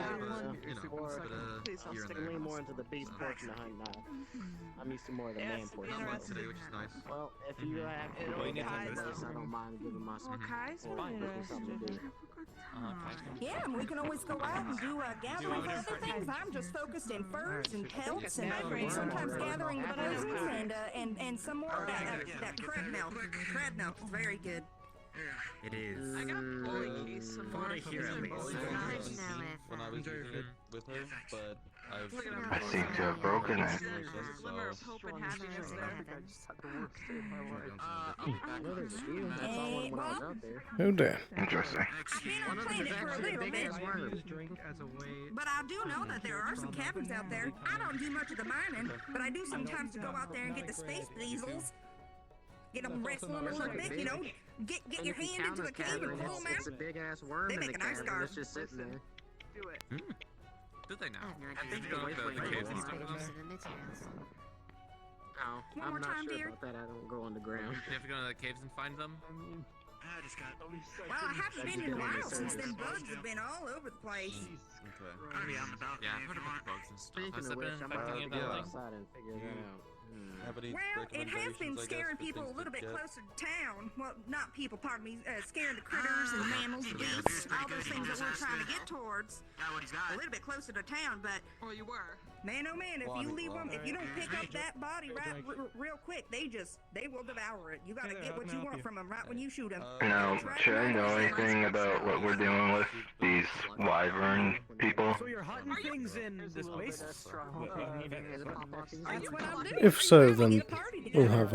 Speaker 18: Please don't
Speaker 19: I
Speaker 18: stick
Speaker 19: lean more into the beast portion of hunting now. I'm used to more of the man portion.
Speaker 6: Today, which is nice.
Speaker 19: Well, if you have to go to place, I don't mind giving my support. Something to do.
Speaker 7: Yeah, and we can always go out and do gathering for other things. I'm just focused in furs and pelts and sometimes gathering the poisons and some more of that crab milk. Crab milk is very good.
Speaker 6: It is.
Speaker 18: I got a case of more.
Speaker 6: When I was using it with her, but I've.
Speaker 21: I seem to have broken it.
Speaker 18: Glimmer of hope and happiness there.
Speaker 1: Oh dear.
Speaker 21: Interesting.
Speaker 7: I've been on planet for a little bit. But I do know that there are some cabins out there. I don't do much of the mining, but I do sometimes to go out there and get the space diesels. Get them wrestling a little bit, you know. Get your hand into the cave and pull them
Speaker 19: It's a
Speaker 7: out.
Speaker 19: big ass worm
Speaker 7: They
Speaker 19: in the
Speaker 7: make a nice
Speaker 19: cabin.
Speaker 7: scarf.
Speaker 19: It's just sitting there.
Speaker 18: Do it.
Speaker 16: Did they now?
Speaker 19: I
Speaker 16: Did you go to the caves and stuff with them?
Speaker 19: No,
Speaker 7: One
Speaker 19: I'm
Speaker 7: more
Speaker 19: not
Speaker 7: time,
Speaker 19: sure
Speaker 7: dear.
Speaker 19: about that. I don't go on the ground.
Speaker 16: Do you have to go to the caves and find them?
Speaker 6: I just got.
Speaker 7: Well, I haven't been in a while since them bugs have been all over the place.
Speaker 16: Yeah, I've heard about bugs and stuff.
Speaker 19: Speaking
Speaker 16: Has
Speaker 19: of
Speaker 16: that
Speaker 19: which,
Speaker 16: been
Speaker 19: I'm
Speaker 16: affecting
Speaker 19: about
Speaker 16: you
Speaker 19: to go
Speaker 16: building?
Speaker 19: outside and figure that out.
Speaker 6: Have any
Speaker 7: Well, it has been
Speaker 6: recommendations, I guess,
Speaker 7: scaring
Speaker 6: for
Speaker 7: people a
Speaker 6: things
Speaker 7: little
Speaker 6: to
Speaker 7: bit
Speaker 6: get?
Speaker 7: closer to town. Well, not people, pardon me. Scaring the critters and mammals, beasts, all those things that we're trying to get towards. A little bit closer to town, but.
Speaker 18: Oh, you were.
Speaker 7: Man, oh man, if you leave them, if you don't pick up that body real quick, they will devour it. You gotta get what you want from them right when you shoot them.
Speaker 21: Now, should I know anything about what we're dealing with these wyvern people?
Speaker 8: So you're hunting things in this place?
Speaker 1: If so, then we'll have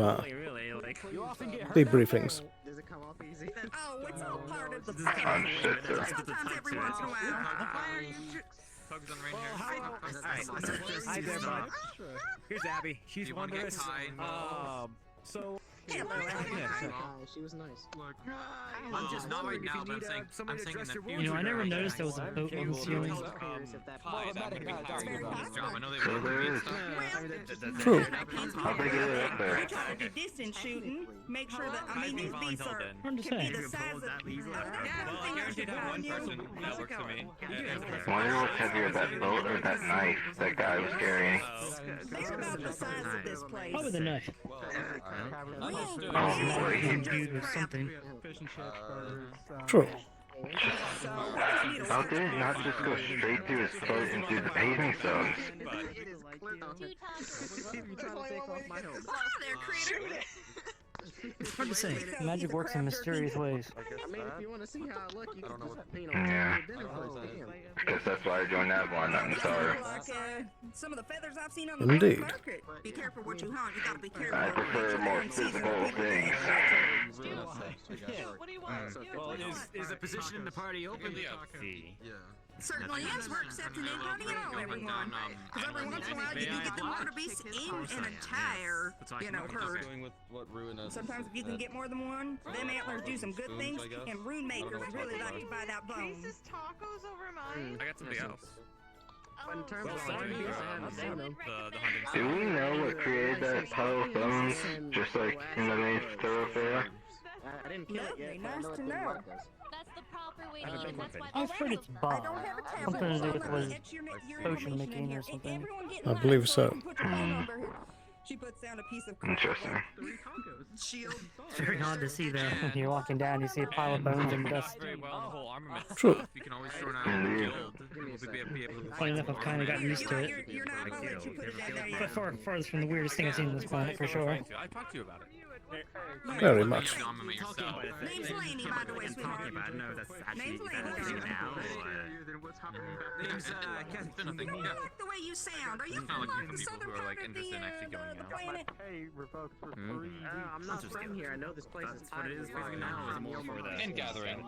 Speaker 8: You often get hurt
Speaker 1: debriefings.
Speaker 7: Does it come off easy? Oh, it's all part of the plan. Sometimes every once in a while.
Speaker 16: Tugs on right here.
Speaker 8: Hi there, bud. Here's Abby. She's
Speaker 16: you wanna get
Speaker 8: wondrous.
Speaker 16: tied?
Speaker 8: So.
Speaker 7: Yeah,
Speaker 8: she was nice.
Speaker 16: I'm just not right now, but I'm saying, I'm saying in the future.
Speaker 11: You know, I never noticed there was a boat on the ceiling.
Speaker 16: Tied, I'm gonna be hiring you for this job. I know they
Speaker 21: So
Speaker 16: were
Speaker 21: there
Speaker 16: and
Speaker 21: is.
Speaker 16: stuff.
Speaker 1: True.
Speaker 21: How big is it up there?
Speaker 7: We try to do distance shooting. Make sure that these beasts
Speaker 11: I'm just
Speaker 7: can be
Speaker 11: saying.
Speaker 7: the size of.
Speaker 16: Well, I guaranteed have one person that works for me.
Speaker 21: I wonder what's heavier, that boat or that knife that guy was carrying?
Speaker 7: They're about the size of this place.
Speaker 11: Probably the knife. Imbued with something.
Speaker 1: True.
Speaker 21: How did it not just go straight through his foot and through the paving stones?
Speaker 11: It's hard to say. Magic works in mysterious ways.
Speaker 8: I mean, if you want to see how it looks, you can just paint
Speaker 21: Yeah.
Speaker 8: on
Speaker 21: Guess that's why I joined Avalon, I'm sorry.
Speaker 7: Like some of the feathers I've seen on the
Speaker 1: Indeed.
Speaker 7: market. Be careful what you hunt. You gotta be careful.
Speaker 21: I prefer more physical things.
Speaker 18: What do you want?
Speaker 8: Well, is the position in the party open?
Speaker 6: Yeah.
Speaker 7: Certainly is. We're accepting anybody and all, everyone. Because every once in a while you do get the water beasts in an entire, herd.
Speaker 6: Going with what Ruin is.
Speaker 7: Sometimes if you can get more than one, them antlers do some good things, and rune makers really like to bite out bones.
Speaker 18: Racist tacos over mine.
Speaker 16: I got somebody else.
Speaker 8: But in terms of zombies, I haven't seen them.
Speaker 16: The hunting
Speaker 21: Do we know what created that pile of bones, just like in the main thoroughfare?
Speaker 8: I didn't kill it yet.
Speaker 7: Nice to know.
Speaker 3: That's the proper way to eat. That's why
Speaker 11: I've heard it's Bob. Something to do with potion making or something.
Speaker 1: I believe so.
Speaker 7: She puts down a piece of
Speaker 21: Interesting.
Speaker 7: shield.
Speaker 11: It's very odd to see though. When you're walking down, you see a pile of bones and dust.
Speaker 16: Very well in the whole armament.
Speaker 1: True.
Speaker 16: You can always throw it out in the guild. We'll be able to
Speaker 11: Funny enough, I've kind of gotten used to it. But farthest from the weirdest thing I've seen on this planet for sure.
Speaker 16: I talked to you about it.
Speaker 1: Very much.
Speaker 7: Name's Laney, by the way, sweetheart. Name's Laney.
Speaker 16: Name's Nothing.
Speaker 7: I like the way you sound. Are you
Speaker 16: It's not
Speaker 7: from
Speaker 16: looking
Speaker 7: the
Speaker 16: for people
Speaker 7: southern
Speaker 16: who are
Speaker 7: part
Speaker 16: like
Speaker 7: of the,
Speaker 16: interested in actually going
Speaker 7: the
Speaker 16: out.
Speaker 7: planet?
Speaker 8: Hey, revoked for 3 weeks. I'm not from here. I know this place is what it is
Speaker 23: basically now. Is more for the
Speaker 16: And gathering.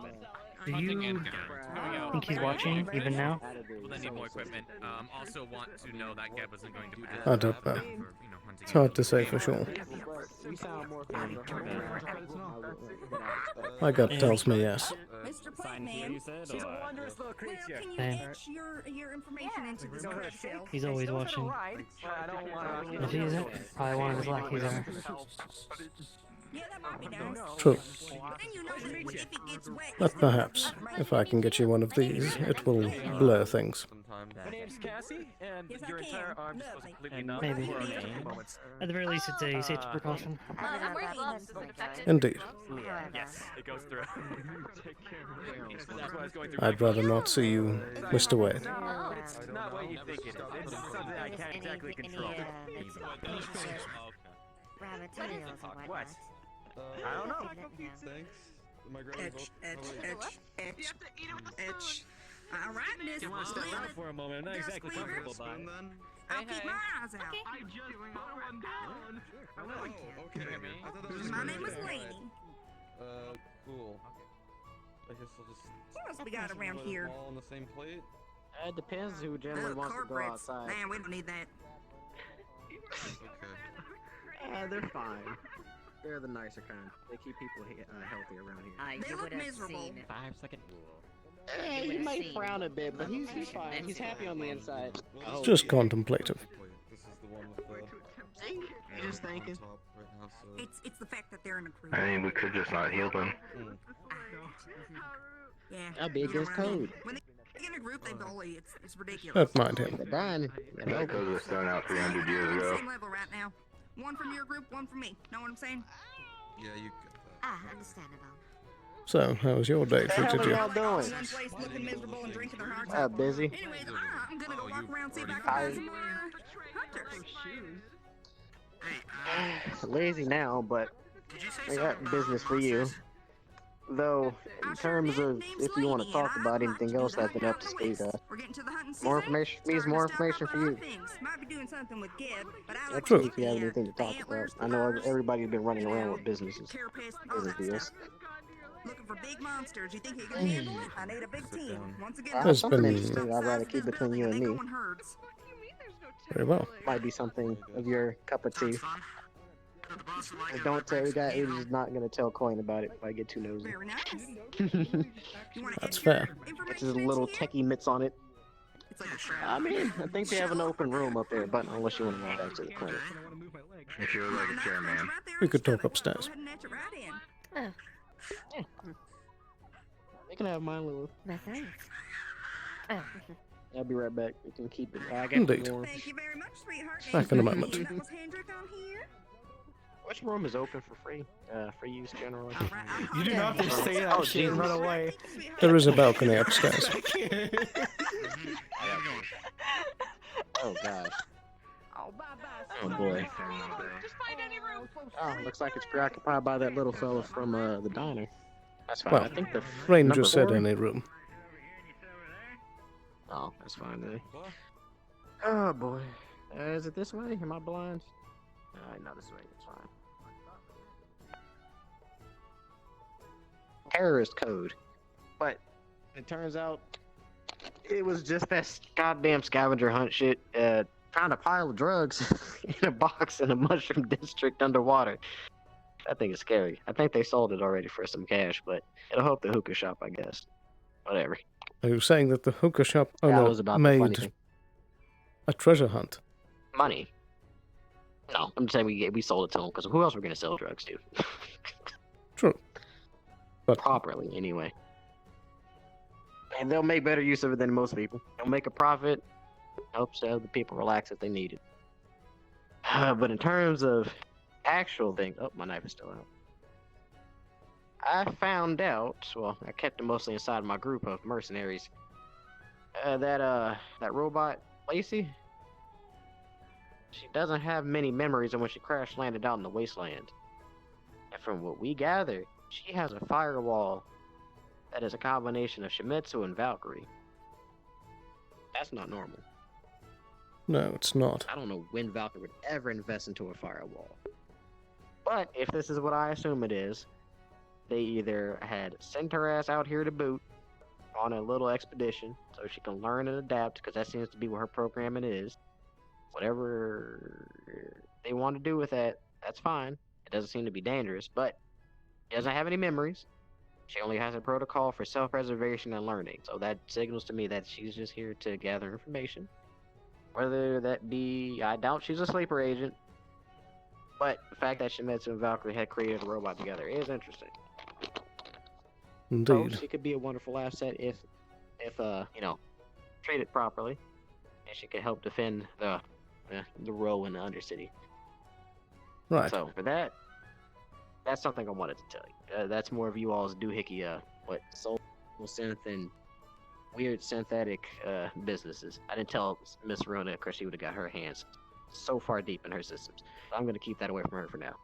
Speaker 11: Do
Speaker 16: Hunting
Speaker 11: you
Speaker 16: and gathering. Going out.
Speaker 11: think he's watching even now?
Speaker 16: We'll then need more equipment. Also want to know that Geb isn't going to participate.
Speaker 1: I don't know.
Speaker 16: For, hunting
Speaker 1: It's hard to say for sure.
Speaker 8: You sound more
Speaker 1: My gut tells me yes.
Speaker 7: Mr. Plantman,
Speaker 8: She's a wondrous little creature.
Speaker 7: can you
Speaker 11: Damn.
Speaker 7: etch your information into this correct shelf?
Speaker 11: He's always watching.
Speaker 8: I don't want
Speaker 11: If he isn't, probably one of his lackeys are.
Speaker 7: Yeah, that might be nice.
Speaker 1: True.
Speaker 7: But then you know that if it gets wet,
Speaker 1: But perhaps, if I can get you one of these, it will blur things.
Speaker 8: My name's Cassie, and your entire arm is supposed to completely numb.
Speaker 11: Maybe.
Speaker 8: for a few moments.
Speaker 11: At the very least, it's a safety precaution.
Speaker 3: I'm wearing gloves. Is it effective?
Speaker 1: Indeed.
Speaker 8: Yes, it goes through. That's what I was going through.
Speaker 1: I'd rather not see you whisked away.
Speaker 8: No, it's not what you think it is. It's something I can't exactly control.
Speaker 4: Rabbit tails and
Speaker 8: What?
Speaker 4: whatnot.
Speaker 8: I don't know.
Speaker 6: Thanks. My
Speaker 7: etch, etch. All right, Miss
Speaker 8: You want to step out
Speaker 7: Lilith.
Speaker 8: for a moment? I'm not
Speaker 7: Desk
Speaker 8: exactly
Speaker 7: cleaver.
Speaker 8: comfortable by it.
Speaker 7: I'll keep my eyes out.
Speaker 18: I just put one down.
Speaker 6: Oh, okay. I thought that was
Speaker 7: My name is Laney.
Speaker 6: Cool. I guess I'll just.
Speaker 7: What else we got around
Speaker 6: put them
Speaker 7: here?
Speaker 6: all on the same plate.
Speaker 8: It depends who generally wants to go
Speaker 7: Corporates.
Speaker 8: outside.
Speaker 7: Man, we don't need that.
Speaker 6: Okay.
Speaker 8: They're fine. They're the nicer kind. They keep people healthy around here.
Speaker 7: They look miserable.
Speaker 23: 5-second rule.
Speaker 8: He might frown a bit, but he's fine. He's happy on the inside.
Speaker 6: Oh,
Speaker 1: Just contemplative.
Speaker 6: This is the one with the.
Speaker 8: Just thinking.
Speaker 6: Top right now, so.
Speaker 7: It's the fact that they're in a crew.
Speaker 21: I mean, we could just not heal them.
Speaker 7: Yeah.
Speaker 8: How big
Speaker 7: you know
Speaker 8: is
Speaker 7: what I mean?
Speaker 8: code?
Speaker 7: When they get in a group, they bully. It's ridiculous.
Speaker 1: Don't mind him.
Speaker 8: They're dying.
Speaker 21: That code was thrown out 300 years
Speaker 7: We're on the
Speaker 21: ago.
Speaker 7: same level right now. One from your group, one from me. Know what I'm saying?
Speaker 6: Yeah, you got that.
Speaker 4: Ah, understandable.
Speaker 1: So, how was your day treated you?
Speaker 7: All in one place, looking miserable and drinking their hearts out.
Speaker 13: Busy.
Speaker 7: Anyways, I'm gonna go walk around see if I can find some more hunters.
Speaker 13: Lazy now, but I got business for you. Though, in terms of if you want to talk about anything else that's been up to speed, more information for me is more information for you.
Speaker 7: Might be doing something with Gib, but I
Speaker 13: Let's see if you have anything to talk about. I know everybody's been running around with business deals.
Speaker 7: Looking for big monsters. You think you can handle it? I need a big team. Once again,
Speaker 1: There's
Speaker 13: something
Speaker 1: been-
Speaker 13: interesting I'd rather keep between you and me.
Speaker 1: Very well.
Speaker 13: Might be something of your cup of tea. Don't tell we got. We're just not gonna tell Coin about it if I get too nosy.
Speaker 7: Very nice.
Speaker 1: That's fair.
Speaker 13: It's just a little techie mitts on it. I mean, I think they have an open room up there, but unless you want to go back to the clinic.
Speaker 21: If you would like a chair, ma'am.
Speaker 1: We could talk upstairs.
Speaker 4: Oh.
Speaker 13: They can have mine, Lulu.
Speaker 4: No thanks. Oh.
Speaker 13: I'll be right back. We can keep it. I got
Speaker 1: Indeed.
Speaker 13: more.
Speaker 7: Thank you very much, sweetheart.
Speaker 1: Back in a moment.
Speaker 7: That was Hendrik on here.
Speaker 13: Which room is open for free? Free use generally.
Speaker 9: You do not just say that shit and run away.
Speaker 1: There is a balcony upstairs.
Speaker 13: Oh god.
Speaker 7: Oh, bye-bye.
Speaker 13: Oh boy. Oh, looks like it's preoccupied by that little fella from the diner. That's fine.
Speaker 1: Well,
Speaker 13: I think the
Speaker 1: Ranger
Speaker 13: number
Speaker 1: said
Speaker 13: 4?
Speaker 1: any room.
Speaker 13: Oh, that's fine then. Oh boy. Is it this way? Am I blind? No, this way. It's fine. Terrorist code. But it turns out it was just that goddamn scavenger hunt shit. Found a pile of drugs in a box in a mushroom district underwater. That thing is scary. I think they sold it already for some cash, but it'll help the hookah shop, I guess. Whatever.
Speaker 1: Are you saying that the hookah shop
Speaker 13: That
Speaker 1: owner
Speaker 13: was about the funny
Speaker 1: made
Speaker 13: thing.
Speaker 1: a treasure hunt?
Speaker 13: Money. No, I'm just saying we sold it to them because who else we're gonna sell drugs to?
Speaker 1: True. But
Speaker 13: properly, anyway. And they'll make better use of it than most people. They'll make a profit. Helps the other people relax if they need it. But in terms of actual things, oh, my knife is still out. I found out, well, I kept it mostly inside my group of mercenaries. That robot, Lacey, she doesn't have many memories of when she crash landed out in the wasteland. And from what we gather, she has a firewall that is a combination of Shimizu and Valkyrie. That's not normal.
Speaker 1: no, it's not.
Speaker 13: I don't know when Valkyrie would ever invest into a firewall. But if this is what I assume it is, they either had sent her ass out here to boot on a little expedition so she can learn and adapt, because that seems to be what her programming is. Whatever they want to do with that, that's fine. It doesn't seem to be dangerous, but she doesn't have any memories. She only has a protocol for self-preservation and learning, so that signals to me that she's just here to gather information. Whether that be, I doubt she's a sleeper agent, but the fact that Shimizu and Valkyrie had created a robot together is interesting.
Speaker 1: Indeed.
Speaker 13: So she could be a wonderful asset if treated properly, and she could help defend the row in the Undercity.
Speaker 1: Right.
Speaker 13: So for that, that's something I wanted to tell you. That's more of you all's doohickey, soul synth and weird synthetic businesses. I didn't tell Miss Rona because she would have got her hands so far deep in her systems. So I'm going to keep that away from her for now.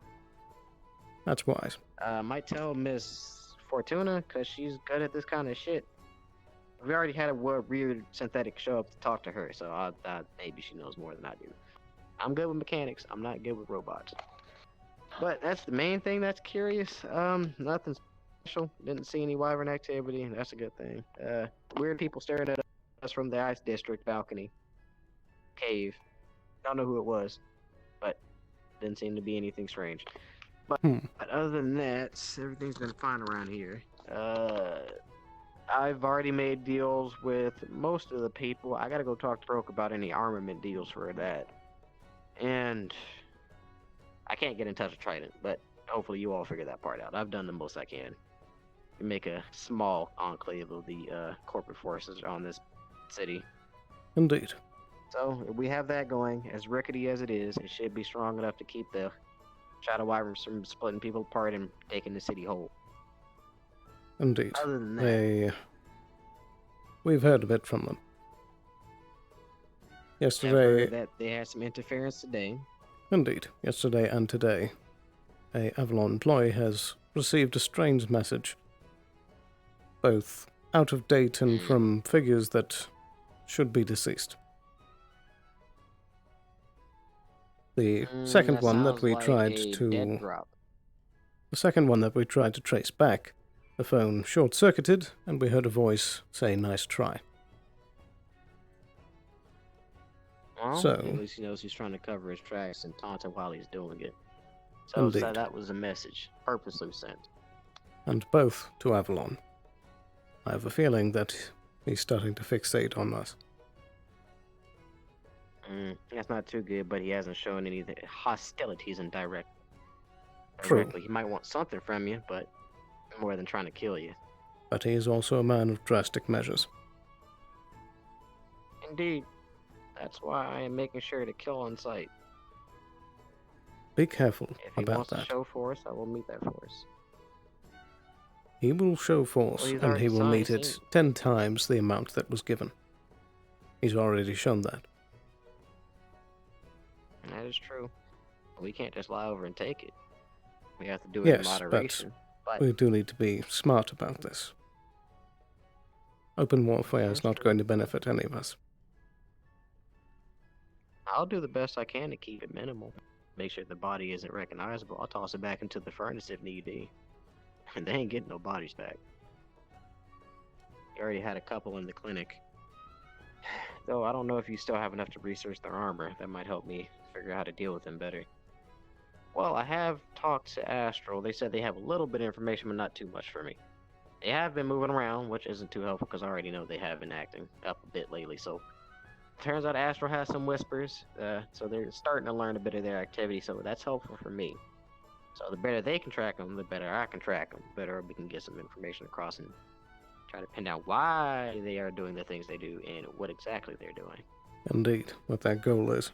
Speaker 1: That's wise.
Speaker 13: Might tell Miss Fortuna because she's good at this kind of shit. We already had a weird synthetic show up to talk to her, so I maybe she knows more than I do. I'm good with mechanics. I'm not good with robots. But that's the main thing that's curious. Nothing special. Didn't see any wyvern activity. That's a good thing. Weird people staring at us from the ice district balcony. Cave. Don't know who it was, but didn't seem to be anything strange. But other than that, everything's been fine around here. I've already made deals with most of the people. I gotta go talk to Broke about any armament deals for that. And I can't get in touch with Trident, but hopefully you all figure that part out. I've done the most I can to make a small enclave of the corporate forces on this city.
Speaker 1: Indeed.
Speaker 13: So if we have that going, as rickety as it is, it should be strong enough to keep the Shadow Wyverns from splitting people apart and taking the city whole.
Speaker 1: Indeed.
Speaker 13: Other than that,
Speaker 1: we've heard a bit from them.
Speaker 13: I've
Speaker 1: Yesterday,
Speaker 13: heard that they had some interference today.
Speaker 1: indeed, yesterday and today, a Avalon employee has received a strange message, both out of date and from figures that should be deceased. The second
Speaker 13: that
Speaker 1: one that
Speaker 13: sounds
Speaker 1: we
Speaker 13: like
Speaker 1: tried
Speaker 13: a
Speaker 1: to
Speaker 13: dead drop.
Speaker 1: The second one that we tried to trace back, the phone short-circuited, and we heard a voice say, "Nice try."
Speaker 13: Well,
Speaker 1: So-
Speaker 13: at least he knows he's trying to cover his tracks and taunt him while he's doing it. So
Speaker 1: Indeed.
Speaker 13: that was a message, purposely sent.
Speaker 1: And both to Avalon. I have a feeling that he's starting to fixate on us.
Speaker 13: That's not too good, but he hasn't shown any hostilities in
Speaker 1: True.
Speaker 13: directly. He might want something from you, but more than trying to kill you.
Speaker 1: But he is also a man of drastic measures.
Speaker 13: Indeed. That's why I am making sure to kill on sight.
Speaker 1: Be careful
Speaker 13: If he
Speaker 1: about
Speaker 13: wants to
Speaker 1: that.
Speaker 13: show force, I will meet that force.
Speaker 1: He will show force,
Speaker 13: Well, he's
Speaker 1: and he
Speaker 13: already
Speaker 1: will
Speaker 13: signed,
Speaker 1: meet
Speaker 13: he's
Speaker 1: it
Speaker 13: seen
Speaker 1: 10 times the amount that was given. He's already shown that.
Speaker 13: That is true. We can't just lie over and take it. We have to do it in
Speaker 1: Yes,
Speaker 13: moderation.
Speaker 1: but we do need to be smart about this. Open warfare is not going to benefit any of us.
Speaker 13: I'll do the best I can to keep it minimal. Make sure the body isn't recognizable. I'll toss it back into the furnace if need be. And they ain't getting no bodies back. You already had a couple in the clinic. Though I don't know if you still have enough to research their armor. That might help me figure out how to deal with them better. Well, I have talked to Astral. They said they have a little bit of information, but not too much for me. They have been moving around, which isn't too helpful because I already know they have been acting up a bit lately. So, turns out Astral has some whispers, so they're starting to learn a bit of their activity. So that's helpful for me. So the better they can track them, the better I can track them. The better we can get some information across and try to pin down why they are doing the things they do and what exactly they're doing.
Speaker 1: Indeed, what that goal is.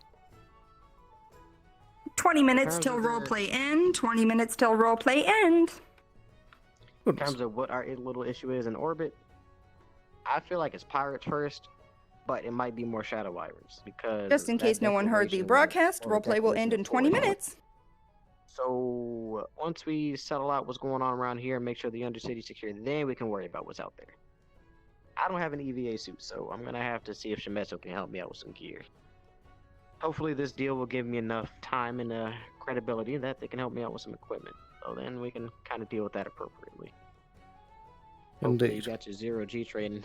Speaker 2: 20 minutes
Speaker 13: terms
Speaker 2: till
Speaker 13: of the-
Speaker 2: roleplay end. 20 minutes till roleplay end.
Speaker 13: In terms of what our little issue is in orbit, I feel like it's pirates first, but it might be more Shadow Wyverns because
Speaker 2: Just in case no one heard the
Speaker 13: declaration-
Speaker 2: broadcast,
Speaker 13: or
Speaker 2: roleplay will end in 20
Speaker 13: declaration
Speaker 2: minutes.
Speaker 13: So once we settle out what's going on around here and make sure the Undercity's secure, then we can worry about what's out there. I don't have an EVA suit, so I'm gonna have to see if Shimetsu can help me out with some gear. Hopefully this deal will give me enough time and credibility that they can help me out with some equipment. So then we can kind of deal with that appropriately. Hopefully
Speaker 1: Indeed.
Speaker 13: you got your 0G training.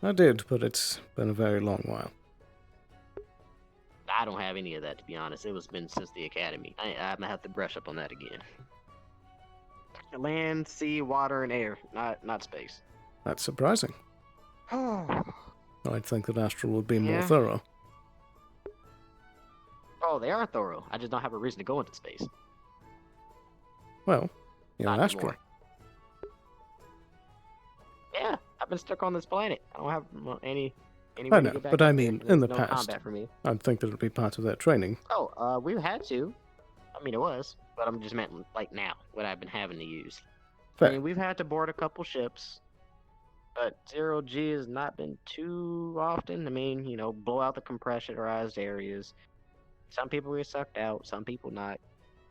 Speaker 1: I did, but it's been a very long while.
Speaker 13: I don't have any of that, to be honest. It was been since the academy. I'm gonna have to brush up on that again. Land, sea, water, and air, not space.
Speaker 1: That's surprising. I'd think that Astral would be more
Speaker 13: Yeah.
Speaker 1: thorough.
Speaker 13: Oh, they are thorough. I just don't have a reason to go into space.
Speaker 1: Well, you're
Speaker 13: Not
Speaker 1: Astral.
Speaker 13: anymore. Yeah, I've been stuck on this planet. I don't have any way
Speaker 1: I
Speaker 13: to
Speaker 1: know,
Speaker 13: get back
Speaker 1: but
Speaker 13: up
Speaker 1: I
Speaker 13: there.
Speaker 1: mean,
Speaker 13: There's
Speaker 1: in the
Speaker 13: no
Speaker 1: past,
Speaker 13: combat for me.
Speaker 1: I'd think that it would be part of their training.
Speaker 13: Oh, we've had to. I mean, it was, but I'm just meant like now, what I've been having to use.
Speaker 1: Fair.
Speaker 13: I mean, we've had to board a couple ships, but 0G has not been too often. I mean, you know, blow out the compressurized areas. Some people get sucked out, some people not.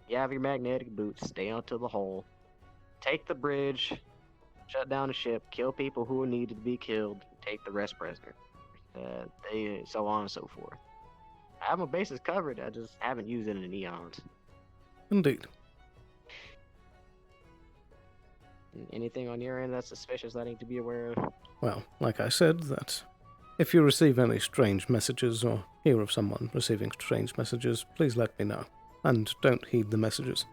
Speaker 13: You have your magnetic boots, stay onto the hull. Take the bridge, shut down the ship, kill people who needed to be killed, take the rest prisoner. So on and so forth. I have my bases covered, I just haven't used it in eons.
Speaker 1: Indeed.
Speaker 13: Anything on your end that's suspicious that I need to be aware of?
Speaker 1: Well, like I said, that if you receive any strange messages or hear of someone receiving strange messages, please let me know. And don't heed the messages.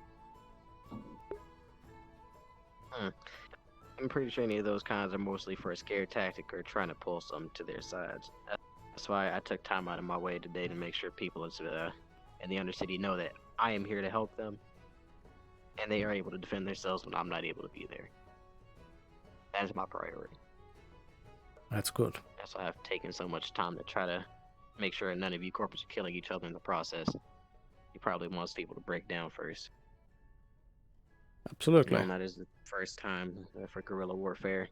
Speaker 13: I'm pretty sure any of those kinds are mostly for a scare tactic or trying to pull some to their sides. That's why I took time out of my way today to make sure people in the Undercity know that I am here to help them, and they are able to defend themselves when I'm not able to be there. That is my priority.
Speaker 1: That's good.
Speaker 13: That's why I've taken so much time to try to make sure none of you corporates are killing each other in the process. He probably wants people to break down first.
Speaker 1: Absolutely.
Speaker 13: You know, that is the first time for guerrilla warfare.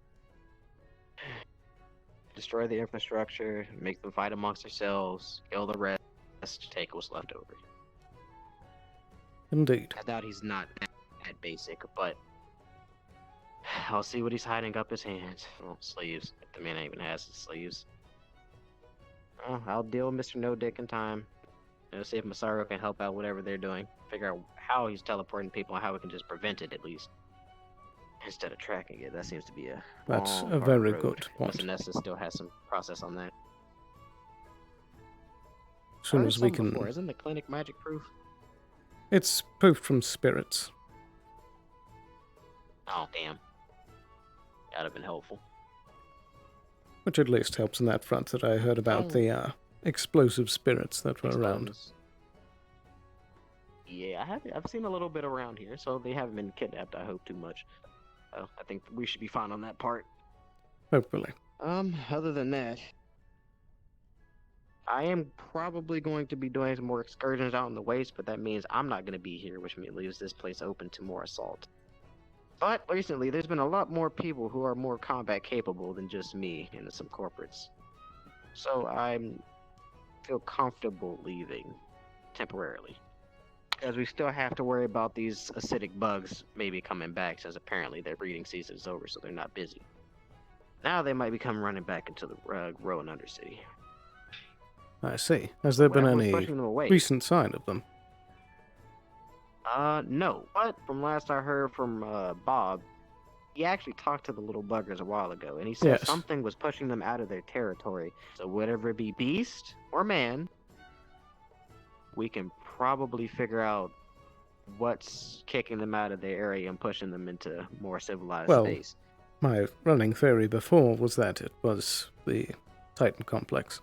Speaker 13: Destroy the infrastructure, make them fight amongst themselves, kill the rest, take what's left over.
Speaker 1: Indeed.
Speaker 13: I doubt he's not that basic, but I'll see what he's hiding up his hands. Well, sleeves. If the man even has his sleeves. Well, I'll deal with Mr. No Dick in time. See if Masaru can help out whatever they're doing. Figure out how he's teleporting people and how we can just prevent it at least. Instead of tracking it. That seems to be a
Speaker 1: That's
Speaker 13: long,
Speaker 1: a
Speaker 13: hard
Speaker 1: very
Speaker 13: road.
Speaker 1: good point.
Speaker 13: Nessa still has some process on that.
Speaker 1: As soon
Speaker 13: I heard
Speaker 1: as we
Speaker 13: something
Speaker 1: can...
Speaker 13: before. Isn't the clinic magic proof?
Speaker 1: It's proof from spirits.
Speaker 13: Oh, damn. That'd have been helpful.
Speaker 1: Which at least helps in that front that I heard about the explosive spirits that were around.
Speaker 13: Yeah, I've seen a little bit around here, so they haven't been kidnapped, I hope, too much. I think we should be fine on that part.
Speaker 1: Hopefully.
Speaker 13: Other than that, I am probably going to be doing some more excursions out in the waste, but that means I'm not going to be here, which leaves this place open to more assault. But recently, there's been a lot more people who are more combat capable than just me and some corporates. So I feel comfortable leaving temporarily. Because we still have to worry about these acidic bugs maybe coming back, since apparently their breeding season is over, so they're not busy. Now they might be coming running back into the Rowan Undercity.
Speaker 1: I see. Has there been
Speaker 13: Whatever was
Speaker 1: any
Speaker 13: pushing them away.
Speaker 1: recent sign of them?
Speaker 13: No. But from last I heard from Bob, he actually talked to the little buggers a while ago, and he said
Speaker 1: Yes.
Speaker 13: something was pushing them out of their territory. So whatever it be, beast or man, we can probably figure out what's kicking them out of their area and pushing them into more civilized
Speaker 1: Well,
Speaker 13: space.
Speaker 1: my running theory before was that it was the Titan complex.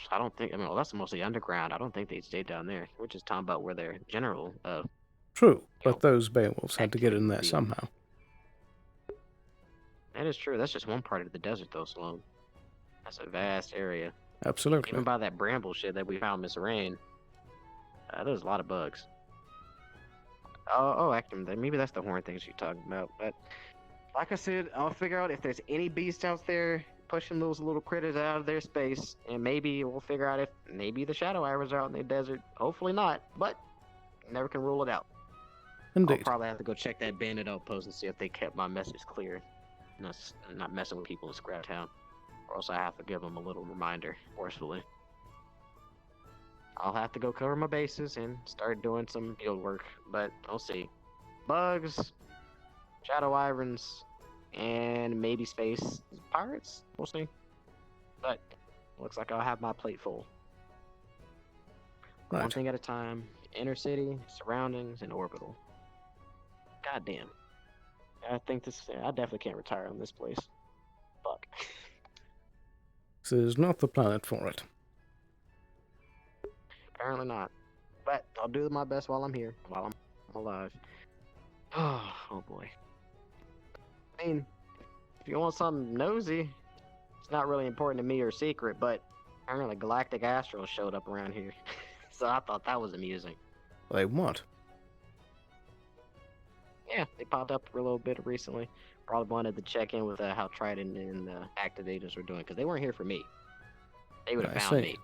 Speaker 13: I don't think, well, that's mostly underground. I don't think they stayed down there. We're just talking about where their general,
Speaker 1: True, but those Beowulfs had to get in there somehow.
Speaker 13: that is true. That's just one part of the desert, though, Sloan. That's a vast area.
Speaker 1: Absolutely.
Speaker 13: Even by that bramble shit that we found, Miss Rain, there's a lot of bugs. Oh, actually, maybe that's the horn things you're talking about. But like I said, I'll figure out if there's any beasts out there pushing those little critters out of their space, and maybe we'll figure out if maybe the Shadow Ivers are out in the desert. Hopefully not, but never can rule it out.
Speaker 1: Indeed.
Speaker 13: I'll probably have to go check that bandit outpost and see if they kept my message clear. Not messing with people in Scrap Town. Or else I have to give them a little reminder, forcefully. I'll have to go cover my bases and start doing some field work, but I'll see. Bugs, Shadow Ivers, and maybe space pirates. We'll see. But looks like I'll have my plate full.
Speaker 1: Right.
Speaker 13: One thing at a time. Inner city, surroundings, and orbital. Goddamn. I definitely can't retire on this place. Fuck.
Speaker 1: This is not the planet for it.
Speaker 13: Apparently not. But I'll do my best while I'm here, while I'm alive. Oh boy. I mean, if you want something nosy, it's not really important to me or secret, but apparently Galactic Astrals showed up around here. So I thought that was amusing.
Speaker 1: Like what?
Speaker 13: Yeah, they popped up for a little bit recently. Probably wanted to check in with how Trident and the Activators were doing, because they weren't here for me. They would have
Speaker 1: I
Speaker 13: found
Speaker 1: see.
Speaker 13: me.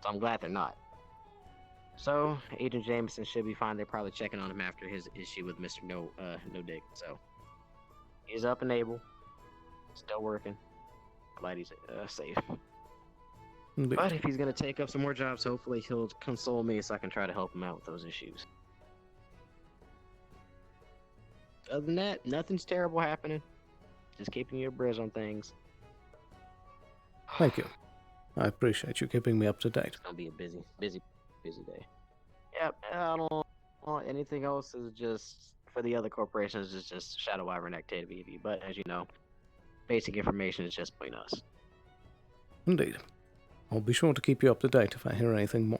Speaker 13: So I'm glad they're not. So, Agent Jameson should be fine. They're probably checking on him after his issue with Mr. No Dick. So, he's up and able. Still working. Glad he's safe.
Speaker 1: Indeed.
Speaker 13: But if he's going to take up some more jobs, hopefully he'll console me so I can try to help him out with those issues. Other than that, nothing's terrible happening. Just keeping you abreast on things.
Speaker 1: Thank you. I appreciate you keeping me up to date.
Speaker 13: It's gonna be a busy day. Yep, I don't want anything else. Is just for the other corporations. It's just Shadow Wyvern activity. But as you know, basic information is just between us.
Speaker 1: Indeed. I'll be sure to keep you up to date if I hear anything more.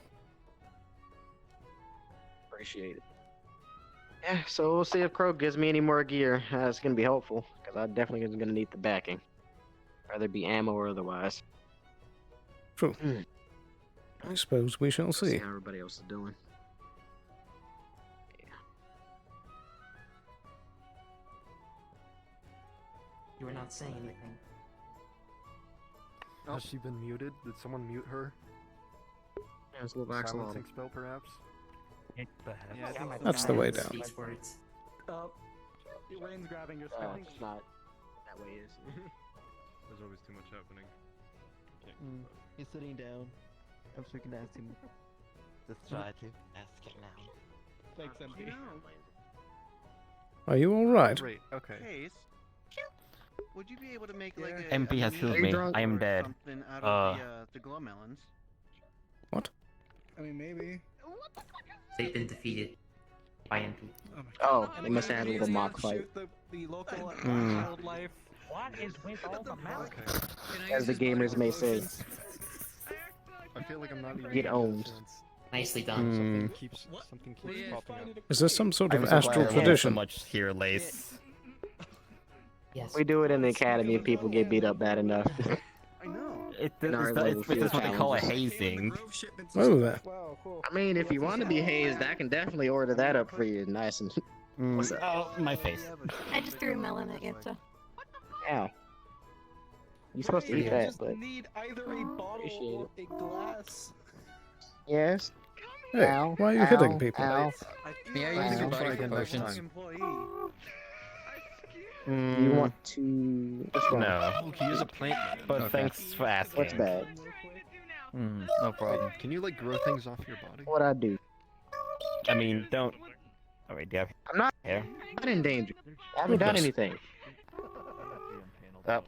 Speaker 13: Appreciate it. Yeah, so we'll see if Crow gives me any more gear. It's gonna be helpful, because I definitely is gonna need the backing. Whether it be ammo or otherwise.
Speaker 1: True. I suppose we shall
Speaker 13: We'll see
Speaker 1: see.
Speaker 13: how everybody else is doing.
Speaker 5: You were not saying anything.
Speaker 6: Has she been muted? Did someone mute her?
Speaker 13: Yeah, it's a little
Speaker 6: Silencing spell, perhaps?
Speaker 1: That's the way down.
Speaker 5: Speaks words.
Speaker 9: Wayne's grabbing your
Speaker 13: Oh, it's not that way is.
Speaker 6: There's always too much happening.
Speaker 14: He's sitting down. I'm sure you can ask him. Just try to ask it now.
Speaker 9: Thanks, MP.
Speaker 1: Are you alright?
Speaker 6: Great, okay.
Speaker 14: Case, would you be able to make like a
Speaker 23: MP has
Speaker 14: meat
Speaker 23: healed me.
Speaker 14: or
Speaker 23: I am dead.
Speaker 14: something out of the glow melons?
Speaker 1: What?
Speaker 9: I mean, maybe.
Speaker 5: They've been defeated by MP.
Speaker 13: Oh, they must have had a little mock fight.
Speaker 9: The local wildlife.
Speaker 17: What is with all the melons?
Speaker 13: As the gamers may say.
Speaker 6: I feel like I'm not even
Speaker 13: Get owned.
Speaker 5: Nicely done.
Speaker 6: Something keeps popping up.
Speaker 1: Is this some sort
Speaker 23: I'm
Speaker 1: of
Speaker 23: so
Speaker 1: astral
Speaker 23: glad I learned
Speaker 1: tradition?
Speaker 23: so much here, Lace.
Speaker 5: Yes.
Speaker 13: We do it in the academy if people get beat up bad enough.
Speaker 23: It's
Speaker 13: In our level field
Speaker 23: what they call a
Speaker 13: challenges.
Speaker 23: hazing.
Speaker 1: Oh, there.
Speaker 13: I mean, if you want to be hazed, I can definitely order that up for you, nice and. What's up?
Speaker 23: Oh, my face.
Speaker 15: I just threw a melon at you, so.
Speaker 13: Ow. You're supposed to eat that,
Speaker 9: just
Speaker 13: but
Speaker 9: need either a bottle or a glass.
Speaker 13: yes.
Speaker 1: Hey,
Speaker 13: Ow,
Speaker 1: why are you
Speaker 13: ow,
Speaker 1: hitting people?
Speaker 13: Ow.
Speaker 10: May I use your body for potions?
Speaker 13: You want to? What's wrong?
Speaker 23: No.
Speaker 6: He is a plant.
Speaker 23: But
Speaker 6: Okay.
Speaker 23: thanks for asking.
Speaker 13: What's bad?
Speaker 23: No problem.
Speaker 6: Can you like grow things off your body?
Speaker 13: What I do?
Speaker 23: I mean, don't. Oh wait, do you have
Speaker 13: I'm not.
Speaker 23: hair?
Speaker 13: Not in danger. I haven't done
Speaker 1: Goodness.
Speaker 13: anything.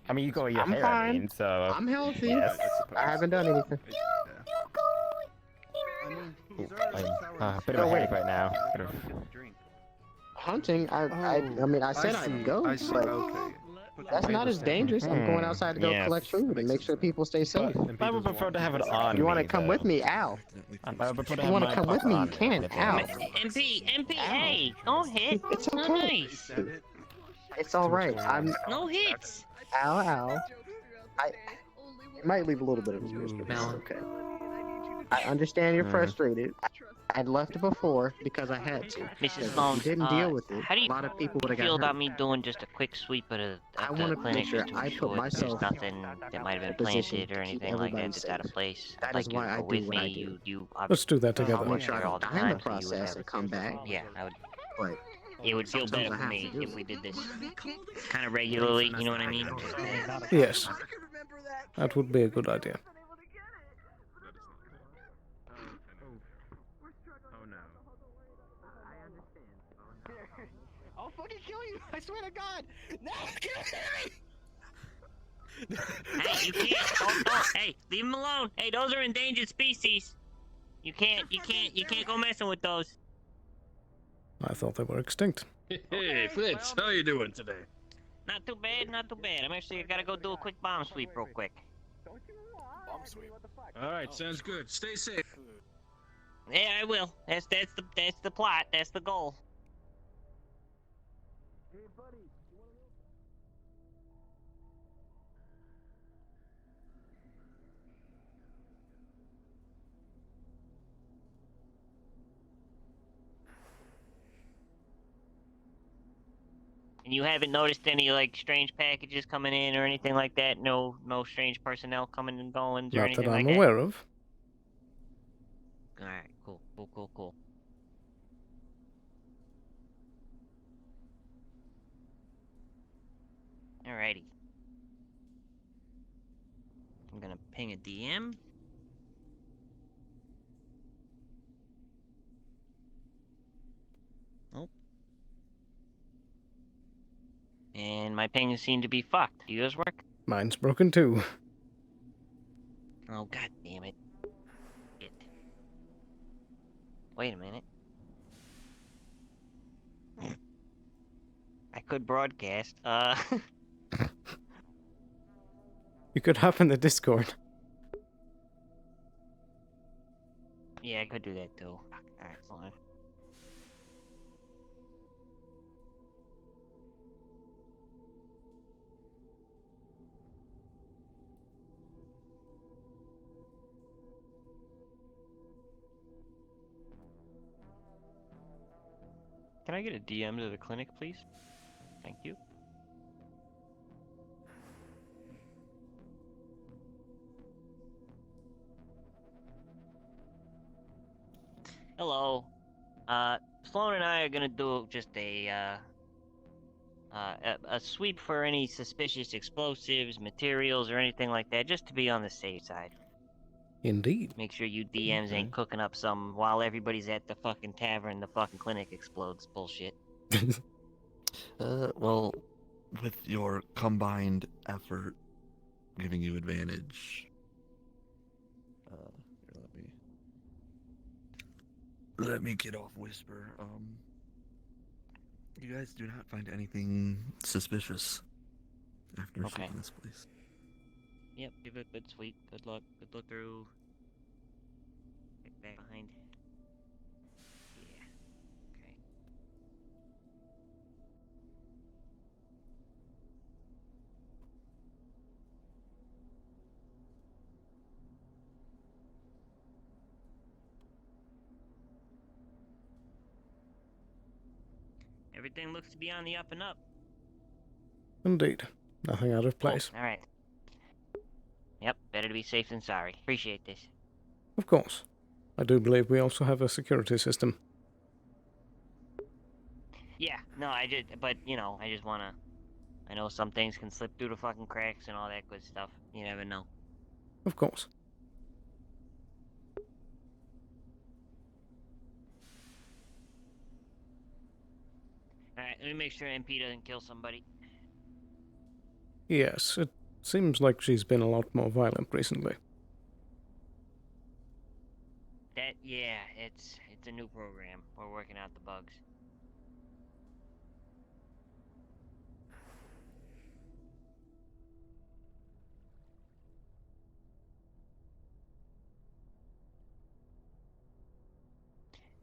Speaker 23: I mean, you go with your
Speaker 13: I'm
Speaker 23: hair.
Speaker 13: fine.
Speaker 23: I mean, so.
Speaker 13: I'm healthy.
Speaker 23: Yes.
Speaker 13: I haven't done anything.
Speaker 23: Ooh, I'm a bit of a headache right now. Bit of...
Speaker 13: Hunting, I mean, I said I'd go, but that's not as dangerous. I'm going outside to go
Speaker 23: yes.
Speaker 13: collect food and make sure people stay safe.
Speaker 23: I would prefer to have it on.
Speaker 13: You want to
Speaker 23: me,
Speaker 13: come
Speaker 23: though.
Speaker 13: with me? Ow.
Speaker 23: I would prefer to
Speaker 13: You
Speaker 23: have
Speaker 13: want to
Speaker 23: my
Speaker 13: come with
Speaker 23: pucker
Speaker 13: me? You
Speaker 23: on
Speaker 13: can.
Speaker 23: if
Speaker 13: Ow.
Speaker 22: MP, hey, don't hit.
Speaker 13: It's
Speaker 22: No
Speaker 13: okay.
Speaker 22: nice.
Speaker 13: It's all right. I'm.
Speaker 22: No hits.
Speaker 13: Ow, ow. It might leave a little bit of a bruise, but it's okay. I understand you're frustrated. I'd left it before because I had to.
Speaker 22: Mrs.
Speaker 13: If
Speaker 22: Sloan,
Speaker 13: you didn't deal with it,
Speaker 22: how do you
Speaker 13: a lot of people would have
Speaker 22: feel
Speaker 13: got
Speaker 22: about
Speaker 13: hurt.
Speaker 22: me doing just a quick sweep of the
Speaker 13: I want to
Speaker 22: clinic
Speaker 13: make sure
Speaker 22: just to
Speaker 13: I
Speaker 22: ensure
Speaker 13: put
Speaker 22: that there's
Speaker 13: myself
Speaker 22: nothing that might have
Speaker 13: in
Speaker 22: been
Speaker 13: a position
Speaker 22: planted or
Speaker 13: to keep
Speaker 22: anything like
Speaker 13: everybody
Speaker 22: that that's out of
Speaker 13: safe.
Speaker 22: place.
Speaker 13: That
Speaker 22: I'd like
Speaker 13: is
Speaker 22: you
Speaker 13: why
Speaker 22: to
Speaker 13: I
Speaker 22: go
Speaker 13: do
Speaker 22: with
Speaker 13: what I
Speaker 22: me.
Speaker 13: do.
Speaker 22: You
Speaker 1: Let's do that
Speaker 22: obviously
Speaker 1: together.
Speaker 13: I want
Speaker 22: work
Speaker 13: you
Speaker 22: here all
Speaker 13: to
Speaker 22: the
Speaker 13: die in the
Speaker 22: time, so you would
Speaker 13: process
Speaker 22: have.
Speaker 13: and come back.
Speaker 22: Yeah, I would.
Speaker 13: But
Speaker 22: It would feel
Speaker 13: sometimes
Speaker 22: better
Speaker 13: I
Speaker 22: for
Speaker 13: have
Speaker 22: me
Speaker 13: to do
Speaker 22: if
Speaker 13: it.
Speaker 22: we did this kind of regularly. You know what I mean?
Speaker 1: Yes. That would be a good idea.
Speaker 6: Oh no.
Speaker 14: I'll fucking kill you! I swear to God! No!
Speaker 22: Hey, you can't. Don't. Hey, leave them alone. Hey, those are endangered species. You can't go messing with those.
Speaker 1: I thought they were extinct.
Speaker 20: Hey, Fritz, how you doing today?
Speaker 22: Not too bad, not too bad. I'm actually gotta go do a quick bomb sweep real quick.
Speaker 20: All right, sounds good. Stay safe.
Speaker 22: Yeah, I will. That's the plot. That's the goal. And you haven't noticed any like strange packages coming in or anything like that? No strange personnel coming and going or
Speaker 1: Not
Speaker 22: anything
Speaker 1: that I'm
Speaker 22: like
Speaker 1: aware of.
Speaker 22: that? Alright, cool. Alrighty. I'm gonna ping a DM. Nope. And my pings seem to be fucked. Do yours work?
Speaker 1: Mine's broken too.
Speaker 22: Oh, god damn it. Shit. Wait a minute. I could broadcast.
Speaker 1: You could hop in the Discord.
Speaker 22: Yeah, I could do that too. Alright, hold on.
Speaker 12: can I get a DM to the clinic, please? Thank you. Hello. Sloan and I are gonna do just a sweep for any suspicious explosives, materials, or anything like that, just to be on the safe side.
Speaker 1: Indeed.
Speaker 12: Make sure you DMs ain't cooking up some while everybody's at the fucking tavern, the fucking clinic explodes bullshit.
Speaker 16: Well, with your combined effort giving you advantage, here, let me get off Whisper. You guys do not find anything suspicious after sweeping this place.
Speaker 12: Yep, give it a good sweep. Good luck. Good look through. Get back behind. Yeah. Okay. Everything looks to be on the up and up.
Speaker 1: Indeed. Nothing out of place.
Speaker 12: All right. Yep, better to be safe than sorry. Appreciate this.
Speaker 1: Of course. I do believe we also have a security system.
Speaker 12: Yeah, no, I just wanna... I know some things can slip through the fucking cracks and all that good stuff. You never know.
Speaker 1: Of course.
Speaker 12: Alright, let me make sure MP doesn't kill somebody.
Speaker 1: Yes, it seems like she's been a lot more violent recently.
Speaker 12: Yeah, it's a new program. We're working out the bugs.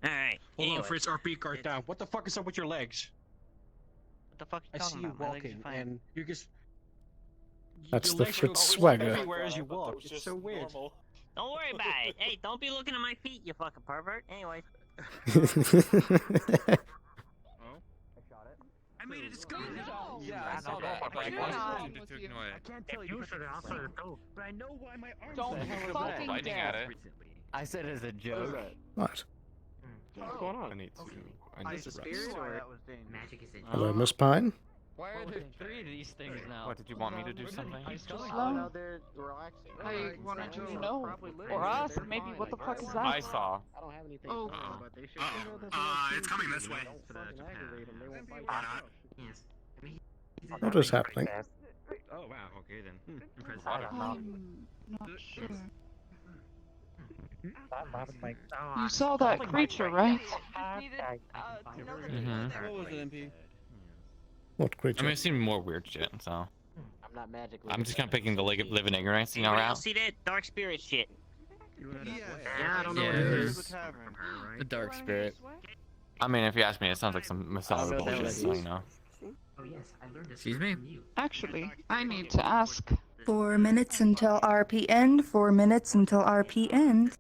Speaker 12: Alright.
Speaker 20: Hold on,
Speaker 12: anyways,
Speaker 20: Fritz. RP card down. What the fuck is up with your legs?
Speaker 12: What the fuck you
Speaker 20: I
Speaker 12: talking
Speaker 20: see you
Speaker 12: about? My legs are
Speaker 20: walking,
Speaker 12: fine.
Speaker 20: and you're just.
Speaker 1: That's
Speaker 20: your
Speaker 1: the
Speaker 20: legs
Speaker 1: Fritz
Speaker 20: go
Speaker 1: swagger.
Speaker 20: everywhere as you walk. It's so weird.
Speaker 12: Don't worry about it. Hey, don't be looking at my feet, you fucking pervert. Anyways.
Speaker 20: I made a discovery.
Speaker 19: Yeah, I saw that. I can't tell you should also know, but I know why my arms
Speaker 10: Don't
Speaker 19: fucking
Speaker 10: biting
Speaker 19: dare.
Speaker 10: at it. I said it as a joke.
Speaker 1: What?
Speaker 13: What's going on?
Speaker 6: I need to
Speaker 13: Is the spirit or
Speaker 5: Magic is in.
Speaker 1: Hello, Miss Pine?
Speaker 10: Why are there 3 of these things now?
Speaker 23: What, did you want me to do something?
Speaker 13: Sloan? They're relaxing.
Speaker 18: I wanted you to know, or us, maybe what the fuck is that?
Speaker 23: I saw.
Speaker 13: I don't have anything
Speaker 18: Oh.
Speaker 13: but they should.
Speaker 6: It's coming this way.
Speaker 5: Yes. I mean,
Speaker 1: What is happening?
Speaker 6: Oh wow. Okay then. Impressive.
Speaker 18: I'm not sure.
Speaker 23: You
Speaker 18: You saw that creature, right?
Speaker 9: What was it, MP?
Speaker 1: What
Speaker 23: I
Speaker 1: creature?
Speaker 23: mean, I've seen more weird shit, so.
Speaker 13: I'm not magically.
Speaker 23: I'm just kind of picking the live in ignorance, you know,
Speaker 12: Anybody
Speaker 23: route.
Speaker 12: else see that? Dark spirit shit.
Speaker 13: Yeah, I don't know what it
Speaker 23: Yes.
Speaker 13: is.
Speaker 23: The dark spirit. I mean, if you ask me, it sounds like some Masala
Speaker 13: know that
Speaker 23: bullshit,
Speaker 13: one.
Speaker 23: so you know.
Speaker 5: oh yes, I learned this.
Speaker 23: Excuse me?
Speaker 5: From you.
Speaker 18: Actually, I need to ask.
Speaker 2: 4 minutes until RP end. 4 minutes until RP end.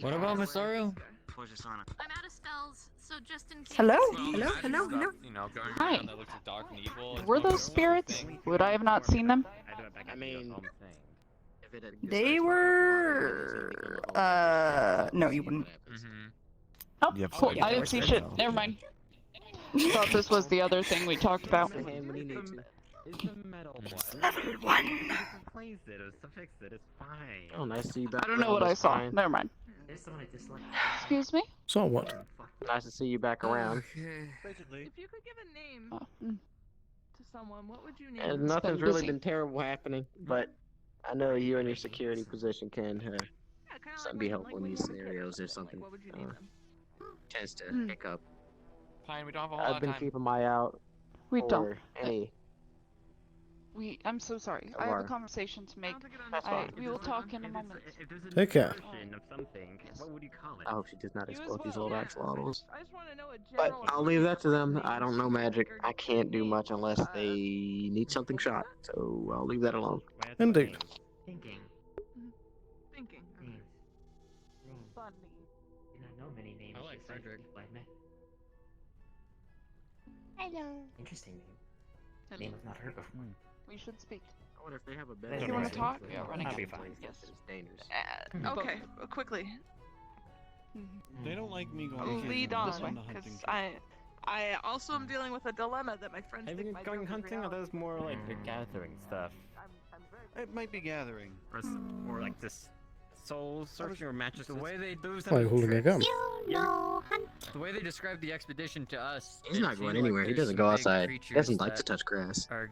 Speaker 10: What about Masaru?
Speaker 3: I'm out of spells, so just in case.
Speaker 2: Hello?
Speaker 23: Well,
Speaker 2: Hello?
Speaker 23: magic
Speaker 2: Hello?
Speaker 23: stuff,
Speaker 2: Hello?
Speaker 23: You know, going
Speaker 18: Hi.
Speaker 23: around that looks dark and evil.
Speaker 18: Were those spirits? Would I have not seen them?
Speaker 13: I mean, if it had
Speaker 2: They were. No, you wouldn't.
Speaker 18: Oh,
Speaker 23: You have
Speaker 18: cool.
Speaker 23: some
Speaker 18: I didn't see shit. Never mind. Thought this was the other thing we talked about.
Speaker 19: Is the metal
Speaker 2: Everyone.
Speaker 19: Replace it or suffix it, it's fine.
Speaker 13: Oh, nice to see you back.
Speaker 18: I don't know what I saw. Never mind.
Speaker 5: There's someone I dislike.
Speaker 18: Excuse me?
Speaker 1: So what?
Speaker 13: Nice to see you back around.
Speaker 9: Basically.
Speaker 18: If you could give a name to someone, what would you name
Speaker 13: And
Speaker 18: them?
Speaker 13: nothing's really been terrible happening, but I know you and your security position can be helpful in these scenarios if something tends to pick up.
Speaker 23: Pine, we don't have a whole lot
Speaker 13: I've been
Speaker 23: of time.
Speaker 13: keeping my eye out
Speaker 18: We
Speaker 13: for
Speaker 18: don't.
Speaker 13: any.
Speaker 18: I'm so sorry. I have a conversation to make. We will talk in a moment.
Speaker 1: Take care.
Speaker 19: Of something, what would you call it?
Speaker 13: I hope she does not explode these little axolotls.
Speaker 18: I just want to know a
Speaker 13: But
Speaker 18: general.
Speaker 13: I'll leave that to them. I don't know magic. I can't do much unless they need something shot. So I'll leave that alone.
Speaker 1: Indeed.
Speaker 5: Thinking.
Speaker 18: Thinking.
Speaker 5: Names. Names.
Speaker 18: Funny.
Speaker 5: Do not know many names.
Speaker 10: Frederick.
Speaker 15: Hello.
Speaker 5: Interesting name.
Speaker 15: Hello.
Speaker 5: Name I've not heard before.
Speaker 15: We should speak.
Speaker 13: I wonder if they have a
Speaker 5: They
Speaker 13: better.
Speaker 5: don't
Speaker 15: You want
Speaker 5: know
Speaker 15: to talk?
Speaker 5: anything.
Speaker 15: Yeah, running
Speaker 5: That'll be
Speaker 15: out.
Speaker 5: fine.
Speaker 15: Yes.
Speaker 13: It's dangerous.
Speaker 18: Okay, quickly.
Speaker 6: They don't like me going to
Speaker 18: Lead
Speaker 6: on
Speaker 18: on,
Speaker 6: the
Speaker 18: because
Speaker 6: hunting trip.
Speaker 18: I also am dealing with a dilemma that my friends
Speaker 23: Have
Speaker 18: think
Speaker 23: you
Speaker 18: might
Speaker 23: going
Speaker 18: be
Speaker 23: hunting, or
Speaker 18: reality.
Speaker 23: those more like the gathering stuff?
Speaker 6: It might be gathering.
Speaker 23: Or like this soul searching or mattresses?
Speaker 10: The way they do
Speaker 1: Why are you holding a gun?
Speaker 10: The way they describe the expedition to us,
Speaker 13: He's
Speaker 10: it
Speaker 13: not
Speaker 10: seems
Speaker 13: going
Speaker 10: like
Speaker 13: anywhere. He
Speaker 10: there's
Speaker 13: doesn't
Speaker 10: some
Speaker 13: go
Speaker 10: big
Speaker 13: outside. He
Speaker 10: creatures
Speaker 13: doesn't like to
Speaker 10: that
Speaker 13: touch grass.
Speaker 10: they're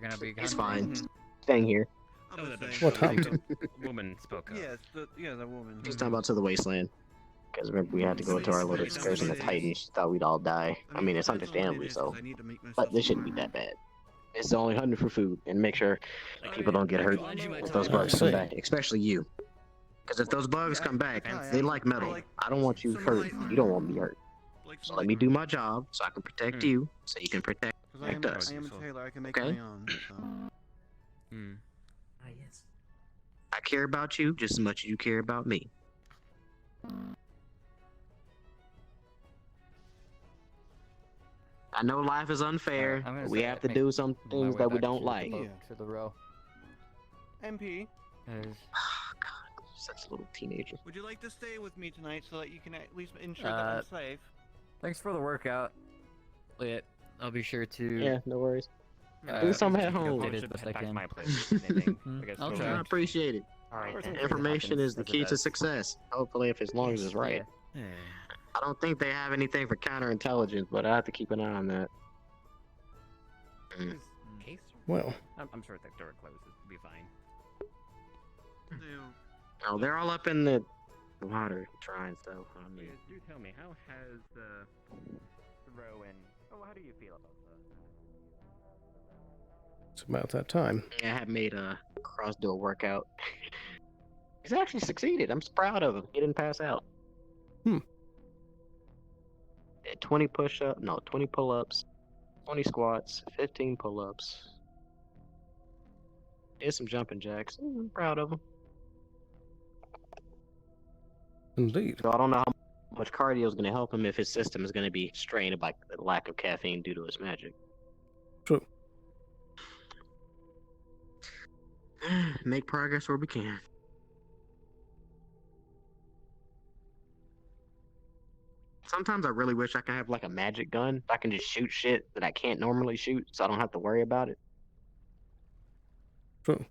Speaker 10: gonna be.
Speaker 13: He's
Speaker 10: hunting.
Speaker 13: fine. Staying here.
Speaker 1: What hunt?
Speaker 23: Woman spoke of.
Speaker 6: Yes, the woman.
Speaker 13: He's talking about to the wasteland. Because remember, we had to go to our little excursion to Titan. She thought we'd all die. I mean, it's understandably so. But this shouldn't be that bad. It's only hunting for food and make sure people don't get hurt if those bugs come back, especially you. Because if those bugs come back, they like metal. I don't want you hurt. You don't want me hurt. So let me do my job so I can protect you, so you can protect us.
Speaker 6: I am a tailor. I can make
Speaker 13: Okay?
Speaker 6: my own. So.
Speaker 5: Ah, yes.
Speaker 13: I care about you just as much as you care about me. I know life is unfair.
Speaker 10: I'm gonna
Speaker 13: But we
Speaker 10: say
Speaker 13: have to
Speaker 10: make
Speaker 13: do some
Speaker 10: my
Speaker 13: things
Speaker 10: way
Speaker 13: that we
Speaker 10: back
Speaker 13: don't
Speaker 10: to
Speaker 13: like.
Speaker 10: the boat, to the row.
Speaker 6: MP,
Speaker 13: Such a little teenager.
Speaker 6: would you like to stay with me tonight so that you can at least ensure that
Speaker 10: Uh,
Speaker 6: I'm safe?
Speaker 10: Thanks for the workout, Elliot. I'll be sure to.
Speaker 13: Yeah, no worries. Do something at
Speaker 10: keep you
Speaker 13: home.
Speaker 10: updated as best I can.
Speaker 23: My place. Knitting.
Speaker 10: Hmm,
Speaker 23: I guess
Speaker 10: I'll
Speaker 23: we'll-
Speaker 10: try.
Speaker 13: I appreciate it.
Speaker 23: Alright, then.
Speaker 13: Information is the
Speaker 23: As it
Speaker 13: key to
Speaker 23: does.
Speaker 13: success. Hopefully, if as long as it's right.
Speaker 23: Yeah.
Speaker 13: I don't think they have anything for counterintelligence, but I have to keep an eye on that. Mm.
Speaker 23: Case?
Speaker 1: Well,
Speaker 23: I'm sure if the door closes, it'll be fine.
Speaker 13: Oh, they're all up in the water trying stuff. I mean,
Speaker 23: Do tell me, how has the row and how do you feel about
Speaker 1: it's about that time.
Speaker 13: yeah, I have made a cross-door workout. He's actually succeeded. I'm proud of him. He didn't pass out. Did 20 pull-ups, 20 squats, 15 pull-ups. Did some jumping jacks. I'm proud of him.
Speaker 1: Indeed.
Speaker 13: So I don't know how much cardio is going to help him if his system is going to be strained by the lack of caffeine due to his magic.
Speaker 1: True.
Speaker 13: Make progress where we can. Sometimes I really wish I could have like a magic gun. I can just shoot shit that I can't normally shoot, so I don't have to worry about it.
Speaker 1: True.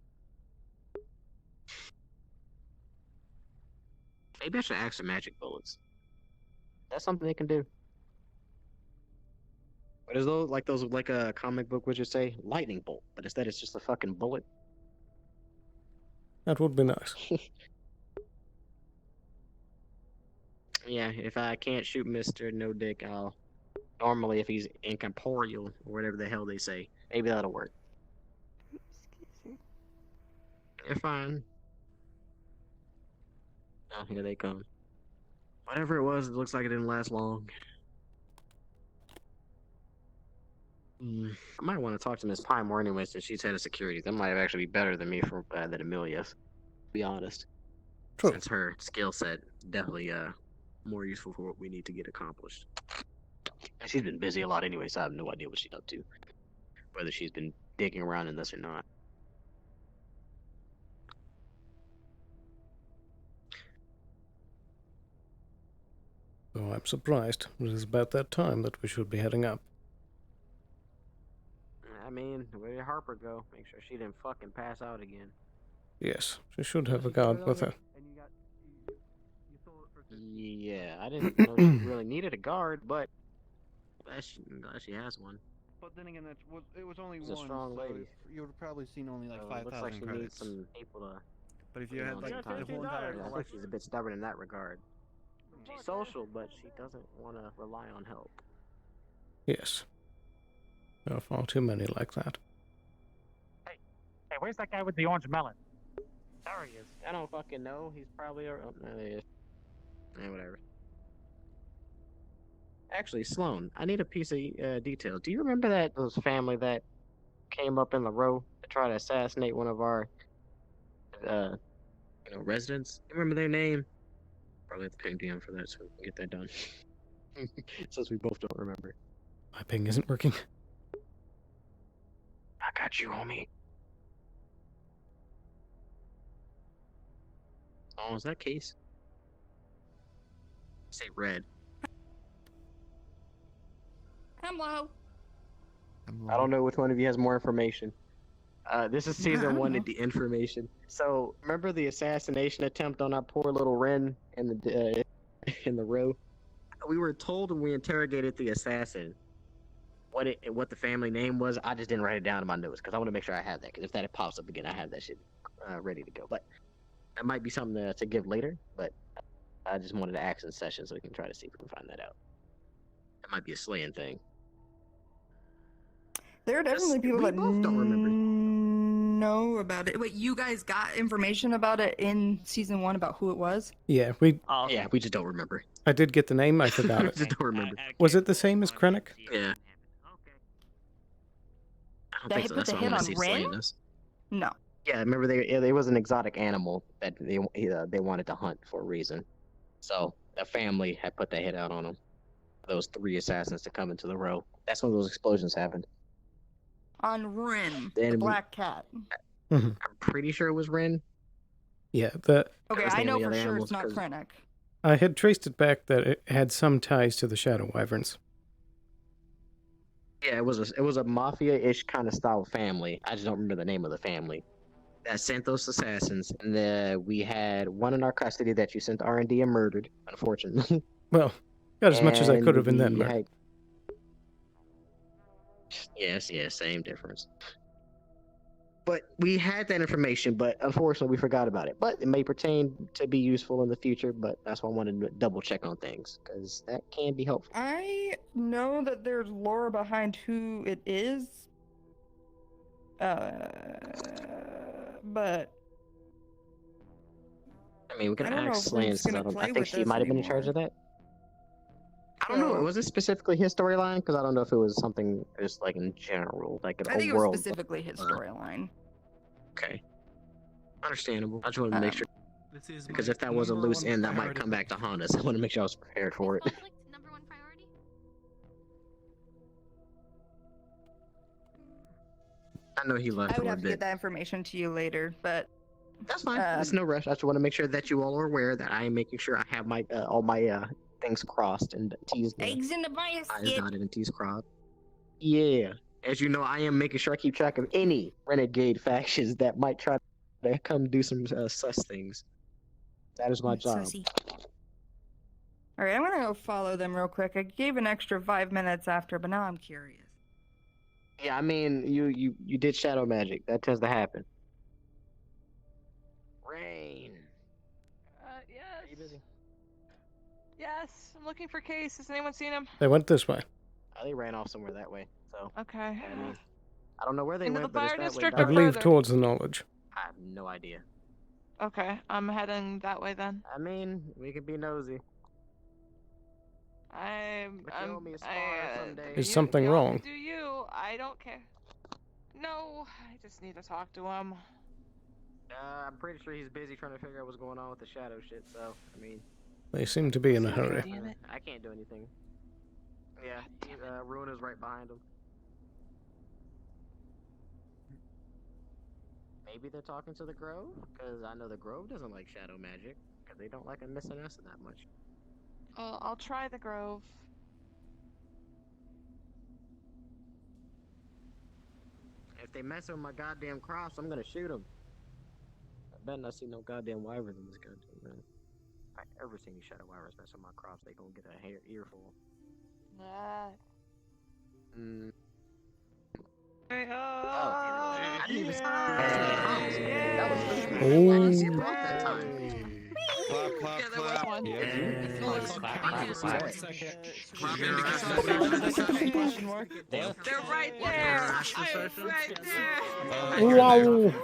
Speaker 13: Maybe I should ask for magic bullets. That's something they can do. But is those like a comic book would just say lightning bolt, but instead it's just a fucking bullet.
Speaker 1: That would be nice.
Speaker 13: Yeah, if I can't shoot Mr. No Dick, I'll normally if he's incorporeal or whatever the hell they say, maybe that'll work. They're fine. Oh, here they come. Whatever it was, it looks like it didn't last long. I might want to talk to Miss Pine more anyway, since she's head of security. That might actually be better than me than Amelia's, to be honest.
Speaker 1: True.
Speaker 13: Since her skill set definitely more useful for what we need to get accomplished. And she's been busy a lot anyway, so I have no idea what she's up to. Whether she's been digging around in this or not.
Speaker 1: So I'm surprised. It is about that time that we should be heading up.
Speaker 13: I mean, where did Harper go? Make sure she didn't fucking pass out again.
Speaker 1: Yes, she should have a guard with her.
Speaker 13: Yeah, I didn't know she really needed a guard, but glad she has one.
Speaker 6: But then again, it was only
Speaker 13: She's
Speaker 6: one.
Speaker 13: a strong
Speaker 6: so
Speaker 13: lady.
Speaker 6: You would have probably seen only like
Speaker 13: So it
Speaker 6: 5,000
Speaker 13: looks like she
Speaker 6: credits.
Speaker 13: needs some people to.
Speaker 6: But if you had like the whole entire
Speaker 13: I think she's a bit stubborn in that regard. She's social, but she doesn't want to rely on help.
Speaker 1: Yes. There are far too many like that.
Speaker 17: Hey, where's that guy with the orange melon? There he is.
Speaker 13: I don't fucking know. He's probably. Oh, no, there he is. Whatever. Actually, Sloan, I need a piece of detail. Do you remember those family that came up in the row to try to assassinate one of our residents? You remember their name? Probably have to ping DM for that so we can get that done. Since we both don't remember.
Speaker 1: My ping isn't working.
Speaker 13: I got you, homie. Oh, is that case? Say red.
Speaker 2: Hello.
Speaker 13: I don't know which one of you has more information. This is season 1 of the information. So remember the assassination attempt on that poor little Ren in the row? We were told when we interrogated the assassin what the family name was. I just didn't write it down in my notes because I want to make sure I have that. Because if that pops up again, I have that shit ready to go. But that might be something to give later. But I just wanted to ask in session so we can try to see if we can find that out. That might be a slaying thing.
Speaker 2: There are definitely people that
Speaker 13: both don't remember.
Speaker 2: know about it. Wait, you guys got information about it in season 1 about who it was?
Speaker 1: Yeah, we
Speaker 13: just don't remember.
Speaker 1: I did get the name, I forgot it.
Speaker 13: Just don't remember.
Speaker 1: Was it the same as Krennic?
Speaker 13: Yeah. I don't
Speaker 2: That
Speaker 13: think so.
Speaker 2: put
Speaker 13: That's
Speaker 2: the
Speaker 13: what I
Speaker 2: hit
Speaker 13: want
Speaker 2: on
Speaker 13: to see
Speaker 2: Ren?
Speaker 13: slaying us.
Speaker 2: No.
Speaker 13: Yeah, remember there was an exotic animal that they wanted to hunt for a reason. So the family had put that hit out on them. Those 3 assassins to come into the row. That's when those explosions happened.
Speaker 2: On Ren,
Speaker 13: Then
Speaker 2: the
Speaker 13: we-
Speaker 2: black cat.
Speaker 13: I'm pretty sure it was Ren.
Speaker 1: Yeah,
Speaker 2: Okay,
Speaker 13: was the
Speaker 2: I know
Speaker 13: only
Speaker 2: for
Speaker 13: other
Speaker 2: sure it's
Speaker 13: animals,
Speaker 2: not
Speaker 13: 'cause-
Speaker 2: Krennic.
Speaker 1: I had traced it back that it had some ties to the Shadow Wyverns.
Speaker 13: Yeah, it was a mafia-ish kind of style family. I just don't remember the name of the family that sent those assassins. And we had one in our custody that you sent to R&D and murdered, unfortunately.
Speaker 1: Well, got as much as I could have in that
Speaker 13: And we
Speaker 1: murder.
Speaker 13: had- Yes, same difference. But we had that information, but unfortunately we forgot about it. But it may pertain to be useful in the future, but that's why I wanted to double check on things, because that can be helpful.
Speaker 2: I know that there's lore behind who it is. But
Speaker 13: I mean, we can
Speaker 2: I don't know
Speaker 13: ask
Speaker 2: if
Speaker 13: Sloan,
Speaker 2: Link's gonna play
Speaker 13: I think
Speaker 2: with
Speaker 13: she
Speaker 2: this
Speaker 13: might have been in charge of
Speaker 2: anymore.
Speaker 13: that. I don't know.
Speaker 2: So-
Speaker 13: Was it specifically his storyline? Because I don't know if it was something just like in general, like an
Speaker 2: I think it
Speaker 13: world.
Speaker 2: was specifically his storyline.
Speaker 13: Okay. Understandable. I just wanted to make sure.
Speaker 9: This is
Speaker 13: Because
Speaker 9: my
Speaker 13: if that was a
Speaker 9: number
Speaker 13: loose
Speaker 9: one
Speaker 13: end, that might
Speaker 9: priority.
Speaker 13: come back to haunt us. I want to make sure I was prepared for it. I know he left
Speaker 2: I would
Speaker 13: for a
Speaker 2: have to get
Speaker 13: bit.
Speaker 2: that information to you later, but
Speaker 13: That's fine. There's no rush. I just want to make sure that you all are aware that I am making sure I have my all my things crossed and T's
Speaker 2: eggs in the
Speaker 13: I's
Speaker 2: basket.
Speaker 13: dotted and T's crossed. Yeah. As you know, I am making sure I keep track of any renegade factions that might try to come do some sus things. That is my job.
Speaker 2: Sussy. All right, I'm gonna go follow them real quick. I gave an extra 5 minutes after, but now I'm curious.
Speaker 13: Yeah, I mean, you did shadow magic. That tends to happen. Rain.
Speaker 18: Yes.
Speaker 13: Are you busy?
Speaker 18: Yes, I'm looking for Case. Has anyone seen him?
Speaker 1: They went this way.
Speaker 13: They ran off somewhere that way. So
Speaker 18: Okay.
Speaker 13: I mean, I don't know where they
Speaker 18: Into
Speaker 13: went,
Speaker 18: the
Speaker 13: but it's
Speaker 18: fire
Speaker 13: that
Speaker 18: district
Speaker 13: way.
Speaker 1: I believe
Speaker 18: further?
Speaker 1: towards the knowledge.
Speaker 13: I have no idea.
Speaker 18: Okay, I'm heading that way then.
Speaker 13: I mean, we could be nosy.
Speaker 18: I'm.
Speaker 13: Kill me a spar someday.
Speaker 1: Is something
Speaker 18: y'all
Speaker 1: wrong?
Speaker 18: Do you? I don't care. No, I just need to talk to him.
Speaker 13: I'm pretty sure he's busy trying to figure out what's going on with the shadow shit. So I mean,
Speaker 1: They seem to be in a hurry.
Speaker 18: Damn it.
Speaker 13: I can't do anything. Yeah, Ruin is right behind him. Maybe they're talking to the Grove, because I know the Grove doesn't like shadow magic, because they don't like a missing us that much.
Speaker 18: I'll try the Grove.
Speaker 13: If they mess with my goddamn crops, I'm gonna shoot them. I bet not see no goddamn wyverns in this goddamn man. If I ever see any shadow wyverns mess with my crops, they gonna get a earful. I didn't even see that was I didn't see it off that time.
Speaker 19: Clap,
Speaker 18: Yeah, there was one. They're right there. Right there.
Speaker 1: Wow.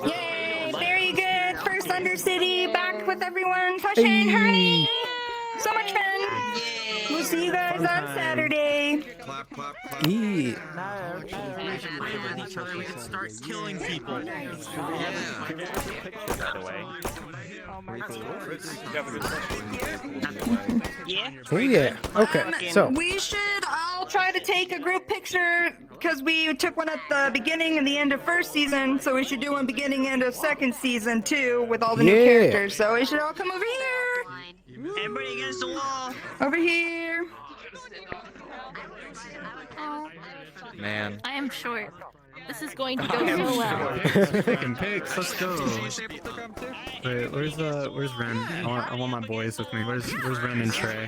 Speaker 2: Yay! Very good. First Undercity back with everyone. Pushing, hurry! So much fun. We'll see you guys on Saturday.
Speaker 19: Clap, clap, clap.
Speaker 1: Eee.
Speaker 19: We can start killing people.
Speaker 17: By the way.
Speaker 22: Yeah.
Speaker 1: Oh yeah. Okay. So
Speaker 2: we should all try to take a group picture because we took one at the beginning and the end of first season, so we should do one beginning and of second season too with all the new
Speaker 1: Yeah.
Speaker 2: characters. So we should all come over here.
Speaker 22: Everybody against the wall.
Speaker 2: Over here.
Speaker 6: Man.
Speaker 3: I am short. This is going to go so well.
Speaker 8: Picking pics, let's go. Wait, where's Ren? I want my boys with me. Where's Ren and Trey?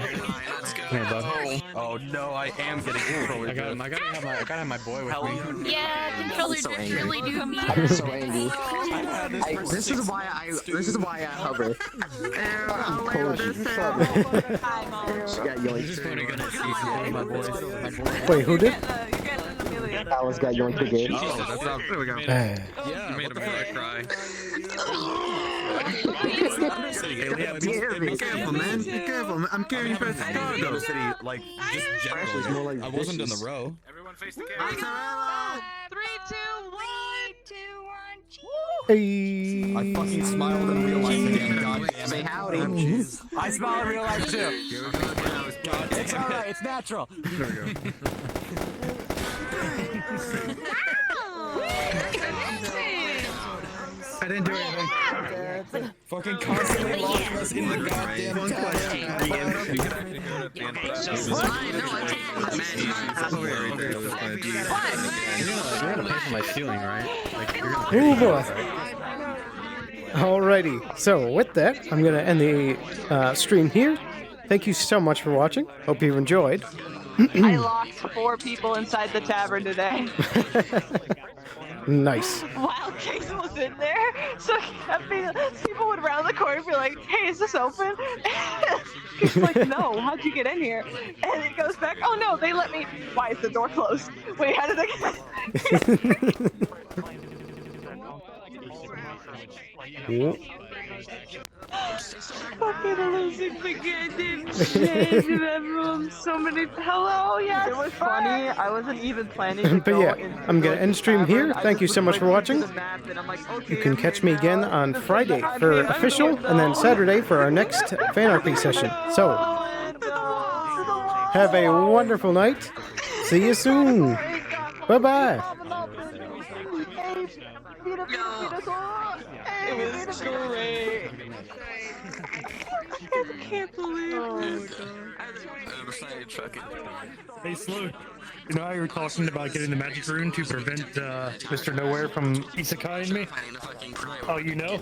Speaker 8: Hey, bud.
Speaker 6: Oh no, I am getting controller.
Speaker 8: I gotta have my boy with me.
Speaker 3: Yeah, controllers
Speaker 13: so
Speaker 3: just
Speaker 13: angry.
Speaker 3: really do me.
Speaker 13: I'm so angry. This is why I hover.
Speaker 2: I'll
Speaker 13: Told you.
Speaker 8: My boys.
Speaker 1: wait, who did?
Speaker 13: Alice got yoinked again.
Speaker 6: Oh, that's not. There we go.
Speaker 1: Yeah.
Speaker 6: You made him cry.
Speaker 8: Be careful, man. Be careful. I'm carrying Press Cargo.
Speaker 6: City, like just generally.
Speaker 13: I
Speaker 6: wasn't in the row.
Speaker 19: Everyone face the camera. 3, 2, 1.
Speaker 1: Hey.
Speaker 6: I fucking smiled in real life again. God damn
Speaker 13: Say
Speaker 6: it.
Speaker 13: howdy.
Speaker 14: I smile in real life too. It's alright, it's natural.
Speaker 6: There we go.
Speaker 8: I didn't do anything.
Speaker 6: Fucking constantly locking us in the goddamn
Speaker 8: You're gonna push my ceiling, right? Like, you're gonna
Speaker 1: Oh boy. Alrighty. So with that, I'm gonna end the stream here. Thank you so much for watching. Hope you enjoyed.
Speaker 18: I locked 4 people inside the tavern today.
Speaker 1: Nice.
Speaker 18: While Case was in there, so people would round the corner and be like, "Hey, is this open?" He's like, "No, how'd you get in here?" And it goes back, "Oh no, they let me." Why is the door closed? Wait, how did I?
Speaker 1: Yep.
Speaker 18: Fucking losing the goddamn shit, and everyone, so many. Hello, yes. It was funny. I wasn't even planning to
Speaker 1: But yeah, I'm gonna end stream here. Thank you so much for watching. You can catch me again on Friday for official, and then Saturday for our next Fanarchy session. So, have a wonderful night. See you soon. Bye bye.
Speaker 18: It was great. I can't believe it.
Speaker 8: Hey, Sloan. You know how you were talking about getting the magic rune to prevent Mr. Nowhere from isekai-ing me? Oh, you know?